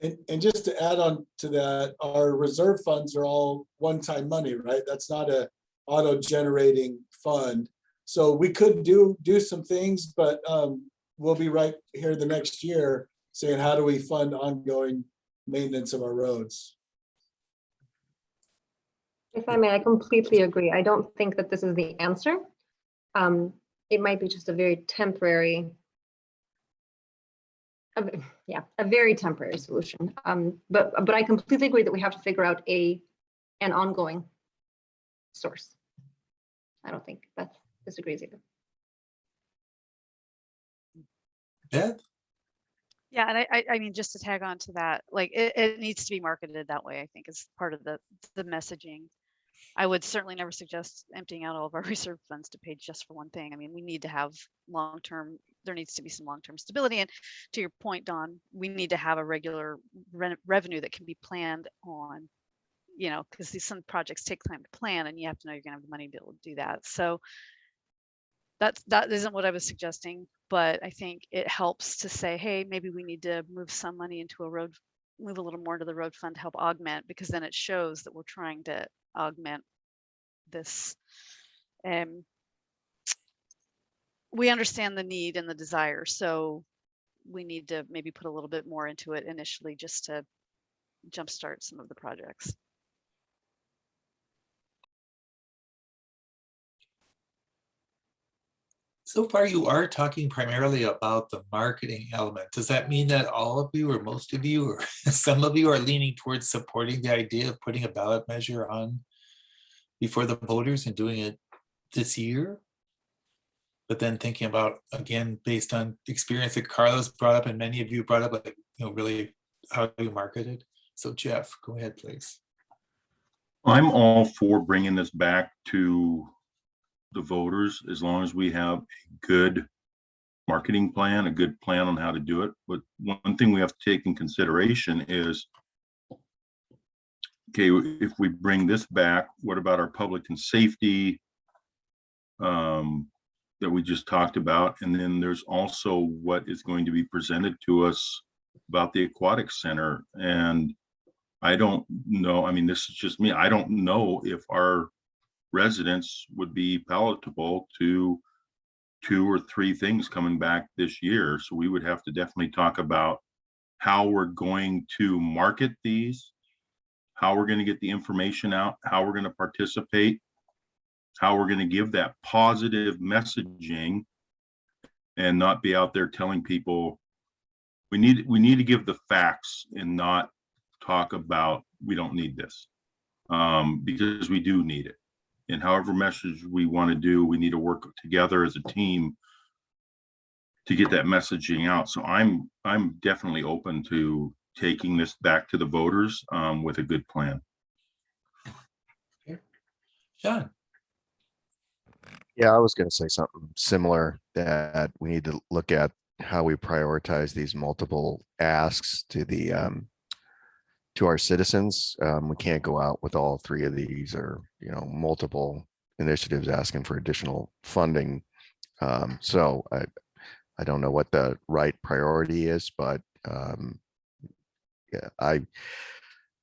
And just to add on to that, our reserve funds are all one-time money, right? That's not a auto-generating fund. So we could do some things, but we'll be right here the next year saying, how do we fund ongoing maintenance of our roads? If I may, I completely agree. I don't think that this is the answer. It might be just a very temporary, a very temporary solution. But I completely agree that we have to figure out an ongoing source. I don't think Beth disagrees either. Beth? Yeah, and I mean, just to tag on to that, like it needs to be marketed that way, I think, is part of the messaging. I would certainly never suggest emptying out all of our reserve funds to pay just for one thing. I mean, we need to have long-term, there needs to be some long-term stability. And to your point, Dawn, we need to have a regular revenue that can be planned on, because some projects take time to plan and you have to know you're gonna have the money to be able to do that. So that isn't what I was suggesting, but I think it helps to say, hey, maybe we need to move some money into move a little more into the road fund to help augment, because then it shows that we're trying to augment this. We understand the need and the desire, so we need to maybe put a little bit more into it initially just to jumpstart some of the projects. So far, you are talking primarily about the marketing element. Does that mean that all of you, or most of you, or some of you are leaning towards supporting the idea of putting a ballot measure on before the voters and doing it this year? But then thinking about, again, based on experience that Carlos brought up and many of you brought up, like, really how you market it. So Jeff, go ahead, please. I'm all for bringing this back to the voters as long as we have a good marketing plan, a good plan on how to do it. But one thing we have to take in consideration is, okay, if we bring this back, what about our public and safety that we just talked about? And then there's also what is going to be presented to us about the aquatic center. And I don't know, I mean, this is just me. I don't know if our residents would be palatable to 2 or 3 things coming back this year. So we would have to definitely talk about how we're going to market these, how we're going to get the information out, how we're going to participate, how we're going to give that positive messaging and not be out there telling people we need to give the facts and not talk about we don't need this, because we do need it. And however message we want to do, we need to work together as a team to get that messaging out. So I'm definitely open to taking this back to the voters with a good plan. John. Yeah, I was going to say something similar, that we need to look at how we prioritize these multiple asks to the to our citizens. We can't go out with all 3 of these, or multiple initiatives asking for additional funding. So I don't know what the right priority is, but yeah, I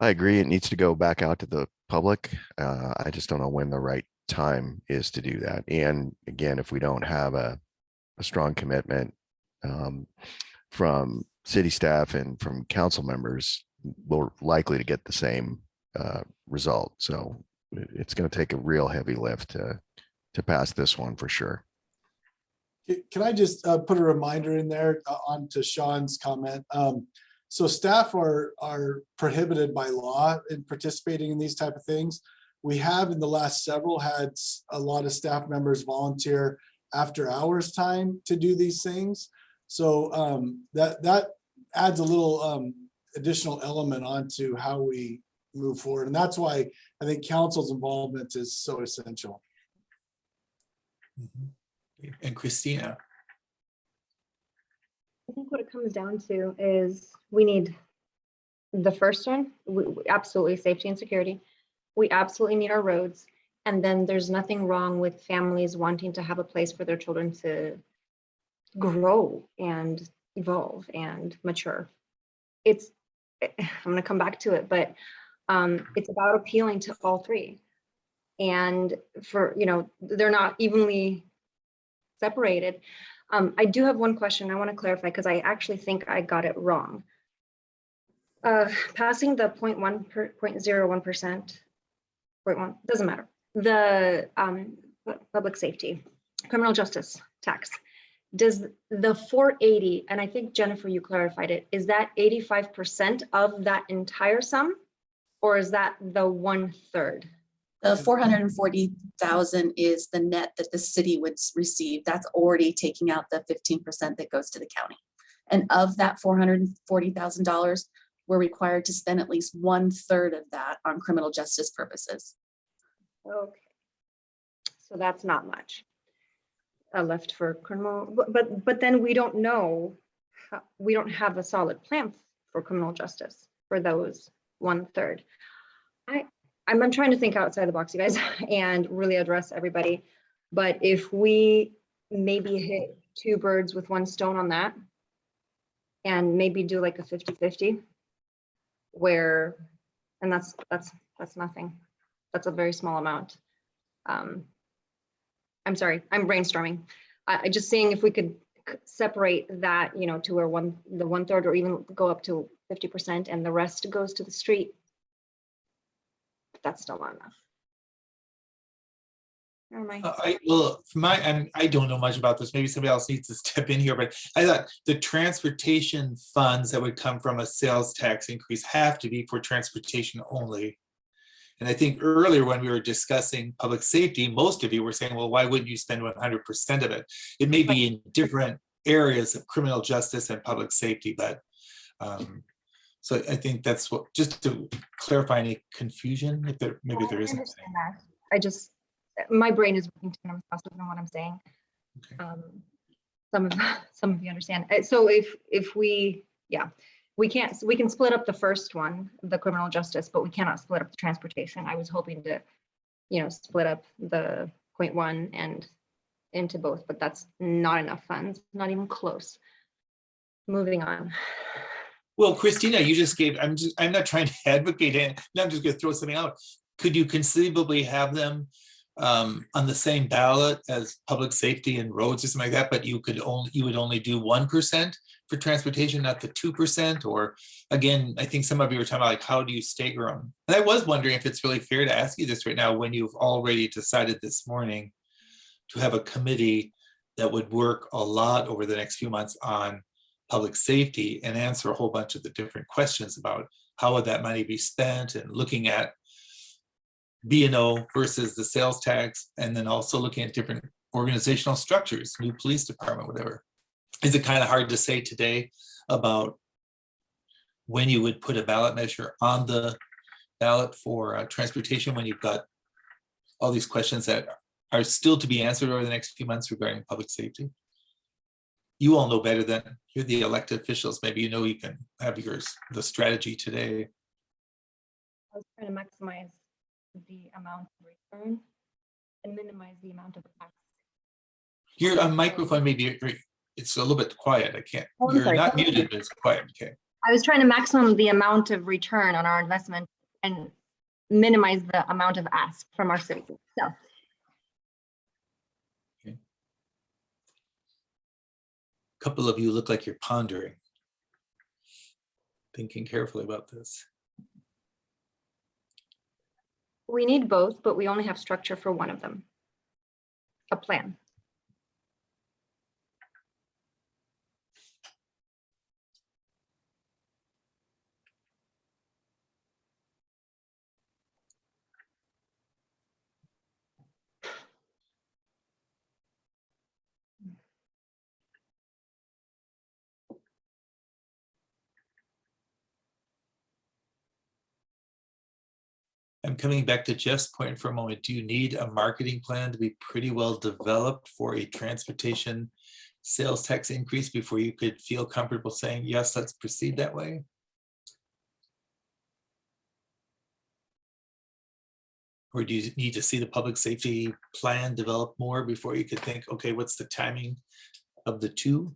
agree. It needs to go back out to the public. I just don't know when the right time is to do that. And again, if we don't have a strong commitment from city staff and from council members, we're likely to get the same result. So it's going to take a real heavy lift to pass this one for sure. Can I just put a reminder in there onto Sean's comment? So staff are prohibited by law in participating in these type of things. We have in the last several had a lot of staff members volunteer after hours time to do these things. So that adds a little additional element onto how we move forward. And that's why I think council's involvement is so essential. And Christina. I think what it comes down to is we need the first one, absolutely safety and security. We absolutely need our roads. And then there's nothing wrong with families wanting to have a place for their children to grow and evolve and mature. I'm going to come back to it, but it's about appealing to all 3. And they're not evenly separated. I do have one question I want to clarify, because I actually think I got it wrong. Passing the 0.1%, doesn't matter. The public safety, criminal justice tax. Does the 480, and I think Jennifer, you clarified it, is that 85% of that entire sum, or is that the 1/3? The 440,000 is the net that the city would receive. That's already taking out the 15% that goes to the county. And of that $440,000, we're required to spend at least 1/3 of that on criminal justice purposes. Okay, so that's not much left for criminal, but then we don't know, we don't have a solid plan for criminal justice for those 1/3. I'm trying to think outside the box, you guys, and really address everybody. But if we maybe hit 2 birds with 1 stone on that, and maybe do like a 50-50, and that's nothing. That's a very small amount. I'm sorry, I'm brainstorming. I just saying if we could separate that, to where the 1/3, or even go up to 50%, and the rest goes to the street. That's still not enough. Never mind. I don't know much about this. Maybe somebody else needs to step in here, but I thought the transportation funds that would come from a sales tax increase have to be for transportation only. And I think earlier when we were discussing public safety, most of you were saying, well, why wouldn't you spend 100% of it? It may be in different areas of criminal justice and public safety, but so I think that's what, just to clarify any confusion, if there is anything. My brain is working 10 times faster than what I'm saying. Okay. some of you understand. So if we, yeah, we can split up the first one, the criminal justice, but we cannot split up the transportation. I was hoping to, split up the 0.1 and into both, but that's not enough funds, not even close. Moving on. Well, Christina, you just gave, I'm not trying to advocate it. I'm just gonna throw something out. Could you conceivably have them on the same ballot as public safety and roads or something like that, but you would only do 1% for transportation, not the 2%? Or again, I think some of you were talking about like, how do you stagger them? And I was wondering if it's really fair to ask you this right now when you've already decided this morning to have a committee that would work a lot over the next few months on public safety and answer a whole bunch of the different questions about how would that money be spent, and looking at B&O versus the sales tax, and then also looking at different organizational structures, new police department, whatever. Is it kind of hard to say today about when you would put a ballot measure on the ballot for transportation when you've got all these questions that are still to be answered over the next few months regarding public safety? You all know better than, you're the elected officials. Maybe you know you can have the strategy today. I was trying to maximize the amount of return and minimize the amount of tax. Your microphone maybe it's a little bit quiet. I can't. Oh, I'm You're sorry. not muted, but it's quiet. Okay. I was trying to maximum the amount of return on our investment and minimize the amount of ask from our city. So. Okay. A couple of you look like you're pondering, thinking carefully about this. We need both, but we only have structure for one of them. A plan. I'm coming back to Jeff's point for a moment. Do you need a marketing plan to be pretty well developed for a transportation sales tax increase before you could feel comfortable saying, yes, let's proceed that way? Or do you need to see the public safety plan develop more before you could think, okay, what's the timing of the two?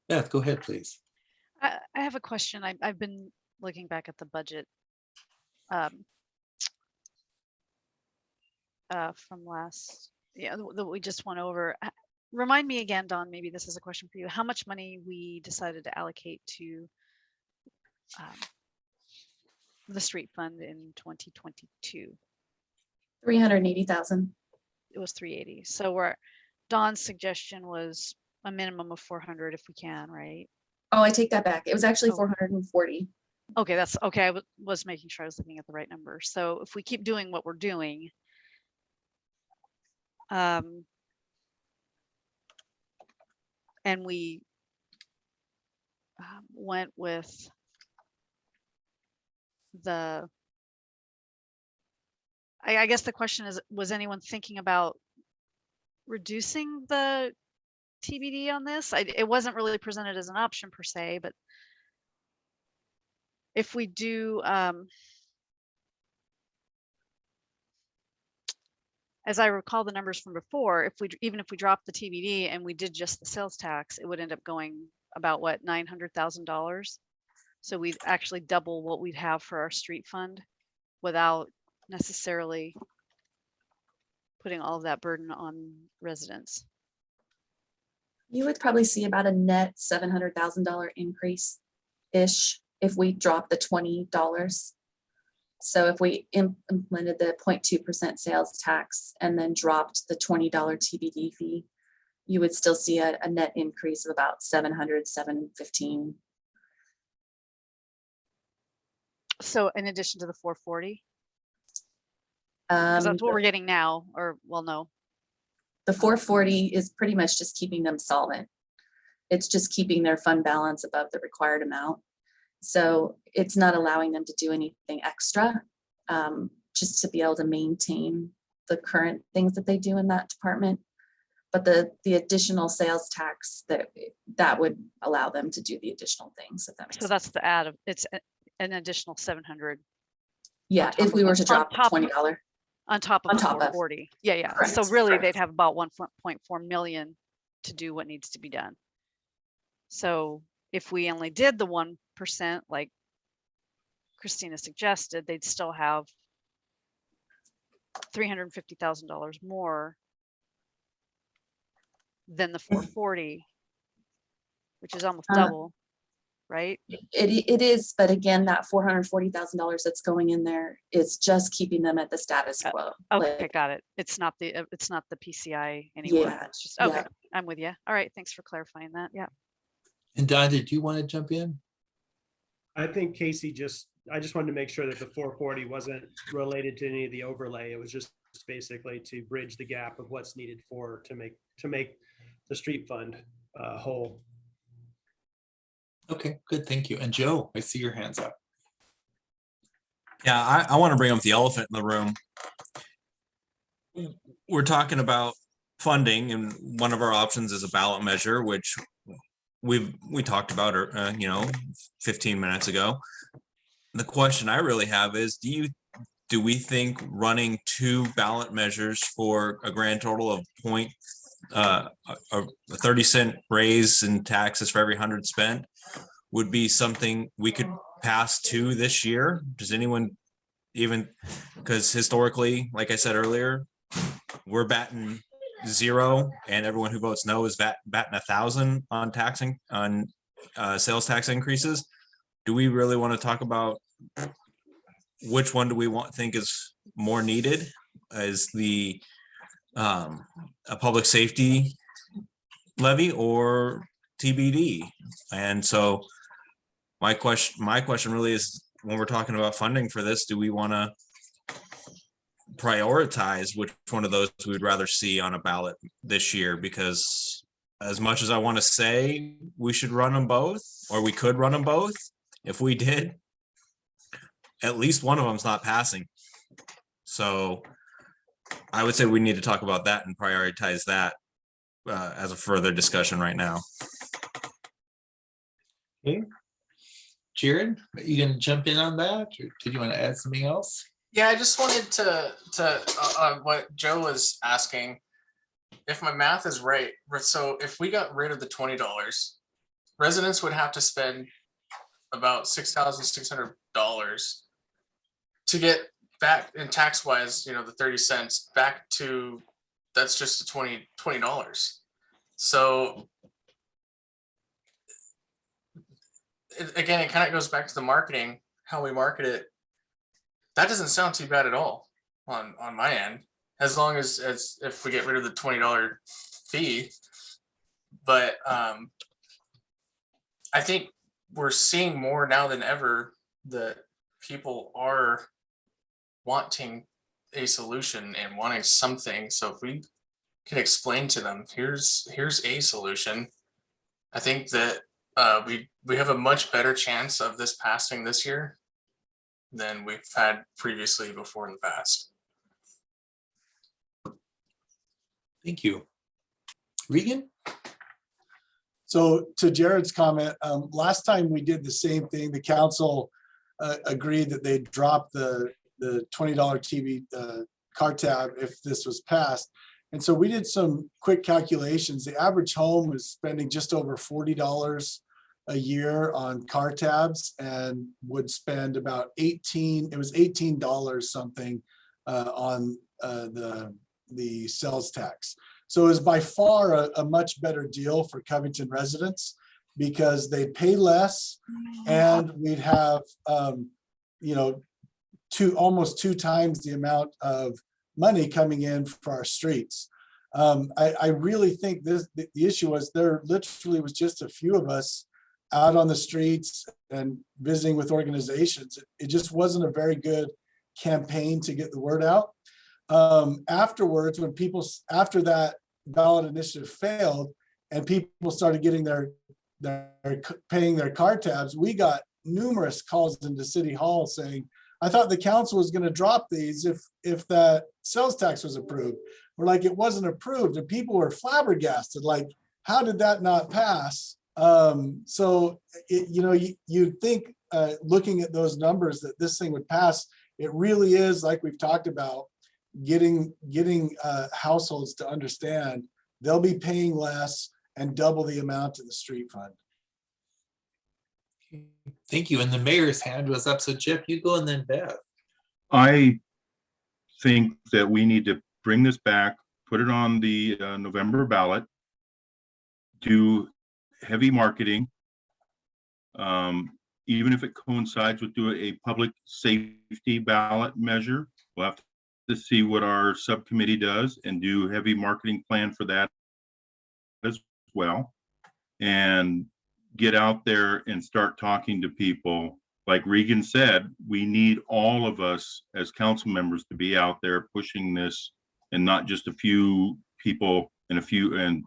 Beth, go ahead, please. I have a question. I've been looking back at the budget from last, that we just went over. Remind me again, Dawn, maybe this is a question for you, how much money we decided to allocate to the street fund in 2022? 380,000. It was 380. So Dawn's suggestion was a minimum of 400 if we can, right? Oh, I take that back. It was actually 440. Okay, that's okay. I was making sure I was looking at the right number. So if we keep doing what we're doing, and we went with I guess the question is, was anyone thinking about reducing the TBD on this? It wasn't really presented as an option per se, but if we do, as I recall the numbers from before, even if we dropped the TBD and we did just the sales tax, it would end up going about what, $900,000. So we'd actually double what we'd have for our street fund without necessarily putting all of that burden on residents. You would probably see about a net $700,000 increase-ish if we drop the $20. So if we implemented the 0.2% sales tax and then dropped the $20 TBD fee, you would still see a net increase of about 700, 715. So in addition to the 440? Because that's what we're getting now, or well, no. The 440 is pretty much just keeping them solvent. It's just keeping their fund balance above the required amount. So it's not allowing them to do anything extra, just to be able to maintain the current things that they do in that department. But the additional sales tax that would allow them to do the additional things, if that makes So sense. that's the add of, it's an additional 700. Yeah, if we were to drop $20. On top of On the top of. 440. Yeah. So Correct, really correct. they'd have about 1.4 million to do what needs to be done. So if we only did the 1%, like Christina suggested, they'd still have $350,000 more than the 440, which is almost double, right? It is, but again, that $440,000 that's going in there is just keeping them at the status quo. Okay, got it. It's not the PCI anymore. Yeah, It's just, okay, yeah. I'm with you. All right, thanks for clarifying that. Yeah. And Don, did you want to jump in? I think Casey I just wanted to make sure that the 440 wasn't related to any of the overlay. It was just basically to bridge the gap of what's needed to make the street fund whole. Okay, good, thank you. And Joe, I see your hands up. Yeah, I want to bring up the elephant in the room. We're talking about funding, and one of our options is a ballot measure, which we talked about, 15 minutes ago. The question I really have is, do we think running 2 ballot measures for a grand total of a 30-cent raise in taxes for every 100 spent would be something we could pass 2 this year? Does anyone even, because historically, like I said earlier, we're batting 0, and everyone who votes no is batting 1,000 on sales tax increases. Do we really want to talk about which one do we think is more needed? Is the a public safety levy or TBD? And so my question really is, when we're talking about funding for this, do we want to prioritize which one of those we would rather see on a ballot this year? Because as much as I want to say we should run them both, or we could run them both, if we did, at least one of them's not passing. So I would say we need to talk about that and prioritize that as a further discussion right now. Okay. Jared, are you gonna jump in on that, or did you want to add something else? Yeah, I just wanted to what Joe was asking, if my math is right. So if we got rid of the $20, residents would have to spend about $6,600 to get back in tax wise, the 30 cents back to, that's just $20. So again, it kind of goes back to the marketing, how we market it. That doesn't sound too bad at all on my end, as long as if we get rid of the $20 fee. But I think we're seeing more now than ever that people are wanting a solution and wanting something. So if we can explain to them, here's a solution, I think that we have a much better chance of this passing this year than we've had previously before in the past. Thank you. Regan? So to Jared's comment, last time we did the same thing, the council agreed that they'd drop the $20 TV car tab if this was passed. And so we did some quick calculations. The average home was spending just over $40 a year on car tabs and would spend about $18 something on the sales tax. So it was by far a much better deal for Covington residents because they'd pay less and we'd have almost 2 times the amount of money coming in for our streets. I really think the issue was there literally was just a few of us out on the streets and visiting with organizations. It just wasn't a very good campaign to get the word out. Afterwards, after that ballot initiative failed and people started getting paying their car tabs, we got numerous calls into City Hall saying, I thought the council was going to drop these if that sales tax was approved. were like, it wasn't approved, and people were flabbergasted, like, how did that not pass? So, you'd think, looking at those numbers, that this thing would pass. It really is, like we've talked about, getting households to understand they'll be paying less and double the amount to the street fund. Thank you. And the mayor's hand was up. So Jeff, you go and then Beth. I think that we need to bring this back, put it on the November ballot, do heavy marketing, even if it coincides with doing a public safety ballot measure. We'll have to see what our subcommittee does and do heavy marketing plan for that as well, and get out there and start talking to people. Like Regan said, we need all of us as council members to be out there pushing this, and not just a few people and a few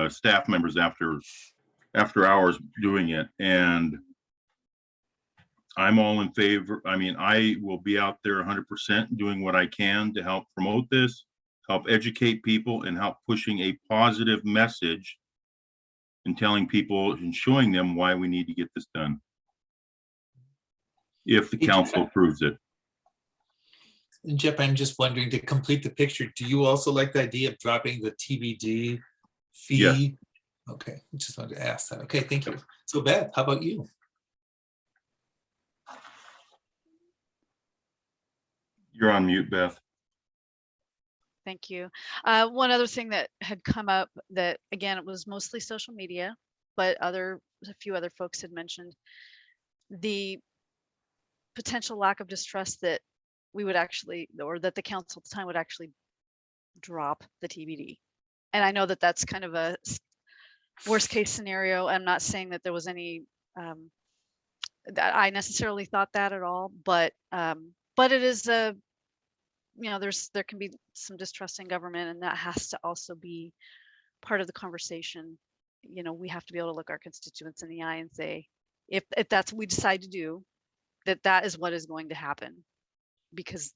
staff members after hours doing it. And I'm all in favor. I mean, I will be out there 100% doing what I can to help promote this, help educate people, and help pushing a positive message and telling people and showing them why we need to get this done, if the council approves it. And Jeff, I'm just wondering, to complete the picture, do you also like the idea of dropping the TBD fee? Yes. Okay, I just wanted to ask that. Okay, thank you. So Beth, how about you? You're on mute, Beth. Thank you. One other thing that had come up that, again, it was mostly social media, but a few other folks had mentioned the potential lack of distrust that we would actually, or that the council at the time would actually drop the TBD. And I know that that's kind of a worst case scenario. I'm not saying that there was any, that I necessarily thought that at all, but it is a, there can be some distrust in government, and that has to also be part of the conversation. We have to be able to look our constituents in the eye and say, if that's what we decide to do, that is what is going to happen, because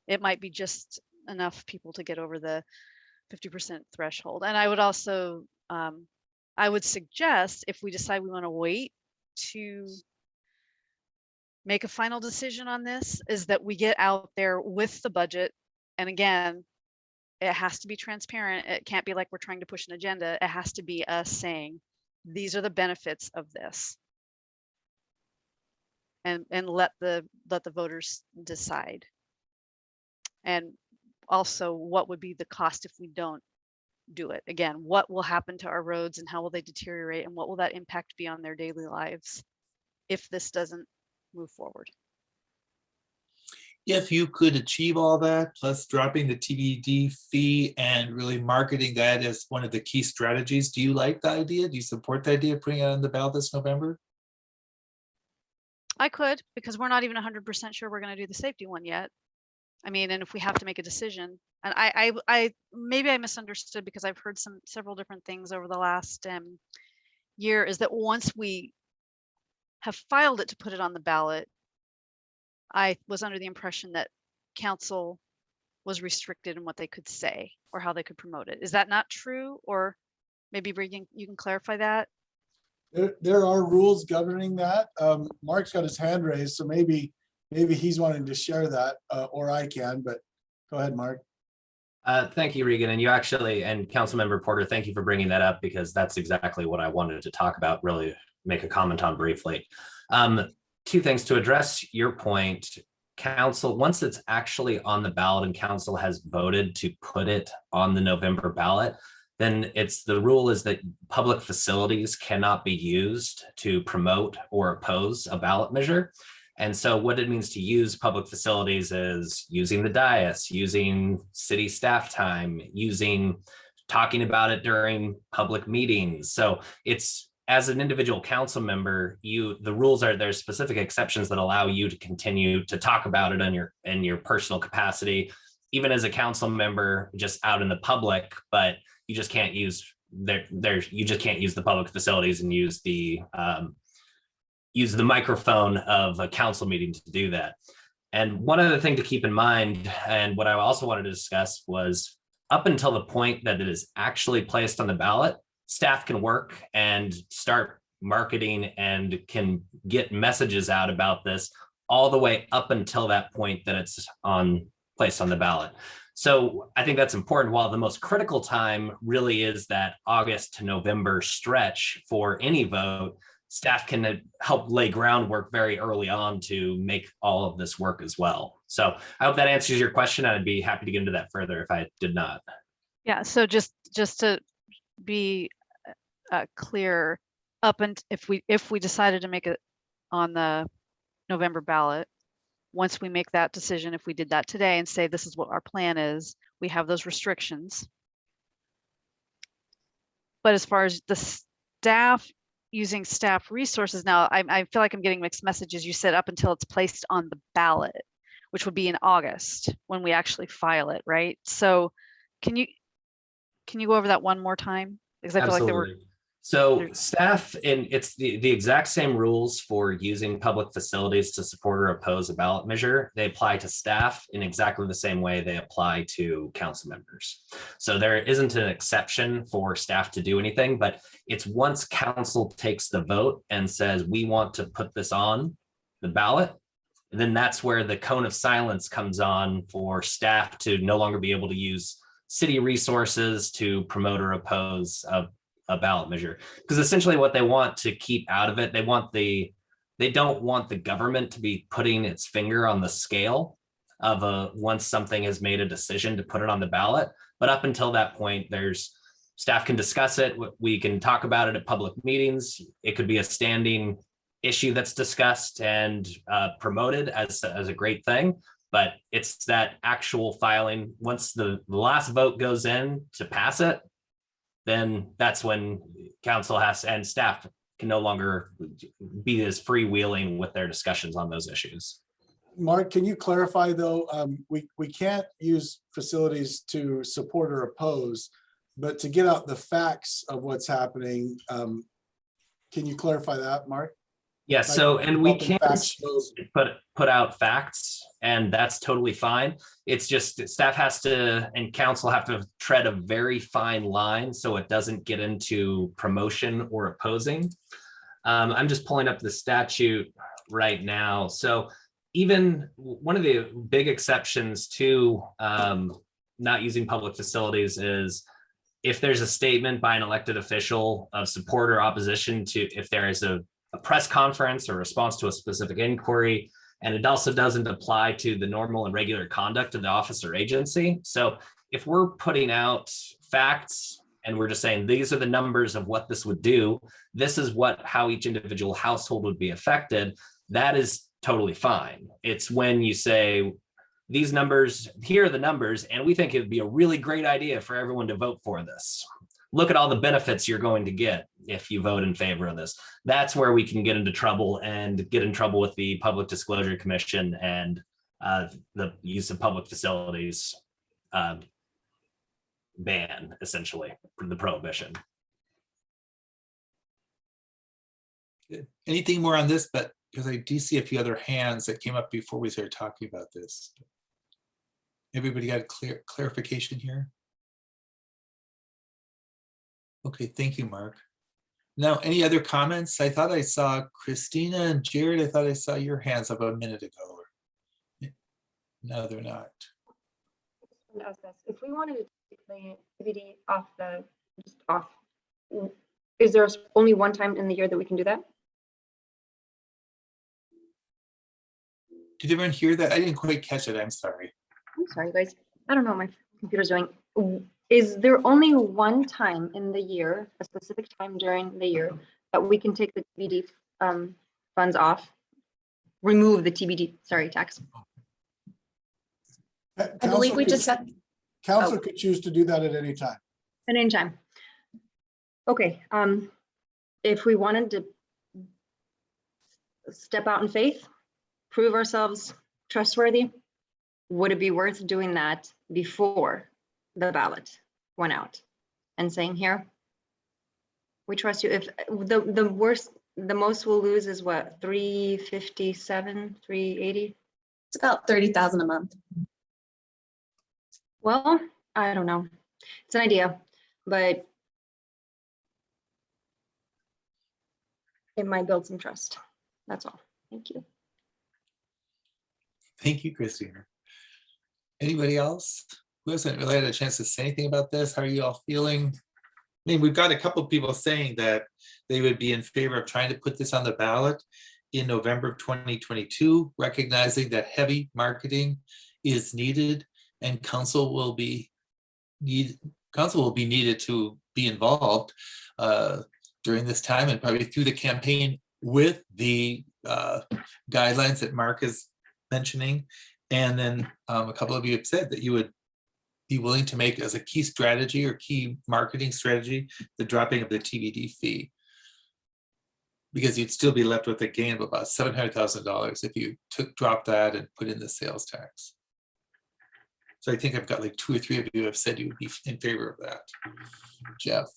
it might be just enough people to get over the 50% threshold. And I would also, I would suggest, if we decide we want to wait to make a final decision on this, is that we get out there with the budget. And again, it has to be transparent. It can't be like we're trying to push an agenda. It has to be us saying, these are the benefits of this. And let the voters decide. And also, what would be the cost if we don't do it? Again, what will happen to our roads, and how will they deteriorate, and what will that impact be on their daily lives if this doesn't move forward? If you could achieve all that, plus dropping the TBD fee and really marketing that as one of the key strategies, do you like the idea? Do you support the idea of putting it on the ballot this November? I could, because we're not even 100% sure we're going to do the safety one yet. I mean, and if we have to make a decision, and I maybe I misunderstood, because I've heard several different things over the last year, is that once we have filed it to put it on the ballot, I was under the impression that council was restricted in what they could say or how they could promote it. Is that not true? Or maybe Regan, you can clarify that? There are rules governing that. Mark's got his hand raised, so maybe he's wanting to share that, or I can, but go ahead, Mark. Thank you, Regan. And you actually, and Councilmember Porter, thank you for bringing that up, because that's exactly what I wanted to talk about, really make a comment on briefly. Two things to address your point. Council, once it's actually on the ballot and council has voted to put it on the November ballot, then the rule is that public facilities cannot be used to promote or oppose a ballot measure. And so what it means to use public facilities is using the dais, using city staff time, talking about it during public meetings. So it's, as an individual council member, the rules are, there's specific exceptions that allow you to continue to talk about it in your personal capacity, even as a council member, just out in the public, but you just can't use the public facilities and use the microphone of a council meeting to do that. And one other thing to keep in mind, and what I also wanted to discuss, was up until the point that it is actually placed on the ballot, staff can work and start marketing and can get messages out about this all the way up until that point that it's placed on the ballot. So I think that's important. While the most critical time really is that August to November stretch for any vote, staff can help lay groundwork very early on to make all of this work as well. So I hope that answers your question. I'd be happy to get into that further if I did not. Yeah, so just to be clear, if we decided to make it on the November ballot, once we make that decision, if we did that today and say this is what our plan is, we have those restrictions. But as far as the staff using staff resources, now I feel like I'm getting mixed messages. You said up until it's placed on the ballot, which would be in August when we actually file it, right? So can you go over that one more time? Because I feel like there were. So staff, and it's the exact same rules for using public facilities to support or oppose a ballot measure. They apply to staff in exactly the same way they apply to council members. So there isn't an exception for staff to do anything, but it's once council takes the vote and says, we want to put this on the ballot, and then that's where the cone of silence comes on for staff to no longer be able to use city resources to promote or oppose a ballot measure. Because essentially what they want to keep out of it, they don't want the government to be putting its finger on the scale of once something has made a decision to put it on the ballot. But up until that point, staff can discuss it. We can talk about it at public meetings. It could be a standing issue that's discussed and promoted as a great thing. But it's that actual filing. Once the last vote goes in to pass it, then that's when council and staff can no longer be as freewheeling with their discussions on those issues. Mark, can you clarify though, we can't use facilities to support or oppose, but to get out the facts of what's happening, can you clarify that, Mark? Yeah, so, and we can put out facts, and that's totally fine. It's just staff has to, and council have to tread a very fine line so it doesn't get into promotion or opposing. I'm just pulling up the statute right now. So even one of the big exceptions to not using public facilities is if there's a statement by an elected official of support or opposition to, if there is a press conference or response to a specific inquiry, and it also doesn't apply to the normal and regular conduct of the office or agency. So if we're putting out facts and we're just saying, these are the numbers of what this would do, this is how each individual household would be affected, that is totally fine. It's when you say, these numbers, here are the numbers, and we think it would be a really great idea for everyone to vote for this. Look at all the benefits you're going to get if you vote in favor of this. That's where we can get into trouble and get in trouble with the Public Disclosure Commission and the use of public facilities ban, essentially, the prohibition. Good. Anything more on this? But because I do see a few other hands that came up before we started talking about this. Everybody got clarification here? Okay, thank you, Mark. Now, any other comments? I thought I saw Christina and Jared. I thought I saw your hands up a minute ago. No, they're not. If we wanted to take the DVD off, is there only one time in the year that we can do that? Did everyone hear that? I didn't quite catch it. I'm sorry. I'm sorry, guys. I don't know what my computer's doing. Is there only one time in the year, a specific time during the year, that we can take the TBD funds off, remove the TBD, tax? I believe we just had. Council could choose to do that at any time. At any time. Okay. If we wanted to step out in faith, prove ourselves trustworthy, would it be worth doing that before the ballot went out and saying, here, we trust you? If the most we'll lose is what, 357, 380? It's about 30,000 a month. Well, I don't know. It's an idea, but it might build some trust. That's all. Thank you. Thank you, Christina. Anybody else who hasn't really had a chance to say anything about this? How are you all feeling? I mean, we've got a couple of people saying that they would be in favor of trying to put this on the ballot in November of 2022, recognizing that heavy marketing is needed and council will be needed to be involved during this time and probably through the campaign with the guidelines that Mark is mentioning. And then a couple of you have said that you would be willing to make as a key strategy or key marketing strategy the dropping of the TBD fee, because you'd still be left with a gain of about $700,000 if you drop that and put in the sales tax. So I think I've got like 2 or 3 of you have said you would be in favor of that. Jeff?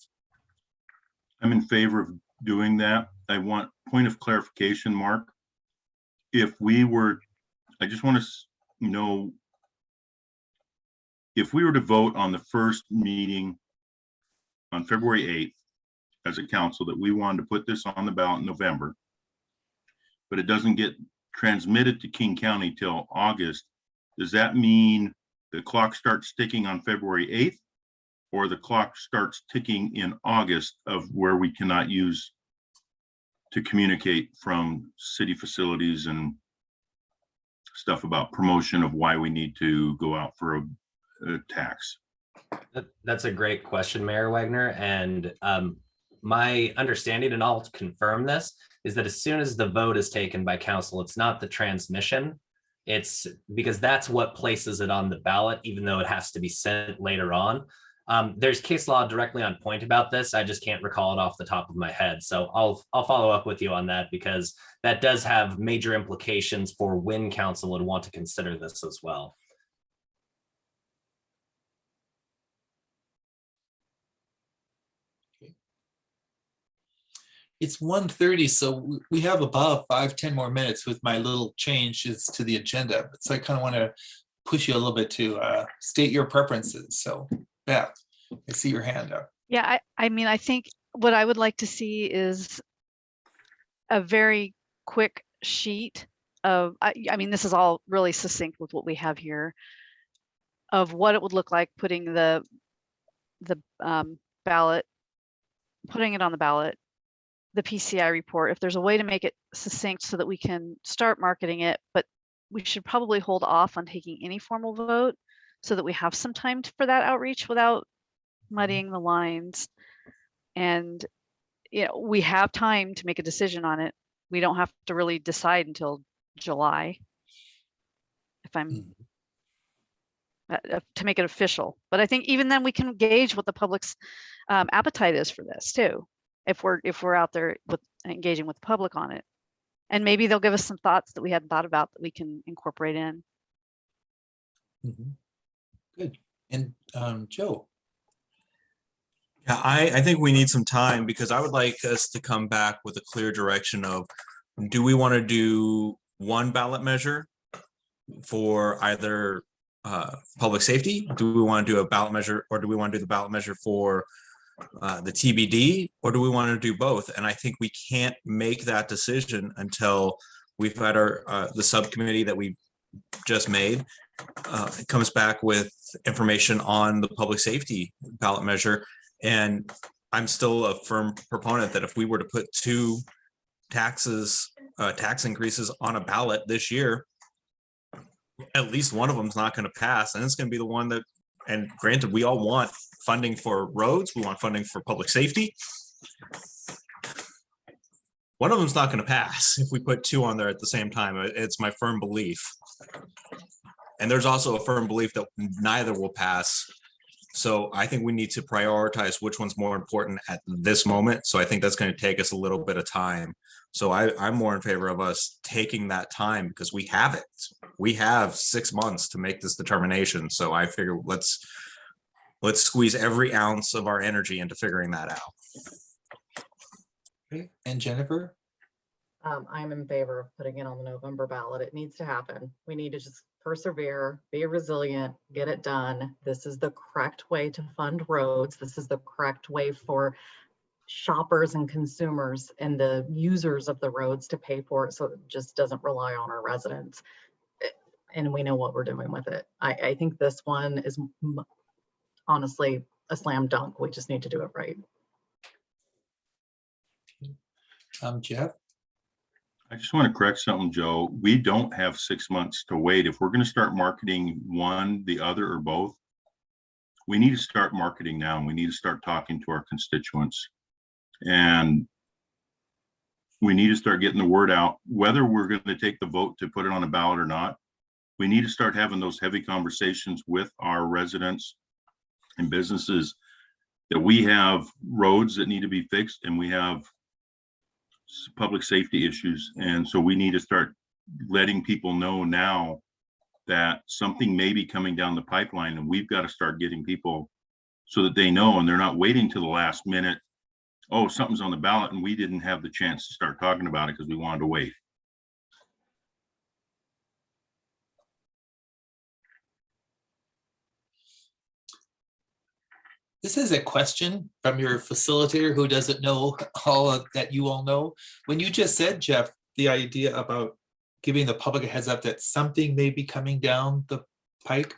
I'm in favor of doing that. I want point of clarification, Mark. If we were, I just want to know, if we were to vote on the first meeting on February 8th as a council that we wanted to put this on the ballot in November, but it doesn't get transmitted to King County till August, does that mean the clock starts ticking on February 8th, or the clock starts ticking in August of where we cannot use to communicate from city facilities and stuff about promotion of why we need to go out for a tax? That's a great question, Mayor Wagner. And my understanding, and I'll confirm this, is that as soon as the vote is taken by council, it's not the transmission. It's because that's what places it on the ballot, even though it has to be sent later on. There's case law directly on point about this. I just can't recall it off the top of my head. So I'll follow up with you on that, because that does have major implications for when council would want to consider this as well. It's 1:30, so we have about 5-10 more minutes with my little changes to the agenda. So I kind of want to push you a little bit to state your preferences. So Beth, I see your hand up. Yeah, I mean, I think what I would like to see is a very quick sheet of, I mean, this is all really succinct with what we have here, of what it would look like putting the ballot, putting it on the ballot, the PCI report, if there's a way to make it succinct so that we can start marketing it, but we should probably hold off on taking any formal vote so that we have some time for that outreach without muddying the lines. And, you know, we have time to make a decision on it. We don't have to really decide until July, if I'm to make it official. But I think even then we can gauge what the public's appetite is for this too, if we're out there with engaging with the public on it. And maybe they'll give us some thoughts that we hadn't thought about that we can incorporate in. Good. And Joe? Yeah, I think we need some time, because I would like us to come back with a clear direction of, do we want to do one ballot measure for either public safety? Do we want to do a ballot measure, or do we want to do the ballot measure for the TBD, or do we want to do both? And I think we can't make that decision until we've had our the subcommittee that we just made comes back with information on the public safety ballot measure. And I'm still a firm proponent that if we were to put 2 tax increases on a ballot this year, at least one of them is not going to pass, and it's going to be the one that, and granted, we all want funding for roads, we want funding for public safety. One of them's not going to pass if we put 2 on there at the same time. It's my firm belief. And there's also a firm belief that neither will pass. So I think we need to prioritize which one's more important at this moment. So I think that's going to take us a little bit of time. So I'm more in favor of us taking that time, because we have it. We have 6 months to make this determination. So I figure let's squeeze every ounce of our energy into figuring that out. Okay. And Jennifer? I'm in favor of putting it on the November ballot. It needs to happen. We need to just persevere, be resilient, get it done. This is the correct way to fund roads. This is the correct way for shoppers and consumers and the users of the roads to pay for it, so it just doesn't rely on our residents. And we know what we're doing with it. I think this one is honestly a slam dunk. We just need to do it right. Jeff? I just want to correct something, Joe. We don't have 6 months to wait. If we're going to start marketing one, the other, or both, we need to start marketing now, and we need to start talking to our constituents. And we need to start getting the word out, whether we're going to take the vote to put it on a ballot or not. We need to start having those heavy conversations with our residents and businesses that we have roads that need to be fixed and we have public safety issues. And so we need to start letting people know now that something may be coming down the pipeline, and we've got to start getting people so that they know, and they're not waiting to the last minute. Oh, something's on the ballot and we didn't have the chance to start talking about it because we wanted to wait. This is a question from your facilitator who doesn't know all of that you all know. When you just said, Jeff, the idea about giving the public a heads up that something may be coming down the pike,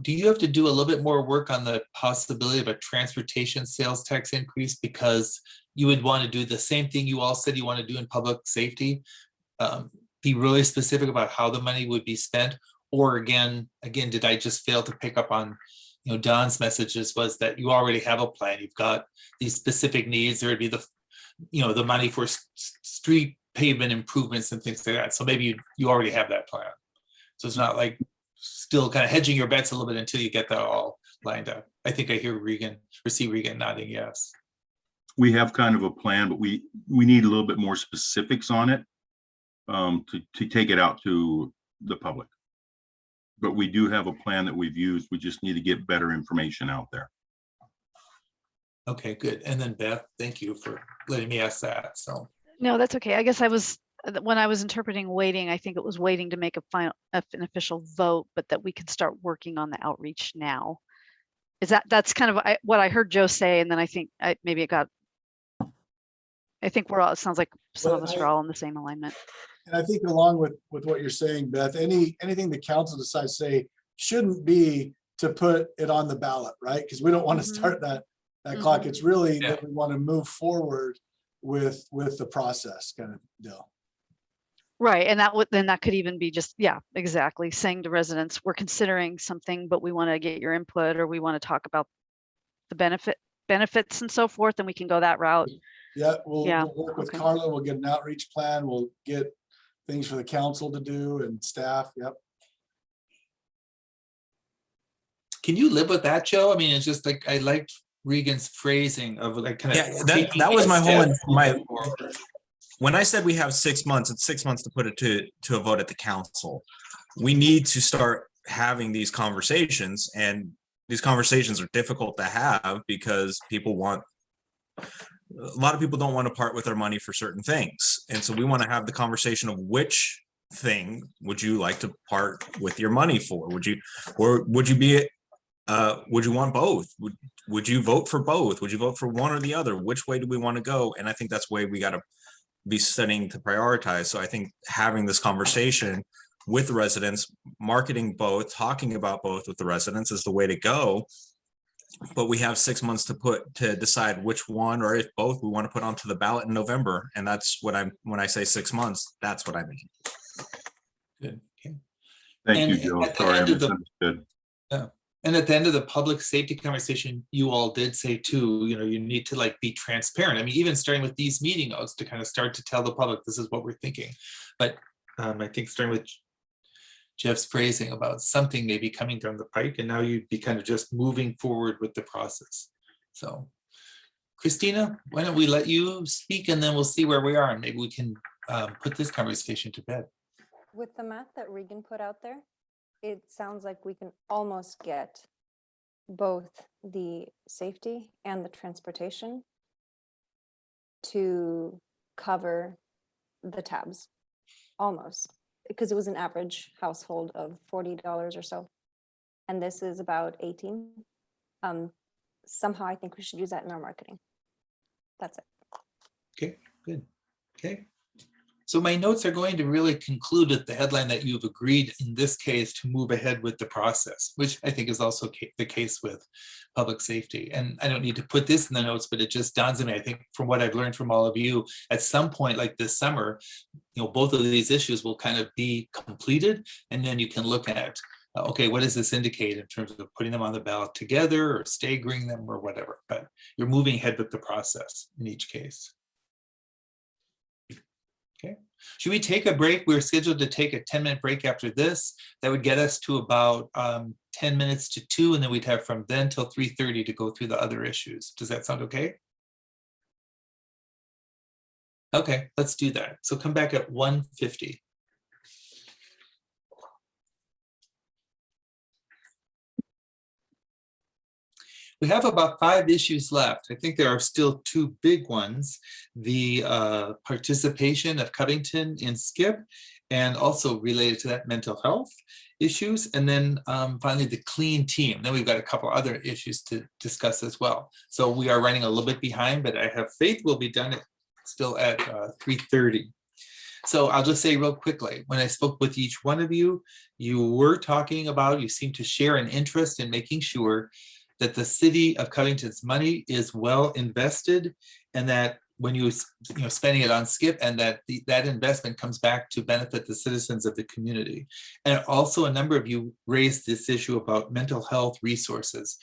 do you have to do a little bit more work on the possibility of a transportation sales tax increase, because you would want to do the same thing you all said you want to do in public safety? Be really specific about how the money would be spent? Or again, did I just fail to pick up on, Don's messages was that you already have a plan. You've got these specific needs. There would be the money for street pavement improvements and things like that. So maybe you already have that plan. So it's not like still kind of hedging your bets a little bit until you get that all lined up. I think I hear see Regan nodding yes. We have kind of a plan, but we need a little bit more specifics on it to take it out to the public. But we do have a plan that we've used. We just need to get better information out there. Okay, good. And then Beth, thank you for letting me ask that. So no, that's okay. I guess when I was interpreting waiting, I think it was waiting to make an official vote, but that we could start working on the outreach now. That's kind of what I heard Joe say, and then I think I think we're all, it sounds like some of us are all in the same alignment. And I think along with what you're saying, Beth, anything the council decides say shouldn't be to put it on the ballot, right? Because we don't want to start that clock. It's really that we want to move forward with the process kind of deal. Right, and that could even be just, exactly, saying to residents, we're considering something, but we want to get your input, or we want to talk about the benefits and so forth, and we can go that route. Yeah, we'll work with Carla. We'll get an outreach plan. We'll get things for the council to do and staff. Yep. Can you live with that, Joe? I mean, it's just like I liked Regan's phrasing of like kind of that was my whole when I said we have 6 months, it's 6 months to put it to a vote at the council. We need to start having these conversations, and these conversations are difficult to have because a lot of people don't want to part with their money for certain things. And so we want to have the conversation of which thing would you like to part with your money for? Would you want both? Would you vote for both? Would you vote for one or the other? Which way do we want to go? And I think that's the way we got to be studying to prioritize. So I think having this conversation with the residents, marketing both, talking about both with the residents is the way to go. But we have 6 months to decide which one, or if both, we want to put onto the ballot in November. And that's what when I say 6 months, that's what I mean. Good. Okay. Thank you, Joe. Sorry, I misunderstood. And at the end of the public safety conversation, you all did say too, you need to be transparent. I mean, even starting with these meeting notes to kind of start to tell the public this is what we're thinking. But I think starting with Jeff's phrasing about something maybe coming down the pike, and now you'd be kind of just moving forward with the process. So Christina, why don't we let you speak, and then we'll see where we are, and maybe we can put this conversation to bed. With the math that Regan put out there, it sounds like we can almost get both the safety and the transportation to cover the tabs, almost, because it was an average household of $40 or so. And this is about 18. Somehow I think we should use that in our marketing. That's it. Okay, good. Okay. So my notes are going to really conclude at the headline that you've agreed in this case to move ahead with the process, which I think is also the case with public safety. And I don't need to put this in the notes, but it just dawns on me, I think from what I've learned from all of you, at some point like this summer, both of these issues will kind of be completed. And then you can look at, okay, what does this indicate in terms of putting them on the ballot together or staggering them or whatever, but you're moving ahead with the process in each case. Okay, should we take a break? We're scheduled to take a 10-minute break after this. That would get us to about 10 minutes to 2, and then we'd have from then till 3:30 to go through the other issues. Does that sound okay? Okay, let's do that. So come back at 1:50. We have about 5 issues left. I think there are still 2 big ones. The participation of Covington in SCIP, and also related to that, mental health issues. And then finally, the clean team. Then we've got a couple other issues to discuss as well. So we are running a little bit behind, but I have faith we'll be done still at 3:30. So I'll just say real quickly, when I spoke with each one of you, you were talking about, you seem to share an interest in making sure that the city of Covington's money is well invested, and that when you spending it on SCIP, and that that investment comes back to benefit the citizens of the community. And also a number of you raised this issue about mental health resources.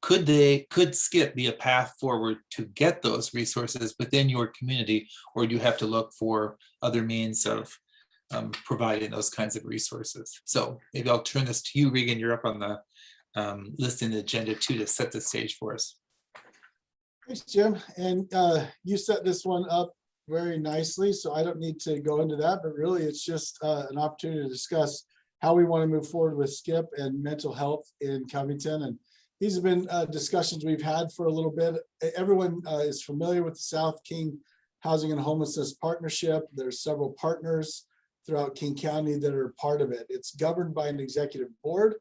Could SCIP be a path forward to get those resources within your community, or do you have to look for other means of providing those kinds of resources? So maybe I'll turn this to you, Regan. You're up on the list in the agenda too, to set the stage for us. Thanks, Jim. And you set this one up very nicely, so I don't need to go into that, but really it's just an opportunity to discuss how we want to move forward with SCIP and mental health in Covington. And these have been discussions we've had for a little bit. Everyone is familiar with the South King Housing and Homelessness Partnership. There's several partners throughout King County that are part of it. It's governed by an executive board,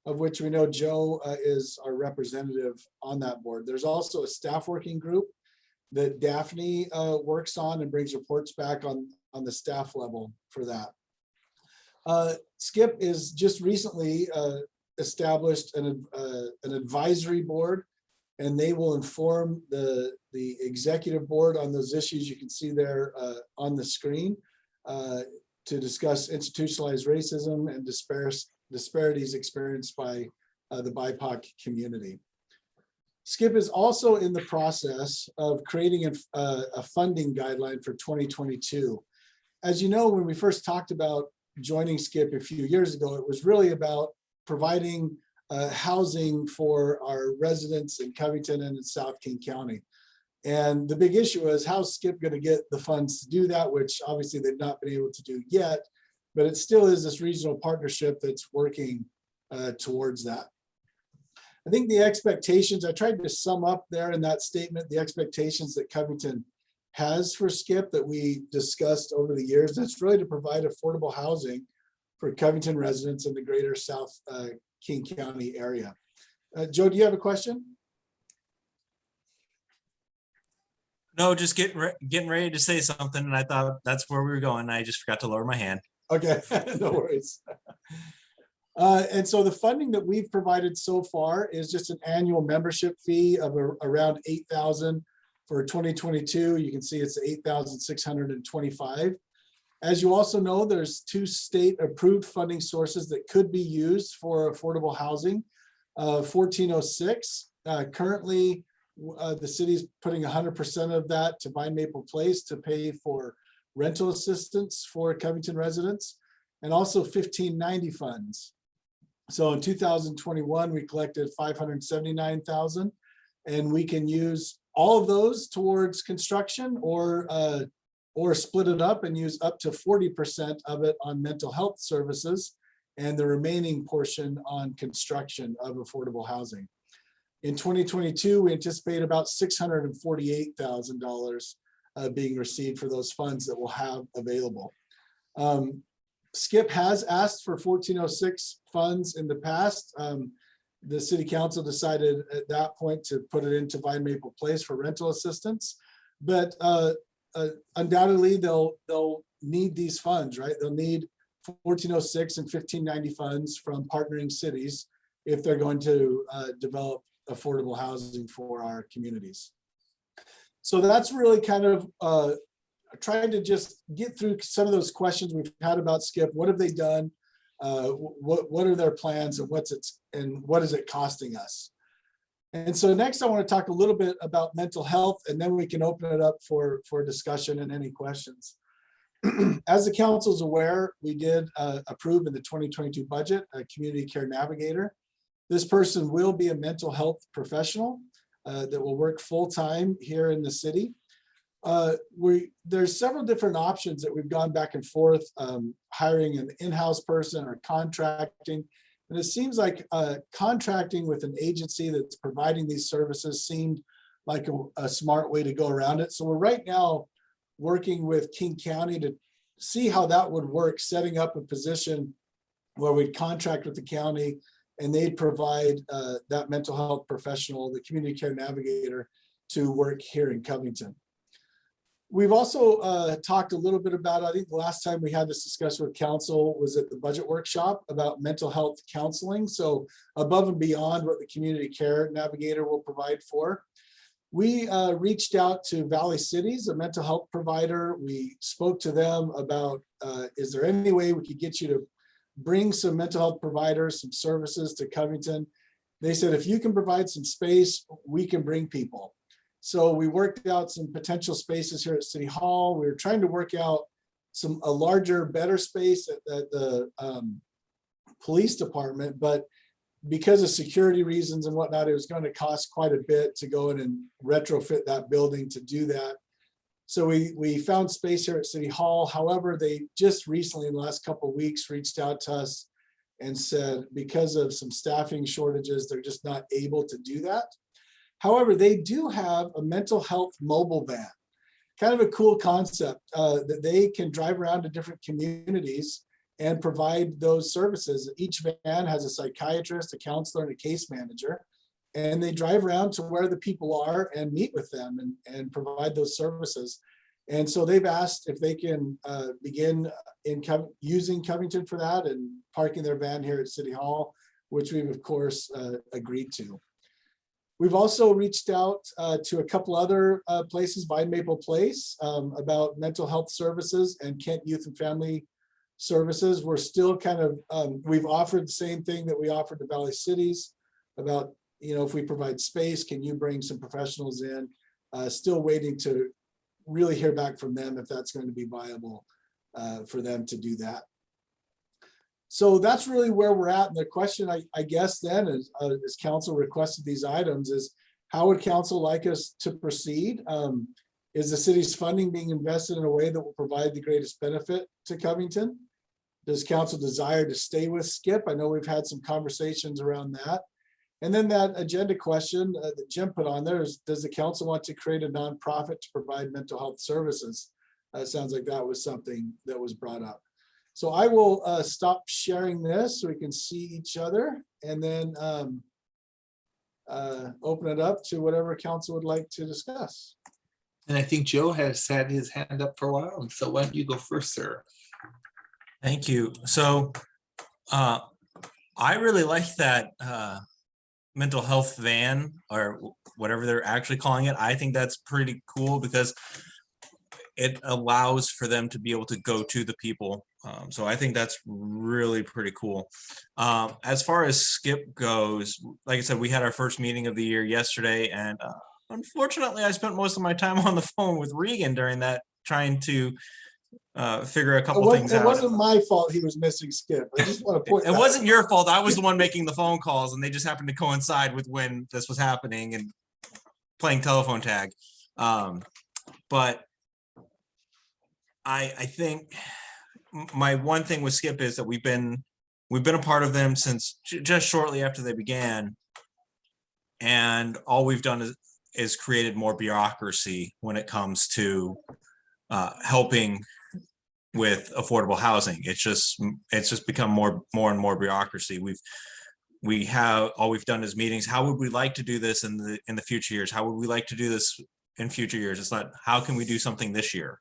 of which we know Joe is our representative on that board. There's also a staff working group that Daphne works on and brings reports back on the staff level for that. SCIP is just recently established an advisory board, and they will inform the executive board on those issues you can see there on the screen to discuss institutionalized racism and disparities experienced by the BIPOC community. SCIP is also in the process of creating a funding guideline for 2022. As you know, when we first talked about joining SCIP a few years ago, it was really about providing housing for our residents in Covington and in South King County. And the big issue is, how's SCIP going to get the funds to do that, which obviously they've not been able to do yet, but it still is this regional partnership that's working towards that. I think the expectations, I tried to sum up there in that statement, the expectations that Covington has for SCIP that we discussed over the years. That's really to provide affordable housing for Covington residents in the greater South King County area. Joe, do you have a question? No, just getting ready to say something, and I thought that's where we were going. I just forgot to lower my hand. Okay, no worries. And so the funding that we've provided so far is just an annual membership fee of around $8,000 for 2022. You can see it's $8,625. As you also know, there's 2 state-approved funding sources that could be used for affordable housing. 1406, currently the city's putting 100% of that to Vine Maple Place to pay for rental assistance for Covington residents, and also 1590 funds. So in 2021, we collected $579,000, and we can use all of those towards construction, or split it up and use up to 40% of it on mental health services, and the remaining portion on construction of affordable housing. In 2022, we anticipate about $648,000 being received for those funds that we'll have available. Skip has asked for 1406 funds in the past. The city council decided at that point to put it into Vine Maple Place for rental assistance, but undoubtedly they'll need these funds, right? They'll need 1406 and 1590 funds from partnering cities if they're going to develop affordable housing for our communities. So that's really kind of trying to just get through some of those questions we've had about Skip. What have they done? What are their plans, and what is it costing us? And so next I want to talk a little bit about mental health, and then we can open it up for discussion and any questions. As the council is aware, we did approve in the 2022 budget a community care navigator. This person will be a mental health professional that will work full-time here in the city. There's several different options that we've gone back and forth, hiring an in-house person or contracting. And it seems like contracting with an agency that's providing these services seemed like a smart way to go around it. So we're right now working with King County to see how that would work, setting up a position where we contract with the county and they'd provide that mental health professional, the community care navigator, to work here in Covington. We've also talked a little bit about, I think the last time we had this discussion with council was at the budget workshop about mental health counseling. So above and beyond what the community care navigator will provide for. We reached out to Valley Cities, a mental health provider. We spoke to them about, is there any way we could get you to bring some mental health providers, some services to Covington? They said, if you can provide some space, we can bring people. So we worked out some potential spaces here at City Hall. We were trying to work out a larger, better space at the police department, but because of security reasons and whatnot, it was going to cost quite a bit to go in and retrofit that building to do that. So we found space here at City Hall. However, they just recently in the last couple of weeks reached out to us and said, because of some staffing shortages, they're just not able to do that. However, they do have a mental health mobile van, kind of a cool concept that they can drive around to different communities and provide those services. Each van has a psychiatrist, a counselor, and a case manager, and they drive around to where the people are and meet with them and provide those services. And so they've asked if they can begin using Covington for that and parking their van here at City Hall, which we've of course agreed to. We've also reached out to a couple other places, Vine Maple Place, about mental health services, and Kent Youth and Family Services. We're still kind of, we've offered the same thing that we offered to Valley Cities about, if we provide space, can you bring some professionals in? Still waiting to really hear back from them if that's going to be viable for them to do that. So that's really where we're at. And the question, I guess, then, is as council requested these items, is how would council like us to proceed? Is the city's funding being invested in a way that will provide the greatest benefit to Covington? Does council desire to stay with Skip? I know we've had some conversations around that. And then that agenda question that Jim put on there is, does the council want to create a nonprofit to provide mental health services? It sounds like that was something that was brought up. So I will stop sharing this so we can see each other, and then open it up to whatever council would like to discuss. And I think Joe has had his hand up for a while. And so why don't you go first, sir? Thank you. So I really like that mental health van, or whatever they're actually calling it. I think that's pretty cool because it allows for them to be able to go to the people. So I think that's really pretty cool. As far as Skip goes, like I said, we had our first meeting of the year yesterday, and unfortunately I spent most of my time on the phone with Regan during that, trying to figure a couple things out. It wasn't my fault he was missing Skip. I just want to point it wasn't your fault. I was the one making the phone calls, and they just happened to coincide with when this was happening and playing telephone tag. But I think my one thing with Skip is that we've been a part of them since just shortly after they began, and all we've done is created more bureaucracy when it comes to helping with affordable housing. It's just become more and more bureaucracy. All we've done is meetings. How would we like to do this in the future years? How would we like to do this in future years? It's not, how can we do something this year?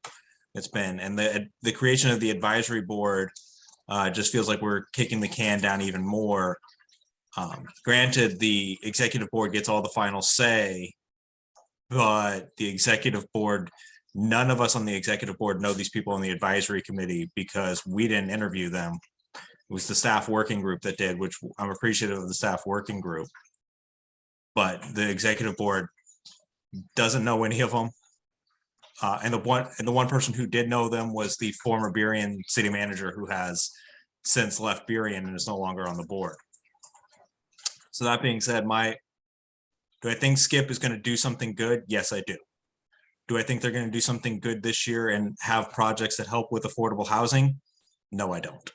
It's been, and the creation of the advisory board just feels like we're kicking the can down even more. Granted, the executive board gets all the final say, but the executive board, none of us on the executive board know these people on the advisory committee because we didn't interview them. It was the staff working group that did, which I'm appreciative of the staff working group. But the executive board doesn't know any of them. And the one person who did know them was the former Burien city manager, who has since left Burien and is no longer on the board. So that being said, do I think Skip is going to do something good? Yes, I do. Do I think they're going to do something good this year and have projects that help with affordable housing? No, I don't.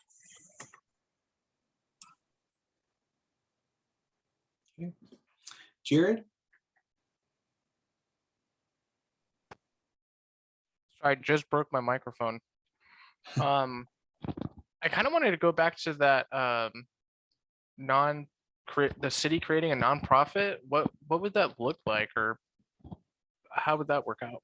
Okay. Jared? I just broke my microphone. I kind of wanted to go back to that the city creating a nonprofit. What would that look like, or how would that work out?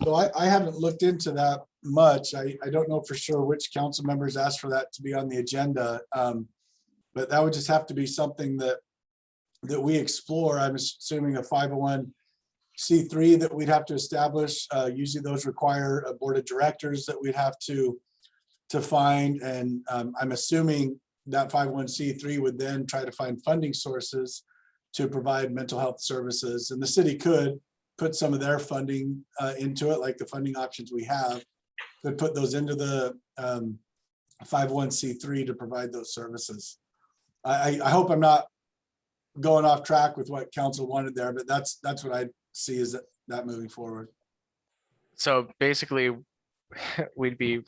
So I haven't looked into that much. I don't know for sure which council members asked for that to be on the agenda. But that would just have to be something that we explore. I'm assuming a 501c3 that we'd have to establish. Usually those require a board of directors that we'd have to find. And I'm assuming that 501c3 would then try to find funding sources to provide mental health services. And the city could put some of their funding into it, like the funding options we have, could put those into the 501c3 to provide those services. I hope I'm not going off track with what council wanted there, but that's what I see as that moving forward. So basically, we'd be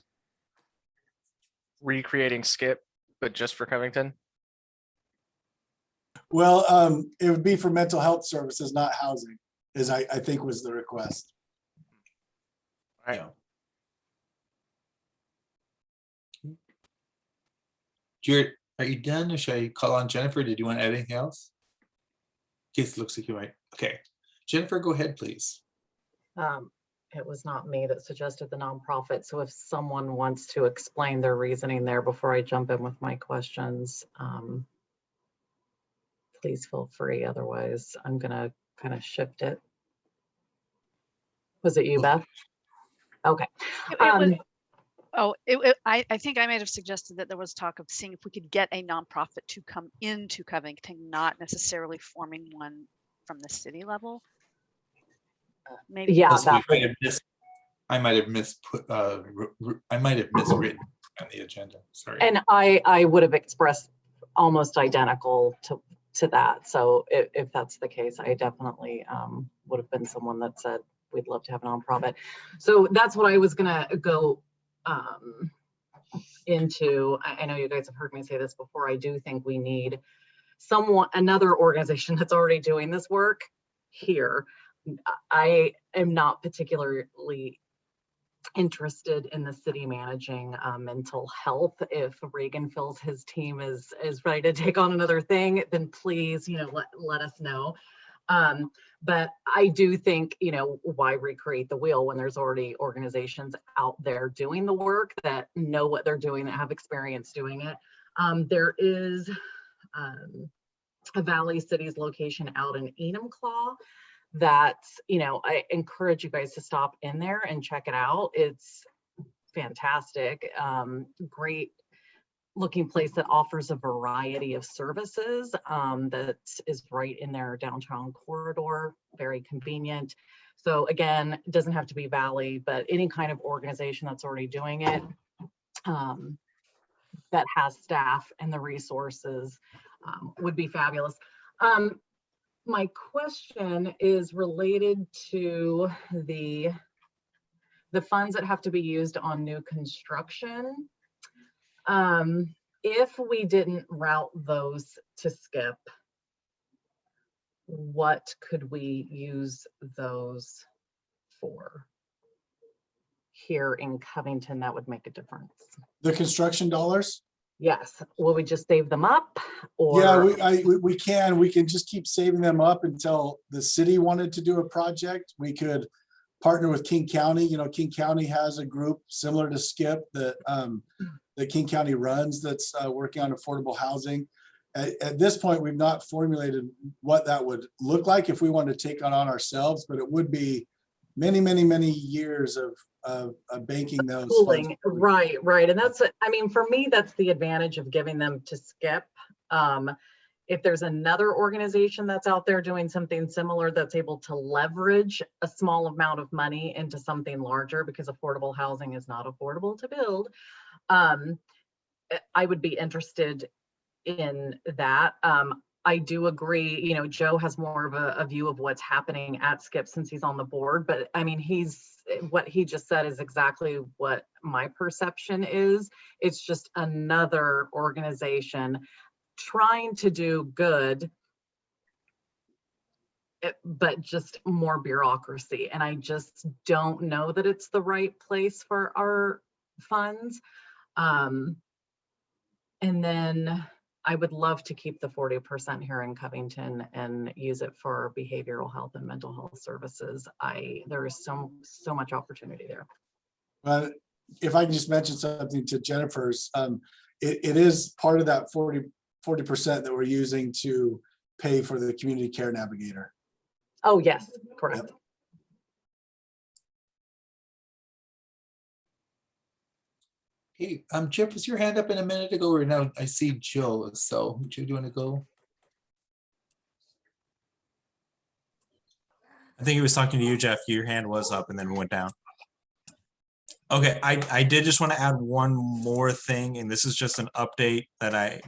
recreating Skip, but just for Covington? Well, it would be for mental health services, not housing, as I think was the request. All right. Jared, are you done, or should I call on Jennifer? Did you want to add anything else? Keith, looks like you might. Okay. Jennifer, go ahead, please. It was not me that suggested the nonprofit. So if someone wants to explain their reasoning there before I jump in with my questions, please feel free. Otherwise, I'm going to kind of shift it. Was it you, Beth? Okay. I think I might have suggested that there was talk of seeing if we could get a nonprofit to come into Covington, not necessarily forming one from the city level. Maybe. Yeah, I might have miswritten on the agenda. Sorry. And I would have expressed almost identical to that. So if that's the case, I definitely would have been someone that said we'd love to have a nonprofit. So that's what I was gonna go into. I know you guys have heard me say this before. I do think we need another organization that's already doing this work here. I am not particularly interested in the city managing mental health. If Reagan feels his team is ready to take on another thing, then please, let us know. But I do think, why recreate the wheel when there's already organizations out there doing the work that know what they're doing, that have experience doing it. There is a Valley Cities location out in Enumclaw that, I encourage you guys to stop in there and check it out. It's fantastic. Great looking place that offers a variety of services that is right in their downtown corridor, very convenient. So again, it doesn't have to be Valley, but any kind of organization that's already doing it, that has staff and the resources would be fabulous. My question is related to the funds that have to be used on new construction. If we didn't route those to Skip, what could we use those for here in Covington that would make a difference? The construction dollars? Yes. Will we just save them up Yeah, or? we can just keep saving them up until the city wanted to do a project. We could partner with King County. You know, King County has a group similar to Skip that King County runs that's working on affordable housing. At this point, we've not formulated what that would look like if we wanted to take on ourselves, but it would be many, many, many years of banking those funds. Pooling. Right. And that's, I mean, for me, that's the advantage of giving them to Skip. If there's another organization that's out there doing something similar that's able to leverage a small amount of money into something larger, because affordable housing is not affordable to build, I would be interested in that. I do agree, you know, Joe has more of a view of what's happening at Skip since he's on the board, but I mean, what he just said is exactly what my perception is. It's just another organization trying to do good, but just more bureaucracy. And I just don't know that it's the right place for our funds. And then I would love to keep the 40% here in Covington and use it for behavioral health and mental health services. There is so much opportunity there. But if I can just mention something to Jennifer's, it is part of that 40% that we're using to pay for the community care navigator. Oh, yes, correct. Yep. Hey, Jeff, was your hand up in a minute ago, or now I see Joe? So, do you want to go? I think he was talking to you, Jeff. Your hand was up and then went down. Okay, I did just want to add one more thing, and this is just an update that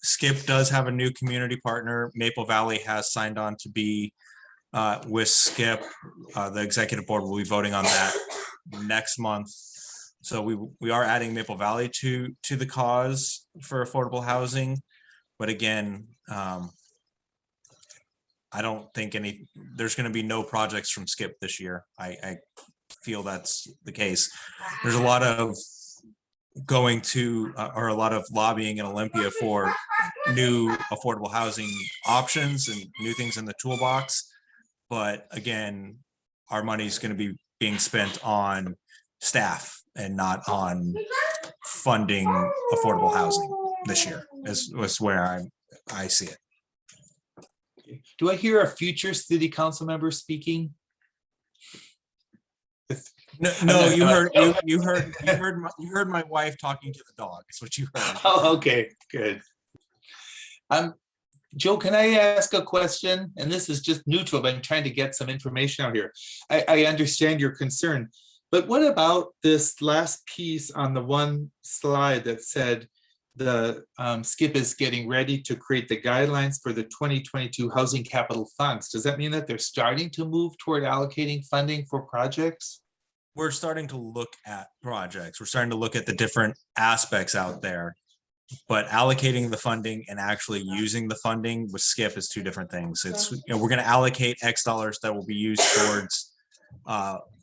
Skip does have a new community partner. Maple Valley has signed on to be with Skip. The executive board will be voting on that next month. So we are adding Maple Valley to the cause for affordable housing. But again, I don't think there's going to be no projects from Skip this year. I feel that's the case. There's a lot of going to or a lot of lobbying in Olympia for new affordable housing options and new things in the toolbox. But again, our money is going to be being spent on staff and not on funding affordable housing this year is where I see it. Do I hear a future city council member speaking? No, you heard my wife talking to the dog. That's what you heard. Oh, okay, good. Joe, can I ask a question? And this is just neutral, but I'm trying to get some information out here. I understand your concern, but what about this last piece on the one slide that said the Skip is getting ready to create the guidelines for the 2022 Housing Capital Funds? Does that mean that they're starting to move toward allocating funding for projects? We're starting to look at projects. We're starting to look at the different aspects out there, but allocating the funding and actually using the funding with Skip is two different things. It's, we're going to allocate X dollars that will be used towards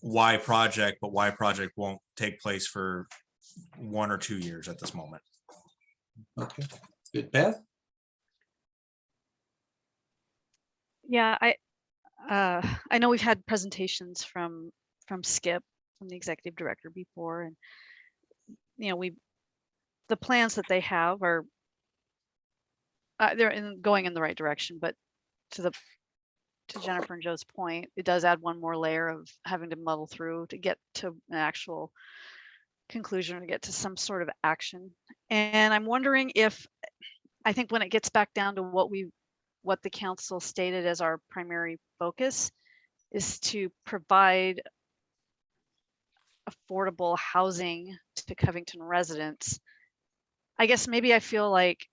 Y project, but Y project won't take place for 1 or 2 years at this moment. Okay, good. Beth? Yeah, I know we've had presentations from Skip, from the executive director before, and the plans that they have are they're going in the right direction, but to Jennifer and Joe's point, it does add one more layer of having to muddle through to get to an actual conclusion or to get to some sort of action. And I'm wondering if, I think when it gets back down to what the council stated as our primary focus is to provide affordable housing to Covington residents. I guess maybe I feel like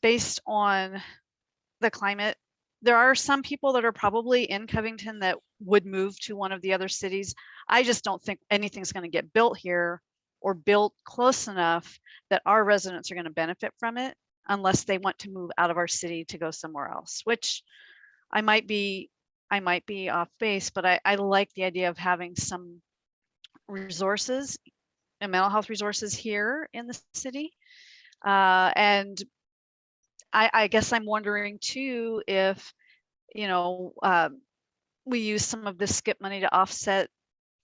based on the climate, there are some people that are probably in Covington that would move to one of the other cities. I just don't think anything's going to get built here or built close enough that our residents are going to benefit from it. unless they want to move out of our city to go somewhere else, which I might be off base, but I like the idea of having some resources and mental health resources here in the city. And I guess I'm wondering too, if, we use some of this skip money to offset,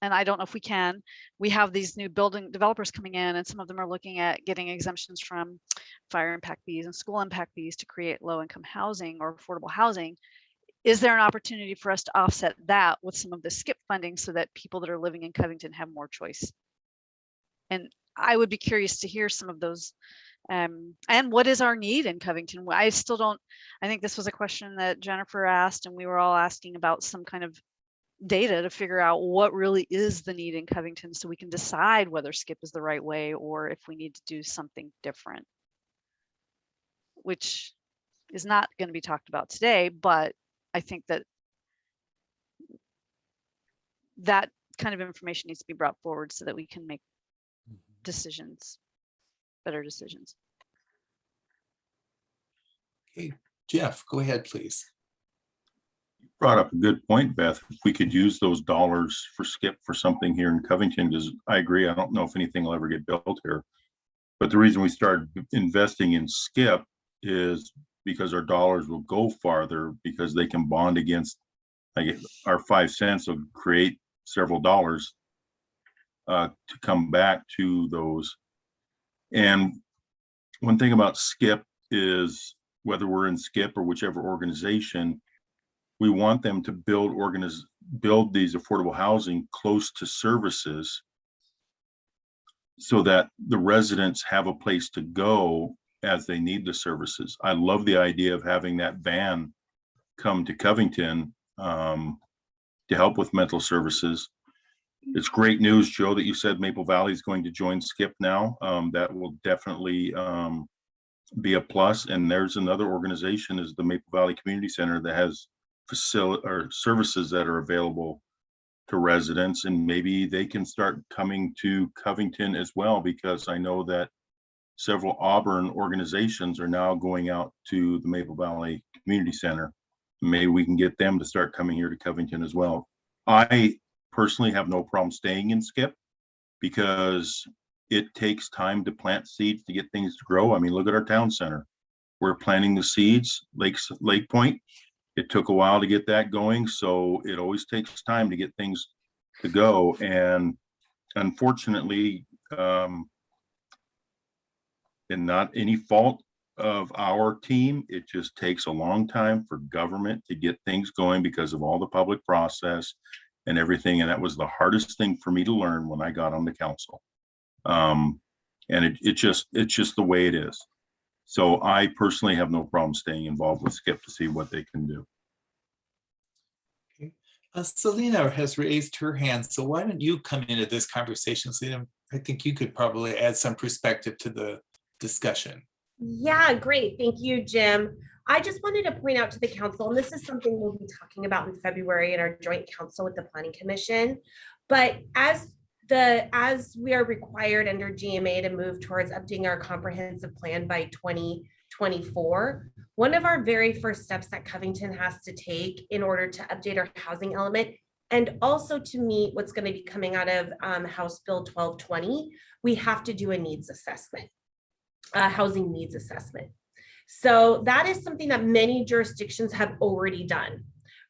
and I don't know if we can. We have these new building developers coming in, and some of them are looking at getting exemptions from fire impact fees and school impact fees to create low income housing or affordable housing. Is there an opportunity for us to offset that with some of the skip funding so that people that are living in Covington have more choice? And I would be curious to hear some of those. And what is our need in Covington? I still don't, I think this was a question that Jennifer asked, and we were all asking about some kind of data to figure out what really is the need in Covington so we can decide whether skip is the right way or if we need to do something different, which is not going to be talked about today, but I think that that kind of information needs to be brought forward so that we can make decisions, better decisions. Okay, Jeff, go ahead, please. You brought up a good point, Beth. If we could use those dollars for skip for something here in Covington, because I agree, I don't know if anything will ever get built here. But the reason we started investing in skip is because our dollars will go farther, because they can bond against, like, our 5 cents will create several dollars to come back to those. And one thing about skip is, whether we're in skip or whichever organization, we want them to build these affordable housing close to services so that the residents have a place to go as they need the services. I love the idea of having that van come to Covington to help with mental services. It's great news, Joe, that you said Maple Valley is going to join SKIP now. That will definitely be a plus. And there's another organization, is the Maple Valley Community Center, that has services that are available to residents, and maybe they can start coming to Covington as well, because I know that several Auburn organizations are now going out to the Maple Valley Community Center. Maybe we can get them to start coming here to Covington as well. I personally have no problem staying in SKIP because it takes time to plant seeds to get things to grow. I mean, look at our town center. We're planting the seeds, Lake Point. It took a while to get that going, so it always takes time to get things to go. And unfortunately, and not any fault of our team, it just takes a long time for government to get things going because of all the public process and everything. And that was the hardest thing for me to learn when I got on the council. And it's just the way it is. So I personally have no problem staying involved with SKIP to see what they can do. Okay. Selena has raised her hand. So why don't you come into this conversation, Selena? I think you could probably add some perspective to the discussion. Yeah, great. Thank you, Jim. I just wanted to point out to the council, and this is something we'll be talking about in February in our joint council with the Planning Commission. But as we are required under GMA to move towards updating our comprehensive plan by 2024, one of our very first steps that Covington has to take in order to update our housing element, and also to meet what's going to be coming out of House Bill 1220, we have to do a needs assessment, a housing needs assessment. So that is something that many jurisdictions have already done,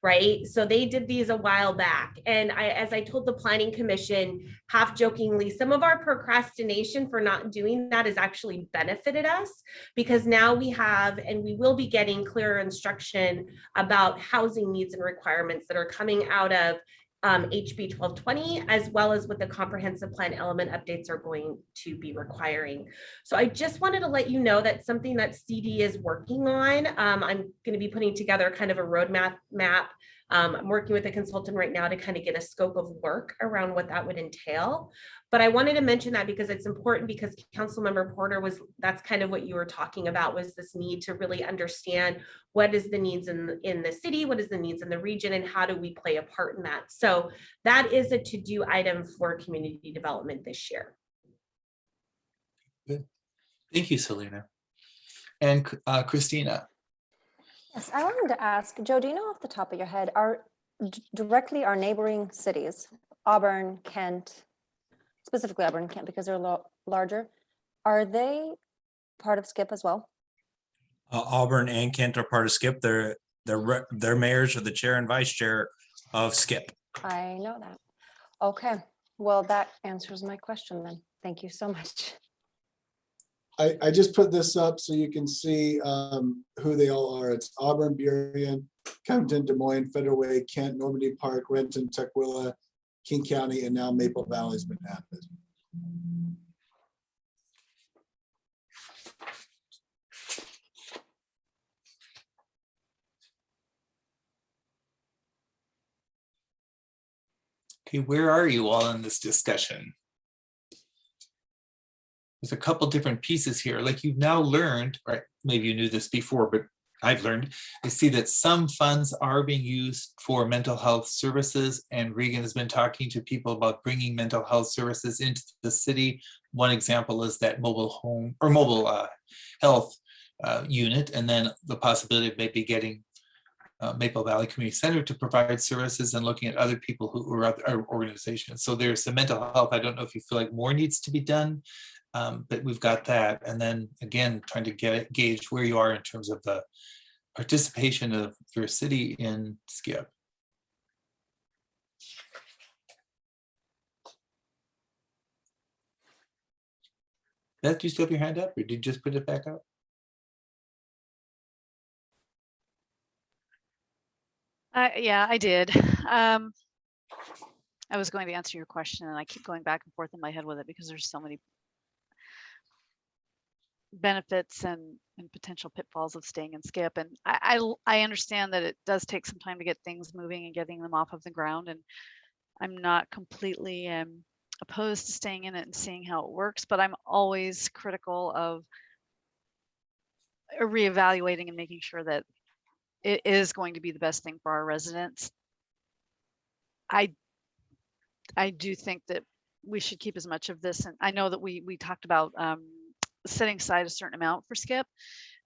right? So they did these a while back. And as I told the Planning Commission, half jokingly, some of our procrastination for not doing that has actually benefited us, because now we have, and we will be getting clearer instruction about housing needs and requirements that are coming out of HB 1220, as well as what the comprehensive plan element updates are going to be requiring. So I just wanted to let you know that's something that CD is working on. I'm going to be putting together kind of a roadmap. I'm working with a consultant right now to kind of get a scope of work around what that would entail. But I wanted to mention that because it's important, because Councilmember Porter that's kind of what you were talking about, was this need to really understand what is the needs in the city, what is the needs in the region, and how do we play a part in that. So that is a to-do item for community development this year. Good. Thank you, Selena. And Christina. Yes, I wanted to ask, Joe, do you know off the top of your head, directly our neighboring cities, Auburn, Kent, specifically Auburn, Kent, because they're larger, are they part of SCIP as well? Auburn and Kent are part of SCIP. Their mayors are the chair and vice chair of SCIP. I know that. Okay, well, that answers my question then. Thank you so much. I just put this up so you can see who they all are. It's Auburn, Burien, Covington, Des Moines, Federal Way, Kent, Normandy Park, Renton, Tukwila, King County, and now Maple Valley's been added. Okay, where are you all in this discussion? There's a couple different pieces here. Like you've now learned, right? Maybe you knew this before, but I've learned. I see that some funds are being used for mental health services, and Regan has been talking to people about bringing mental health services into the city. One example is that mobile home or mobile health unit, and then the possibility of maybe getting Maple Valley Community Center to provide services and looking at other people who are other organizations. So there's the mental health. I don't know if you feel like more needs to be done, but we've got that. And then again, trying to gauge where you are in terms of the participation of your city in SCIP. Beth, do you still have your hand up or did you just put it back up? Yeah, I did. I was going to answer your question and I keep going back and forth in my head with it because there's so many benefits and potential pitfalls of staying in SCIP. And I understand that it does take some time to get things moving and getting them off of the ground. And I'm not completely opposed to staying in it and seeing how it works, but I'm always critical of reevaluating and making sure that it is going to be the best thing for our residents. I do think that we should keep as much of this, and I know that we talked about setting aside a certain amount for SCIP,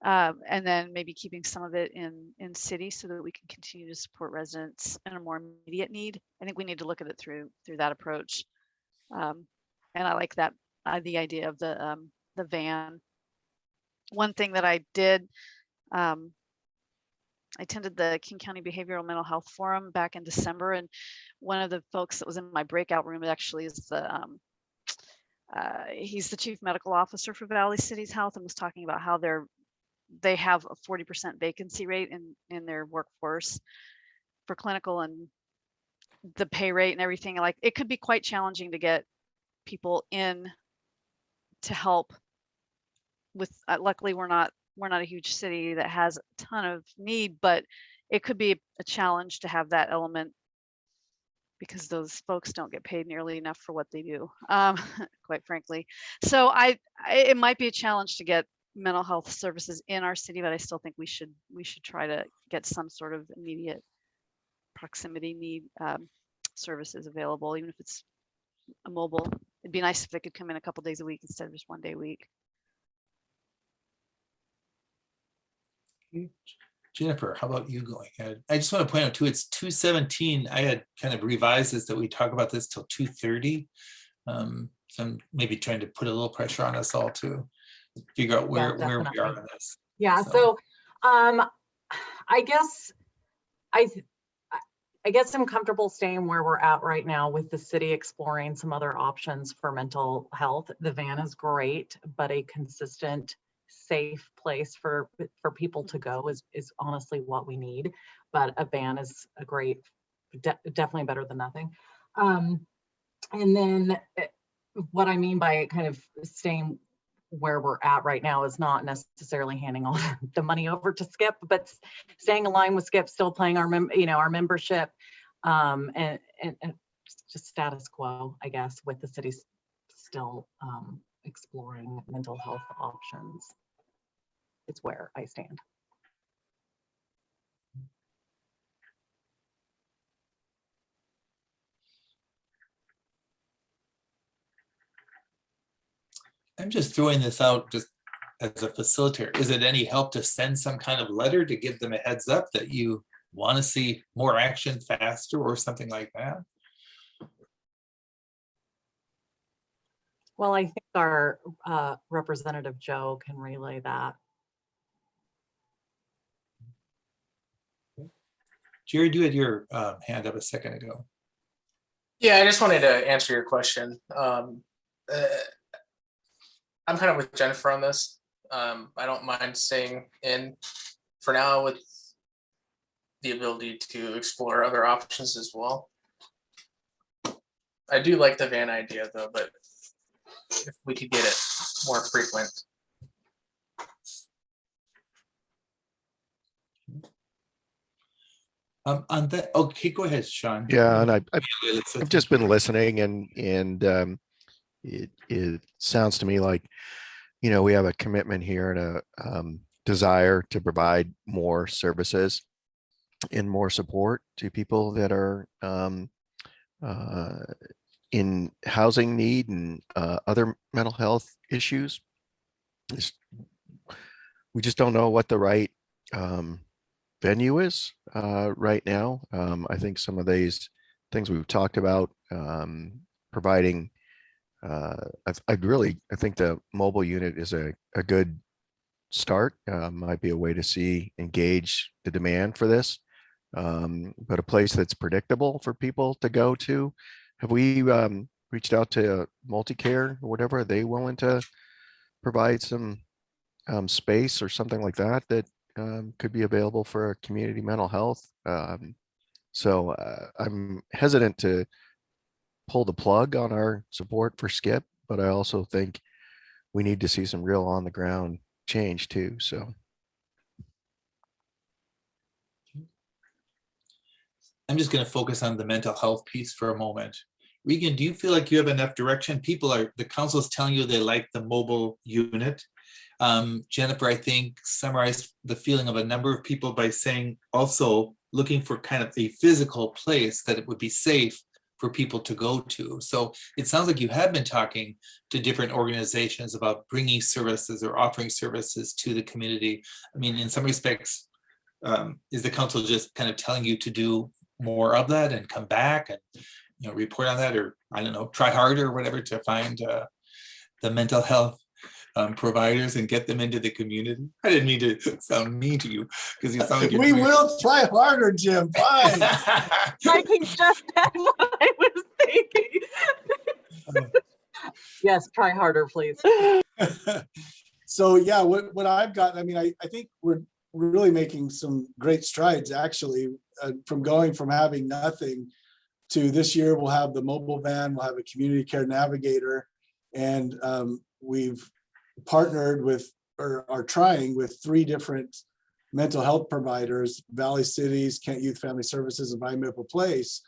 and then maybe keeping some of it in city so that we can continue to support residents in a more immediate need. I think we need to look at it through that approach, and I like that the idea of the van. One thing that I did. I attended the King County Behavioral Mental Health Forum back in December, and one of the folks that was in my breakout room actually is he's the chief medical officer for Valley Cities Health, and was talking about how they have a 40% vacancy rate in their workforce for clinical, and the pay rate and everything. Like it could be quite challenging to get people in to help with. Luckily, we're not a huge city that has a ton of need, but it could be a challenge to have that element because those folks don't get paid nearly enough for what they do, quite frankly. So it might be a challenge to get mental health services in our city, but I still think we should try to get some sort of immediate proximity need services available, even if it's a mobile. It'd be nice if they could come in a couple days a week instead of just one day a week. Jennifer, how about you going ahead? I just want to point out too, it's 2:17. I had kind of revised this that we talk about this till 2:30. So I'm maybe trying to put a little pressure on us all to figure out where we are on this. Yeah, so I guess I'm comfortable staying where we're at right now with the city exploring some other options for mental health. The van is great, but a consistent, safe place for people to go is honestly what we need. But a van is a great, definitely better than nothing. And then what I mean by kind of staying where we're at right now is not necessarily handing all the money over to SCIP, but staying aligned with SCIP, still paying our membership, and just status quo, I guess, with the city still exploring mental health options. It's where I stand. I'm just throwing this out just as a facilitator, is it any help to send some kind of letter to give them a heads up that you want to see more action faster or something like that? Well, I think our Representative Joe can relay that. Jared, you had your hand up a second ago. Yeah, I just wanted to answer your question. I'm kind of with Jennifer on this. I don't mind staying in for now with the ability to explore other options as well. I do like the van idea though, but if we could get it more frequent. On that, okay, go ahead, Sean. Yeah, and I've Let's- just been listening, and it sounds to me like, you know, we have a commitment here and a desire to provide more services and more support to people that are in housing need and other mental health issues. We just don't know what the right venue is right now. I think some of these things we've talked about, providing, I think the mobile unit is a good start. Might be a way to engage the demand for this, but a place that's predictable for people to go to. Have we reached out to Multicare or whatever? Are they willing to provide some space or something like that could be available for community mental health? So I'm hesitant to pull the plug on our support for Skip, but I also think we need to see some real on the ground change too. So I'm just going to focus on the mental health piece for a moment. Regan, do you feel like you have enough direction? The council is telling you they like the mobile unit. Jennifer, I think, summarized the feeling of a number of people by saying also looking for kind of a physical place that it would be safe for people to go to. So it sounds like you have been talking to different organizations about bringing services or offering services to the community. I mean, in some respects, is the council just kind of telling you to do more of that and come back and, you know, report on that, or I don't know, try harder or whatever to find the mental health providers and get them into the community? I didn't mean to sound mean to you because you sound like We will try harder, Jim. Fine. Like he just said what I was thinking. Yes, try harder, please. So yeah, what I've got, I mean, I think we're really making some great strides actually, from going from having nothing to this year. We'll have the mobile van, we'll have a community care navigator, and we've partnered with, or are trying with, 3 different mental health providers, Valley Cities, Kent Youth Family Services, and Vine Maple Place,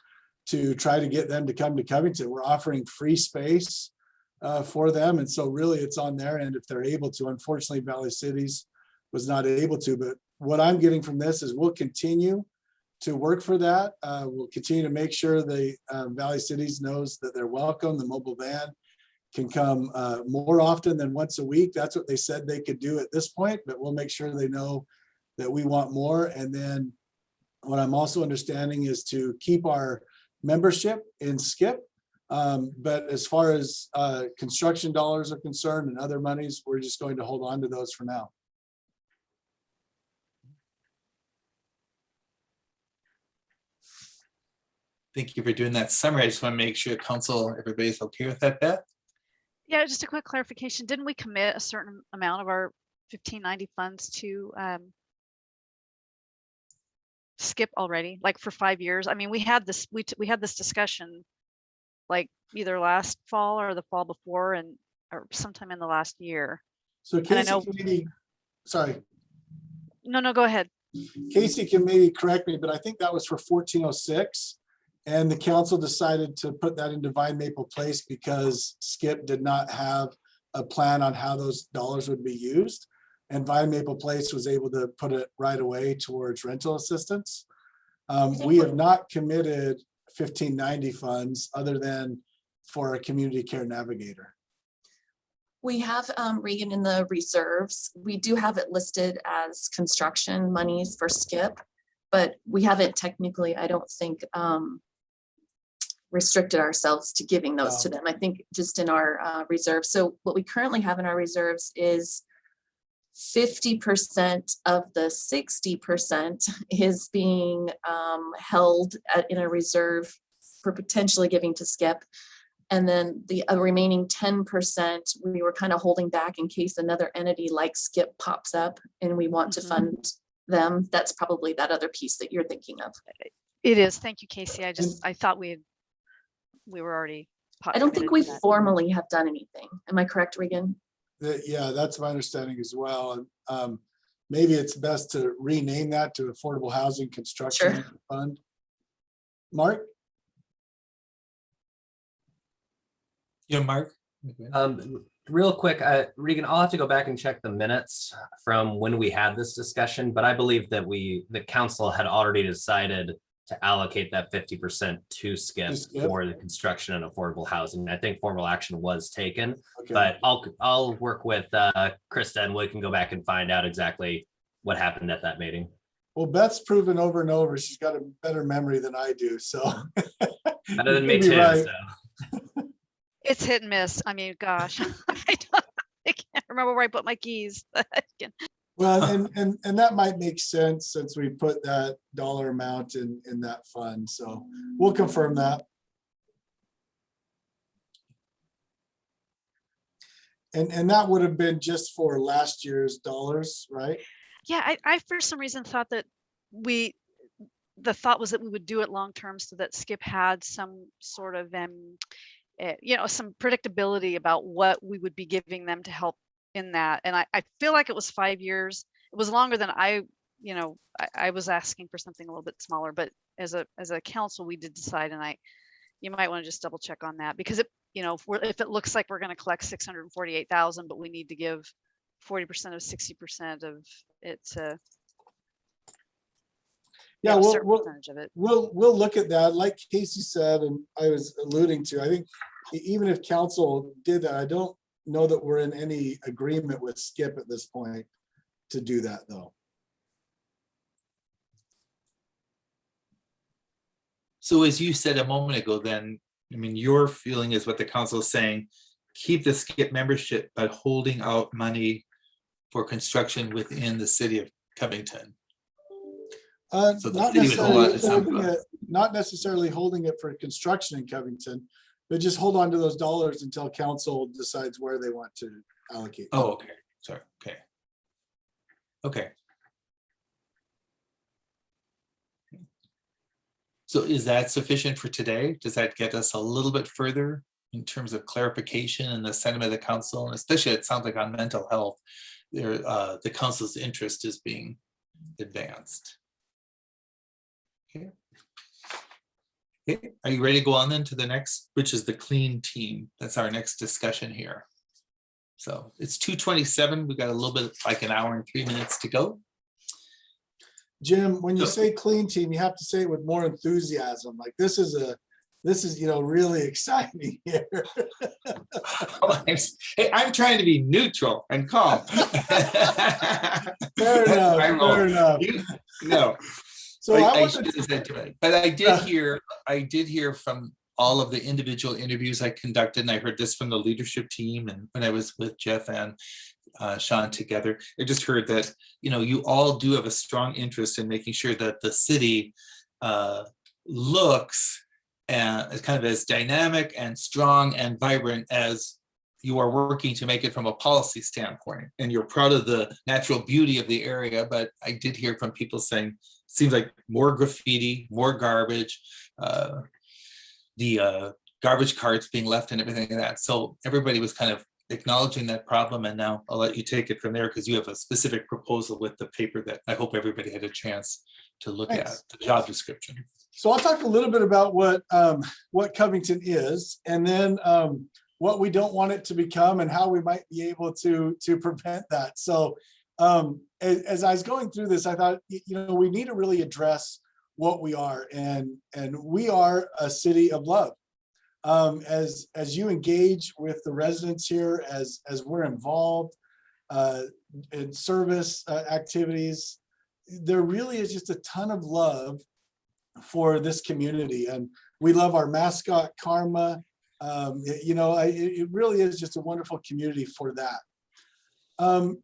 to try to get them to come to Covington. We're offering free space for them. And so really it's on their end if they're able to. Unfortunately, Valley Cities was not able to, but what I'm getting from this is we'll continue to work for that. We'll continue to make sure the Valley Cities knows that they're welcome. The mobile van can come more often than once a week. That's what they said they could do at this point, but we'll make sure they know that we want more. And then what I'm also understanding is to keep our membership in Skip. But as far as construction dollars are concerned and other monies, we're just going to hold on to those for now. Thank you for doing that summary. I just want to make sure council, everybody's okay with that, Beth? Yeah, just a quick clarification. Didn't we commit a certain amount of our 1590 funds to Skip already, like for 5 years? I mean, we had this discussion like either last fall or the fall before, and or sometime in the last year. So And I Casey, know, can maybe, sorry, no, go ahead. Casey can maybe correct me, but I think that was for 1406. And the council decided to put that into Vine Maple Place because Skip did not have a plan on how those dollars would be used. And Vine Maple Place was able to put it right away towards rental assistance. We have not committed 1590 funds other than for a community care navigator. We have Regan in the reserves. We do have it listed as construction monies for SCIP, but we haven't technically, I don't think, restricted ourselves to giving those to them. I think just in our reserve. So what we currently have in our reserves is 50% of the 60% is being held in a reserve for potentially giving to SCIP. And then the remaining 10%, we were kind of holding back in case another entity like SCIP pops up and we want to fund them. That's probably that other piece that you're thinking of. It is. Thank you, Casey. I thought we were already. I don't think we formally have done anything. Am I correct, Regan? Yeah, that's my understanding as well. And maybe it's best to rename that to Affordable Housing Construction Fund. Mark? Yeah, Mark. Real quick, Regan, I'll have to go back and check the minutes from when we had this discussion, but I believe that the council had already decided to allocate that 50% to SCIP for the construction and affordable housing. I think formal action was taken, but I'll work with Krista and we can go back and find out exactly what happened at that meeting. Well, Beth's proven over and over she's got a better memory than I do, so. Better than me too. Right. So. It's hit and miss. I mean, gosh, I can't remember where I put my keys. Well, and that might make sense since we put that dollar amount in that fund. So we'll confirm that. And that would have been just for last year's dollars, right? Yeah, I for some reason thought that the thought was that we would do it long term so that SCIP had some sort of some predictability about what we would be giving them to help in that. And I feel like it was 5 years. It was longer than I was asking for something a little bit smaller, but as a council, we did decide, and you might want to just double check on that, because if it looks like we're going to collect 648,000, but we need to give 40% of 60% of it to we'll look at that. Like Casey said, and I was alluding to, I think even if council did that, I don't know that we're in any agreement with SCIP at this point to do that, though. So as you said a moment ago, then, I mean, your feeling is what the council is saying, keep the SCIP membership, but holding out money for construction within the city of Covington. So not necessarily holding it for construction in Covington, but just hold on to those dollars until council decides where they want to allocate. Oh, okay. Sorry. Okay. Okay. So is that sufficient for today? Does that get us a little bit further in terms of clarification and the sentiment of the council? And especially, it sounds like on mental health, the council's interest is being advanced. Okay. Okay. Are you ready to go on then to the next, which is the clean team? That's our next discussion here. So it's 2:27. We've got a little bit, like an hour and 3 minutes to go. Jim, when you say clean team, you have to say it with more enthusiasm. Like this is really exciting here. Hey, I'm trying to be neutral and calm. Fair enough. No. So but I did hear from all of the individual interviews I conducted, and I heard this from the leadership team, and when I was with Jeff and Sean together, I just heard that you all do have a strong interest in making sure that the city looks as kind of as dynamic and strong and vibrant as you are working to make it from a policy standpoint, and you're proud of the natural beauty of the area. But I did hear from people saying, seems like more graffiti, more garbage, the garbage carts being left and everything like that. So everybody was kind of acknowledging that problem. And now I'll let you take it from there, because you have a specific proposal with the paper that I hope everybody had a chance to look at, the job description. So I'll talk a little bit about what Covington is, and then what we don't want it to become and how we might be able to prevent that. So as I was going through this, I thought, we need to really address what we are, and we are a city of love. as you engage with the residents here, as we're involved in service activities, there really is just a ton of love for this community, and we love our mascot Karma. It really is just a wonderful community for that.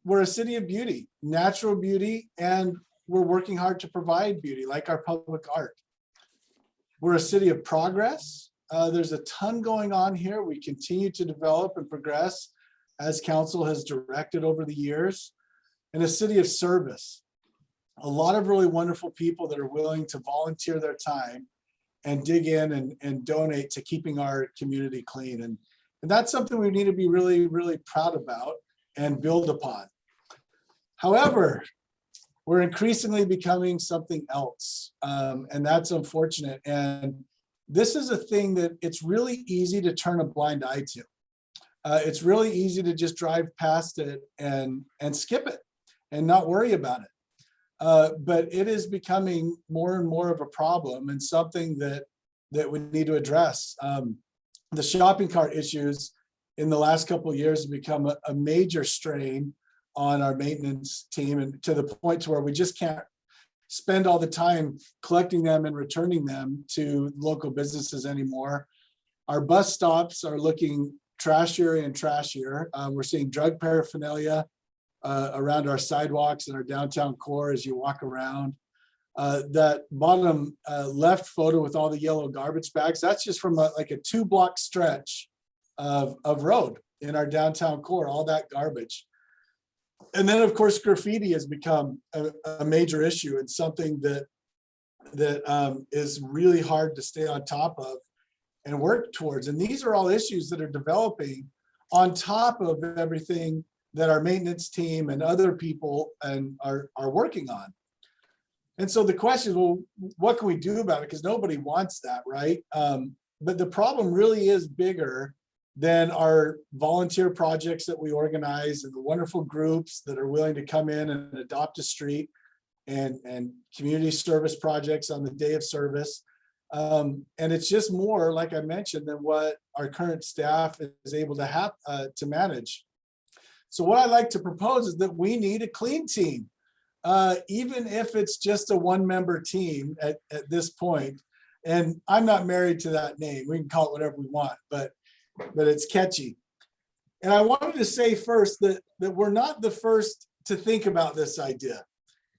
We're a city of beauty, natural beauty, and we're working hard to provide beauty like our public art. We're a city of progress. There's a ton going on here. We continue to develop and progress as council has directed over the years. And a city of service. A lot of really wonderful people that are willing to volunteer their time and dig in and donate to keeping our community clean. And that's something we need to be really, really proud about and build upon. However, we're increasingly becoming something else, and that's unfortunate. And this is a thing that it's really easy to turn a blind eye to. It's really easy to just drive past it and skip it and not worry about it. But it is becoming more and more of a problem and something that we need to address. The shopping cart issues in the last couple of years have become a major strain on our maintenance team, and to the point to where we just can't spend all the time collecting them and returning them to local businesses anymore. Our bus stops are looking trashier and trashier. We're seeing drug paraphernalia around our sidewalks and our downtown core as you walk around. That bottom left photo with all the yellow garbage bags, that's just from like a 2-block stretch of road in our downtown core, all that garbage. And then of course, graffiti has become a major issue and something that is really hard to stay on top of and work towards. And these are all issues that are developing on top of everything that our maintenance team and other people are working on. And so the question is, well, what can we do about it? Because nobody wants that, right? But the problem really is bigger than our volunteer projects that we organize and the wonderful groups that are willing to come in and adopt a street and community service projects on the day of service. And it's just more, like I mentioned, than what our current staff is able to have to manage. So what I like to propose is that we need a clean team, even if it's just a 1-member team at this point. And I'm not married to that name. We can call it whatever we want, but it's catchy. And I wanted to say first that we're not the first to think about this idea.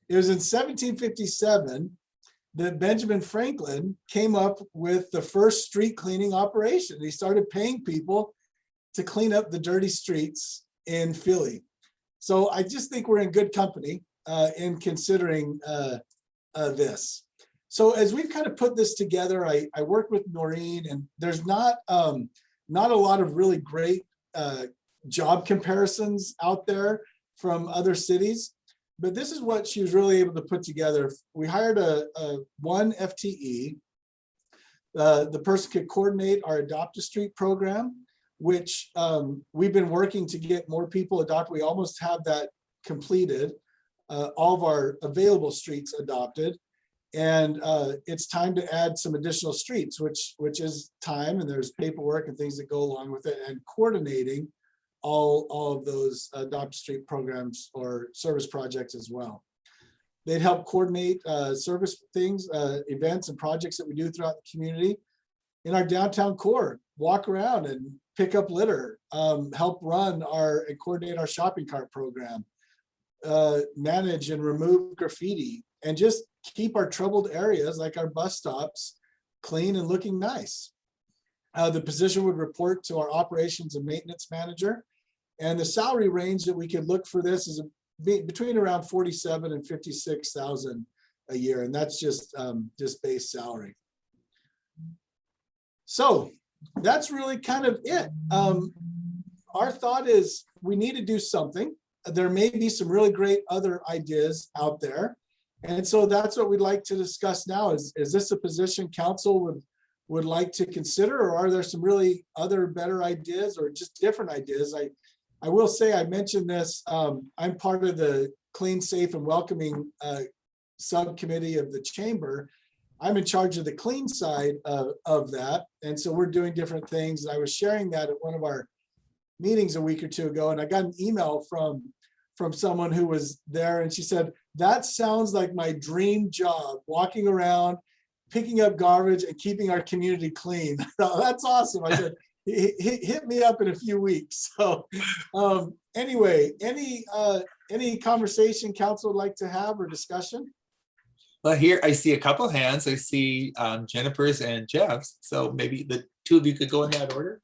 It was in 1757 that Benjamin Franklin came up with the first street cleaning operation. He started paying people to clean up the dirty streets in Philly. So I just think we're in good company in considering this. So as we've kind of put this together, I worked with Noreen, and there's not a lot of really great job comparisons out there from other cities, but this is what she was really able to put together. We hired one FTE. The person could coordinate our Adopt a Street program, which we've been working to get more people adopted. We almost have that completed, all of our available streets adopted. And it's time to add some additional streets, which is time, and there's paperwork and things that go along with it, and coordinating all of those Adopt a Street programs or service projects as well. They'd help coordinate service things, events and projects that we do throughout the community. In our downtown core, walk around and pick up litter, help run and coordinate our shopping cart program, manage and remove graffiti, and just keep our troubled areas like our bus stops clean and looking nice. The position would report to our operations and maintenance manager, and the salary range that we could look for this is between around 47 and 56,000 a year, and that's just base salary. So that's really kind of it. Our thought is we need to do something. There may be some really great other ideas out there. And so that's what we'd like to discuss now. Is this a position council would like to consider, or are there some really other better ideas or just different ideas? I will say, I mentioned this, I'm part of the Clean, Safe, and Welcoming subcommittee of the chamber. I'm in charge of the clean side of that. And so we're doing different things. I was sharing that at one of our meetings a week or two ago, and I got an email from someone who was there, and she said, that sounds like my dream job, walking around, picking up garbage and keeping our community clean. That's awesome. I said, hit me up in a few weeks. So anyway, any conversation council would like to have or discussion? Well, here I see a couple hands. I see Jennifer's and Jeff's. So maybe the two of you could go in that order.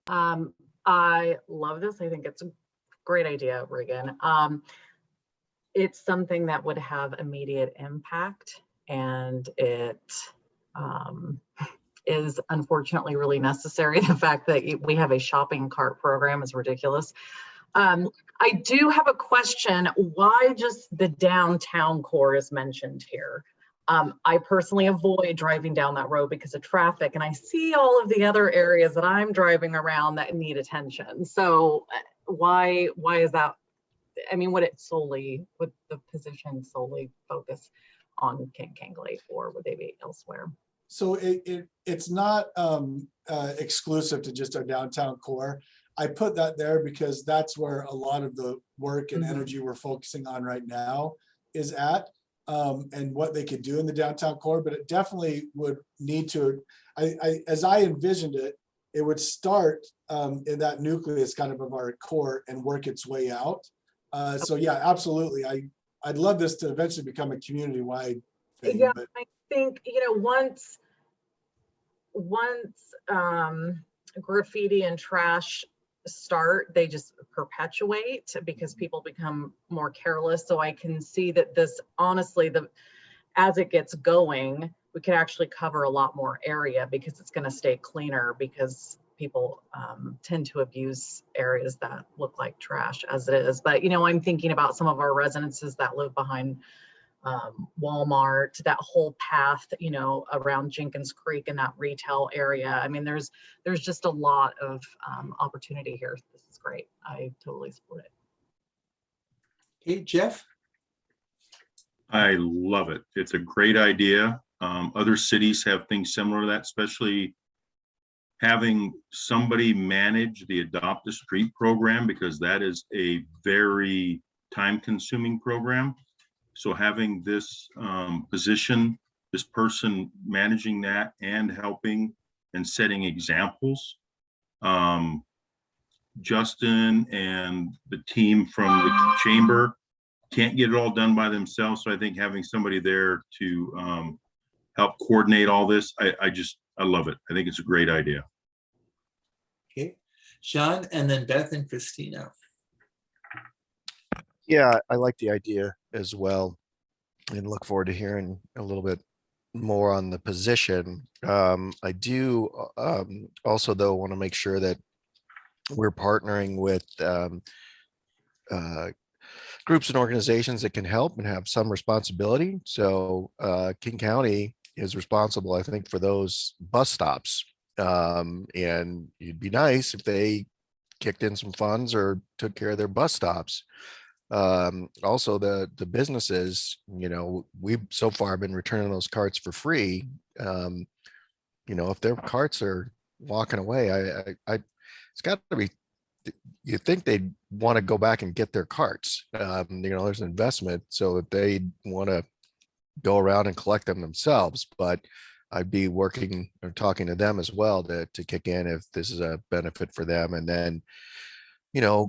I love this. I think it's a great idea, Regan. It's something that would have immediate impact, and it is unfortunately really necessary. The fact that we have a shopping cart program is ridiculous. I do have a question. Why just the downtown core is mentioned here? I personally avoid driving down that road because of traffic, and I see all of the other areas that I'm driving around that need attention. So why is that? I mean, would the position solely focus on King Kangley, or would they be elsewhere? So it's not exclusive to just our downtown core. I put that there because that's where a lot of the work and energy we're focusing on right now is at, and what they could do in the downtown core. But it definitely would need to, as I envisioned it, it would start in that nucleus kind of our core and work its way out. So yeah, absolutely. I'd love this to eventually become a community-wide thing. Yeah, but I think, once graffiti and trash start, they just perpetuate because people become more careless. So I can see that this, honestly, as it gets going, we could actually cover a lot more area because it's going to stay cleaner, because people tend to abuse areas that look like trash as it is. But, I'm thinking about some of our residences that live behind Walmart, that whole path, around Jenkins Creek and that retail area. I mean, there's just a lot of opportunity here. This is great. I totally support it. Hey, Jeff. I love it. It's a great idea. Other cities have things similar to that, especially having somebody manage the Adopt a Street program, because that is a very time-consuming program. So having this position, this person managing that and helping and setting examples, Justin and the team from the chamber can't get it all done by themselves. So I think having somebody there to help coordinate all this, I love it. I think it's a great idea. Okay, Sean, and then Beth and Christina. Yeah, I like the idea as well, and look forward to hearing a little bit more on the position. I do also, though, want to make sure that we're partnering with groups and organizations that can help and have some responsibility. So King County is responsible, I think, for those bus stops. And it'd be nice if they kicked in some funds or took care of their bus stops. Also the businesses, we've so far been returning those carts for free. If their carts are walking away, it's got to be, you think they'd want to go back and get their carts. There's an investment, so if they want to go around and collect them themselves, but I'd be working or talking to them as well to kick in if this is a benefit for them. And then,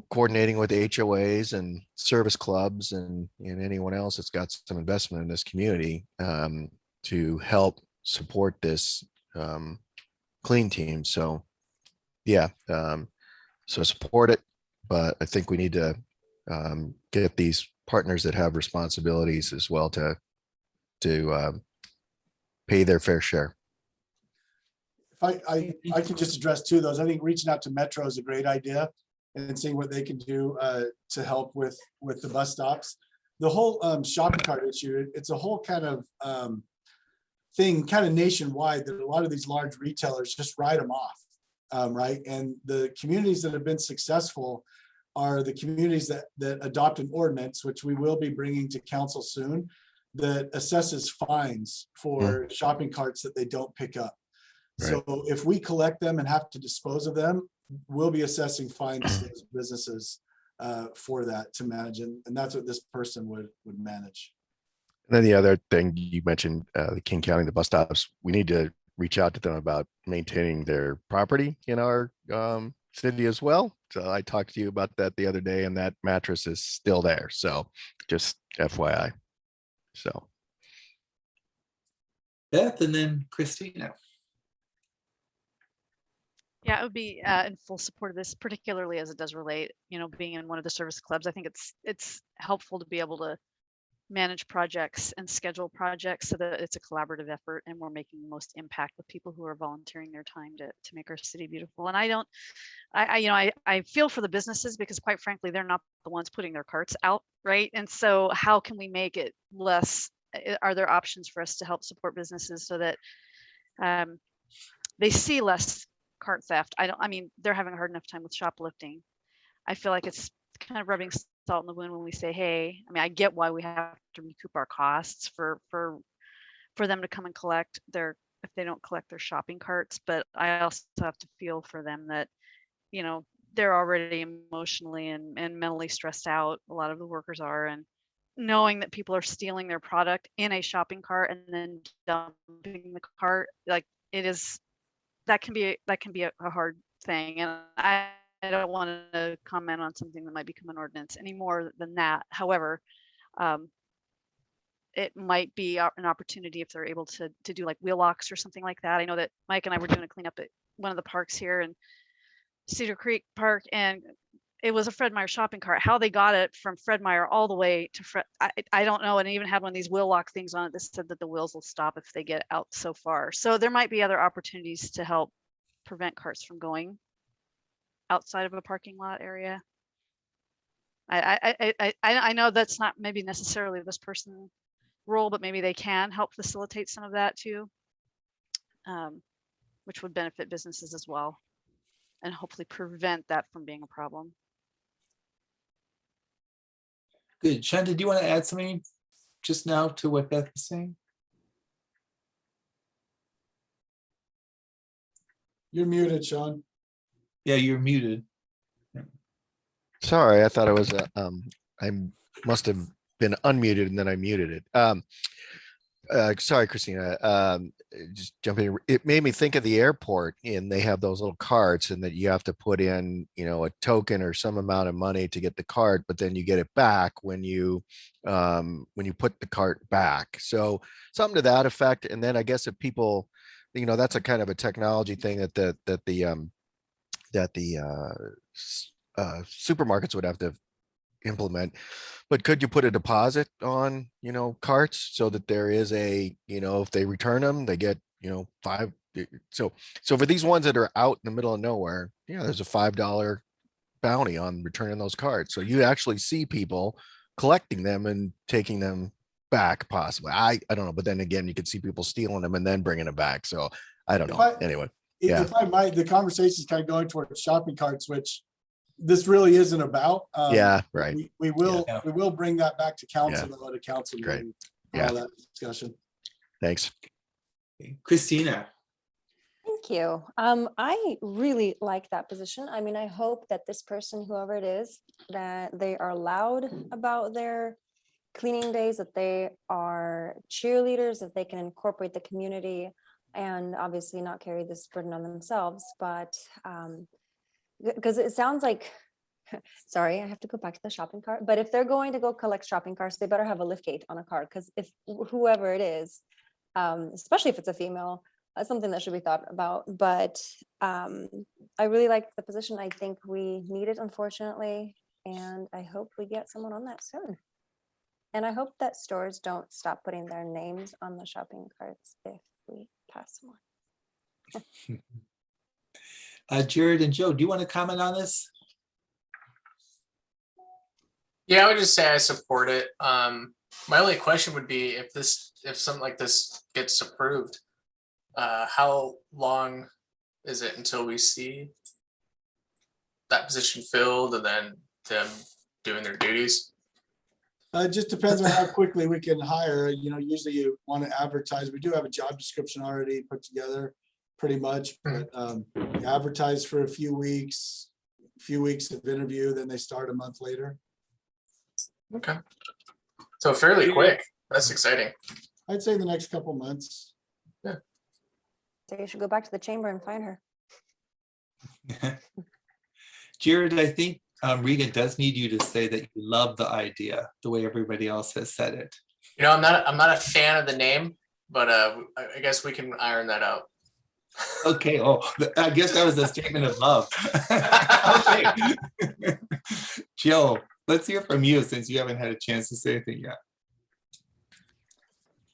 coordinating with HOAs and service clubs and anyone else that's got some investment in this community to help support this clean team. So yeah, so support it, but I think we need to get these partners that have responsibilities as well to pay their fair share. If I can just address two of those. I think reaching out to Metro is a great idea, and seeing what they can do to help with the bus stops. The whole shopping cart issue, it's a whole kind of thing, kind of nationwide, that a lot of these large retailers just write them off, right? And the communities that have been successful are the communities that adopt an ordinance, which we will be bringing to council soon, that assesses fines for shopping carts that they don't pick up. So if we collect them and have to dispose of them, we'll be assessing fines to those businesses for that to manage. And that's what this person would manage. And then the other thing you mentioned, the King County, the bus stops, we need to reach out to them about maintaining their property in our city as well. So I talked to you about that the other day, and that mattress is still there. So just FYI. So Beth and then Christina. Yeah, it would be in full support of this, particularly as it does relate, being in one of the service clubs. I think it's helpful to be able to manage projects and schedule projects so that it's a collaborative effort and we're making the most impact with people who are volunteering their time to make our city beautiful. And I feel for the businesses because quite frankly, they're not the ones putting their carts out, right? And so how can we make it less, are there options for us to help support businesses so that they see less cart theft? They're having a hard enough time with shoplifting. I feel like it's kind of rubbing salt in the wound when we say, hey, I get why we have to recoup our costs for them to come and collect if they don't collect their shopping carts, but I also have to feel for them that, they're already emotionally and mentally stressed out. A lot of the workers are, and knowing that people are stealing their product in a shopping cart and then dumping the cart, like that can be a hard thing. And I don't want to comment on something that might become an ordinance any more than that. However, it might be an opportunity if they're able to do like wheel locks or something like that. I know that Mike and I were doing a cleanup at one of the parks here in Cedar Creek Park, and it was a Fred Meyer shopping cart. How they got it from Fred Meyer all the way to I don't know. And it even had one of these wheel lock things on it that said that the wheels will stop if they get out so far. So there might be other opportunities to help prevent carts from going outside of a parking lot area. I know that's not maybe necessarily this person's role, but maybe they can help facilitate some of that too, which would benefit businesses as well, and hopefully prevent that from being a problem. Good. Sean, did you want to add something just now to what Beth was saying? You're muted, Sean. Yeah, you're muted. sorry, I thought I was I must have been unmuted and then I muted it. Sorry, Christina. Just jumping in. It made me think of the airport, and they have those little cards, and that you have to put in, a token or some amount of money to get the card, but then you get it back when you put the cart back. So something to that effect. And then I guess if people, that's a kind of a technology thing that the supermarkets would have to implement. But could you put a deposit on, carts so that there is a, if they return them, they get, $5. So for these ones that are out in the middle of nowhere, there's a $5 bounty on returning those cards. So you actually see people collecting them and taking them back possibly. I don't know. But then again, you could see people stealing them and then bringing them back. So I don't know. Anyway. Yeah. If I might, the conversation is kind of going towards shopping carts, which this really isn't about. Yeah, right. We will bring that back to council Yeah. and let a council Great. meeting, Yeah. all that discussion. Thanks. Christina. Thank you. I really like that position. I mean, I hope that this person, whoever it is, that they are loud about their cleaning days, that they are cheerleaders, that they can incorporate the community and obviously not carry this burden on themselves. But because it sounds like, sorry, I have to go back to the shopping cart, but if they're going to go collect shopping carts, they better have a lift gate on a cart, because if whoever it is, especially if it's a female, that's something that should be thought about. But I really like the position. I think we need it, unfortunately, and I hope we get someone on that soon. And I hope that stores don't stop putting their names on the shopping carts if we pass one. Jared and Joe, do you want to comment on this? Yeah, I would just say I support it. My only question would be if something like this gets approved, how long is it until we see that position filled and then them doing their duties? It just depends on how quickly we can hire. Usually you want to advertise. We do have a job description already put together pretty much, but you advertise for a few weeks of interview, then they start a month later. Okay. So fairly quick. That's exciting. I'd say the next couple months. Yeah. So you should go back to the chamber and find her. Jared, I think Regan does need you to say that you love the idea the way everybody else has said it. I'm not a fan of the name, but I guess we can iron that out. Okay. Oh, I guess that was a statement of love. Okay. Jill, let's hear from you since you haven't had a chance to say anything yet.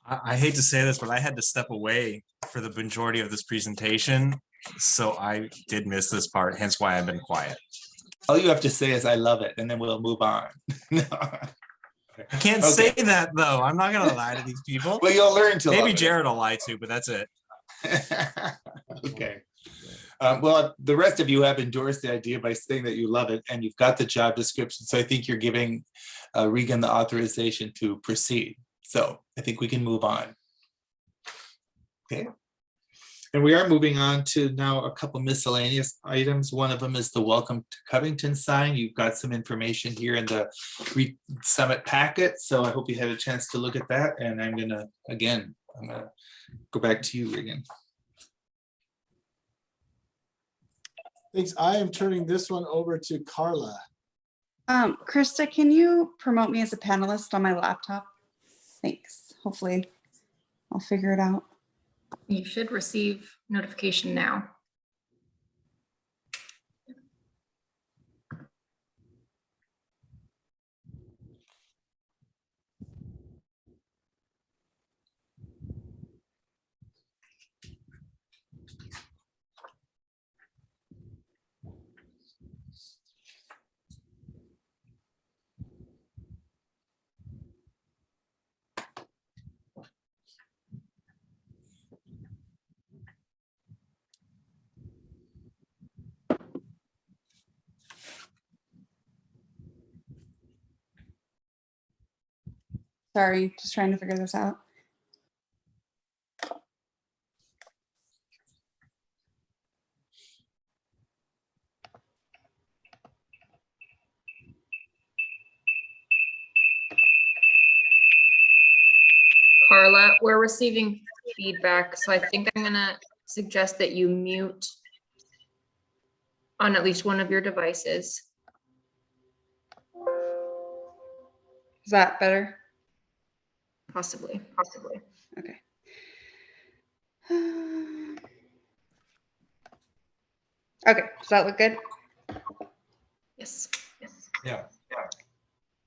I hate to say this, but I had to step away for the majority of this presentation. So I did miss this part, hence why I've been quiet. All you have to say is I love it, and then we'll move on. I can't say that though. I'm not gonna lie to these people. Well, you'll learn to. Maybe Jared will lie too, but that's it. Okay. Well, the rest of you have endorsed the idea by saying that you love it, and you've got the job description. So I think you're giving Regan the authorization to proceed. So I think we can move on. Okay. And we are moving on to now a couple miscellaneous items. One of them is the Welcome to Covington sign. You've got some information here in the summit packet. So I hope you had a chance to look at that. And I'm gonna go back to you, Regan. Thanks. I am turning this one over to Carla. Krista, can you promote me as a panelist on my laptop? Thanks. Hopefully I'll figure it out. You should receive notification now. Sorry, just trying to figure this out. Carla, we're receiving feedback, so I think I'm gonna suggest that you mute on at least one of your devices. Is that better? Possibly. Okay. Okay, does that look good? Yes. Yeah.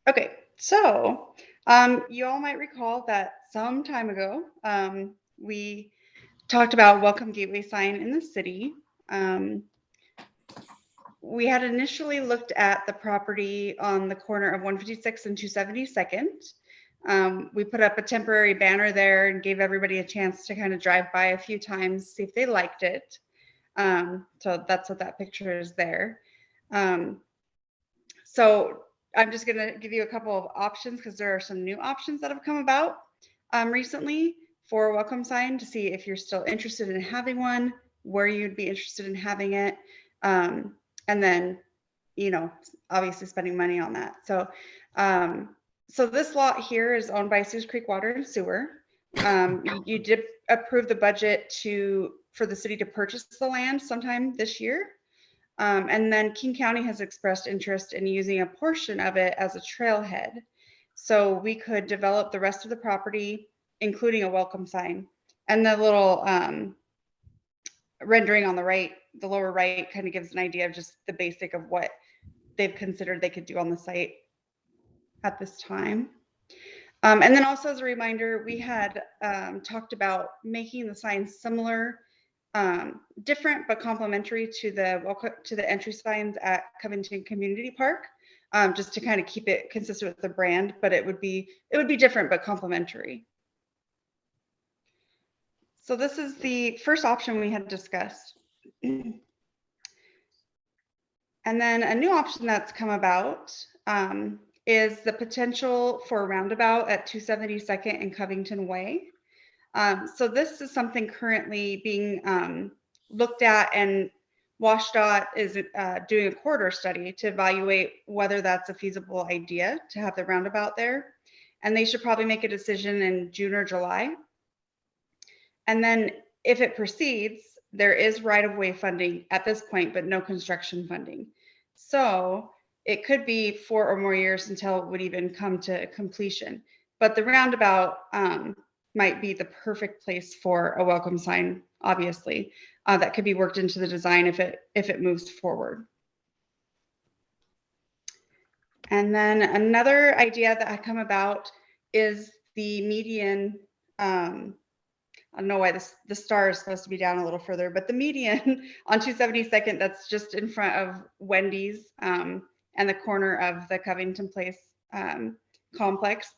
Okay, so you all might recall that some time ago, we talked about welcome gateway sign in the city. We had initially looked at the property on the corner of 156 and 272nd. We put up a temporary banner there and gave everybody a chance to kind of drive by a few times, see if they liked it. So that's what that picture is there. So I'm just gonna give you a couple of options because there are some new options that have come about recently for a welcome sign to see if you're still interested in having one, where you'd be interested in having it. And then, obviously spending money on that. So, so this lot here is owned by Sioux Creek Water and Sewer. You did approve the budget for the city to purchase the land sometime this year. And then King County has expressed interest in using a portion of it as a trailhead. So we could develop the rest of the property, including a welcome sign. And the little rendering on the right, the lower right, kind of gives an idea of just the basic of what they've considered they could do on the site at this time. And then also as a reminder, we had talked about making the signs similar, different but complementary to the entry signs at Covington Community Park, just to kind of keep it consistent with the brand, but it would be different but complementary. So this is the first option we had discussed. And then a new option that's come about is the potential for a roundabout at 272nd and Covington Way. So this is something currently being looked at, and WashDOT is doing a corridor study to evaluate whether that's a feasible idea to have the roundabout there. And they should probably make a decision in June or July. And then if it proceeds, there is right-of-way funding at this point, but no construction funding. So it could be 4 or more years until it would even come to completion. But the roundabout might be the perfect place for a welcome sign, obviously, that could be worked into the design if it moves forward. And then another idea that had come about is the median. I don't know why the star is supposed to be down a little further, but the median on 272nd, that's just in front of Wendy's and the corner of the Covington Place complex.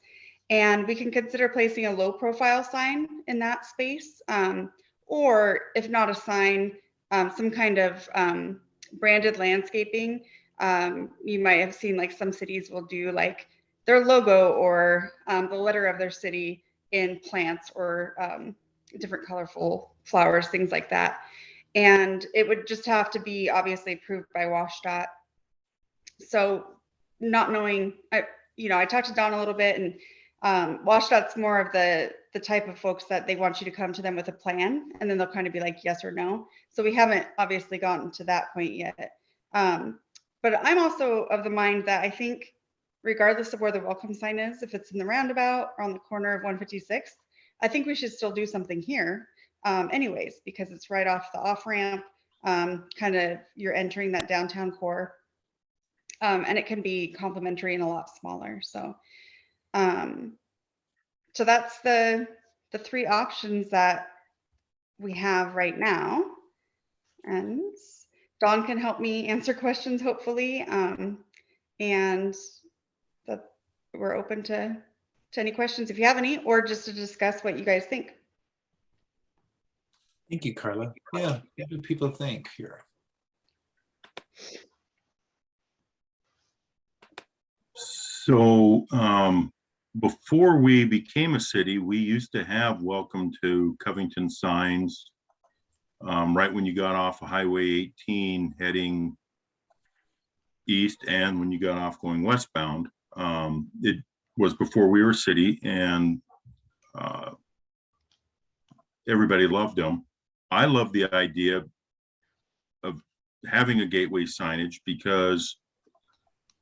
And we can consider placing a low profile sign in that space, or if not a sign, some kind of branded landscaping. You might have seen like some cities will do like their logo or the letter of their city in plants or different colorful flowers, things like that. And it would just have to be obviously approved by WashDOT. So not knowing, I talked to Don a little bit, and WashDOT's more of the type of folks that they want you to come to them with a plan, and then they'll kind of be like yes or no. So we haven't obviously gotten to that point yet. But I'm also of the mind that I think regardless of where the welcome sign is, if it's in the roundabout or on the corner of 156th, I think we should still do something here anyways, because it's right off the off ramp, kind of you're entering that downtown core. And it can be complementary and a lot smaller. So so that's the 3 options that we have right now. And Dawn can help me answer questions, hopefully. And that we're open to any questions if you have any, or just to discuss what you guys think. Thank you, Carla. Yeah, what do people think here? So before we became a city, we used to have welcome to Covington signs right when you got off of Highway 18 heading east, and when you got off going westbound. It was before we were a city, and everybody loved them. I love the idea of having a gateway signage because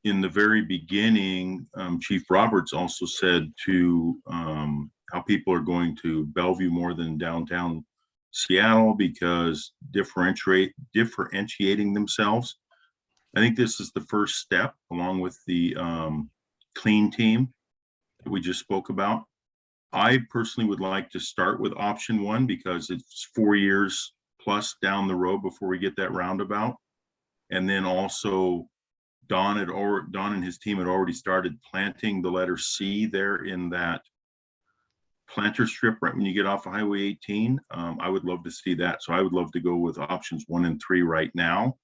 in the very beginning, Chief Roberts also said to how people are going to Bellevue more than downtown Seattle because differentiating themselves. I think this is the first step, along with the clean team that we just spoke about. I personally would like to start with option 1 because it's 4 years plus down the road before we get that roundabout. And then also Don and his team had already started planting the letter C there in that planter strip right when you get off of Highway 18. I would love to see that. So I would love to go with options 1 and 3 right now.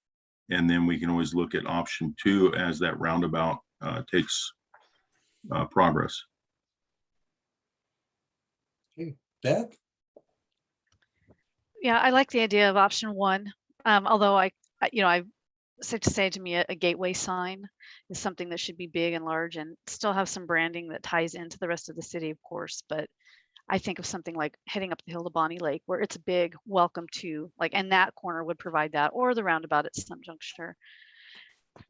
And then we can always look at option 2 as that roundabout takes progress. Okay, Beth? Yeah, I like the idea of option 1. Although I safe to say to me, a gateway sign is something that should be big and large and still have some branding that ties into the rest of the city, of course. But I think of something like heading up the hill to Bonnie Lake, where it's a big welcome to, like, and that corner would provide that, or the roundabout at some juncture.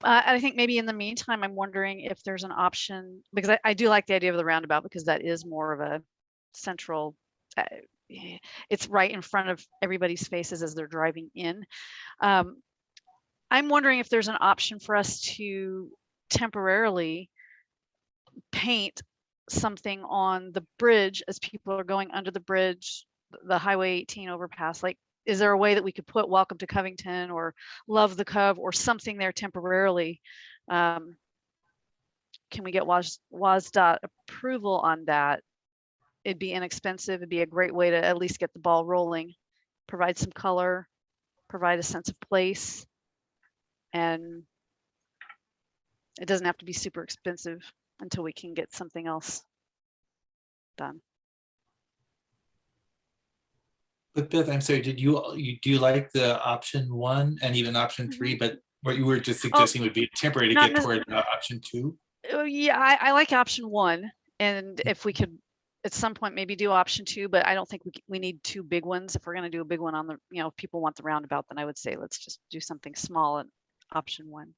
I think maybe in the meantime, I'm wondering if there's an option, because I do like the idea of the roundabout because that is more of a central, it's right in front of everybody's faces as they're driving in. I'm wondering if there's an option for us to temporarily paint something on the bridge as people are going under the bridge, the Highway 18 overpass. Like, is there a way that we could put welcome to Covington or love the Cove or something there temporarily? Can we get WASDOT approval on that? It'd be inexpensive. It'd be a great way to at least get the ball rolling, provide some color, provide a sense of place. And it doesn't have to be super expensive until we can get something else done. But Beth, I'm sorry, do you like the option 1 and even option 3, but what you were just suggesting would be temporary to Not get toward option 2? Yeah, I like option 1, and if we could at some point maybe do option 2, but I don't think we need 2 big ones. If we're going to do a big one on the, if people want the roundabout, then I would say let's just do something small at option 1.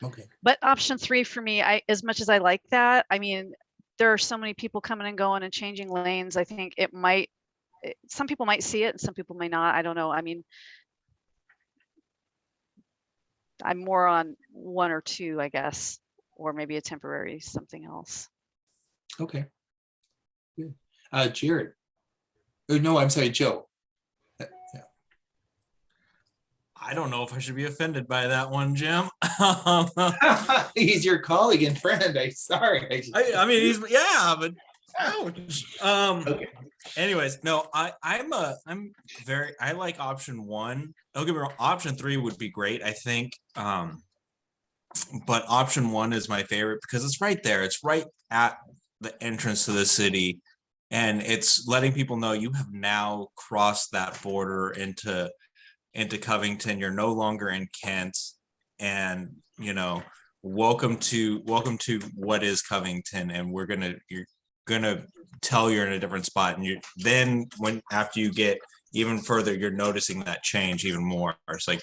Okay. But option 3 for me, as much as I like that, I mean, there are so many people coming and going and changing lanes. I think some people might see it and some people may not. I don't know. I mean, I'm more on 1 or 2, I guess, or maybe a temporary something else. Okay. Good. Jared. Oh, no, I'm sorry, Joe. I don't know if I should be offended by that one, Jim. He's your colleague and friend. I'm sorry. I mean, but ouch. Okay. Anyways, no, I like option 1. Don't get me wrong, option 3 would be great, I think. But option 1 is my favorite because it's right there. It's right at the entrance to the city. And it's letting people know you have now crossed that border into Covington. You're no longer in Kent. And, welcome to what is Covington. And you're gonna tell you're in a different spot. And after you get even further, you're noticing that change even more. It's like,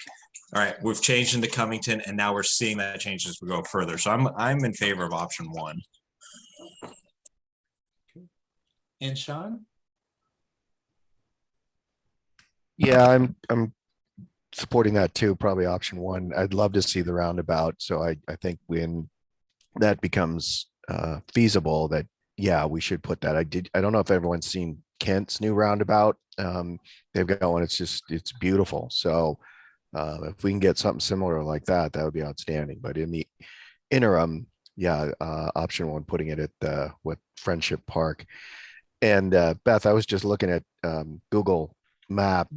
all right, we've changed into Covington and now we're seeing that change as we go further. So I'm in favor of option 1. And Sean? Yeah, I'm supporting that too, probably option 1. I'd love to see the roundabout. So I think when that becomes feasible, that we should put that. I don't know if everyone's seen Kent's new roundabout. They've got one, it's beautiful. So if we can get something similar like that, that would be outstanding. But in the interim, option 1, putting it at with Friendship Park. And Beth, I was just looking at Google Map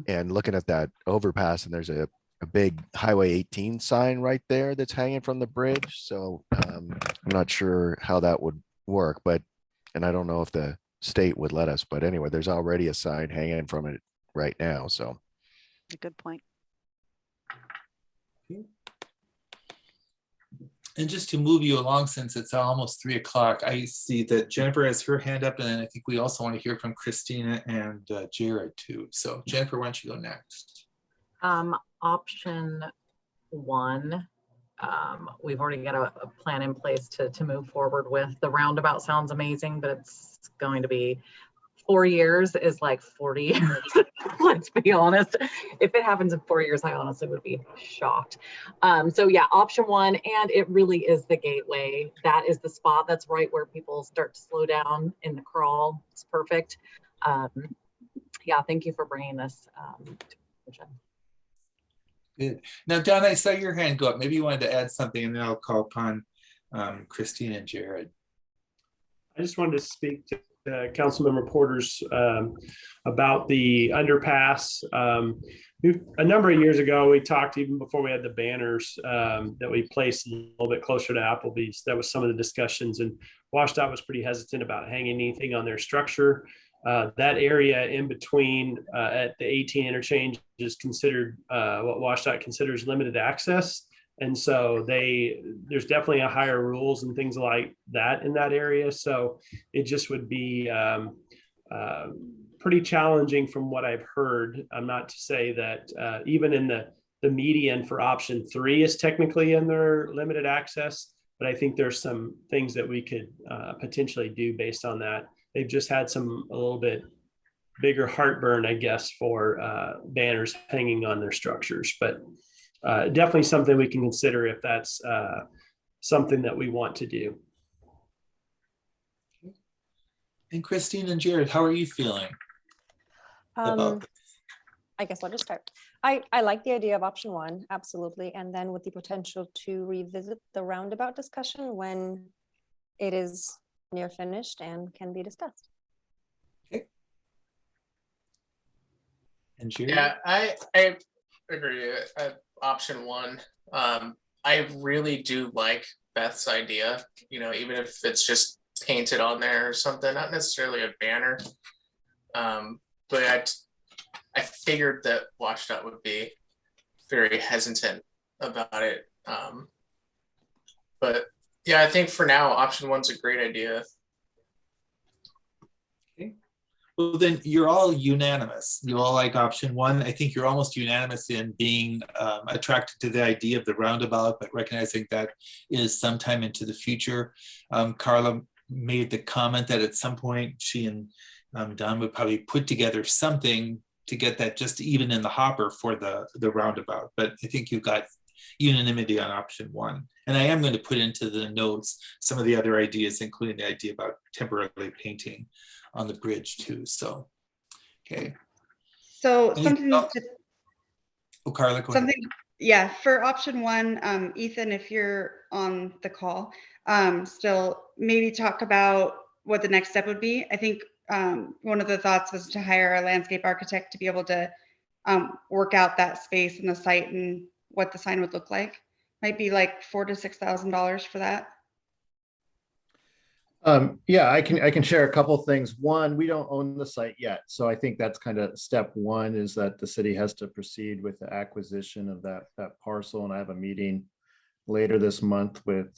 and looking at that overpass, and there's a big Highway 18 sign right there that's hanging from the bridge. So I'm not sure how that would work, and I don't know if the state would let us, but anyway, there's already a sign hanging from it right now. So a good point. And just to move you along, since it's almost 3 o'clock, I see that Jennifer has her hand up, and I think we also want to hear from Christina and Jared too. So Jennifer, why don't you go next? Option 1, we've already got a plan in place to move forward with. The roundabout sounds amazing, but it's going to be 4 years is like 40 years. Let's be honest. If it happens in 4 years, I honestly would be shocked. So yeah, option 1, and it really is the gateway. That is the spot. That's right where people start to slow down in the crawl. It's perfect. Yeah, thank you for bringing this to attention. Good. Now, Don, I saw your hand go up. Maybe you wanted to add something, and then I'll call upon Christine and Jared. I just wanted to speak to Councilmember Porter's about the underpass. A number of years ago, we talked, even before we had the banners that we placed a little bit closer to Applebee's. That was some of the discussions, and WashDOT was pretty hesitant about hanging anything on their structure. That area in between at the 18 interchange is considered what WashDOT considers limited access. And so there's definitely a higher rules and things like that in that area. So it just would be pretty challenging from what I've heard. I'm not to say that even in the median for option 3 is technically in their limited access, but I think there's some things that we could potentially do based on that. They've just had a little bit bigger heartburn, I guess, for banners hanging on their structures, but definitely something we can consider if that's something that we want to do. And Christine and Jared, how are you feeling about this? I guess I'll just start. I like the idea of option 1, absolutely. And then with the potential to revisit the roundabout discussion when it is near finished and can be discussed. Okay. And Jared? Yeah, I agree. Option 1. I really do like Beth's idea, even if it's just painted on there or something, not necessarily a banner. But I figured that WashDOT would be very hesitant about it. But yeah, I think for now, option one's a great idea. Okay. Well, then you're all unanimous. You all like option one. I think you're almost unanimous in being attracted to the idea of the roundabout, but recognizing that is sometime into the future. Carla made the comment that at some point she and Don would probably put together something to get that just even in the hopper for the roundabout. But I think you've got unanimity on option one. And I am going to put into the notes some of the other ideas, including the idea about temporarily painting on the bridge too. So, okay. So Anything something else? to, Oh, Carla, go something, ahead. yeah, for option one, Ethan, if you're on the call, still maybe talk about what the next step would be. I think one of the thoughts was to hire a landscape architect to be able to work out that space and the site and what the sign would look like. Might be like $4,000 to $6,000 for that. Yeah, I can share a couple things. One, we don't own the site yet. So I think that's kind of step one, is that the city has to proceed with the acquisition of that parcel. And I have a meeting later this month with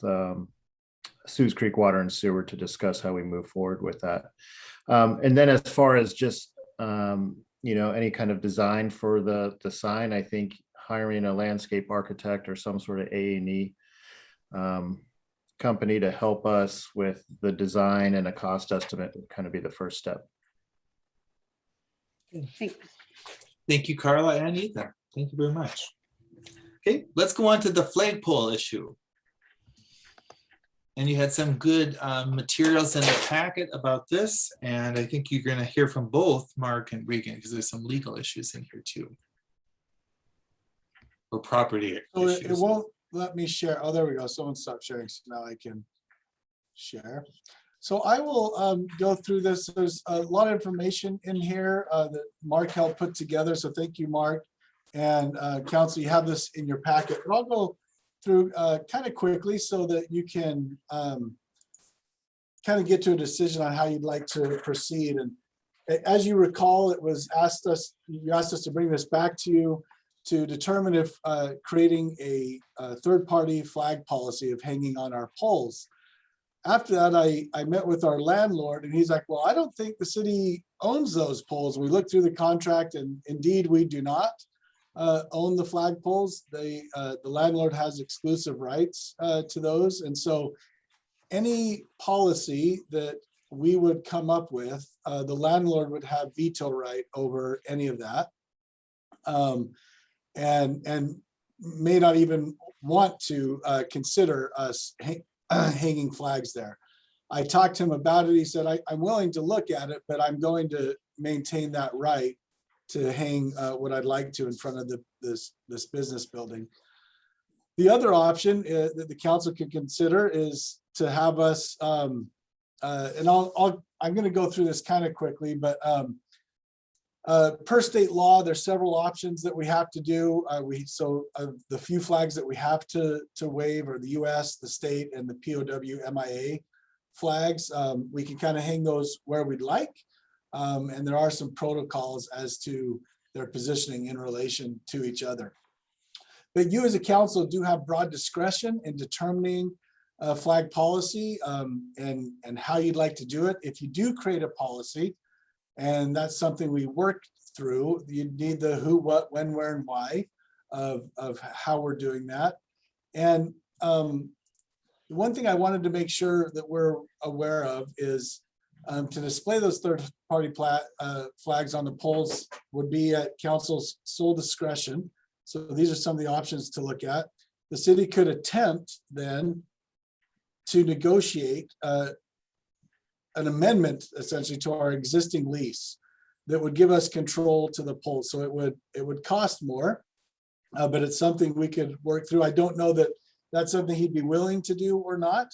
Sue's Creek Water and Sewer to discuss how we move forward with that. And then as far as just, any kind of design for the sign, I think hiring a landscape architect or some sort of A&E company to help us with the design and a cost estimate would kind of be the first step. Thank you, Carla and Ethan. Thank you very much. Okay, let's go on to the flagpole issue. And you had some good materials in the packet about this. And I think you're going to hear from both Mark and Regan, because there's some legal issues in here too. Or property So issues. it won't let me share. Oh, there we go. Someone stopped sharing. So now I can share. So I will go through this. There's a lot of information in here that Mark helped put together. So thank you, Mark. And Council, you have this in your packet. But I'll go through kind of quickly so that you can kind of get to a decision on how you'd like to proceed. And as you recall, it was you asked us to bring this back to you to determine if creating a third-party flag policy of hanging on our poles. After that, I met with our landlord and he's like, well, I don't think the city owns those poles. We looked through the contract and indeed we do not own the flag poles. The landlord has exclusive rights to those. And so any policy that we would come up with, the landlord would have veto right over any of that. And may not even want to consider us hanging flags there. I talked to him about it. He said, I'm willing to look at it, but I'm going to maintain that right to hang what I'd like to in front of this business building. The other option that the council could consider is to have us, and I'm going to go through this kind of quickly, but per state law, there's several options that we have to do. The few flags that we have to wave are the US, the state, and the POW MIA flags. We can kind of hang those where we'd like. And there are some protocols as to their positioning in relation to each other. But you as a council do have broad discretion in determining flag policy and how you'd like to do it. If you do create a policy, and that's something we work through, you need the who, what, when, where, and why of how we're doing that. And one thing I wanted to make sure that we're aware of is to display those third-party flags on the poles would be at council's sole discretion. So these are some of the options to look at. The city could attempt then to negotiate an amendment essentially to our existing lease that would give us control to the poles. So it would cost more, but it's something we could work through. I don't know that that's something he'd be willing to do or not,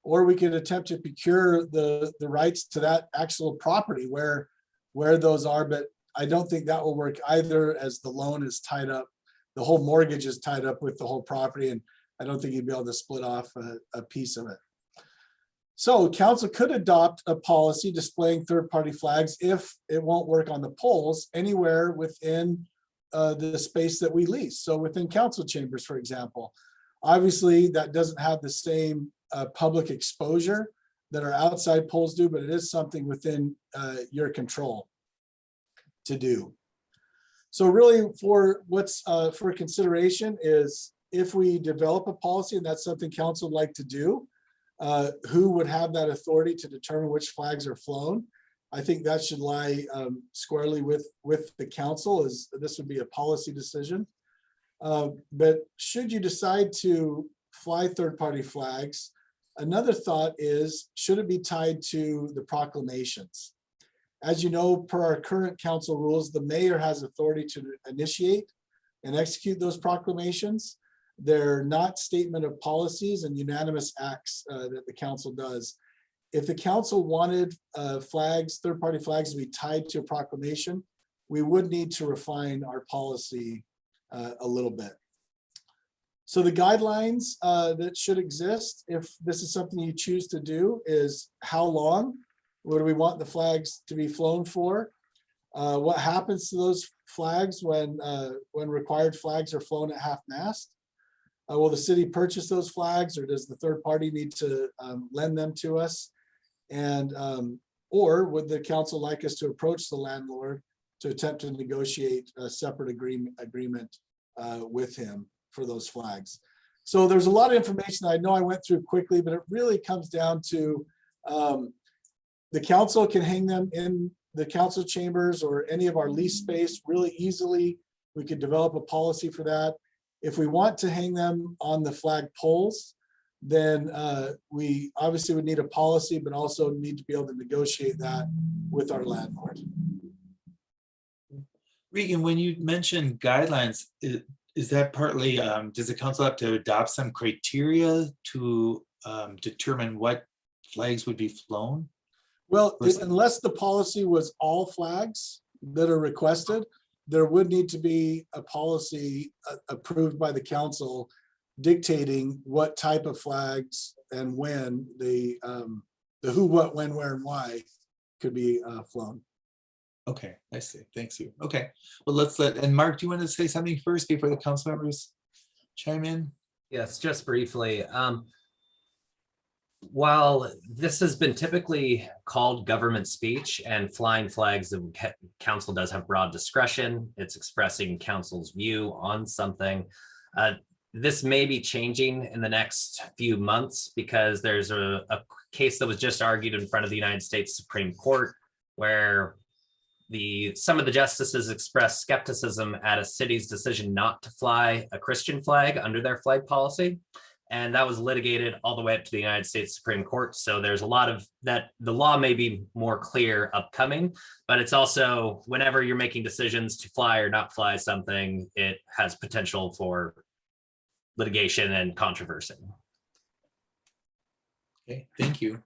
or we could attempt to procure the rights to that actual property where those are, but I don't think that will work either, as the loan is tied up. The whole mortgage is tied up with the whole property, and I don't think you'd be able to split off a piece of it. So council could adopt a policy displaying third-party flags if it won't work on the poles anywhere within the space that we lease. So within council chambers, for example. Obviously, that doesn't have the same public exposure that our outside poles do, but it is something within your control to do. So really for what's for consideration is if we develop a policy, and that's something council would like to do, who would have that authority to determine which flags are flown? I think that should lie squarely with the council, as this would be a policy decision. But should you decide to fly third-party flags, another thought is, should it be tied to the proclamations? As you know, per our current council rules, the mayor has authority to initiate and execute those proclamations. They're not statement of policies and unanimous acts that the council does. If the council wanted flags, third-party flags to be tied to a proclamation, we would need to refine our policy a little bit. So the guidelines that should exist, if this is something you choose to do, is how long would we want the flags to be flown for? What happens to those flags when required flags are flown at half-mast? Will the city purchase those flags, or does the third party need to lend them to us? And or would the council like us to approach the landlord to attempt to negotiate a separate agreement with him for those flags? So there's a lot of information I know I went through quickly, but it really comes down to the council can hang them in the council chambers or any of our lease space really easily. We could develop a policy for that. If we want to hang them on the flag poles, then we obviously would need a policy, but also need to be able to negotiate that with our landlord. Regan, when you mentioned guidelines, is that partly, does the council have to adopt some criteria to determine what flags would be flown? Well, unless the policy was all flags that are requested, there would need to be a policy approved by the council dictating what type of flags and when the who, what, when, where, and why could be flown. Okay, I see. Thanks you. Okay, well, and Mark, do you want to say something first before the council members chime in? Yes, just briefly. While this has been typically called government speech and flying flags, the council does have broad discretion. It's expressing council's view on something. This may be changing in the next few months because there's a case that was just argued in front of the United States Supreme Court where some of the justices expressed skepticism at a city's decision not to fly a Christian flag under their flag policy. And that was litigated all the way up to the United States Supreme Court. So there's a lot of that. The law may be more clear upcoming, but it's also whenever you're making decisions to fly or not fly something, it has potential for litigation and controversy. Okay, thank you.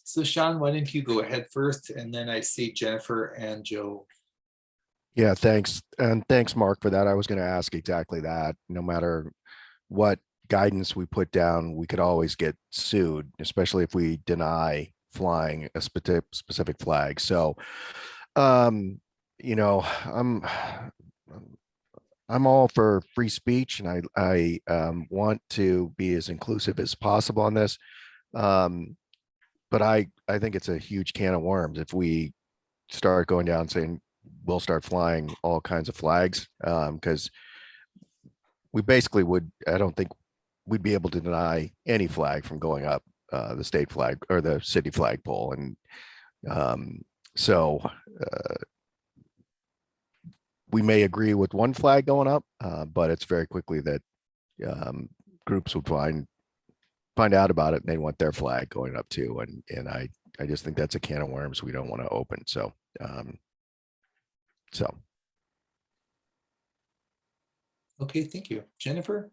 So Sean, why don't you go ahead first, and then I see Jennifer and Joe. Yeah, thanks. And thanks, Mark, for that. I was going to ask exactly that. No matter what guidance we put down, we could always get sued, especially if we deny flying a specific flag. So, you know, I'm all for free speech, and I want to be as inclusive as possible on this. But I think it's a huge can of worms if we start going down saying we'll start flying all kinds of flags, because we basically would, I don't think we'd be able to deny any flag from going up the state flag or the city flagpole. And so we may agree with one flag going up, but it's very quickly that groups would find out about it and they want their flag going up too. And I just think that's a can of worms we don't want to open. So, Okay, thank you. Jennifer?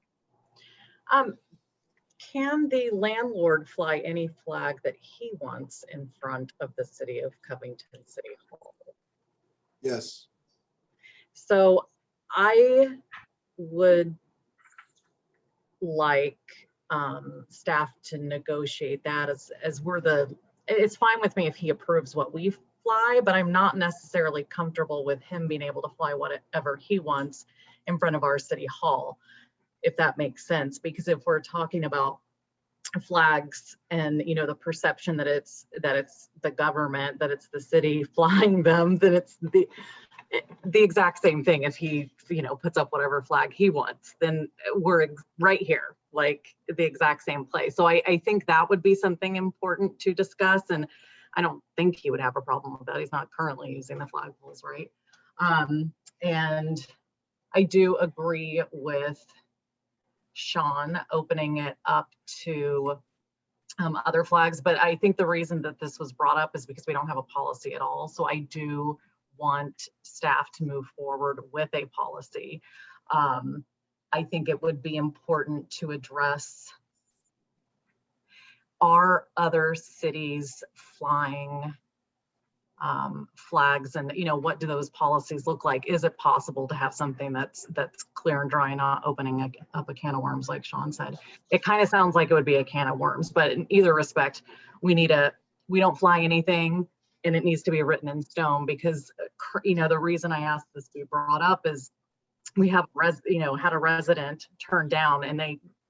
Can the landlord fly any flag that he wants in front of the city of Covington City Hall? Yes. So I would like staff to negotiate that as we're it's fine with me if he approves what we fly, but I'm not necessarily comfortable with him being able to fly whatever he wants in front of our city hall, if that makes sense. Because if we're talking about flags and, you know, the perception that it's the government, that it's the city flying them, then it's the exact same thing. If he, you know, puts up whatever flag he wants, then we're right here, like the exact same place. So I think that would be something important to discuss. And I don't think he would have a problem with that. He's not currently using the flagpoles, right? And I do agree with Sean opening it up to other flags, but I think the reason that this was brought up is because we don't have a policy at all. So I do want staff to move forward with a policy. I think it would be important to address, are other cities flying flags, and, you know, what do those policies look like? Is it possible to have something that's clear and dry, not opening up a can of worms, like Sean said? It kind of sounds like it would be a can of worms, but in either respect, we don't fly anything, and it needs to be written in stone. Because, you know, the reason I asked this to be brought up is we have had a resident turn down, and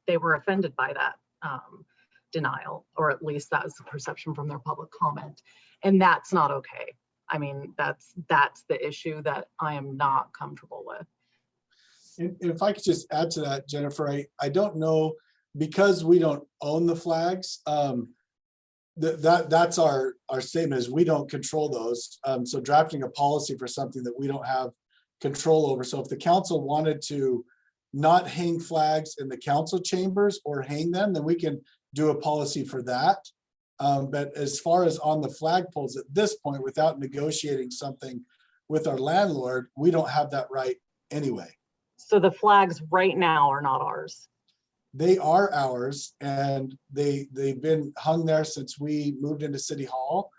they were offended by that denial, or at least that was the perception from their public comment. And that's not okay. I mean, that's the issue that I am not comfortable with. And if I could just add to that, Jennifer, I don't know, because we don't own the flags, that's our statement, is we don't control those. So drafting a policy for something that we don't have control over. So if the council wanted to not hang flags in the council chambers or hang them, then we can do a policy for that. But as far as on the flagpoles at this point, without negotiating something with our landlord, we don't have that right anyway. So the flags right now are not ours. They are ours, and they've been hung there since we moved into City Hall.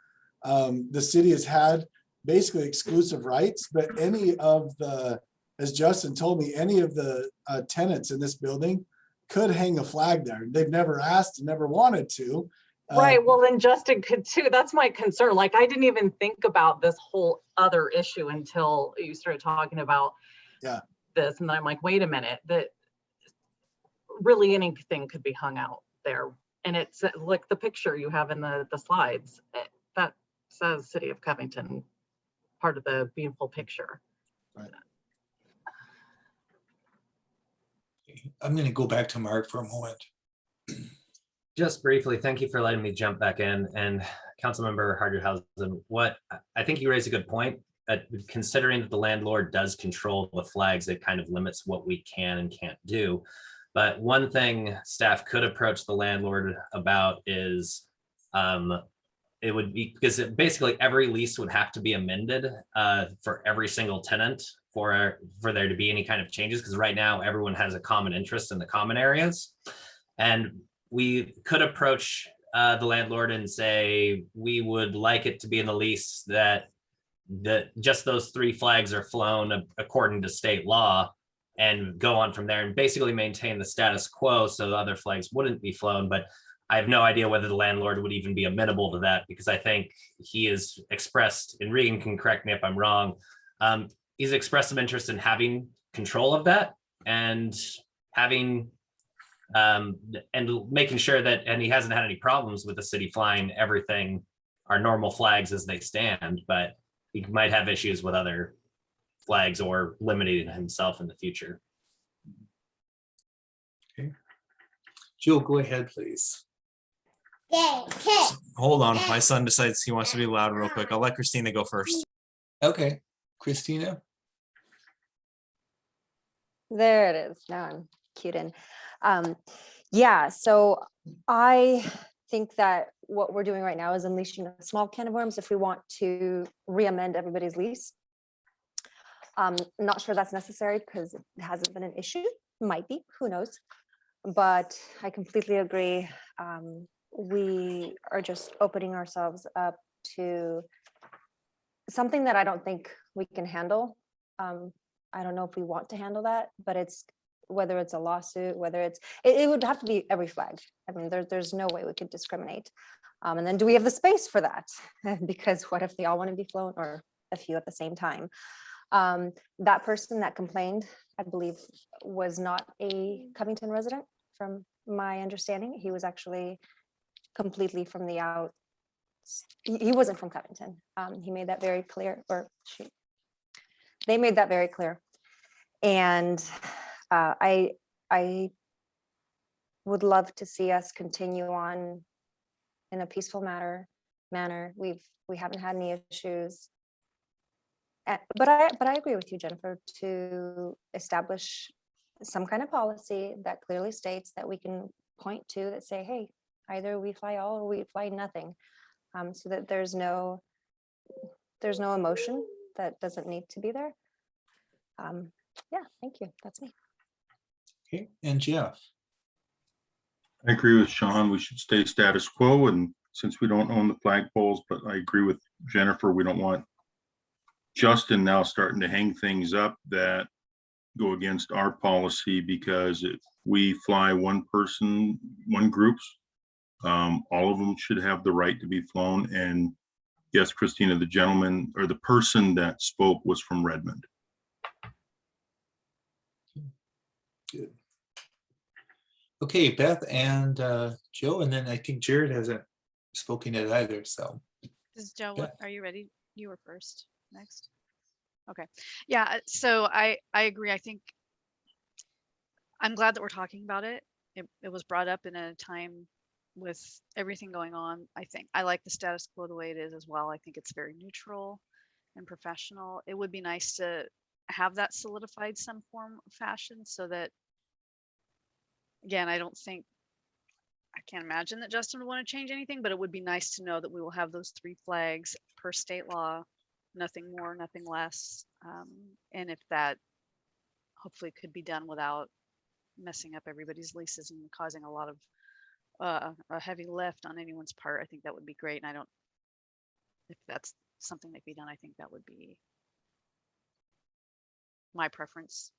The city has had basically exclusive rights, but any of the, as Justin told me, any of the tenants in this building could hang a flag there. They've never asked and never wanted to. Right, well, then Justin could too. That's my concern. Like, I didn't even think about this whole other issue until you started talking about this. And then I'm like, wait a minute, that really anything could be hung out there. And it's like the picture you have in the slides, that says City of Covington, part of the beautiful picture. Right. I'm going to go back to Mark for a moment. Just briefly, thank you for letting me jump back in. And Councilmember Harderhausen, what I think you raised a good point. Considering that the landlord does control the flags, it kind of limits what we can and can't do. But one thing staff could approach the landlord about is it would be, because basically every lease would have to be amended for every single tenant for there to be any kind of changes, because right now everyone has a common interest in the common areas. And we could approach the landlord and say, we would like it to be in the lease that just those 3 flags are flown according to state law, and go on from there and basically maintain the status quo so the other flags wouldn't be flown. But I have no idea whether the landlord would even be amenable to that, because I think he has expressed, and Regan can correct me if I'm wrong, he's expressed some interest in having control of that and having and making sure that, and he hasn't had any problems with the city flying everything, our normal flags as they stand, but he might have issues with other flags or limiting himself in the future. Okay. Jill, go ahead, please. Hold on, my son decides he wants to be loud real quick. I'll let Christina go first. Okay, Christina. There it is. Now I'm cued in. Yeah, so I think that what we're doing right now is unleashing a small can of worms if we want to re-amend everybody's lease. Not sure that's necessary because it hasn't been an issue. Might be, who knows? But I completely agree. We are just opening ourselves up to something that I don't think we can handle. I don't know if we want to handle that, but whether it's a lawsuit, whether it would have to be every flag. I mean, there's no way we could discriminate. And then do we have the space for that? Because what if they all want to be flown, or a few at the same time? That person that complained, I believe, was not a Covington resident, from my understanding. He was actually completely from the out. He wasn't from Covington. He made that very clear, or they made that very clear. And I would love to see us continue on in a peaceful manner. We haven't had any issues. But I agree with you, Jennifer, to establish some kind of policy that clearly states that we can point to, that say, hey, either we fly all or we fly nothing, so that there's no emotion that doesn't need to be there. Yeah, thank you. That's me. Okay, and Jeff. I agree with Sean. We should stay status quo, and since we don't own the flagpoles, but I agree with Jennifer, we don't want Justin now starting to hang things up that go against our policy, because if we fly one person, one groups, all of them should have the right to be flown. And yes, Christina, the gentleman or the person that spoke was from Redmond. Good. Okay, Beth and Joe, and then I think Jared hasn't spoken yet either. So, Joe, are you ready? You were first. Next. Okay. Yeah. So I agree. I think I'm glad that we're talking about it. It was brought up in a time with everything going on. I think I like the status quo the way it is as well. I think it's very neutral and professional. It would be nice to have that solidified some form of fashion, so that, again, I can't imagine that Justin would want to change anything, but it would be nice to know that we will have those 3 flags per state law, nothing more, nothing less. And if that hopefully could be done without messing up everybody's leases and causing a lot of a heavy lift on anyone's part, I think that would be great. And if that's something that could be done, I think that would be my preference.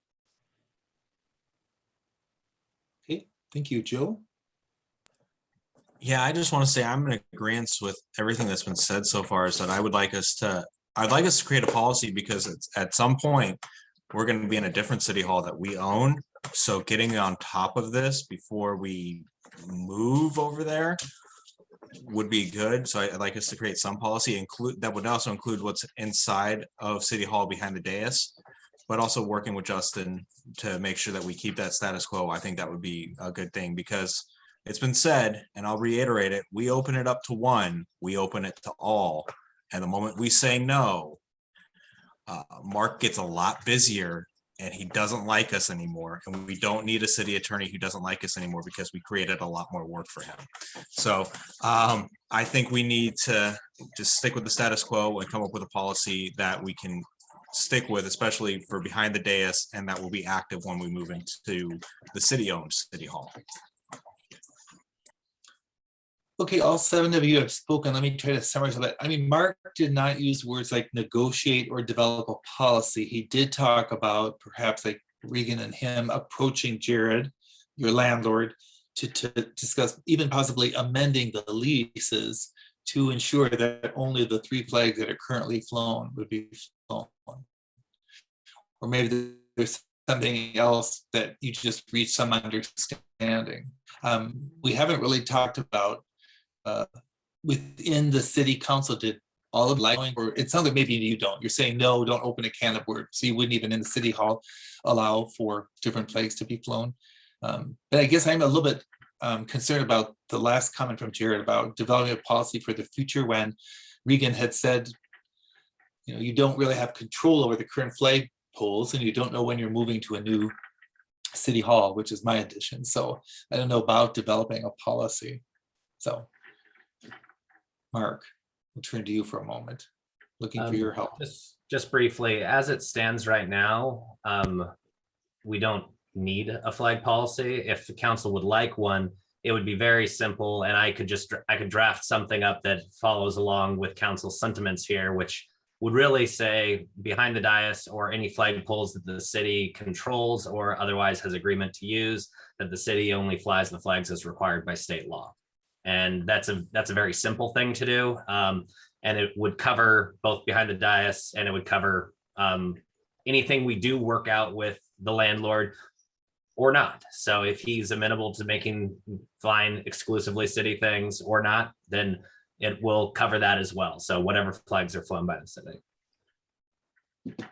okay, thank you, Joe. Yeah, I just want to say I'm in agreement with everything that's been said so far. Is that I'd like us to create a policy, because it's, at some point we're going to be in a different city hall that we own. So getting on top of this before we move over there would be good. So I'd like us to create some policy that would also include what's inside of City Hall behind the dais, but also working with Justin to make sure that we keep that status quo. I think that would be a good thing, because it's been said, and I'll reiterate it, we open it up to one, we open it to all. And the moment we say no, Mark gets a lot busier and he doesn't like us anymore. And we don't need a city attorney who doesn't like us anymore, because we created a lot more work for him. So I think we need to just stick with the status quo and come up with a policy that we can stick with, especially for behind the dais, and that will be active when we move into the city-owned City Hall. Okay, all 7 of you have spoken. Let me try to summarize that. I mean, Mark did not use words like negotiate or develop a policy. He did talk about perhaps like Regan and him approaching Jared, your landlord, to discuss even possibly amending the leases to ensure that only the 3 flags that are currently flown would be flown. Or maybe there's something else that you just reach some understanding. We haven't really talked about within the city council, did all of lighting, or it sounds like maybe you don't. You're saying no, don't open a can of worms. So you wouldn't even in the city hall allow for different flags to be flown. But I guess I'm a little bit concerned about the last comment from Jared about developing a policy for the future, when Regan had said, you know, you don't really have control over the current flag poles, and you don't know when you're moving to a new city hall, which is my addition. So I don't know about developing a policy. So Mark, we'll turn to you for a moment, looking for your help. Just briefly, as it stands right now, we don't need a flag policy. If the council would like one, it would be very simple, and I could draft something up that follows along with council sentiments here, which would really say behind the dais or any flag poles that the city controls or otherwise has agreement to use, that the city only flies the flags as required by state law. And that's a very simple thing to do. And it would cover both behind the dais, and it would cover anything we do work out with the landlord or not. So if he's amenable to flying exclusively city things or not, then it will cover that as well. So whatever flags are flown by the city.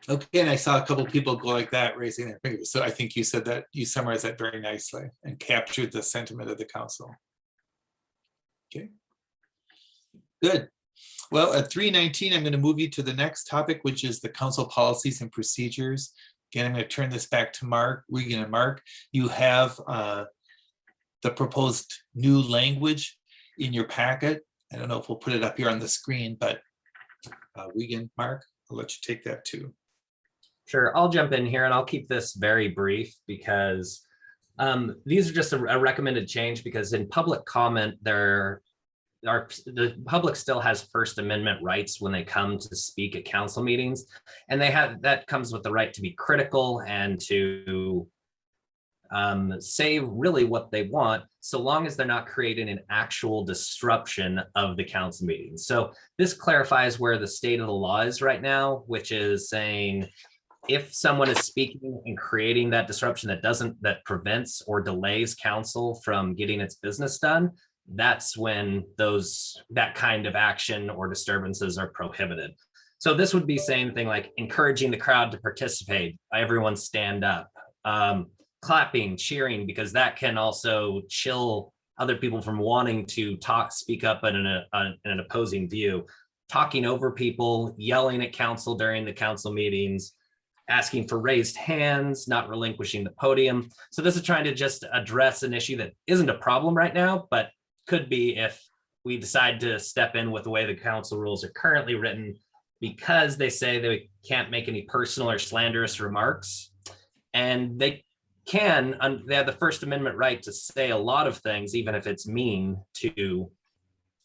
Okay, and I saw a couple people go like that, raising their fingers. So I think you said that, you summarized that very nicely and captured the sentiment of the council. Okay, good. Well, at 3:19, I'm going to move you to the next topic, which is the council policies and procedures. Again, I'm going to turn this back to Mark, Regan and Mark. You have the proposed new language in your packet. I don't know if we'll put it up here on the screen, but Regan, Mark, I'll let you take that too. Sure, I'll jump in here and I'll keep this very brief because these are just a recommended change, because in public comment, the public still has First Amendment rights when they come to speak at council meetings, and that comes with the right to be critical and to say really what they want, so long as they're not creating an actual disruption of the council meeting. So this clarifies where the state of the law is right now, which is saying if someone is speaking and creating that disruption that prevents or delays council from getting its business done, that's when that kind of action or disturbances are prohibited. So this would be same thing like encouraging the crowd to participate, everyone stand up, clapping, cheering, because that can also chill other people from wanting to speak up in an opposing view, talking over people, yelling at council during the council meetings, asking for raised hands, not relinquishing the podium. So this is trying to just address an issue that isn't a problem right now, but could be if we decide to step in with the way the council rules are currently written, because they say they can't make any personal or slanderous remarks. And they have the First Amendment right to say a lot of things, even if it's mean to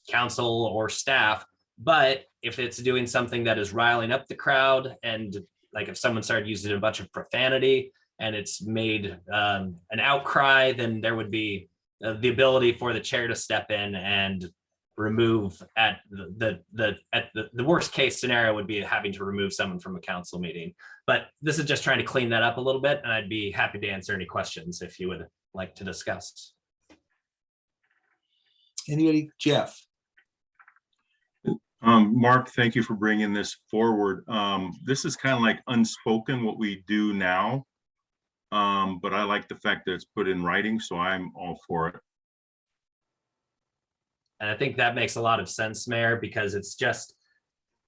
council or staff. But if it's doing something that is riling up the crowd, and like if someone started using a bunch of profanity and it's made an outcry, then there would be the ability for the chair to step in and remove at the worst case scenario would be having to remove someone from a council meeting. But this is just trying to clean that up a little bit, and I'd be happy to answer any questions if you would like to discuss. Anybody? Jeff? Mark, thank you for bringing this forward. This is kind of like unspoken, what we do now. But I like the fact that it's put in writing, so I'm all for it. And I think that makes a lot of sense, Mayor, because it's just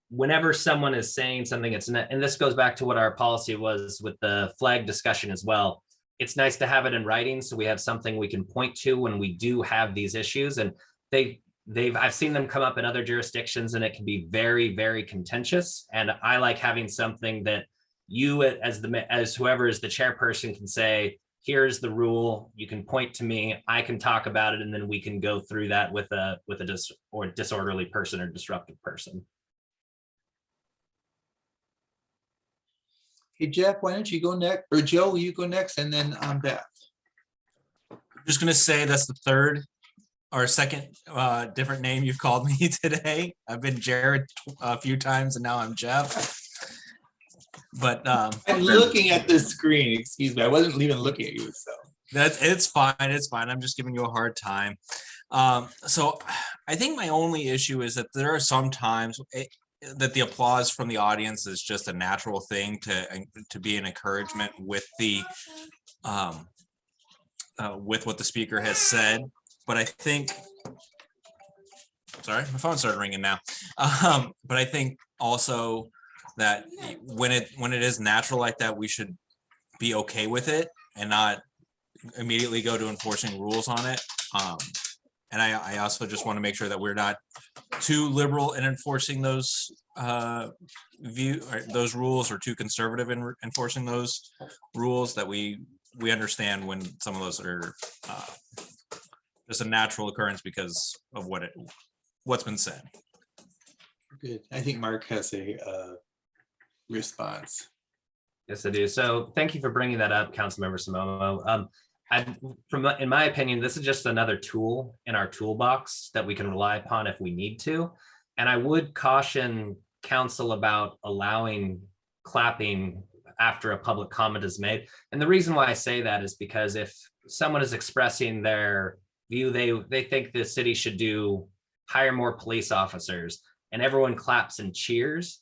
whenever someone is saying something, and this goes back to what our policy was with the flag discussion as well. It's nice to have it in writing so we have something we can point to when we do have these issues. And I've seen them come up in other jurisdictions, and it can be very, very contentious. And I like having something that you as whoever is the chairperson can say, here's the rule, you can point to me, I can talk about it, and then we can go through that with a disorderly person or disruptive person. Hey, Jeff, why don't you go next? Or Joe, will you go next? And then Beth. I'm just going to say that's the third or second different name you've called me today. I've been Jared a few times, and now I'm Jeff. But I'm looking at the screen. Excuse me. I wasn't even looking at you. So it's fine. It's fine. I'm just giving you a hard time. So I think my only issue is that there are some times that the applause from the audience is just a natural thing to be an encouragement with the with what the speaker has said. But I think, sorry, my phone started ringing now. But I think also that when it is natural like that, we should be okay with it and not immediately go to enforcing rules on it. And I also just want to make sure that we're not too liberal in enforcing those those rules, or too conservative in enforcing those rules, that we understand when some of those are just a natural occurrence because of what's been said. Good. I think Mark has a response. Yes, I do. So thank you for bringing that up, Councilmember Simomo. In my opinion, this is just another tool in our toolbox that we can rely upon if we need to. And I would caution council about allowing clapping after a public comment is made. And the reason why I say that is because if someone is expressing their view, they think the city should hire more police officers, and everyone claps and cheers,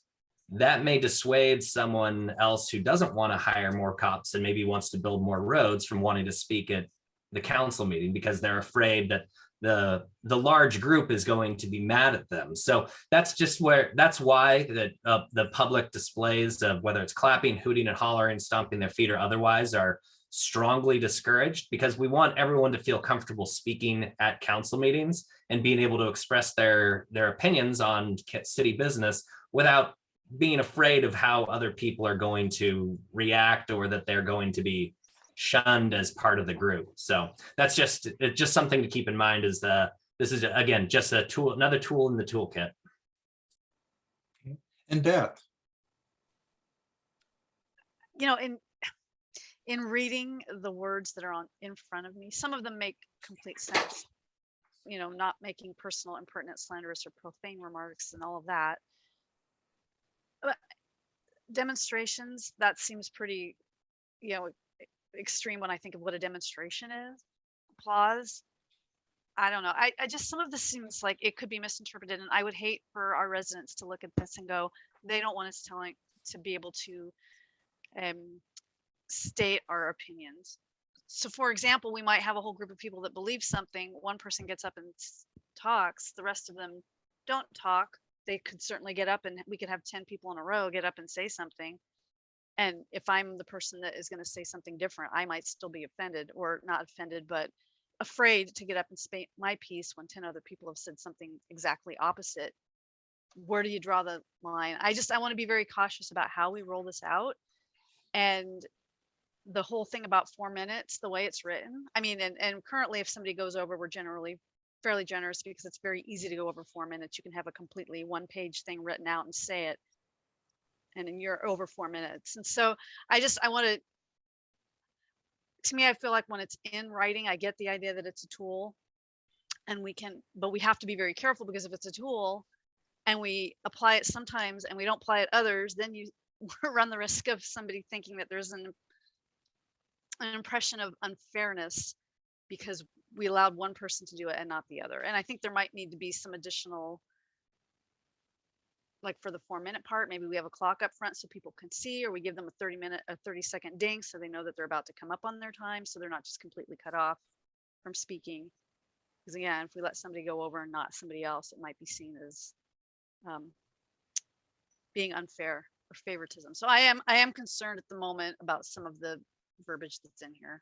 that may dissuade someone else who doesn't want to hire more cops and maybe wants to build more roads from wanting to speak at the council meeting because they're afraid that the large group is going to be mad at them. So that's why the public displays of whether it's clapping, hooting and hollering, stomping their feet or otherwise are strongly discouraged, because we want everyone to feel comfortable speaking at council meetings and being able to express their opinions on city business without being afraid of how other people are going to react or that they're going to be shunned as part of the group. So that's just something to keep in mind, is this is again just a tool, another tool in the toolkit. And Beth, You know, in reading the words that are in front of me, some of them make complete sense. You know, not making personal, impertinent, slanderous, or profane remarks and all of that. But demonstrations, that seems pretty, extreme when I think of what a demonstration is. Applause, I don't know. I just, some of this seems like it could be misinterpreted, and I would hate for our residents to look at this and go, they don't want us to be able to state our opinions. So for example, we might have a whole group of people that believe something. One person gets up and talks, the rest of them don't talk. They could certainly get up, and we could have 10 people in a row get up and say something. And if I'm the person that is going to say something different, I might still be offended, or not offended, but afraid to get up and say my piece when 10 other people have said something exactly opposite. Where do you draw the line? I want to be very cautious about how we roll this out. And the whole thing about 4 minutes, the way it's written. I mean, and currently if somebody goes over, we're generally fairly generous because it's very easy to go over 4 minutes. You can have a completely one-page thing written out and say it, and then you're over 4 minutes. And so I want to me, I feel like when it's in writing, I get the idea that it's a tool, and but we have to be very careful, because if it's a tool and we apply it sometimes and we don't apply it others, then you run the risk of somebody thinking that there's an impression of unfairness because we allowed one person to do it and not the other. And I think there might need to be some additional, like for the 4 minute part, maybe we have a clock up front so people can see, or we give them a 30-second ding so they know that they're about to come up on their time, so they're not just completely cut off from speaking. Because again, if we let somebody go over and not somebody else, it might be seen as being unfair or favoritism. So I am concerned at the moment about some of the verbiage that's in here.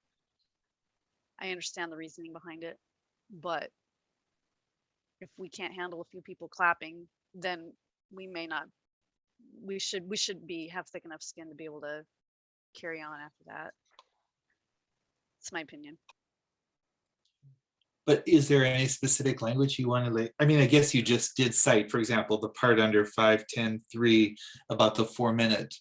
I understand the reasoning behind it, but if we can't handle a few people clapping, then we should have thick enough skin to be able to carry on after that. It's my opinion. but is there any specific language you want to I mean, I guess you just did cite, for example, the part under 510(3) about the 4 minute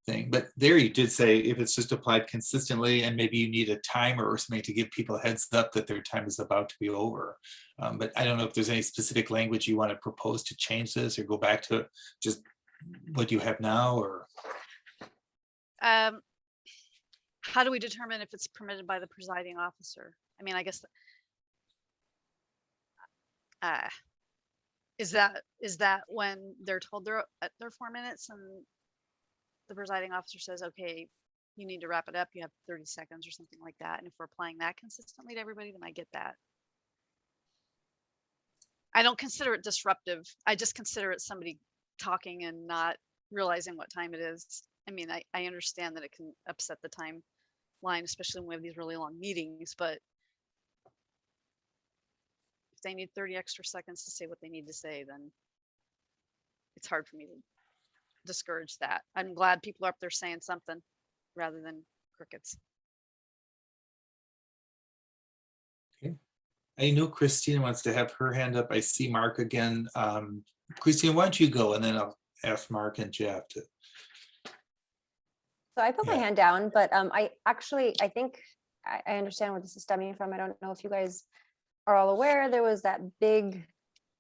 thing, but there you did say if it's just applied consistently, and maybe you need a timer or something to give people a heads up that their time is about to be over. But I don't know if there's any specific language you want to propose to change this, or go back to just what you have now, or how do we determine if it's permitted by the presiding officer? I mean, I guess is that when they're told they're at their 4 minutes and the presiding officer says, okay, you need to wrap it up, you have 30 seconds or something like that. And if we're applying that consistently to everybody, then I get that. I don't consider it disruptive. I just consider it somebody talking and not realizing what time it is. I mean, I understand that it can upset the timeline, especially when we have these really long meetings, but if they need 30 extra seconds to say what they need to say, then it's hard for me to discourage that. I'm glad people are up there saying something rather than crickets. okay. I know Christina wants to have her hand up. I see Mark again. Christina, why don't you go, and then I'll ask Mark and Jeff to. So I put my Yeah. hand down, but I think I understand where this is stemming from. I don't know if you guys are all aware, there was that big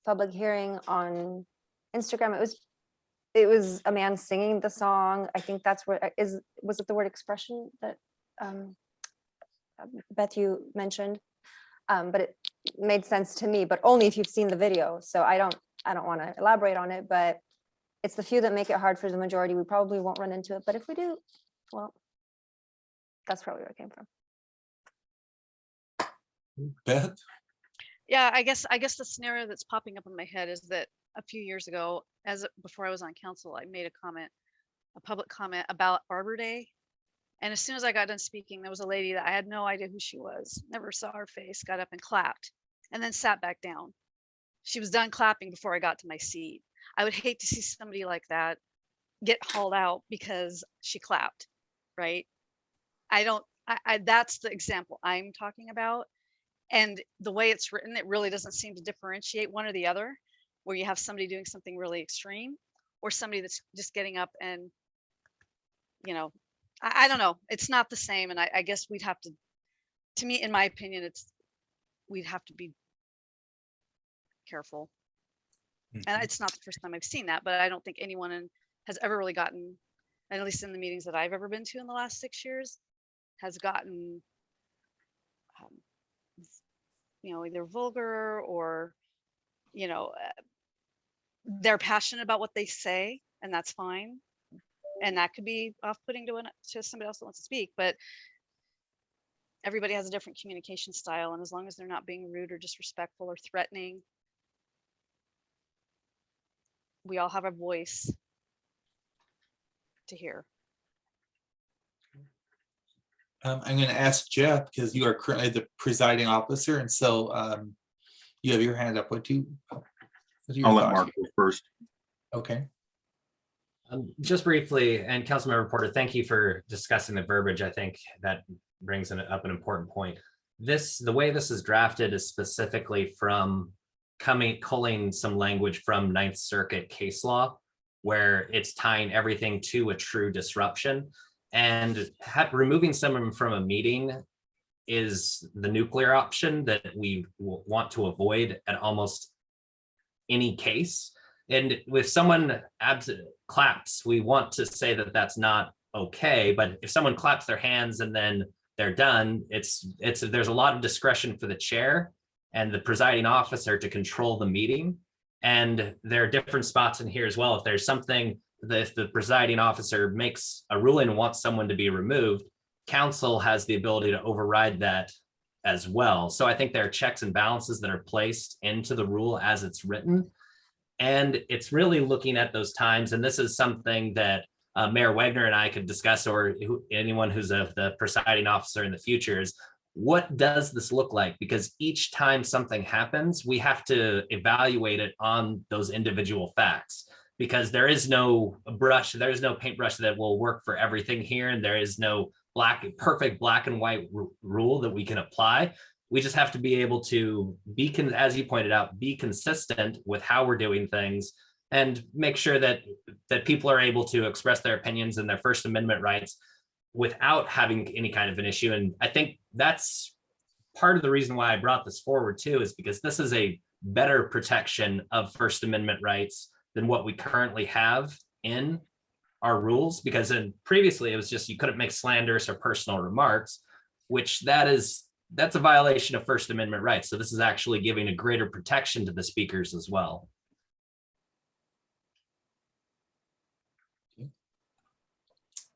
public hearing on Instagram. It was a man singing the song. I think that's what was it the word expression that Beth, you mentioned? But it made sense to me, but only if you've seen the video. So I don't want to elaborate on it, but it's the few that make it hard for the majority. We probably won't run into it, but if we do, well, that's probably where it came from. Beth? Yeah, I guess the scenario that's popping up in my head is that a few years ago, before I was on council, I made a public comment about Arbor Day. And as soon as I got done speaking, there was a lady that I had no idea who she was, never saw her face, got up and clapped, and then sat back down. She was done clapping before I got to my seat. I would hate to see somebody like that get hauled out because she clapped, right? That's the example I'm talking about. And the way it's written, it really doesn't seem to differentiate one or the other, where you have somebody doing something really extreme or somebody that's just getting up and, I don't know. It's not the same. And I guess we'd have to me, in my opinion, we'd have to be careful. And it's not the first time I've seen that, but I don't think anyone has ever really gotten, at least in the meetings that I've ever been to in the last 6 years, has gotten, either vulgar or, they're passionate about what they say, and that's fine. And that could be off-putting to somebody else that wants to speak, but everybody has a different communication style. And as long as they're not being rude or disrespectful or threatening, we all have a voice to hear. I'm going to ask Jeff, because you are currently the presiding officer, and so you have your hand up. What are your I'll let thoughts Mark here? go first. Okay. Just briefly, and Councilmember Porter, thank you for discussing the verbiage. I think that brings up an important point. The way this is drafted is specifically from culling some language from Ninth Circuit case law, where it's tying everything to a true disruption. And removing someone from a meeting is the nuclear option that we want to avoid at almost any case. And if someone claps, we want to say that that's not okay. But if someone claps their hands and then they're done, there's a lot of discretion for the chair and the presiding officer to control the meeting. And there are different spots in here as well. If there's something that if the presiding officer makes a ruling and wants someone to be removed, council has the ability to override that as well. So I think there are checks and balances that are placed into the rule as it's written. And it's really looking at those times. And this is something that Mayor Wagner and I could discuss, or anyone who's the presiding officer in the future, is what does this look like? Because each time something happens, we have to evaluate it on those individual facts, because there is no paintbrush that will work for everything here. And there is no perfect black and white rule that we can apply. We just have to be able to as you pointed out, be consistent with how we're doing things and make sure that people are able to express their opinions and their First Amendment rights without having any kind of an issue. And I think that's part of the reason why I brought this forward too, is because this is a better protection of First Amendment rights than what we currently have in our rules. Because previously it was just, you couldn't make slanderous or personal remarks, which that's a violation of First Amendment rights. So this is actually giving a greater protection to the speakers as well.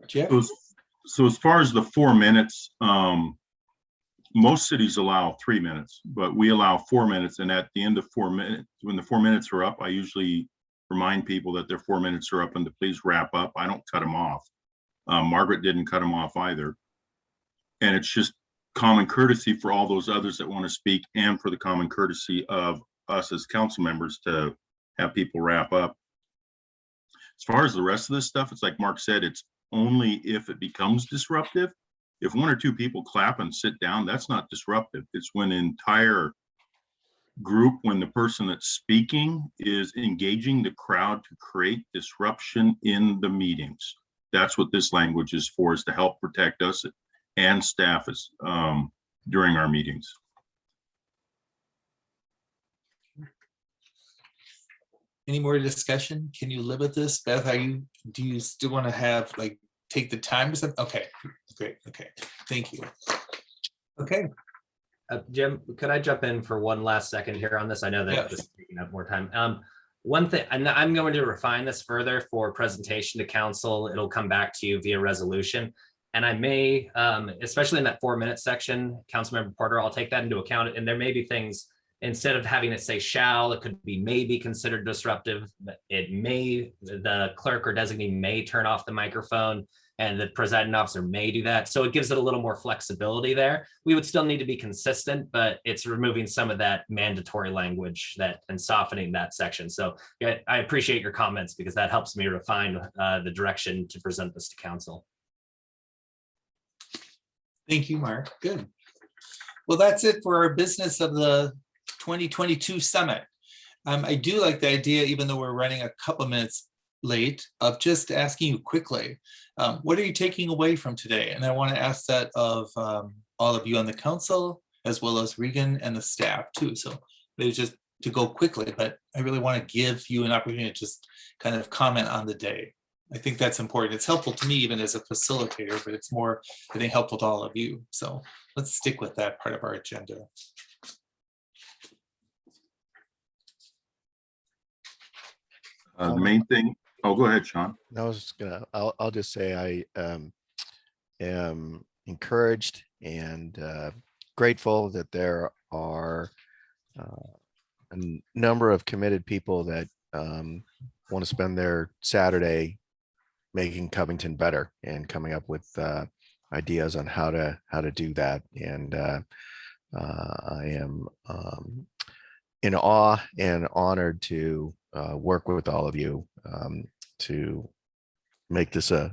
Jeff? So as far as the 4 minutes, most cities allow 3 minutes, but we allow 4 minutes. And at the end of 4 minutes, when the 4 minutes are up, I usually remind people that their 4 minutes are up and to please wrap up. I don't cut them off. Margaret didn't cut them off either. And it's just common courtesy for all those others that want to speak, and for the common courtesy of us as council members to have people wrap up. As far as the rest of this stuff, it's like Mark said, it's only if it becomes disruptive. If one or two people clap and sit down, that's not disruptive. It's when an entire group, when the person that's speaking is engaging the crowd to create disruption in the meetings. that's what this language is for, is to help protect us and staff during our meetings. Any more discussion? Can you live with this? Beth, do you still want to have, like, take the time or something? Okay, great. Okay, thank you. Okay. Jim, could I jump in for one last second here on this? I know that this is taking up more time. One thing, and I'm going to refine this further for presentation to council. It'll come back to you via resolution. And I may, especially in that 4-minute section, Councilmember Porter, I'll take that into account. And there may be things, instead of having it say shall, it could be may be considered disruptive. It may, the clerk or designee may turn off the microphone, and the presiding officer may do that. So it gives it a little more flexibility there. We would still need to be consistent, but it's removing some of that mandatory language and softening that section. So yeah, I appreciate your comments, because that helps me refine the direction to present this to council. Thank you, Mark. Good. Well, that's it for our business of the 2022 summit. I do like the idea, even though we're running a couple of minutes late, of just asking you quickly, what are you taking away from today? And I want to ask that of all of you on the council, as well as Regan and the staff too. So maybe just to go quickly, but I really want to give you an opportunity to just kind of comment on the day. I think that's important. It's helpful to me even as a facilitator, but it's more, I think, helpful to all of you. So let's stick with that part of our agenda. The main thing, oh, go ahead, Sean. I was just I'll just say I am encouraged and grateful that there are a number of committed people that want to spend their Saturday making Covington better and coming up with ideas on how to do that. And I am in awe and honored to work with all of you to make this the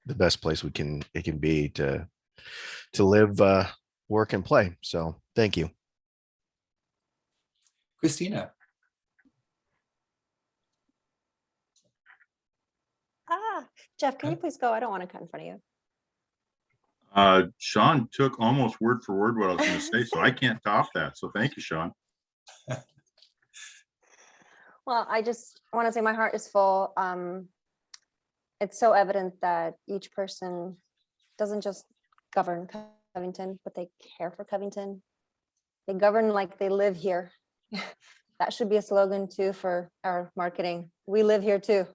best place it can be to live, work, and play. So thank you. Christina. Jeff, can you please go? I don't want to cut in front of you. Sean took almost word for word what I was going to say, so I can't top that. So thank you, Sean. Well, I just want to say my heart is full. It's so evident that each person doesn't just govern Covington, but they care for Covington. They govern like they live here. That should be a slogan too for our marketing. We live here too.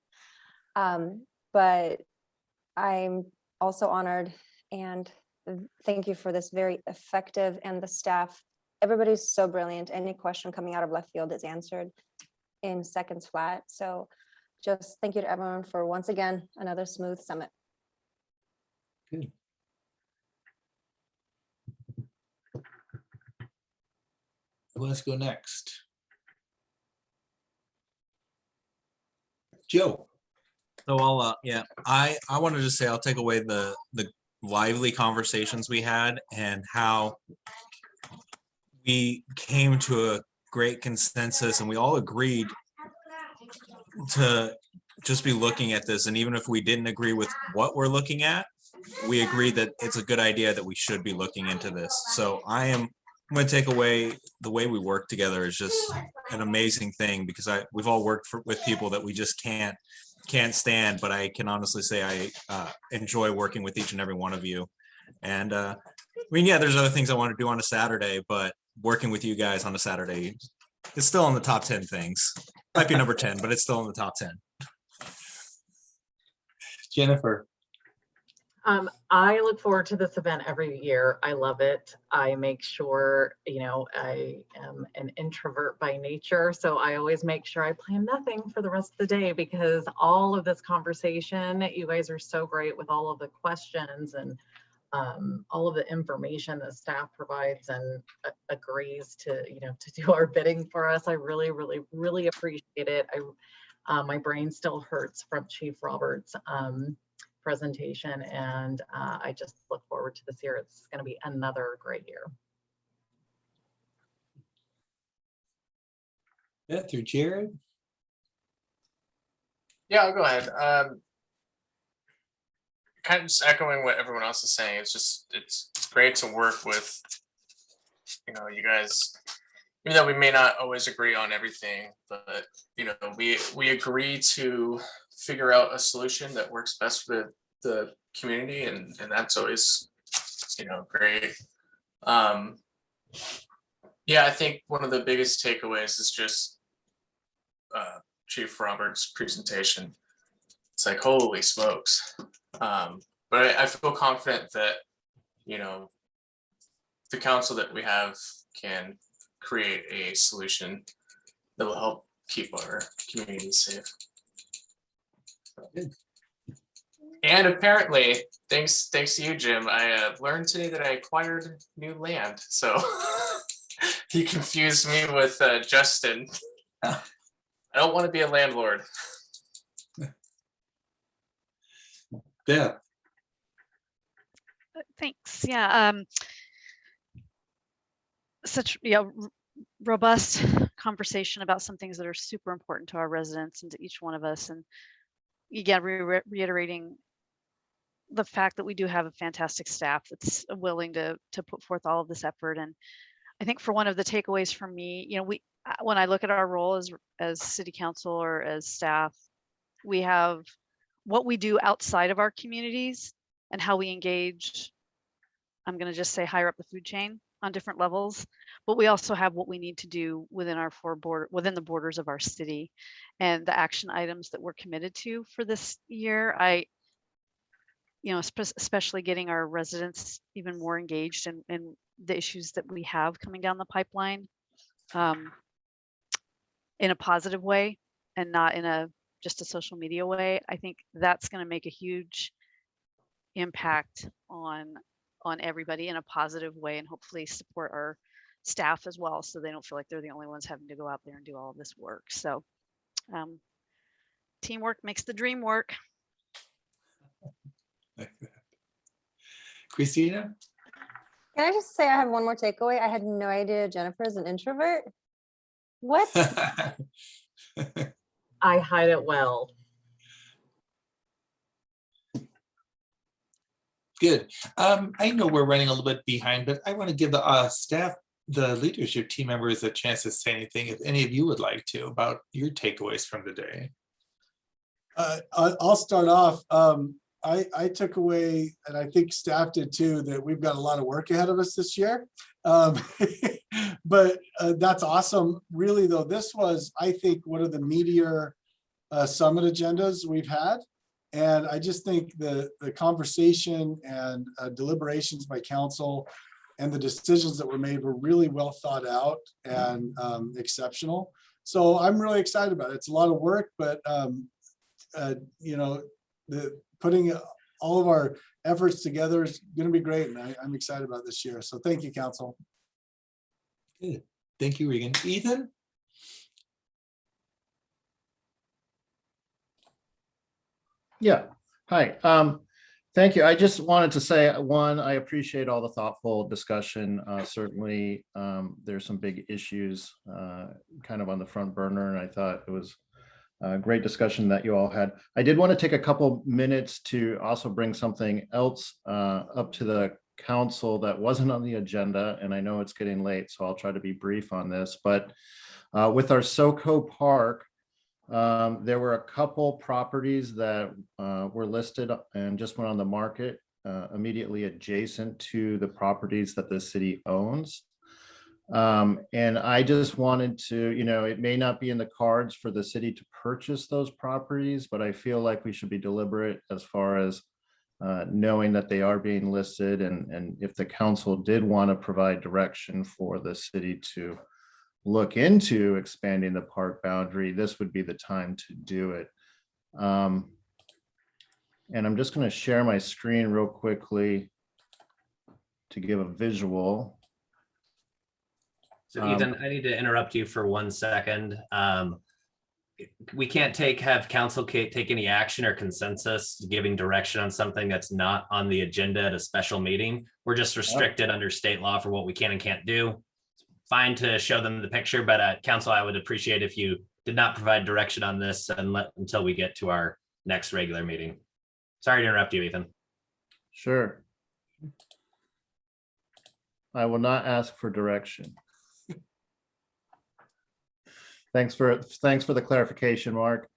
But I'm also honored, and thank you for this very effective, and the staff. Everybody's so brilliant. Any question coming out of left field is answered in seconds flat. So just thank you to everyone for, once again, another smooth summit. Good. Let's go next. Joe. So I wanted to say I'll take away the lively conversations we had and how we came to a great consensus, and we all agreed to just be looking at this. And even if we didn't agree with what we're looking at, we agreed that it's a good idea that we should be looking into this. So I'm going to take away the way we work together is just an amazing thing, because we've all worked with people that we just can't stand, but I can honestly say I enjoy working with each and every one of you. And I mean, yeah, there's other things I want to do on a Saturday, but working with you guys on a Saturday is still in the top 10 things. Might be number 10, but it's still in the top 10. Jennifer. I look forward to this event every year. I love it. I make sure, I am an introvert by nature, so I always make sure I plan nothing for the rest of the day, because all of this conversation, you guys are so great with all of the questions and all of the information that staff provides and agrees to do our bidding for us. I really, really, really appreciate it. My brain still hurts from Chief Roberts' presentation, and I just look forward to this year. It's going to be another great year. Beth or Jared? Yeah, I'll go ahead. kind of just echoing what everyone else is saying. It's great to work with, you guys, even though we may not always agree on everything, but we agree to figure out a solution that works best for the community, and that's always great. Yeah, I think one of the biggest takeaways is just Chief Roberts' presentation. It's like, holy smokes. But I feel confident that, the council that we have can create a solution that will help keep our community safe. And apparently, thanks to you, Jim, I learned today that I acquired new land. So you confused me with Justin. I don't want to be a landlord. Yeah. Thanks. Yeah. Such robust conversation about some things that are super important to our residents and to each one of us. And again, reiterating the fact that we do have a fantastic staff that's willing to put forth all of this effort. And I think for one of the takeaways from me, when I look at our role as city council or as staff, we have what we do outside of our communities and how we engage, I'm going to just say higher up the food chain on different levels, but we also have what we need to do within within the borders of our city and the action items that we're committed to for this year. Especially getting our residents even more engaged in the issues that we have coming down the pipeline in a positive way and not in just a social media way. I think that's going to make a huge impact on everybody in a positive way, and hopefully support our staff as well, so they don't feel like they're the only ones having to go out there and do all of this work. So teamwork makes the dream work. Christina? Can I just say I have one more takeaway? I had no idea Jennifer is an introvert. What? I hide it well. Good. I know we're running a little bit behind, but I want to give the staff, the leadership team members, a chance to say anything, if any of you would like to, about your takeaways from the day. I'll start off. I took away, and I think staff did too, that we've got a lot of work ahead of us this year. But that's awesome. Really, though, this was, I think, one of the meatier summit agendas we've had. And I just think the conversation and deliberations by council and the decisions that were made were really well thought out and exceptional. So I'm really excited about it. It's a lot of work, but putting all of our efforts together is going to be great, and I'm excited about this year. So thank you, council. Good. Thank you, Regan. Ethan? Yeah. Hi. Thank you. I just wanted to say, one, I appreciate all the thoughtful discussion. Certainly, there's some big issues kind of on the front burner, and I thought it was a great discussion that you all had. I did want to take a couple minutes to also bring something else up to the council that wasn't on the agenda, and I know it's getting late, so I'll try to be brief on this. But with our SoCo Park, there were a couple properties that were listed and just went on the market immediately adjacent to the properties that the city owns. And I just wanted to, it may not be in the cards for the city to purchase those properties, but I feel like we should be deliberate as far as knowing that they are being listed. And if the council did want to provide direction for the city to look into expanding the park boundary, this would be the time to do it. And I'm just going to share my screen real quickly to give a visual. So Ethan, I need to interrupt you for 1 second. We can't have council take any action or consensus giving direction on something that's not on the agenda at a special meeting. We're just restricted under state law for what we can and can't do. Fine to show them the picture, but council, I would appreciate if you did not provide direction on this until we get to our next regular meeting. Sorry to interrupt you, Ethan. Sure. I will not ask for direction. Thanks for the clarification, Mark.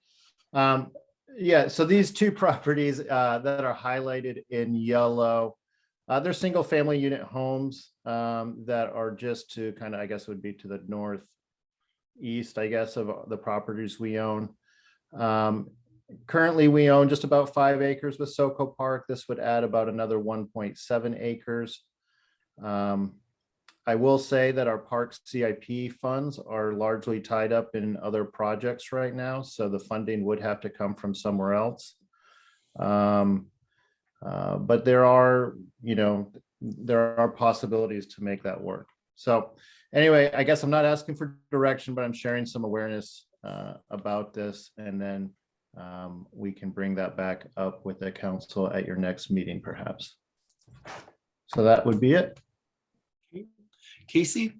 Yeah, so these two properties that are highlighted in yellow, they're single family unit homes that are just to kind of, I guess, would be to the northeast, I guess, of the properties we own. Currently, we own just about 5 acres with SoCo Park. This would add about another 1.7 acres. I will say that our park CIP funds are largely tied up in other projects right now, so the funding would have to come from somewhere else. But there are, there are possibilities to make that work. So anyway, I guess I'm not asking for direction, but I'm sharing some awareness about this, and then we can bring that back up with the council at your next meeting, perhaps. So that would be it. Casey?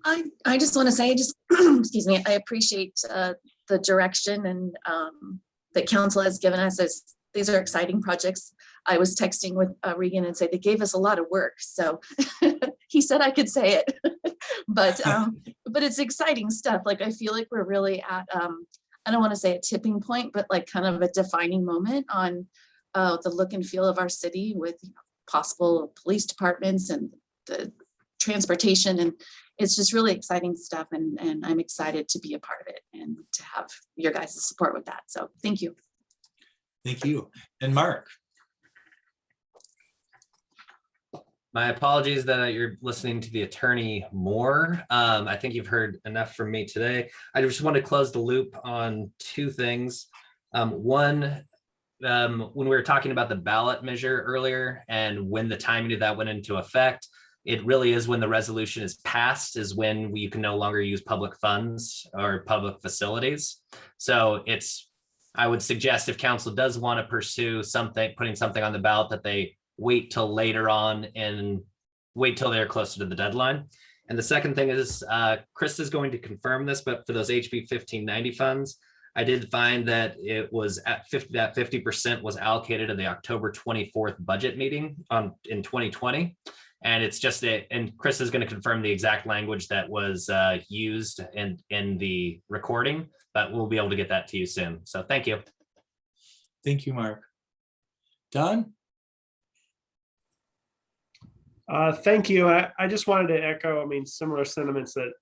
I just want to say, excuse me, I appreciate the direction and that council has given us. These are exciting projects. I was texting with Regan and said they gave us a lot of work. So he said I could say it, but it's exciting stuff. Like, I feel like we're really at, I don't want to say a tipping point, but like kind of a defining moment on the look and feel of our city with possible police departments and the transportation. And it's just really exciting stuff. And I'm excited to be a part of it and to have your guys' support with that. So thank you. Thank you. And Mark? My apologies that you're listening to the attorney more. I think you've heard enough from me today. I just want to close the loop on 2 things. One, when we were talking about the ballot measure earlier and when the timing of that went into effect, it really is when the resolution is passed is when you can no longer use public funds or public facilities. So I would suggest if council does want to pursue something, putting something on the ballot, that they wait till later on and wait till they're closer to the deadline. And the second thing is, Chris is going to confirm this, but for those HB 1590 funds, I did find that it was at 50% was allocated to the October 24th budget meeting in 2020. And it's just and Chris is going to confirm the exact language that was used in the recording, but we'll be able to get that to you soon. So thank you. Thank you, Mark. Don? Thank you. I just wanted to echo, similar sentiments that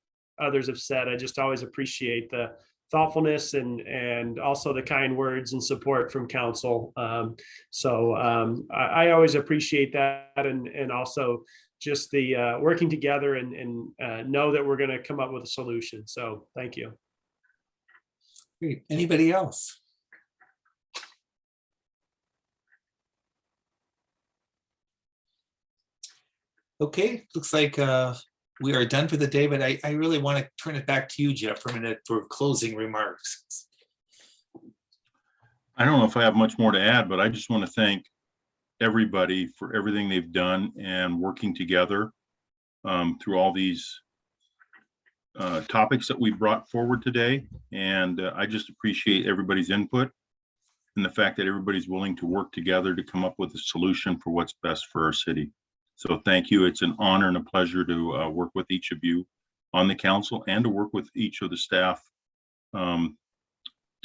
others have said. I just always appreciate the thoughtfulness and also the kind words and support from council. I always appreciate that, and also just the working together and know that we're going to come up with a solution. So thank you. Great. Anybody else? Okay, looks like we are done for the day, but I really want to turn it back to you, Jeff, for a minute for closing remarks. I don't know if I have much more to add, but I just want to thank everybody for everything they've done and working together through all these topics that we brought forward today. And I just appreciate everybody's input and the fact that everybody's willing to work together to come up with a solution for what's best for our city. So thank you. It's an honor and a pleasure to work with each of you on the council and to work with each of the staff to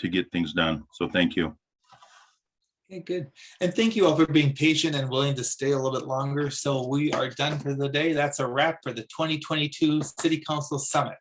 get things done. So thank you. Okay, good. And thank you all for being patient and willing to stay a little bit longer. So we are done for the day. That's a wrap for the 2022 City Council Summit.